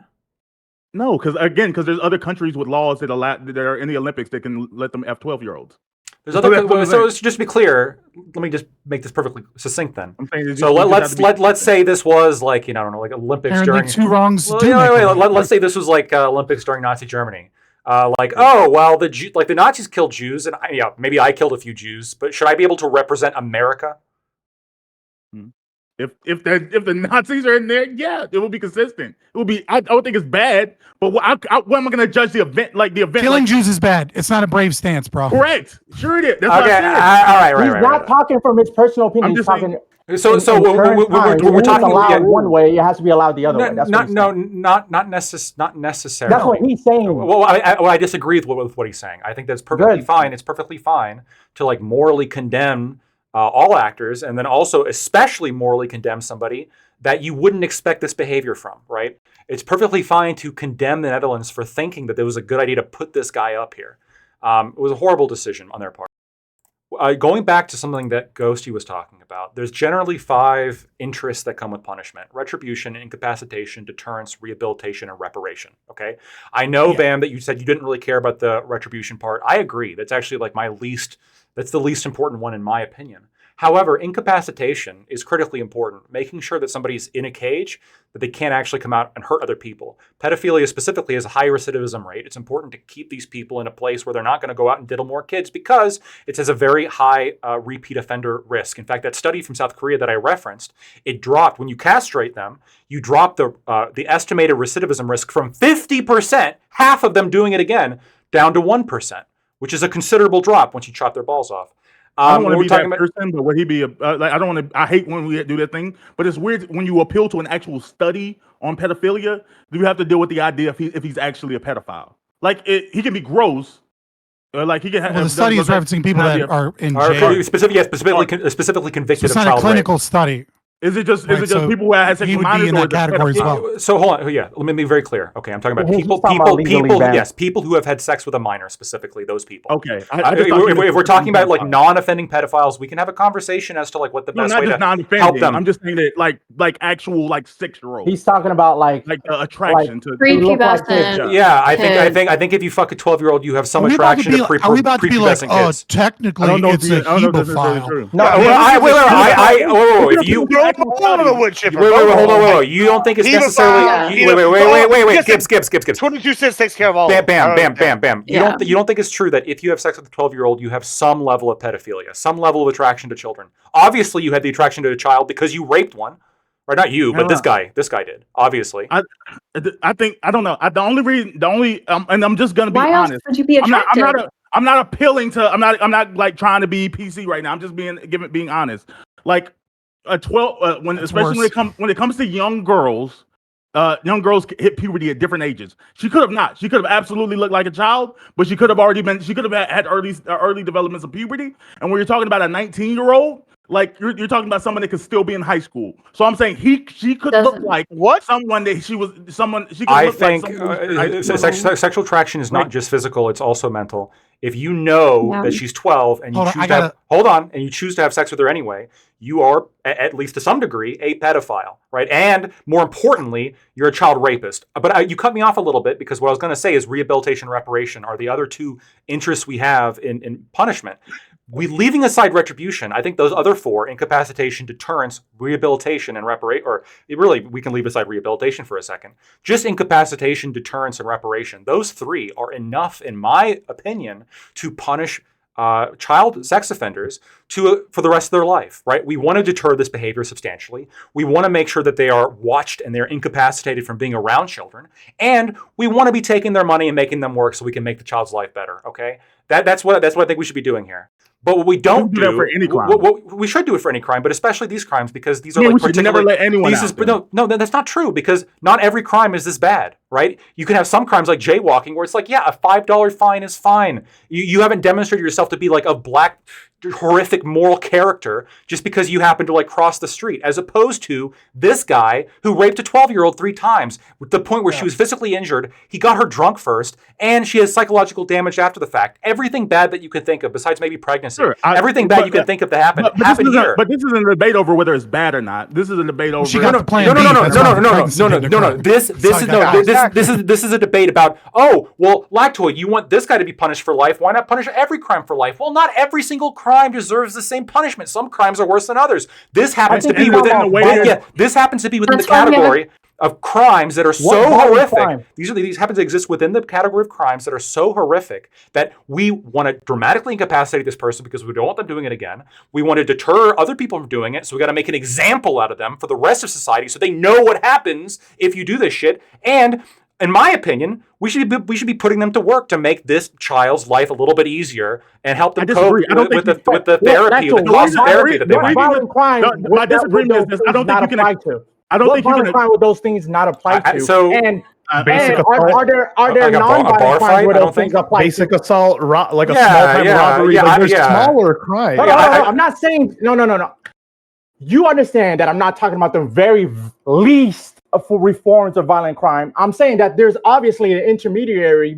Speaker 3: No, because there's other countries with laws that are in the Olympics that can let them F-12-year-olds.
Speaker 6: There's other. So just to be clear, let me just make this perfectly succinct then.
Speaker 3: I'm saying
Speaker 6: So let's say this was like I don't know, like Olympics
Speaker 2: Apparently
Speaker 6: during.
Speaker 2: two wrongs.
Speaker 6: Well,
Speaker 2: do make a right.
Speaker 6: let's say this was like Olympics during Nazi Germany. The Nazis killed Jews, and maybe I killed a few Jews, but should I be able to represent America?
Speaker 3: If the Nazis are in there, yeah, it will be consistent. It will be. I don't think it's bad, but what am I going to judge the event? Like the event,
Speaker 2: Killing Jews is bad. It's not a brave stance, bro.
Speaker 3: correct? Sure, it is. That's what I said.
Speaker 6: All right.
Speaker 7: He's not talking from his personal opinion.
Speaker 3: I'm
Speaker 7: He's
Speaker 3: just
Speaker 7: talking.
Speaker 6: So we're talking
Speaker 7: allowed one way. It has to be allowed the other way. That's
Speaker 6: not necessarily.
Speaker 7: That's what he's saying.
Speaker 6: Well, I disagree with what he's saying. I think that's perfectly fine. It's perfectly fine to like morally condemn all actors, and then also especially morally condemn somebody that you wouldn't expect this behavior from, right? It's perfectly fine to condemn the Netherlands for thinking that it was a good idea to put this guy up here. It was a horrible decision on their part. Going back to something that Ghosty was talking about, there's generally 5 interests that come with punishment: retribution, incapacitation, deterrence, rehabilitation, and reparation. Okay? I know, Bam, that you said you didn't really care about the retribution part. I agree. That's actually like that's the least important one in my opinion. However, incapacitation is critically important, making sure that somebody's in a cage, that they can't actually come out and hurt other people. Pedophilia specifically has a high recidivism rate. It's important to keep these people in a place where they're not going to go out and diddle more kids because it has a very high repeat offender risk. In fact, that study from South Korea that I referenced, it dropped, when you castrate them, you drop the estimated recidivism risk from 50%, half of them doing it again, down to 1%, which is a considerable drop once you chop their balls off.
Speaker 3: I don't want to
Speaker 6: we're
Speaker 3: be
Speaker 6: talking
Speaker 3: that
Speaker 6: about.
Speaker 3: person, but would he be a like? I don't want to. I hate when we do that thing, but it's weird when you appeal to an actual study on pedophilia. Do you have to deal with the idea if he's actually a pedophile? Like he can be gross, or like he can.
Speaker 2: Well, the study is referencing people that are in jail.
Speaker 6: Specifically convicted
Speaker 2: So it's
Speaker 6: of
Speaker 2: not a
Speaker 6: child
Speaker 2: clinical
Speaker 6: rape.
Speaker 2: study.
Speaker 3: Is it just
Speaker 2: Right, so
Speaker 3: people who have
Speaker 2: he
Speaker 3: sexual
Speaker 2: would be
Speaker 3: minors
Speaker 2: in
Speaker 3: or
Speaker 2: that category as well.
Speaker 6: So hold on, yeah. Let me be very clear. Okay, I'm talking about
Speaker 7: He's
Speaker 6: people,
Speaker 7: talking about legally banned.
Speaker 6: yes, people who have had sex with a minor, specifically those people.
Speaker 3: Okay,
Speaker 6: If we're talking about like non-offending pedophiles, we can have a conversation as to like what the best way to help them.
Speaker 3: I'm just saying that like actual like 6-year-olds.
Speaker 7: He's talking about like
Speaker 3: attraction to
Speaker 9: Prepubescent.
Speaker 6: Yeah, I think if you fuck a 12-year-old, you have some attraction to
Speaker 2: Are we about to be like,
Speaker 6: prepubescent
Speaker 2: oh,
Speaker 6: kids.
Speaker 2: technically it's a hemophile?
Speaker 6: If you wait, hold on. You don't think it's necessarily? Wait. Skip.
Speaker 4: 22 cents takes care of all.
Speaker 6: Bam.
Speaker 9: Yeah.
Speaker 6: You don't think it's true that if you have sex with a 12-year-old, you have some level of pedophilia, some level of attraction to children? Obviously, you had the attraction to a child because you raped one, or not you, but this guy did. Obviously,
Speaker 3: I think I don't know. The only and I'm just gonna be
Speaker 9: Why
Speaker 3: honest.
Speaker 9: else would you be attracted?
Speaker 3: I'm not appealing to. I'm not like trying to be PC right now. I'm just being honest. Like a 12 especially when it comes to young girls hit puberty at different ages. She could have absolutely looked like a child, but she could have had early developments of puberty. And when you're talking about a 19-year-old, like you're talking about someone that could still be in high school. So I'm saying she could look like someone that she could
Speaker 6: I
Speaker 3: look
Speaker 6: think
Speaker 3: like
Speaker 6: sexual attraction is not just physical; it's also mental. If you know that she's 12 and you choose to have sex with her anyway, you are, at least to some degree, a pedophile, right? And more importantly, you're a child rapist. But you cut me off a little bit because what I was going to say is rehabilitation and reparation are the other two interests we have in punishment. Leaving aside retribution, I think those other four, incapacitation, deterrence, rehabilitation, and reparation, or really, we can leave aside rehabilitation for a second. Just incapacitation, deterrence, and reparation. Those three are enough, in my opinion, to punish child sex offenders for the rest of their life, right? We want to deter this behavior substantially. We want to make sure that they are watched and they're incapacitated from being around children. And we want to be taking their money and making them work so we can make the child's life better, okay? That's what I think we should be doing here. But what we don't do
Speaker 3: that for any crime.
Speaker 6: We should do it for any crime, but especially these crimes because these are
Speaker 3: we
Speaker 6: like
Speaker 3: should never let anyone out.
Speaker 6: No, that's not true because not every crime is this bad, right? You can have some crimes like jaywalking where it's like, yeah, a $5 fine is fine. You haven't demonstrated yourself to be like a black horrific moral character just because you happen to like cross the street, as opposed to this guy who raped a 12-year-old 3 times with the point where she was physically injured. He got her drunk first and she has psychological damage after the fact. Everything bad that you can think of besides maybe pregnancy, everything bad you can think of that happened here.
Speaker 3: But this isn't a debate over whether it's bad or not. This is a debate over
Speaker 2: She got the plan B.
Speaker 6: No. This is a debate about, oh, well, Lactoid, you want this guy to be punished for life. Why not punish every crime for life? Well, not every single crime deserves the same punishment. Some crimes are worse than others. This happens to be within the category of crimes that are so horrific. These happen to exist within the category of crimes that are so horrific that we want to dramatically incapacitate this person because we don't want them doing it again. We want to deter other people from doing it, so we got to make an example out of them for the rest of society so they know what happens if you do this shit. And in my opinion, we should be putting them to work to make this child's life a little bit easier and help them cope with the therapy, the cost of therapy that they might need.
Speaker 3: My disagreement is this: I don't think you can
Speaker 7: apply to.
Speaker 3: I don't think you can
Speaker 7: crime with those things not apply to.
Speaker 6: So
Speaker 1: basic
Speaker 7: are there non-violent crimes where those things apply?
Speaker 1: Basic assault, like a small-time robbery. There's smaller crimes.
Speaker 7: No, I'm not saying no. You understand that I'm not talking about the very least for reforms of violent crime. I'm saying that there's obviously an intermediary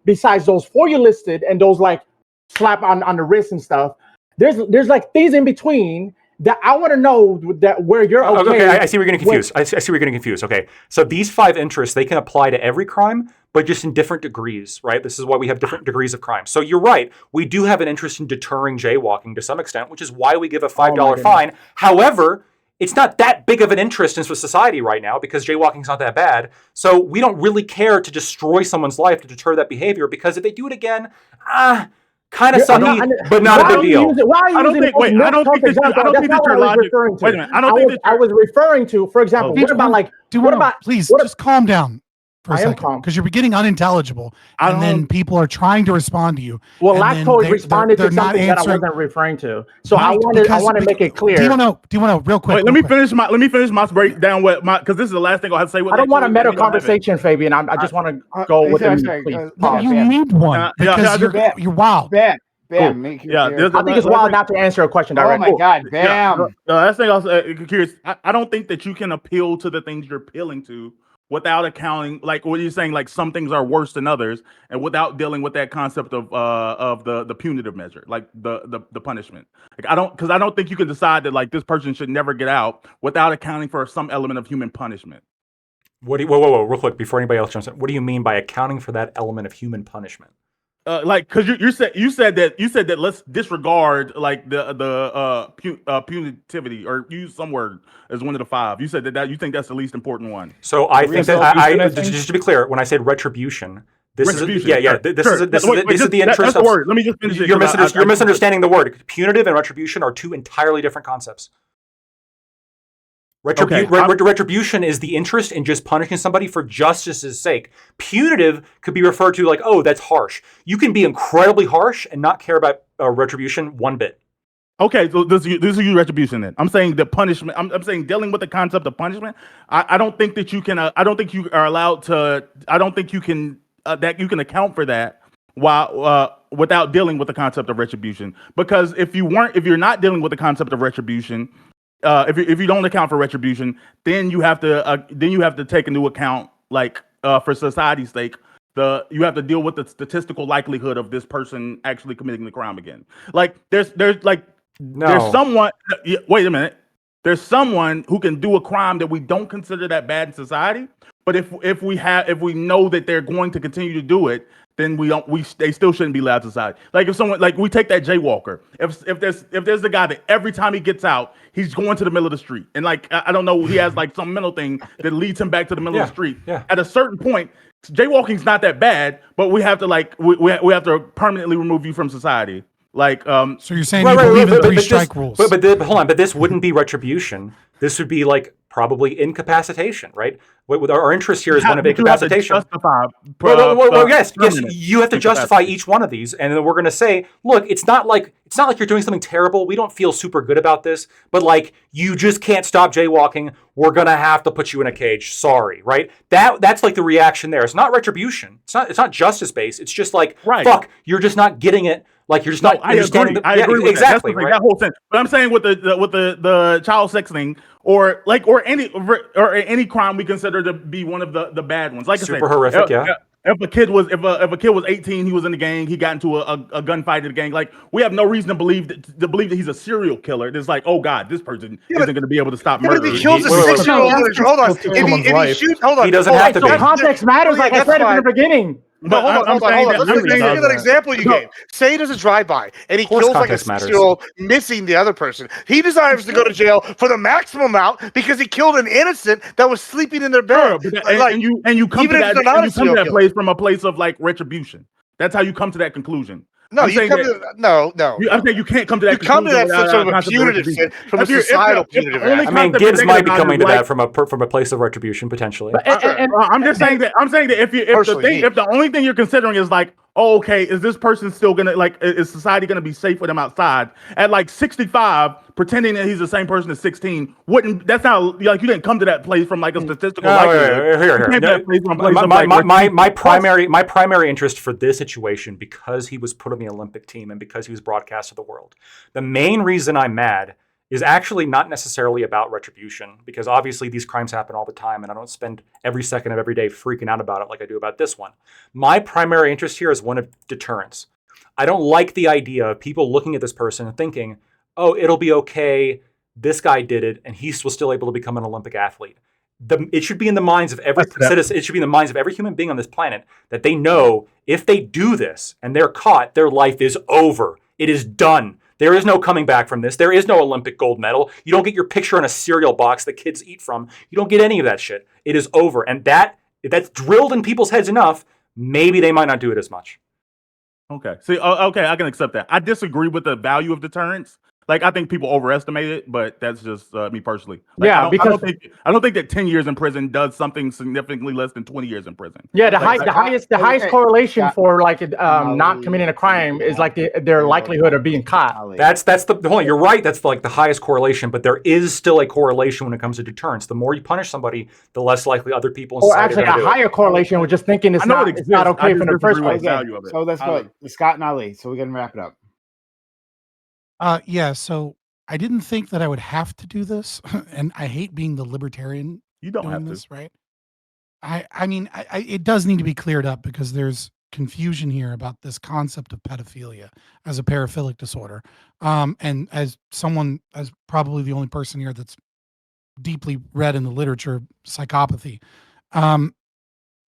Speaker 7: besides those 4 you listed and those like slap on the wrist and stuff. There's like things in between that I want to know that where you're okay.
Speaker 6: Okay, I see we're getting confused. I see we're getting confused. Okay, so these 5 interests, they can apply to every crime, but just in different degrees, right? This is why we have different degrees of crime. So you're right. We do have an interest in deterring jaywalking to some extent, which is why we give a $5 fine. However, it's not that big of an interest in society right now because jaywalking's not that bad. So we don't really care to destroy someone's life to deter that behavior because if they do it again, kind of sucky, but not a big deal.
Speaker 3: I don't think that your logic. Wait a minute. I was
Speaker 7: referring to, for example, what about
Speaker 2: just calm down. for a
Speaker 7: I am
Speaker 2: second
Speaker 7: calm.
Speaker 2: because you're getting unintelligible,
Speaker 3: I
Speaker 2: and then
Speaker 3: don't-
Speaker 2: people are trying to respond to you.
Speaker 7: Well,
Speaker 2: and then
Speaker 7: Lactoid responded
Speaker 2: they're
Speaker 7: to
Speaker 2: not
Speaker 7: something that I
Speaker 2: answering-
Speaker 7: wasn't referring to. So I
Speaker 2: Right,
Speaker 7: want to
Speaker 2: because-
Speaker 7: make it clear.
Speaker 2: Do you want to real quick?
Speaker 3: Wait, let me finish my breakdown because this is the last thing I have to say.
Speaker 7: I don't want a meta conversation, Fabian. I just want to go with him, please.
Speaker 2: No, you
Speaker 5: Bam.
Speaker 2: need one because you're wild.
Speaker 5: Bam.
Speaker 3: Cool.
Speaker 5: Make your,
Speaker 3: Yeah,
Speaker 5: your-
Speaker 3: there's
Speaker 7: I think it's wild not to answer a question
Speaker 5: Oh
Speaker 7: directly.
Speaker 5: my God, bam.
Speaker 3: Yeah, the last thing I was curious. I don't think that you can appeal to the things you're appealing to without accounting, like what you're saying, like some things are worse than others, and without dealing with that concept of the punitive measure, like the punishment. Like I don't think you can decide that like this person should never get out without accounting for some element of human punishment.
Speaker 6: What do you, whoa, real quick before anybody else jumps in. What do you mean by accounting for that element of human punishment?
Speaker 3: Like, because you said that let's disregard like the punitivity, or use some word as one of the five. You said that you think that's the least important one.
Speaker 6: So I think that
Speaker 7: I think?
Speaker 6: just to be clear, when I said retribution, this
Speaker 3: Retribution,
Speaker 6: is
Speaker 3: sure,
Speaker 6: this
Speaker 3: sure.
Speaker 6: is this
Speaker 3: Wait,
Speaker 6: is the interest
Speaker 3: that's
Speaker 6: of
Speaker 3: the word. Let me just finish it.
Speaker 6: You're misunderstanding the word. Punitive and retribution are two entirely different concepts. Retribution is the interest in just punishing somebody for justice's sake. Punitive could be referred to like, oh, that's harsh. You can be incredibly harsh and not care about retribution one bit.
Speaker 3: Okay, so this is retribution then. I'm saying the punishment. I'm saying dealing with the concept of punishment. I don't think that you can. I don't think you are allowed to. I don't think you can that you can account for that while without dealing with the concept of retribution. Because if you're not dealing with the concept of retribution. If you don't account for retribution, then you have to take into account, like for society's sake, you have to deal with the statistical likelihood of this person actually committing the crime again. Like there's someone. Wait a minute. There's someone who can do a crime that we don't consider that bad in society, but if we know that they're going to continue to do it, then they still shouldn't be allowed to society. Like if someone, like we take that jaywalker. If there's the guy that every time he gets out, he's going to the middle of the street, and like I don't know, he has like some mental thing that leads him back to the middle of the street.
Speaker 6: Yeah.
Speaker 3: At a certain point, jaywalking's not that bad, but we have to we have to permanently remove you from society. Like
Speaker 2: so you're saying you believe in three-strike rules?
Speaker 6: But hold on, but this wouldn't be retribution. This would be like probably incapacitation, right? With our interest here is one of incapacitation. Yes, you have to justify each one of these, and then we're going to say, look, it's not like you're doing something terrible. We don't feel super good about this, but like you just can't stop jaywalking. We're going to have to put you in a cage. Sorry, right? That's like the reaction there. It's not retribution. It's not justice based. It's just like fuck, you're just not getting it. Like you're just not understanding.
Speaker 3: I agree with
Speaker 6: exactly
Speaker 3: that. That whole sense. But I'm saying with the child sex thing, or any crime we consider to be one of the bad ones, like
Speaker 6: super horrific.
Speaker 3: If a kid was 18, he was in the gang, he got into a gunfight in the gang. Like we have no reason to believe that he's a serial killer. It's like, oh God, this person isn't going to be able to stop murder.
Speaker 4: If he kills a 6-year-old, hold on. If he shoots, hold on.
Speaker 6: He doesn't have to be.
Speaker 7: So context matters, like I said in the beginning.
Speaker 4: But hold on. Let's give that example you gave. Say he does a drive-by and he kills like a 6-year-old, missing the other person. He deserves to go to jail for the maximum amount because he killed an innocent that was sleeping in their bed.
Speaker 3: And you come to that place from a place of like retribution. That's how you come to that conclusion.
Speaker 4: No,
Speaker 3: I'm saying you can't come to that.
Speaker 4: You come to that from a punitive sense, from a societal punitive.
Speaker 6: I mean, Gibbs might be coming to that from a place of retribution potentially.
Speaker 3: I'm just saying that. I'm saying that if the only thing you're considering is like, oh, okay, is this person still gonna is society gonna be safe with him outside at like 65? Pretending that he's the same person at 16 that's not like you didn't come to that place from like a statistical.
Speaker 6: My primary interest for this situation, because he was put on the Olympic team and because he was broadcast to the world, the main reason I'm mad is actually not necessarily about retribution, because obviously these crimes happen all the time and I don't spend every second of every day freaking out about it like I do about this one. My primary interest here is one of deterrence. I don't like the idea of people looking at this person and thinking, oh, it'll be okay, this guy did it, and he was still able to become an Olympic athlete. It should be in the minds of every citizen, it should be in the minds of every human being on this planet that they know if they do this and they're caught, their life is over. It is done. There is no coming back from this. There is no Olympic gold medal. You don't get your picture in a cereal box that kids eat from. You don't get any of that shit. It is over. And if that's drilled in people's heads enough, maybe they might not do it as much.
Speaker 3: Okay. See, okay, I can accept that. I disagree with the value of deterrence. Like I think people overestimate it, but that's just me personally.
Speaker 7: Yeah,
Speaker 3: I don't think that 10 years in prison does something significantly less than 20 years in prison.
Speaker 7: Yeah, the
Speaker 3: Like,
Speaker 7: highest correlation for like not committing a crime is like their likelihood of being caught.
Speaker 6: That's the point. You're right. That's like the highest correlation, but there is still a correlation when it comes to deterrence. The more you punish somebody, the less likely other people in
Speaker 7: Or
Speaker 6: society
Speaker 7: actually
Speaker 6: are gonna
Speaker 7: a
Speaker 6: do it.
Speaker 7: higher correlation with just thinking it's not okay from the first place.
Speaker 5: So let's go. Scott and Ali. So we're gonna wrap it up.
Speaker 2: Yeah, so I didn't think that I would have to do this, and I hate being the libertarian.
Speaker 3: You don't
Speaker 2: doing
Speaker 3: have to.
Speaker 2: this, right? I mean, it does need to be cleared up because there's confusion here about this concept of pedophilia as a paraphilic disorder. And as probably the only person here that's deeply read in the literature, psychopathy.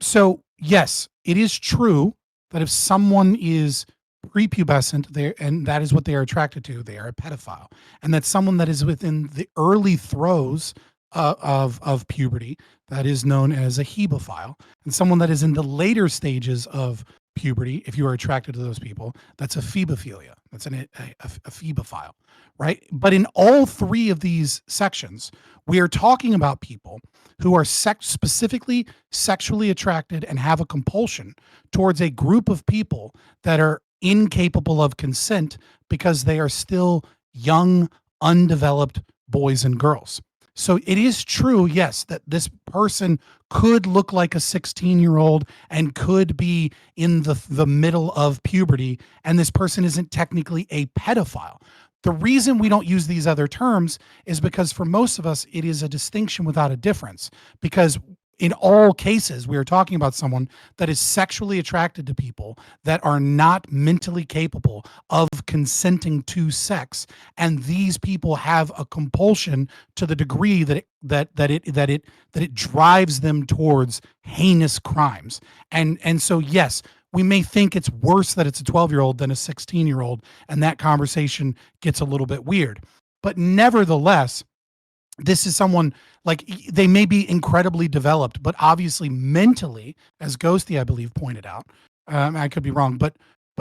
Speaker 2: So yes, it is true that if someone is prepubescent, and that is what they are attracted to, they are a pedophile, and that someone that is within the early throes of puberty, that is known as a hebophile, and someone that is in the later stages of puberty, if you are attracted to those people, that's a phebophilia. That's a phebophile, right? But in all three of these sections, we are talking about people who are specifically sexually attracted and have a compulsion towards a group of people that are incapable of consent because they are still young, undeveloped boys and girls. So it is true, yes, that this person could look like a 16-year-old and could be in the middle of puberty, and this person isn't technically a pedophile. The reason we don't use these other terms is because for most of us, it is a distinction without a difference, because in all cases, we are talking about someone that is sexually attracted to people that are not mentally capable of consenting to sex, and these people have a compulsion to the degree that it drives them towards heinous crimes. And so yes, we may think it's worse that it's a 12-year-old than a 16-year-old, and that conversation gets a little bit weird. But nevertheless, this is someone, like, they may be incredibly developed, but obviously mentally, as Ghosty, I believe, pointed out, I could be wrong, but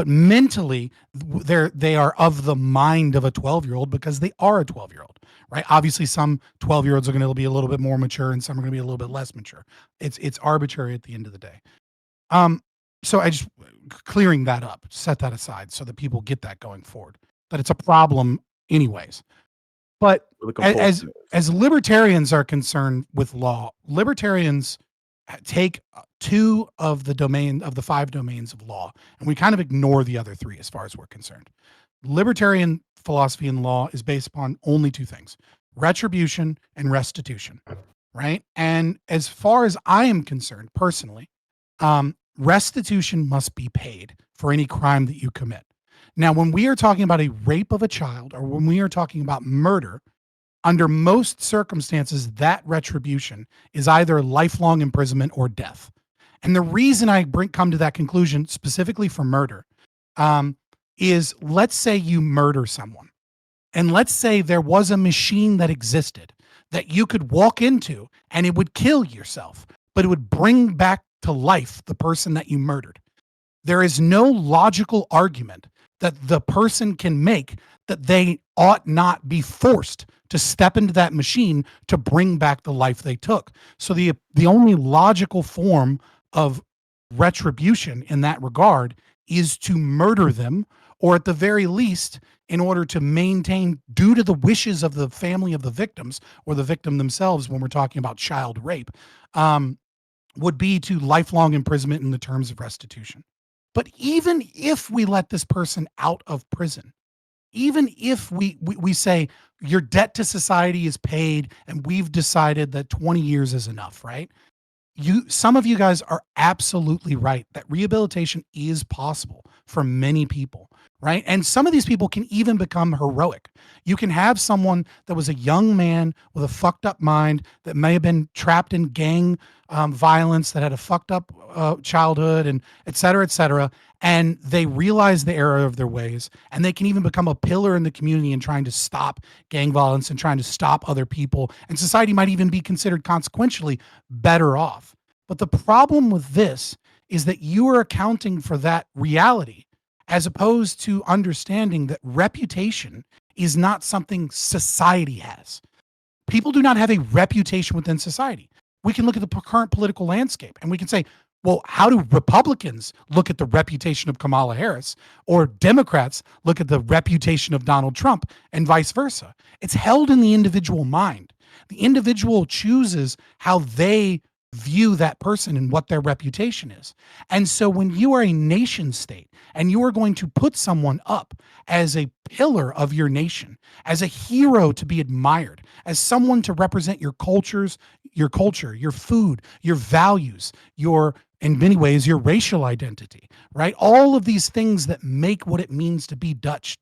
Speaker 2: mentally, they are of the mind of a 12-year-old because they are a 12-year-old, right? Obviously, some 12-year-olds are going to be a little bit more mature, and some are going to be a little bit less mature. It's arbitrary at the end of the day. So I just clearing that up, set that aside, so that people get that going forward, that it's a problem anyways. But as libertarians are concerned with law, libertarians take two of the 5 domains of law, and we kind of ignore the other 3 as far as we're concerned. Libertarian philosophy in law is based upon only 2 things: retribution and restitution, right? And as far as I am concerned personally, restitution must be paid for any crime that you commit. Now, when we are talking about a rape of a child, or when we are talking about murder, under most circumstances, that retribution is either lifelong imprisonment or death. And the reason I come to that conclusion specifically for murder is, let's say you murder someone, and let's say there was a machine that existed that you could walk into and it would kill yourself, but it would bring back to life the person that you murdered. There is no logical argument that the person can make that they ought not be forced to step into that machine to bring back the life they took. So the only logical form of retribution in that regard is to murder them, or at the very least, in order to maintain, due to the wishes of the family of the victims or the victim themselves, when we're talking about child rape, would be to lifelong imprisonment in the terms of restitution. But even if we let this person out of prison, even if we say your debt to society is paid and we've decided that 20 years is enough, right? Some of you guys are absolutely right that rehabilitation is possible for many people, right? And some of these people can even become heroic. You can have someone that was a young man with a fucked up mind that may have been trapped in gang violence, that had a fucked up childhood, and et cetera, and they realize the error of their ways, and they can even become a pillar in the community in trying to stop gang violence and trying to stop other people, and society might even be considered consequentially better off. But the problem with this is that you are accounting for that reality, as opposed to understanding that reputation is not something society has. People do not have a reputation within society. We can look at the current political landscape and we can say, well, how do Republicans look at the reputation of Kamala Harris, or Democrats look at the reputation of Donald Trump, and vice versa? It's held in the individual mind. The individual chooses how they view that person and what their reputation is. And so when you are a nation state and you are going to put someone up as a pillar of your nation, as a hero to be admired, as someone to represent your culture, your food, your values, in many ways, your racial identity, right? All of these things that make what it means to be Dutch.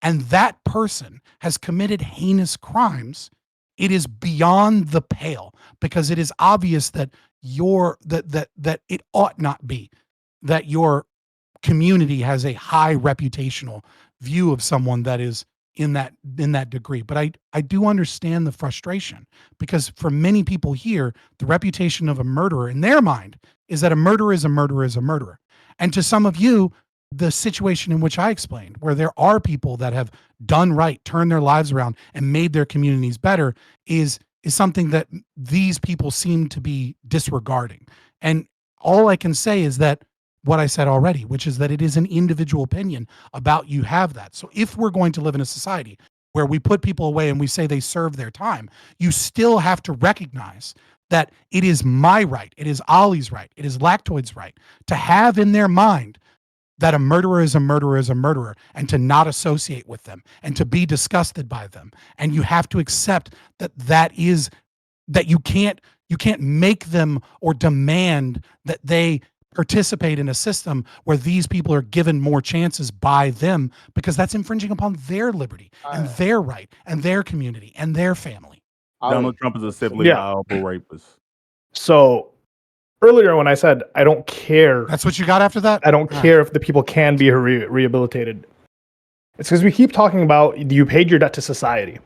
Speaker 2: And that person has committed heinous crimes. It is beyond the pale, because it is obvious that that it ought not be, that your community has a high reputational view of someone that is in that degree. But I do understand the frustration, because for many people here, the reputation of a murderer in their mind is that a murderer is a murderer is a murderer. And to some of you, the situation in which I explained, where there are people that have done right, turned their lives around, and made their communities better, is something that these people seem to be disregarding. And all I can say is that what I said already, which is that it is an individual opinion about you have that. So if we're going to live in a society where we put people away and we say they serve their time, you still have to recognize that it is my right, it is Ollie's right, it is Lactoid's right to have in their mind that a murderer is a murderer is a murderer, and to not associate with them and to be disgusted by them. And you have to accept that you can't make them or demand that they participate in a system where these people are given more chances by them, because that's infringing upon their liberty and their right and their community and their family.
Speaker 3: Donald Trump is a civilly viable rapist.
Speaker 1: So earlier when I said I don't care,
Speaker 2: that's what you got after that?
Speaker 1: I don't care if the people can be rehabilitated. It's because we keep talking about you paid your debt to society.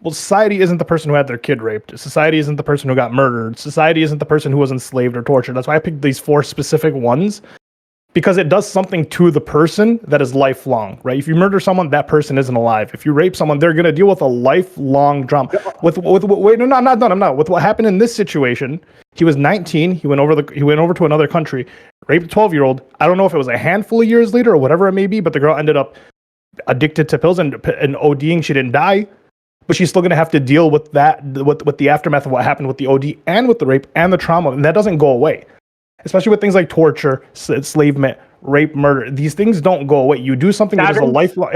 Speaker 1: Well, society isn't the person who had their kid raped. Society isn't the person who got murdered. Society isn't the person who was enslaved or tortured. That's why I picked these 4 specific ones, because it does something to the person that is lifelong, right? If you murder someone, that person isn't alive. If you rape someone, they're going to deal with a lifelong drama. Wait, no, I'm not done. With what happened in this situation, he was 19. He went over to another country, raped a 12-year-old. I don't know if it was a handful of years later or whatever it may be, but the girl ended up addicted to pills and ODing. She didn't die, but she's still going to have to deal with that, with the aftermath of what happened with the OD and with the rape and the trauma, and that doesn't go away. Especially with things like torture, enslavement, rape, murder. These things don't go away. You do something that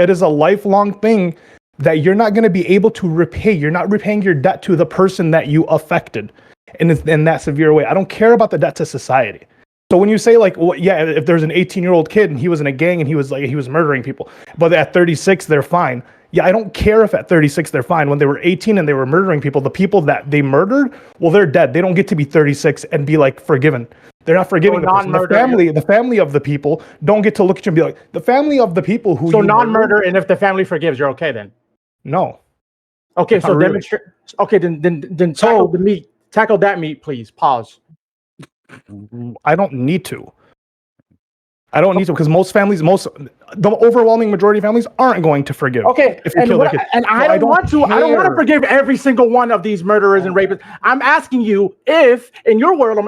Speaker 1: is a lifelong thing that you're not going to be able to repay. You're not repaying your debt to the person that you affected in that severe way. I don't care about the debt to society. So when you say like, well, yeah, if there's an 18-year-old kid and he was in a gang and he was murdering people, but at 36 they're fine. Yeah, I don't care if at 36 they're fine. When they were 18 and they were murdering people, the people that they murdered, well, they're dead. They don't get to be 36 and be like forgiven. They're not forgiving the person. The family of the people don't get to look at you and be like, the family of the people who.
Speaker 7: So non-murder, and if the family forgives, you're okay then?
Speaker 1: No.
Speaker 7: Okay, so demonstrate. Okay, then tackle that meat, please. Pause.
Speaker 1: I don't need to. Because the overwhelming majority of families aren't going to forgive.
Speaker 7: Okay, I don't want to forgive every single one of these murderers and rapists. I'm asking you if, in your world,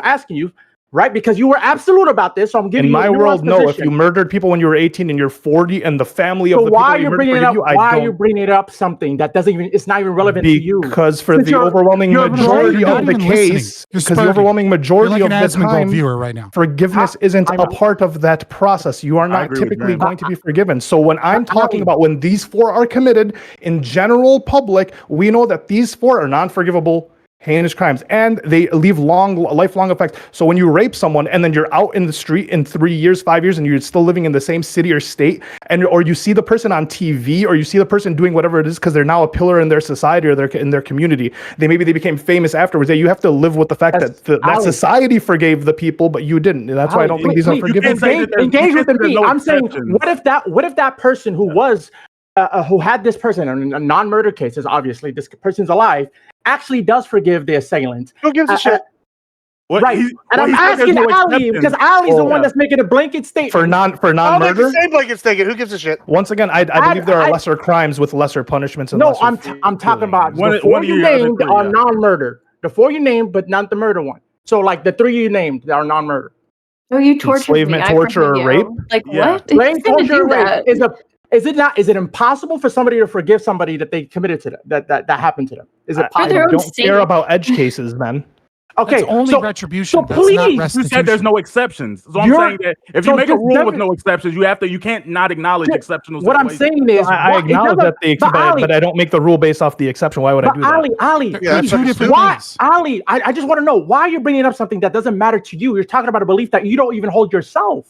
Speaker 7: right? Because you were absolute about this, so I'm giving you
Speaker 1: in my world, no. If you murdered people when you were 18 and you're 40, and the family of the people you murdered forgive you,
Speaker 7: why are you bringing up something that it's not even relevant to you?
Speaker 1: Because for the overwhelming majority of the case, because the overwhelming majority of the time,
Speaker 2: viewer right now,
Speaker 1: forgiveness isn't a part of that process. You are not typically going to be forgiven. So when I'm talking about when these 4 are committed in general public, we know that these 4 are non-forgivable heinous crimes, and they leave lifelong effects. So when you rape someone and then you're out in the street in 3 years, 5 years, and you're still living in the same city or state, or you see the person on TV, or you see the person doing whatever it is because they're now a pillar in their society or in their community, they became famous afterwards. You have to live with the fact that society forgave the people, but you didn't. And that's why I don't think these are forgiven.
Speaker 7: Engage with me. I'm saying, what if that person who was who had this person in a non-murder cases, obviously this person's alive, actually does forgive the assailant.
Speaker 4: Who gives a shit?
Speaker 7: Right. And
Speaker 3: well,
Speaker 7: I'm
Speaker 3: he said there's
Speaker 7: asking
Speaker 3: no
Speaker 7: Ali
Speaker 3: exception.
Speaker 7: because Ali's the
Speaker 1: Oh,
Speaker 7: one
Speaker 1: yeah.
Speaker 7: that's making a blanket statement.
Speaker 1: for
Speaker 4: I'll make
Speaker 1: non-murder.
Speaker 4: the same blanket statement. Who gives a shit?
Speaker 1: Once again, I believe there are lesser crimes with lesser punishments. And
Speaker 7: No,
Speaker 1: lesser
Speaker 7: I'm talking about
Speaker 3: One
Speaker 7: the
Speaker 3: of
Speaker 7: four you
Speaker 3: your other
Speaker 7: named
Speaker 3: three,
Speaker 7: are
Speaker 3: yeah.
Speaker 7: non-murder. The four you named, but not the murder one. So like the three you named are non-murder.
Speaker 9: Oh, you tortured
Speaker 1: enslavement,
Speaker 9: me.
Speaker 1: torture,
Speaker 9: I
Speaker 1: or
Speaker 9: forgive
Speaker 1: rape?
Speaker 9: you. Like
Speaker 3: Yeah.
Speaker 9: what? Who's
Speaker 7: Rape,
Speaker 9: gonna
Speaker 7: torture,
Speaker 9: do
Speaker 7: and rape.
Speaker 9: that?
Speaker 7: Is it impossible for somebody to forgive somebody that they committed to them, that happened to them? Is it
Speaker 1: I
Speaker 7: possible?
Speaker 9: their own
Speaker 1: don't care
Speaker 9: sake.
Speaker 1: about edge cases, man.
Speaker 7: Okay,
Speaker 2: That's only
Speaker 7: so
Speaker 2: retribution.
Speaker 7: so
Speaker 2: That's not
Speaker 7: please,
Speaker 3: You
Speaker 2: restitution.
Speaker 3: said there's no exceptions. So I'm
Speaker 7: You're-
Speaker 3: saying that if you
Speaker 7: so
Speaker 3: make a
Speaker 7: just
Speaker 3: rule with
Speaker 7: defi-
Speaker 3: no exceptions, you can't not acknowledge exceptional
Speaker 7: what I'm
Speaker 3: situations.
Speaker 7: saying is,
Speaker 1: I acknowledge that
Speaker 7: Ali,
Speaker 1: I don't make the rule based off the exception. Why would I do that?
Speaker 7: Ali,
Speaker 4: Yeah, that's
Speaker 2: two
Speaker 4: fucking
Speaker 2: different
Speaker 7: why,
Speaker 2: things.
Speaker 7: Ali? I just want to know why you're bringing up something that doesn't matter to you. You're talking about a belief that you don't even hold yourself.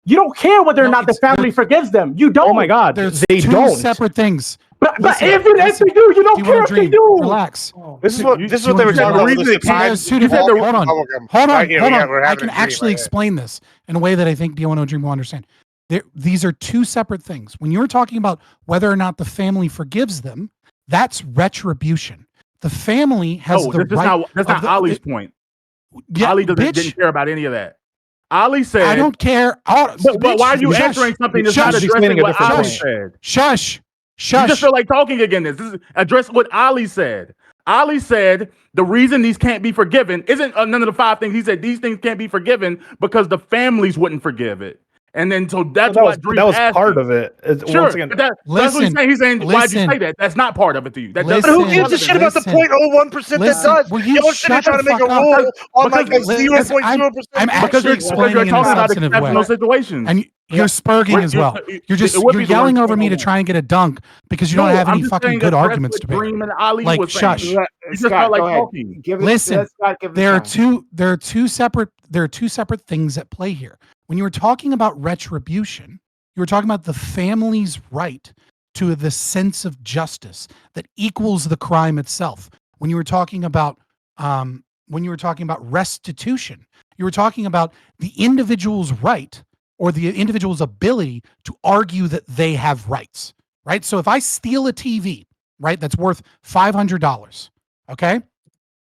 Speaker 7: You don't care whether or
Speaker 2: No,
Speaker 7: not the
Speaker 2: it's-
Speaker 7: family forgives them. You don't.
Speaker 1: Oh my God,
Speaker 2: There's
Speaker 1: they
Speaker 2: two
Speaker 1: don't.
Speaker 2: separate things.
Speaker 7: But
Speaker 2: Listen,
Speaker 7: even if
Speaker 2: listen.
Speaker 7: they do, you don't
Speaker 2: Do you
Speaker 7: care
Speaker 2: want
Speaker 7: if
Speaker 2: to
Speaker 7: they
Speaker 2: dream?
Speaker 7: do.
Speaker 2: Relax.
Speaker 4: This is what
Speaker 2: You-
Speaker 4: this is
Speaker 2: you
Speaker 4: what they were
Speaker 2: wanna
Speaker 4: talking
Speaker 2: dream?
Speaker 4: about with
Speaker 3: The
Speaker 4: the
Speaker 3: reason it
Speaker 4: Scientology
Speaker 2: There's two
Speaker 3: You said
Speaker 2: different.
Speaker 3: the-
Speaker 2: Hold on.
Speaker 4: Republican.
Speaker 2: Hold on.
Speaker 4: Right here,
Speaker 2: Hold on.
Speaker 4: we're
Speaker 2: I
Speaker 4: having
Speaker 2: can
Speaker 4: a dream
Speaker 2: actually
Speaker 4: right here.
Speaker 2: explain this in a way that I think D1O Dream will understand. These are two separate things. When you're talking about whether or not the family forgives them, that's retribution. The family has
Speaker 3: No,
Speaker 2: the right.
Speaker 3: that's
Speaker 2: of
Speaker 3: not
Speaker 2: the-
Speaker 3: Ali's point.
Speaker 2: Yeah,
Speaker 3: Ali
Speaker 2: bitch,
Speaker 3: didn't care about any of that. Ali said,
Speaker 2: I don't care.
Speaker 3: but why are you
Speaker 2: Shush.
Speaker 3: answering something that's
Speaker 2: Shush.
Speaker 3: not
Speaker 1: He's
Speaker 3: addressing
Speaker 1: explaining a
Speaker 3: what
Speaker 1: different
Speaker 3: Ali
Speaker 1: point.
Speaker 3: said?
Speaker 2: Shush.
Speaker 3: You
Speaker 2: Shush.
Speaker 3: just feel like talking again. This is address what Ali said. Ali said the reason these can't be forgiven isn't none of the five things. He said these things can't be forgiven because the families wouldn't forgive it. And then so that's
Speaker 1: that
Speaker 3: why
Speaker 1: was
Speaker 3: Dream
Speaker 1: that was
Speaker 3: asked
Speaker 1: part
Speaker 3: you.
Speaker 1: of it.
Speaker 3: Sure,
Speaker 1: Once again,
Speaker 3: that's what he's
Speaker 2: Listen,
Speaker 3: saying. He's saying, why'd you
Speaker 2: listen.
Speaker 3: say that? That's not part of it to you. That
Speaker 2: Listen.
Speaker 4: But who
Speaker 3: doesn't
Speaker 4: gives a shit about the
Speaker 2: Listen.
Speaker 4: 0.01% that
Speaker 2: Listen.
Speaker 4: does?
Speaker 2: Will you
Speaker 4: Y'all shit
Speaker 2: shut
Speaker 4: trying to
Speaker 2: the
Speaker 4: make a
Speaker 2: fuck up?
Speaker 4: rule on like a
Speaker 3: Because-
Speaker 4: 0.0%.
Speaker 2: I'm
Speaker 3: because
Speaker 2: actually
Speaker 3: you're
Speaker 2: explaining in a
Speaker 3: talking about
Speaker 2: substantive way.
Speaker 3: exceptional situations.
Speaker 2: And you're spurging as well. You're just
Speaker 3: It would
Speaker 2: you're
Speaker 3: be the
Speaker 2: yelling
Speaker 3: worst
Speaker 2: over me to
Speaker 3: one.
Speaker 2: try and get a dunk because you don't
Speaker 3: No,
Speaker 2: have
Speaker 3: I'm
Speaker 2: any
Speaker 3: just
Speaker 2: fucking
Speaker 3: saying
Speaker 2: good
Speaker 3: address
Speaker 2: arguments
Speaker 3: what
Speaker 2: to bear.
Speaker 3: Dream and Ali
Speaker 2: Like,
Speaker 3: was saying.
Speaker 2: shush.
Speaker 3: You just felt
Speaker 5: Scott,
Speaker 3: like
Speaker 5: go ahead.
Speaker 3: talking.
Speaker 2: Listen,
Speaker 5: Scott, give it
Speaker 2: There are
Speaker 5: time.
Speaker 2: two separate things at play here. When you were talking about retribution, you were talking about the family's right to the sense of justice that equals the crime itself. When you were talking about restitution, you were talking about the individual's right or the individual's ability to argue that they have rights, right? So if I steal a TV, right, that's worth $500, okay?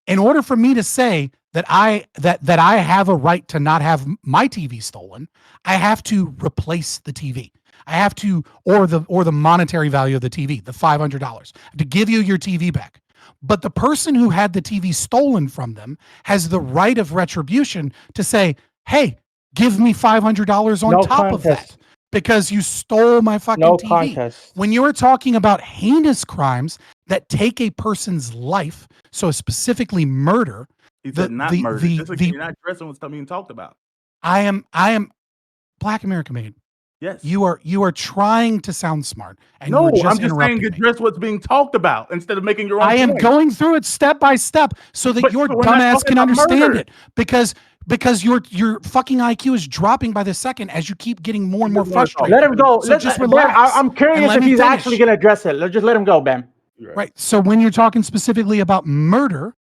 Speaker 2: In order for me to say that I have a right to not have my TV stolen, I have to replace the TV. I have to, or the monetary value of the TV, the $500, to give you your TV back. But the person who had the TV stolen from them has the right of retribution to say, "Hey, give me $500 on
Speaker 7: No
Speaker 2: top of that
Speaker 7: contest.
Speaker 2: because you stole my fucking
Speaker 7: No
Speaker 2: TV."
Speaker 7: contest.
Speaker 2: When you're talking about heinous crimes that take a person's life, so specifically murder,
Speaker 3: He
Speaker 2: the-
Speaker 3: said not
Speaker 2: the-
Speaker 3: murder.
Speaker 2: the-
Speaker 3: Just like
Speaker 2: the-
Speaker 3: you're not addressing what's being talked about.
Speaker 2: I am Black America made.
Speaker 3: Yes.
Speaker 2: You are trying to sound smart, and
Speaker 3: No,
Speaker 2: you're just
Speaker 3: I'm just
Speaker 2: interrupting
Speaker 3: saying
Speaker 2: me.
Speaker 3: address what's being talked about instead of making your own
Speaker 2: I am
Speaker 3: point.
Speaker 2: going through it step by step so that
Speaker 3: But
Speaker 2: your
Speaker 3: we're not
Speaker 2: dumbass
Speaker 3: talking
Speaker 2: can
Speaker 3: about
Speaker 2: understand
Speaker 3: murder.
Speaker 2: it because your fucking IQ is dropping by the second as you keep getting more and more
Speaker 3: Just wanna talk.
Speaker 2: frustrated.
Speaker 7: Let him go.
Speaker 2: So just
Speaker 7: Bam,
Speaker 2: relax
Speaker 7: I'm
Speaker 2: and
Speaker 7: curious
Speaker 2: let
Speaker 7: if
Speaker 2: me
Speaker 7: he's
Speaker 2: finish.
Speaker 7: actually going to address it. Let's just let him go, Bam.
Speaker 2: Right. So when you're talking specifically about murder,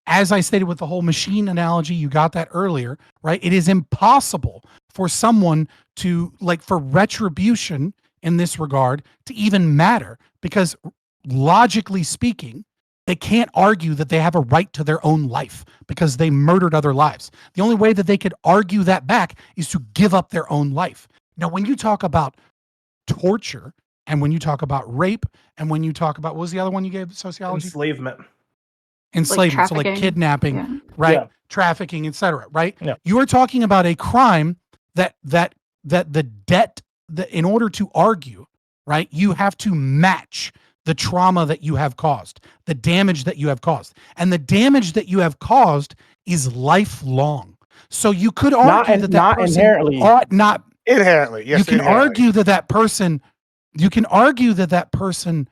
Speaker 2: as I stated with the whole machine analogy, you got that earlier, right? It is impossible for someone to, like, for retribution in this regard to even matter because logically speaking, they can't argue that they have a right to their own life because they murdered other lives. The only way that they could argue that back is to give up their own life. Now, when you talk about torture and when you talk about rape and when you talk about, what was the other one you gave sociology?
Speaker 1: enslavement.
Speaker 2: Enslavement, so like
Speaker 9: trafficking.
Speaker 2: kidnapping,
Speaker 9: Yeah.
Speaker 2: right?
Speaker 1: Yeah.
Speaker 2: Trafficking, etc. Right?
Speaker 1: Yeah.
Speaker 2: You are talking about a crime that the debt that in order to argue, right, you have to match the trauma that you have caused, the damage that you have caused, and the damage that you have caused is lifelong. So you could argue that
Speaker 7: not
Speaker 2: person
Speaker 7: inherently.
Speaker 2: ought not.
Speaker 4: Inherently, yes.
Speaker 2: You can
Speaker 4: inherently.
Speaker 2: argue that person. You can argue that person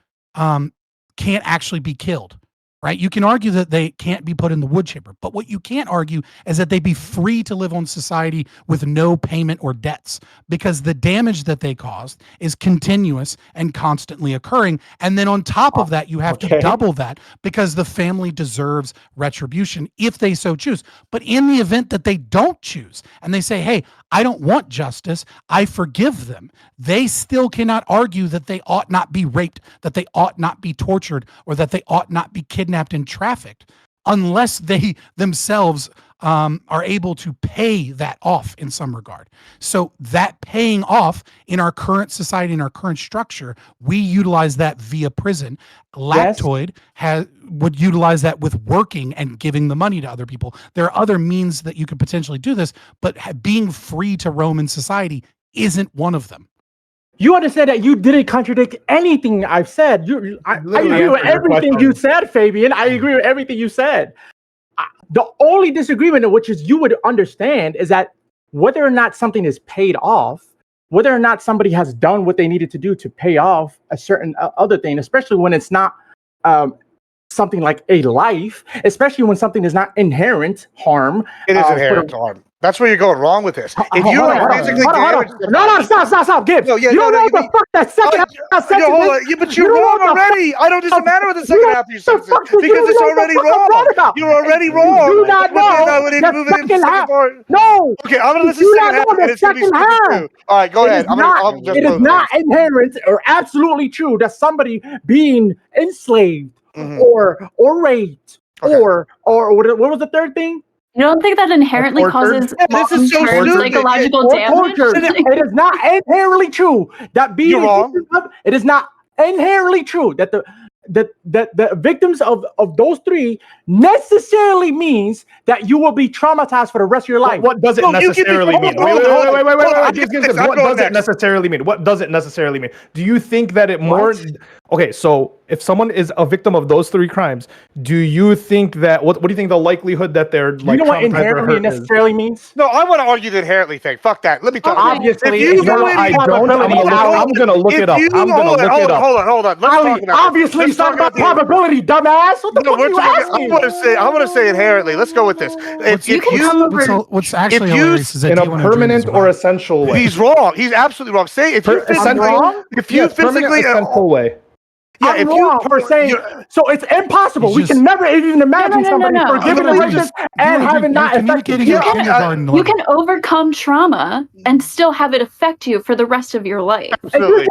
Speaker 2: can't actually be killed, right? You can argue that they can't be put in the wood chipper, but what you can't argue is that they be free to live on society with no payment or debts because the damage that they caused is continuous and constantly occurring. And then on top of that, you have to
Speaker 7: Okay.
Speaker 2: double that because the family deserves retribution if they so choose. But in the event that they don't choose and they say, "Hey, I don't want justice, I forgive them," they still cannot argue that they ought not be raped, that they ought not be tortured, or that they ought not be kidnapped and trafficked unless they themselves are able to pay that off in some regard. So that paying off in our current society, in our current structure, we utilize that via prison. Lactoid would utilize that with working and giving the money to other people. There are other means that you could potentially do this, but being free to roam in society isn't one of them.
Speaker 7: You understand that you didn't contradict anything I've said. I agree with everything you said, Fabian. I agree with everything you said. The only disagreement, which is you would understand, is that whether or not something is paid off, whether or not somebody has done what they needed to do to pay off a certain other thing, especially when it's not something like a life, especially when something is not inherent harm.
Speaker 4: It is inherent harm. That's where you're going wrong with this. If you physically damage
Speaker 7: no, stop, Gibbs.
Speaker 4: No, yeah,
Speaker 7: you don't know what the fuck that second half sentence
Speaker 4: hold on. Yeah, but you're wrong already. I don't. Doesn't matter what the second half of your sentence is because it's already wrong. You're already wrong.
Speaker 7: You do not know the second half. No.
Speaker 4: Okay, I'm gonna listen to the second half. And it's gonna be stupid too. All right, go ahead.
Speaker 7: It is not inherent or absolutely true that somebody being enslaved or raped or what was the third thing?
Speaker 9: You don't think that inherently causes
Speaker 4: this is so stupid.
Speaker 9: psychological damage?
Speaker 7: It is not inherently true that being
Speaker 4: You're wrong.
Speaker 7: It is not inherently true that the victims of those three necessarily means that you will be traumatized for the rest of your life.
Speaker 1: What does it necessarily mean? Wait. What does it necessarily mean? What does it necessarily mean? Do you think that it more? Okay, so if someone is a victim of those three crimes, do you think that what do you think the likelihood that they're like?
Speaker 7: You know what inherently necessarily means?
Speaker 4: No, I want to argue the inherently thing. Fuck that. Let me tell you.
Speaker 7: Obviously,
Speaker 1: I'm gonna look it up. I'm gonna look it up.
Speaker 4: Hold on. Let's talk about
Speaker 7: obviously, it's not about probability, dumbass. What the fuck are you asking?
Speaker 4: I want to say inherently. Let's go with this.
Speaker 2: What's actually hilarious is that
Speaker 1: in a permanent or essential way.
Speaker 4: He's wrong. He's absolutely wrong. Say if you physically
Speaker 1: essential way.
Speaker 7: Yeah, if you for saying so, it's impossible. We can never even imagine somebody forgiving a racist and having not affected
Speaker 9: you. You can overcome trauma and still have it affect you for the rest of your life.
Speaker 7: If you're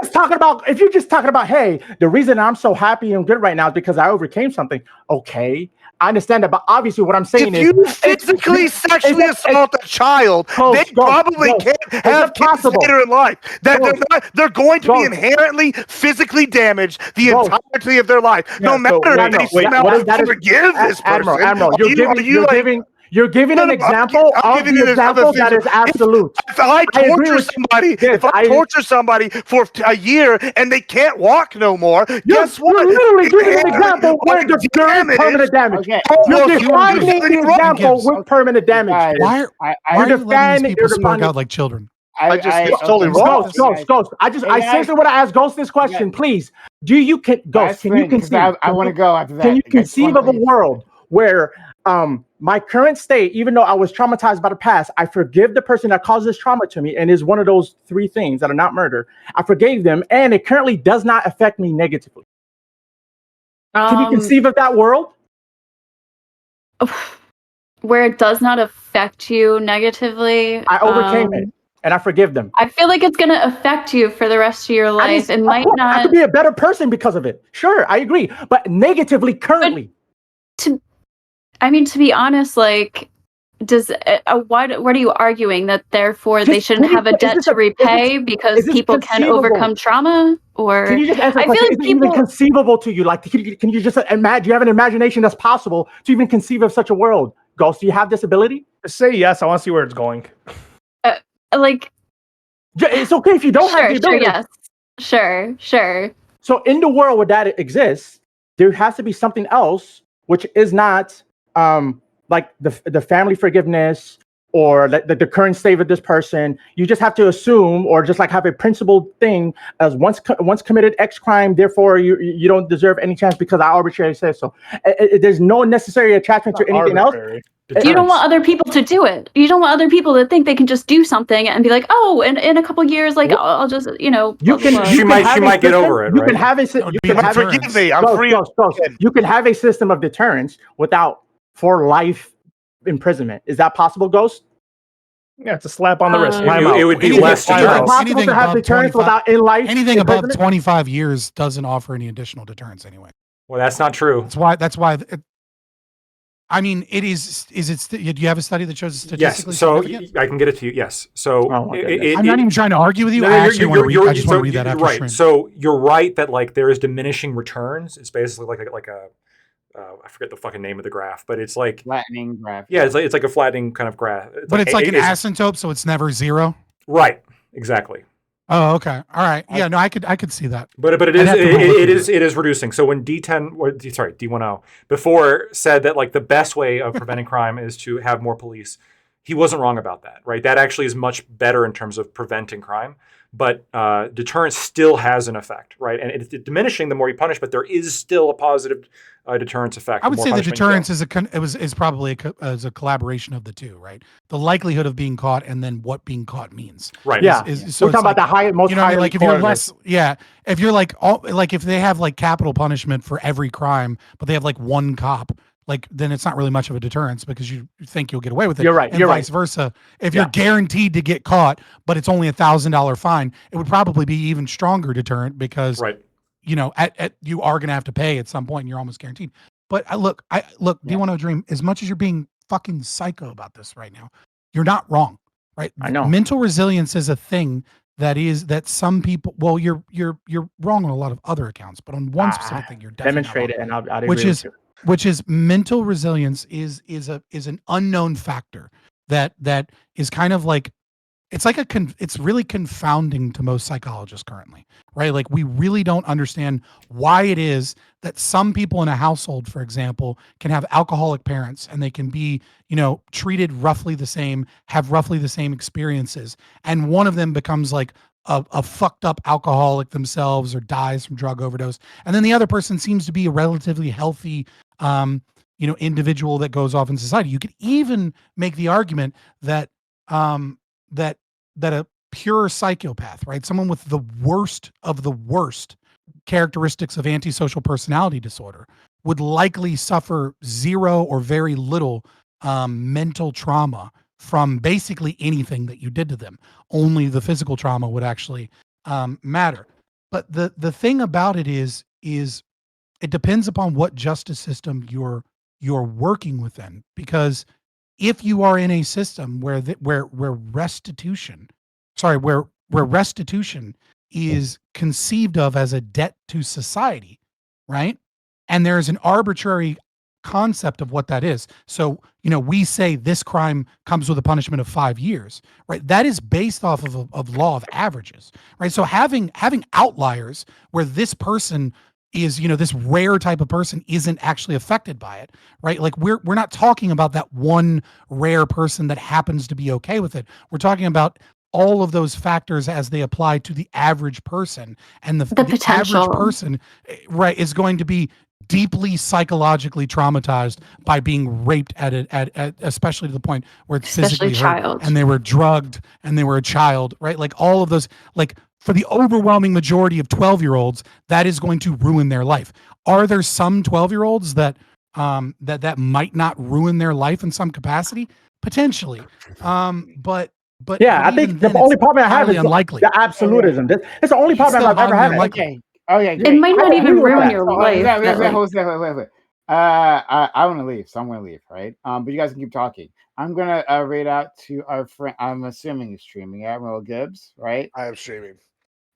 Speaker 7: just talking about, hey, the reason I'm so happy and good right now is because I overcame something. Okay, I understand that, but obviously, what I'm saying
Speaker 4: is, if you physically sexually assault a child, they probably can't have kids later in life. They're going to be inherently physically damaged the entirety of their life, no matter if they somehow forgive this person.
Speaker 7: Admiral, you're giving an example of the example that is absolute.
Speaker 4: If I torture somebody for a year and they can't walk no more, guess what?
Speaker 7: You're literally giving an example where there is permanent damage. You're defining the example with permanent damage.
Speaker 2: Why are you letting these people spark out like children?
Speaker 4: It's totally wrong.
Speaker 7: Ghost. I seriously want to ask Ghost this question, please. Can you conceive?
Speaker 5: I want to go after that.
Speaker 7: Can you conceive of a world where my current state, even though I was traumatized by the past, I forgive the person that caused this trauma to me and is one of those three things that are not murder. I forgave them, and it currently does not affect me negatively. Can you conceive of that world?
Speaker 9: Where it does not affect you negatively?
Speaker 7: I overcame it, and I forgive them.
Speaker 9: I feel like it's going to affect you for the rest of your life. It might not.
Speaker 7: I could be a better person because of it. Sure, I agree. But negatively currently.
Speaker 9: To be honest, like, what are you arguing that therefore they shouldn't have a debt to repay because people can overcome trauma? Or
Speaker 7: can you just answer? I feel like even conceivable to you. Like, can you just imagine? You have an imagination that's possible to even conceive of such a world. Ghost, do you have this ability?
Speaker 1: Say yes. I want to see where it's going.
Speaker 7: It's okay if you don't have the ability.
Speaker 9: Sure.
Speaker 7: So in the world where that exists, there has to be something else which is not like the family forgiveness or the current state of this person. You just have to assume or just like have a principled thing as once committed X crime, therefore you don't deserve any chance because I arbitrarily say so. There's no necessary attachment to anything else.
Speaker 9: You don't want other people to do it. You don't want other people to think they can just do something and be like, oh, in a couple years, like I'll just,
Speaker 6: She might get over it.
Speaker 7: You can have
Speaker 4: forgive me. I'm free.
Speaker 7: You can have a system of deterrence without for life imprisonment. Is that possible, Ghost?
Speaker 1: Yeah, it's a slap on the wrist.
Speaker 6: It would be less deterrence.
Speaker 7: Anything above deterrence without in life.
Speaker 2: Anything above 25 years doesn't offer any additional deterrence anyway.
Speaker 6: Well, that's not true.
Speaker 2: That's why. I mean, it is. Is it? Do you have a study that shows it's
Speaker 6: Yes,
Speaker 2: statistically
Speaker 6: so
Speaker 2: significant?
Speaker 6: I can get it to you. Yes, so
Speaker 7: Oh, my goodness.
Speaker 2: I'm not even trying to argue with you.
Speaker 6: No,
Speaker 2: I
Speaker 6: no,
Speaker 2: actually want to read. I just want to read that
Speaker 6: you're
Speaker 2: after
Speaker 6: right.
Speaker 2: stream.
Speaker 6: So you're right that like there is diminishing returns. It's basically like a I forget the fucking name of the graph, but it's like
Speaker 5: Flattening graph.
Speaker 6: yeah, it's like a flattening kind of graph.
Speaker 2: But it's like an asymptote, so it's never zero.
Speaker 6: Right, exactly.
Speaker 2: Oh, okay. All right. Yeah, no, I could see that.
Speaker 6: But it is reducing. So when D10 before said that like the best way of preventing crime is to have more police, he wasn't wrong about that, right? That actually is much better in terms of preventing crime. But deterrence still has an effect, right? And it's diminishing the more you punish, but there is still a positive deterrence effect.
Speaker 2: I would say the deterrence is probably a collaboration of the two, right? The likelihood of being caught and then what being caught means.
Speaker 6: Right.
Speaker 7: Yeah.
Speaker 2: So
Speaker 7: we're talking about the highest, most.
Speaker 2: You know, like if you're less, if you're like if they have like capital punishment for every crime, but they have like one cop. Like then it's not really much of a deterrence because you think you'll get away with it.
Speaker 7: You're right.
Speaker 2: And
Speaker 7: You're
Speaker 2: vice versa. If you're guaranteed to get caught, but it's only $1,000 fine, it would probably be even stronger deterrent because you know, you are gonna have to pay at some point and you're almost guaranteed. But look, D10 Dream, as much as you're being fucking psycho about this right now, you're not wrong. Right?
Speaker 7: I know.
Speaker 2: Mental resilience is a thing that some people you're wrong on a lot of other accounts, but on one specific thing you're definitely
Speaker 7: demonstrate it, and I'll agree
Speaker 2: which is mental resilience is an unknown factor that is kind of like it's really confounding to most psychologists currently, right? Like we really don't understand why it is that some people in a household, for example, can have alcoholic parents and they can be, you know, treated roughly the same, have roughly the same experiences, and one of them becomes like a fucked up alcoholic themselves or dies from drug overdose, and then the other person seems to be a relatively healthy individual that goes off in society. You could even make the argument that that a pure psychopath, right, someone with the worst of the worst characteristics of antisocial personality disorder would likely suffer zero or very little mental trauma from basically anything that you did to them. Only the physical trauma would actually matter. But the thing about it is it depends upon what justice system you're working within. Because if you are in a system where restitution is conceived of as a debt to society, right? And there's an arbitrary concept of what that is. So, you know, we say this crime comes with a punishment of 5 years, right? That is based off of law of averages, right? So having outliers where this person is, you know, this rare type of person isn't actually affected by it, right? Like we're not talking about that one rare person that happens to be okay with it. We're talking about all of those factors as they apply to the average person, and the
Speaker 9: potential
Speaker 2: average person, right, is going to be deeply psychologically traumatized by being raped at especially to the point where it's
Speaker 9: especially
Speaker 2: physically hurt,
Speaker 9: child,
Speaker 2: and they were drugged and they were a child, right? Like all of those, like for the overwhelming majority of 12-year-olds, that is going to ruin their life. Are there some 12-year-olds that might not ruin their life in some capacity? Potentially. But
Speaker 7: yeah, I think the only problem I have is
Speaker 2: unlikely.
Speaker 7: the absolutism. That's the only problem I've ever had.
Speaker 5: Okay, great.
Speaker 9: It might not even ruin your life.
Speaker 5: Wait. I want to leave, so I'm going to leave, right? But you guys can keep talking. I'm going to read out to our friend. I'm assuming he's streaming, Admiral Gibbs, right?
Speaker 4: I am streaming.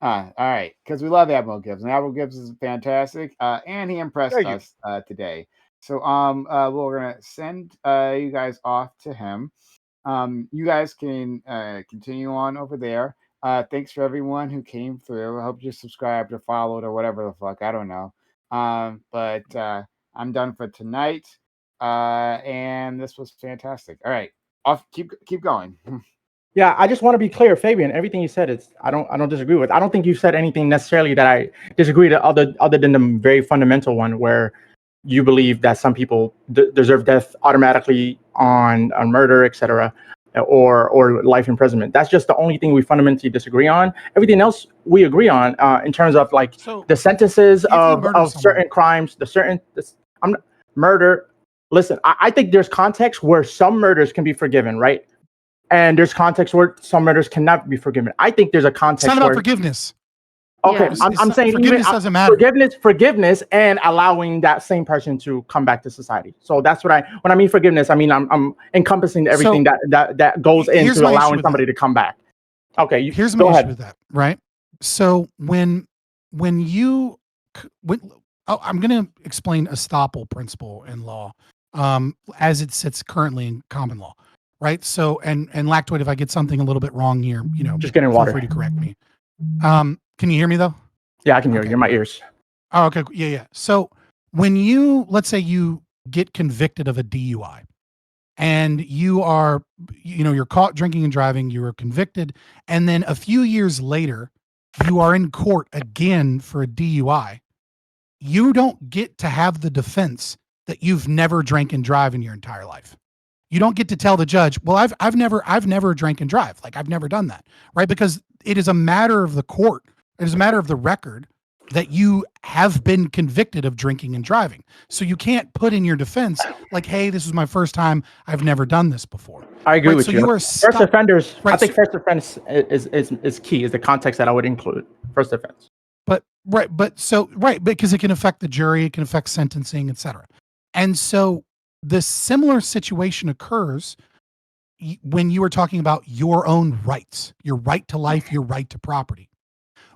Speaker 5: All right, because we love Admiral Gibbs, and Admiral Gibbs is fantastic, and he impressed us today. So we're going to send you guys off to him. You guys can continue on over there. Thanks for everyone who came through. I hope you subscribed or followed or whatever the fuck. I don't know. But I'm done for tonight. And this was fantastic. All right. Keep going.
Speaker 7: Yeah, I just want to be clear, Fabian. Everything you said is I don't disagree with. I don't think you said anything necessarily that I disagree to other than the very fundamental one where you believe that some people deserve death automatically on murder, etc., or life imprisonment. That's just the only thing we fundamentally disagree on. Everything else we agree on in terms of like the sentences of certain crimes, murder. Listen, I think there's context where some murders can be forgiven, right? And there's context where some murders cannot be forgiven. I think there's a context.
Speaker 2: It's not about forgiveness.
Speaker 7: Okay,
Speaker 9: Yeah.
Speaker 7: I'm saying even
Speaker 2: forgiveness doesn't matter.
Speaker 7: forgiveness, and allowing that same person to come back to society. So that's when I mean forgiveness. I mean I'm encompassing everything that goes
Speaker 2: Here's
Speaker 7: into
Speaker 2: my issue
Speaker 7: allowing
Speaker 2: with
Speaker 7: somebody to come back. Okay,
Speaker 2: Here's
Speaker 7: go
Speaker 2: my issue
Speaker 7: ahead.
Speaker 2: with that, right? So when you I'm going to explain estoppel principle in law as it sits currently in common law, right? So and Lactoid, if I get something a little bit wrong here,
Speaker 7: Just getting
Speaker 2: feel
Speaker 7: water.
Speaker 2: free to correct me. Can you hear me though?
Speaker 7: Yeah, I can hear
Speaker 2: Okay.
Speaker 7: you. You're in my ears.
Speaker 2: Oh, okay. Yeah. So when let's say you get convicted of a DUI and you're caught drinking and driving, you were convicted, and then a few years later, you are in court again for a DUI. You don't get to have the defense that you've never drank and drive in your entire life. You don't get to tell the judge, well, I've never drank and drive. Like I've never done that. Right. Because it is a matter of the court. It is a matter of the record that you have been convicted of drinking and driving. So you can't put in your defense like, hey, this is my first time. I've never done this before.
Speaker 7: I agree
Speaker 2: Right,
Speaker 7: with
Speaker 2: so
Speaker 7: you.
Speaker 2: you are
Speaker 7: First offenders.
Speaker 2: Right,
Speaker 7: I think
Speaker 2: so-
Speaker 7: first offense is key. Is the context that I would include. First offense.
Speaker 2: Because it can affect the jury, it can affect sentencing, etc. And so the similar situation occurs when you are talking about your own rights, your right to life, your right to property.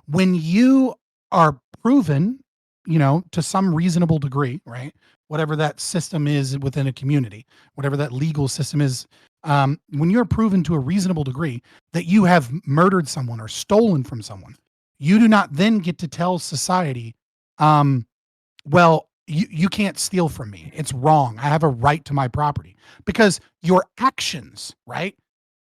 Speaker 2: When you are proven, to some reasonable degree, right? Whatever that system is within a community, whatever that legal system is, when you're proven to a reasonable degree that you have murdered someone or stolen from someone, you do not then get to tell society, well, you can't steal from me. It's wrong. I have a right to my property because your actions, right,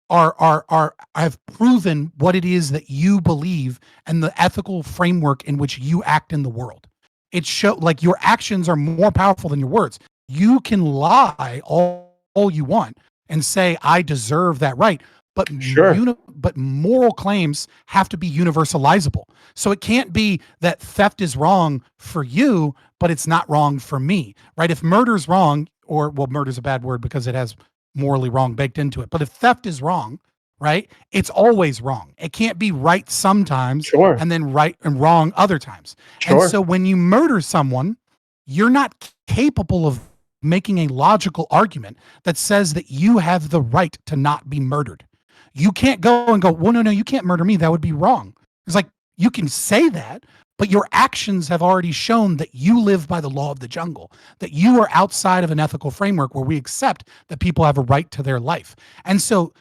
Speaker 2: have proven what it is that you believe and the ethical framework in which you act in the world. It like your actions are more powerful than your words. You can lie all you want and say I deserve that right, but
Speaker 7: Sure.
Speaker 2: but moral claims have to be universalizable. So it can't be that theft is wrong for you, but it's not wrong for me, right? If murder's wrong, murder's a bad word because it has morally wrong baked into it. But if theft is wrong, right, it's always wrong. It can't be right sometimes
Speaker 7: Sure.
Speaker 2: and then right and wrong other times.
Speaker 7: Sure.
Speaker 2: And so when you murder someone, you're not capable of making a logical argument that says that you have the right to not be murdered. You can't go and go, well, no, you can't murder me. That would be wrong. It's like, you can say that, but your actions have already shown that you live by the law of the jungle, that you are outside of an ethical framework where we accept that people have a right to their life. And so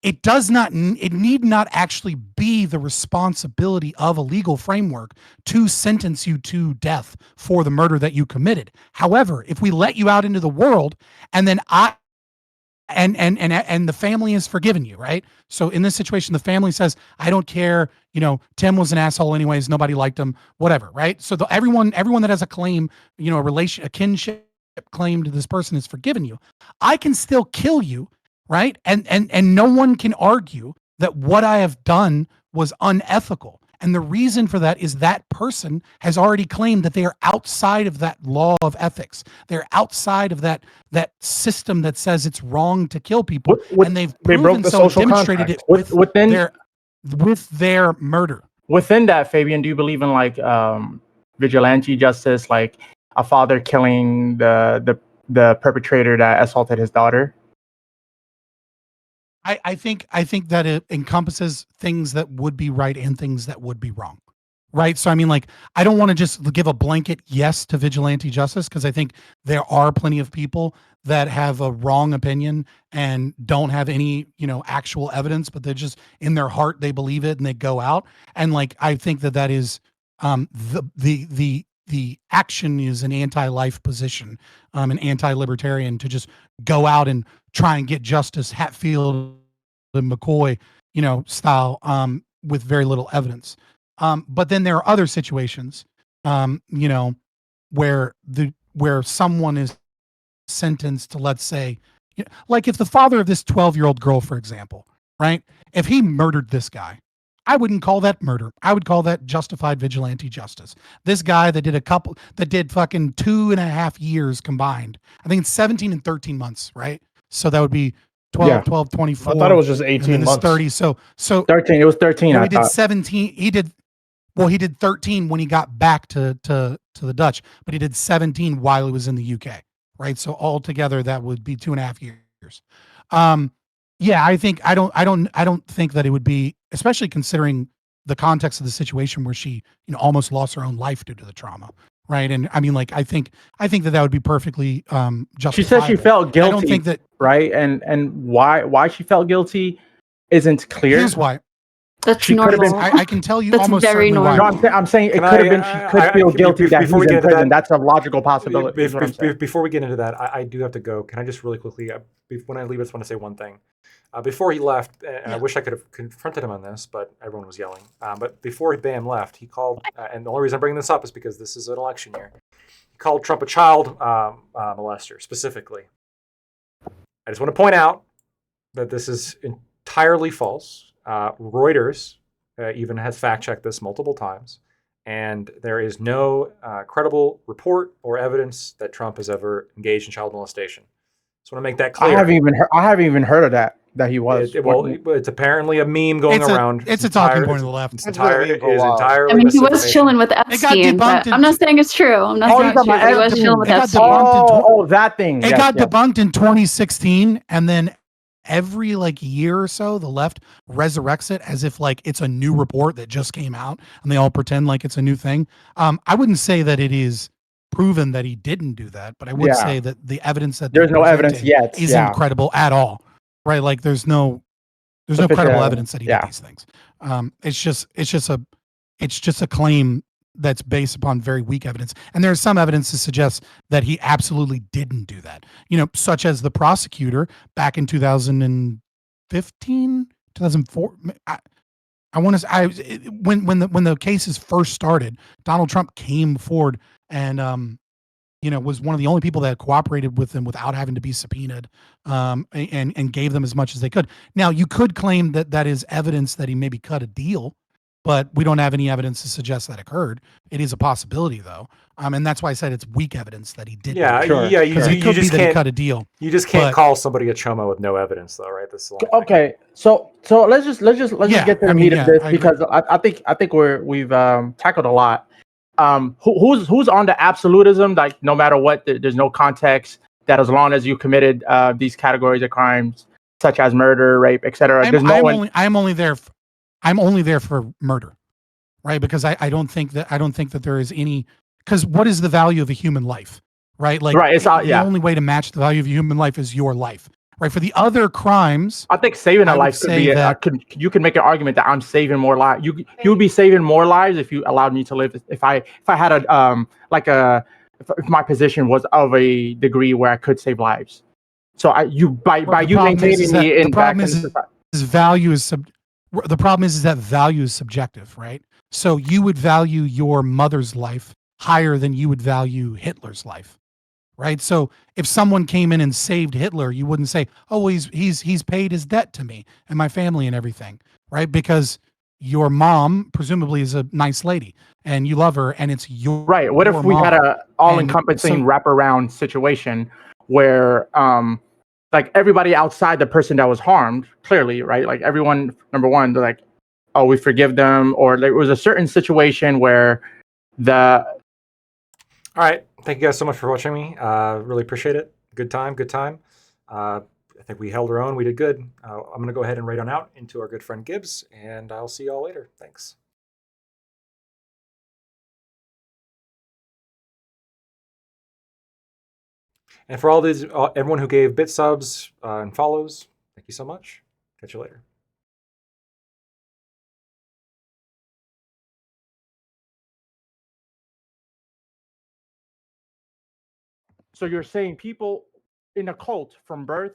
Speaker 2: it need not actually be the responsibility of a legal framework to sentence you to death for the murder that you committed. However, if we let you out into the world and then and the family has forgiven you, right? So in this situation, the family says, I don't care, Tim was an asshole anyways, nobody liked him, whatever, right? So everyone that has a claim, a kinship claim to this person has forgiven you. I can still kill you, right? And no one can argue that what I have done was unethical. And the reason for that is that person has already claimed that they are outside of that law of ethics. They're outside of that system that says it's wrong to kill people. And they've proven
Speaker 1: broke the
Speaker 2: so,
Speaker 1: social
Speaker 2: demonstrated it
Speaker 1: contract.
Speaker 2: with their murder.
Speaker 7: Within that, Fabian, do you believe in like vigilante justice, like a father killing the perpetrator that assaulted his daughter?
Speaker 2: I think that it encompasses things that would be right and things that would be wrong. Right. So, I mean, like, I don't want to just give a blanket yes to vigilante justice because I think there are plenty of people that have a wrong opinion and don't have any, actual evidence, but they're just in their heart, they believe it and they go out. And like, I think that is the action is an anti-life position, an anti-libertarian to just go out and try and get justice Hatfield and McCoy, style, with very little evidence. But then there are other situations, where someone is sentenced to, let's say, like if the father of this 12-year-old girl, for example, right? If he murdered this guy, I wouldn't call that murder. I would call that justified vigilante justice. This guy that did fucking 2.5 years combined. I think it's 17 and 13 months, right? So that would be 12, 24.
Speaker 1: I thought it was just
Speaker 2: and
Speaker 1: 18
Speaker 2: then it's
Speaker 1: months.
Speaker 2: 30. So
Speaker 7: 13. It was 13.
Speaker 2: he
Speaker 7: I
Speaker 2: did
Speaker 7: thought.
Speaker 2: 17. He did Well, he did 13 when he got back to the Dutch, but he did 17 while he was in the UK, right? So altogether, that would be 2.5 years. Yeah, I don't think that it would be, especially considering the context of the situation where she, almost lost her own life due to the trauma, right? And I mean, like, I think that would be perfectly justifiable.
Speaker 7: She said she felt guilty.
Speaker 2: I don't think that,
Speaker 7: right, and why she felt guilty isn't clear.
Speaker 2: Here's why.
Speaker 9: That's
Speaker 7: She could have
Speaker 9: normal.
Speaker 7: been.
Speaker 2: I can tell you
Speaker 9: That's
Speaker 2: almost
Speaker 9: very
Speaker 2: certainly why.
Speaker 9: normal.
Speaker 7: No, I'm saying it
Speaker 6: Can
Speaker 7: could have
Speaker 6: I-
Speaker 7: been. She could feel guilty that he's
Speaker 6: before we get
Speaker 7: in
Speaker 6: into
Speaker 7: prison.
Speaker 6: that-
Speaker 7: That's a logical possibility. is what I'm saying.
Speaker 6: Before we get into that, I do have to go. Can I just really quickly, when I leave, I just want to say one thing. Before he left, and I wish I could have confronted him on this, but everyone was yelling. But before Bam left, he called, and the only reason I'm bringing this up is because this is an election year. He called Trump a child molester, specifically. I just want to point out that this is entirely false. Reuters even has fact-checked this multiple times, and there is no credible report or evidence that Trump has ever engaged in child molestation. Just want to make that clear.
Speaker 7: I haven't even heard of that he was.
Speaker 6: It's apparently a meme going around.
Speaker 2: It's a talking point of the left.
Speaker 6: It's
Speaker 4: It's been a meme for a while.
Speaker 6: entirely
Speaker 9: I mean, he was
Speaker 6: misinformation.
Speaker 9: chilling with
Speaker 2: got
Speaker 9: Epstein, but
Speaker 2: debunked
Speaker 9: I'm not saying it's true. I'm not
Speaker 7: Oh,
Speaker 9: saying
Speaker 7: you're
Speaker 9: it's true.
Speaker 7: talking
Speaker 9: But he
Speaker 7: about
Speaker 9: was chilling with
Speaker 2: It got
Speaker 9: Epstein.
Speaker 2: debunked.
Speaker 7: That thing.
Speaker 2: It
Speaker 7: Yes,
Speaker 2: got
Speaker 7: yes.
Speaker 2: debunked in 2016, and then every year or so, the left resurrects it as if it's a new report that just came out, and they all pretend like it's a new thing. I wouldn't say that it is proven that he didn't do that, but I would say that the evidence that
Speaker 7: There's
Speaker 2: they're
Speaker 7: no evidence
Speaker 2: presenting
Speaker 7: yet.
Speaker 2: isn't
Speaker 7: Yeah.
Speaker 2: credible at all, right? There's no
Speaker 7: Sufficient
Speaker 2: credible
Speaker 7: evidence.
Speaker 2: evidence that he
Speaker 7: Yeah.
Speaker 2: did these things. It's just a claim that's based upon very weak evidence. And there's some evidence to suggest that he absolutely didn't do that. Such as the prosecutor back in 2015, 2004. I want to. When the cases first started, Donald Trump came forward and was one of the only people that cooperated with them without having to be subpoenaed, and gave them as much as they could. Now, you could claim that is evidence that he maybe cut a deal, but we don't have any evidence to suggest that occurred. It is a possibility, though, and that's why I said it's weak evidence that he did.
Speaker 6: Yeah,
Speaker 7: Sure.
Speaker 6: yeah.
Speaker 2: because it
Speaker 6: You
Speaker 2: could be
Speaker 6: just
Speaker 2: that he
Speaker 6: can't
Speaker 2: cut a deal.
Speaker 6: You just can't
Speaker 2: but-
Speaker 6: call somebody a chomo with no evidence, though, right? This is the only thing.
Speaker 7: Okay, so let's just
Speaker 2: Yeah,
Speaker 7: get to the
Speaker 2: I mean,
Speaker 7: meat
Speaker 2: yeah,
Speaker 7: of this
Speaker 2: I agree.
Speaker 7: because I think we've tackled a lot. Who's on the absolutism? No matter what, there's no context. That as long as you committed these categories of crimes such as murder, rape, etc.
Speaker 2: I'm only there for murder, right? Because I don't think that there is any. Because what is the value of a human life, right?
Speaker 7: Right, it's
Speaker 2: the only way to match the value of a human life is your life, right? For the other crimes,
Speaker 7: I think saving
Speaker 2: I
Speaker 7: a
Speaker 2: would
Speaker 7: life could
Speaker 2: say
Speaker 7: be.
Speaker 2: that-
Speaker 7: You can make an argument that I'm saving more lives. You would be saving more lives if you allowed me to live. If I had if my position was of a degree where I could save lives. So by you maintaining me in
Speaker 2: the problem
Speaker 7: back
Speaker 2: is,
Speaker 7: in society.
Speaker 2: the problem is that value is subjective, right? So you would value your mother's life higher than you would value Hitler's life, right? So if someone came in and saved Hitler, you wouldn't say, "Oh, he's paid his debt to me and my family and everything," right? Because your mom presumably is a nice lady and you love her, and it's your
Speaker 7: Right. What if we had a all-encompassing
Speaker 2: so-
Speaker 7: wraparound situation where everybody outside the person that was harmed, clearly, right? Everyone, number one, they're like, oh, we forgive them, or there was a certain situation where
Speaker 6: All right. Thank you guys so much for watching me. Really appreciate it. Good time. I think we held our own. We did good. I'm going to go ahead and write on out into our good friend Gibbs, and I'll see you all later. Thanks. And for everyone who gave bit subs and follows, thank you so much. Catch you later.
Speaker 7: So you're saying people in a cult from birth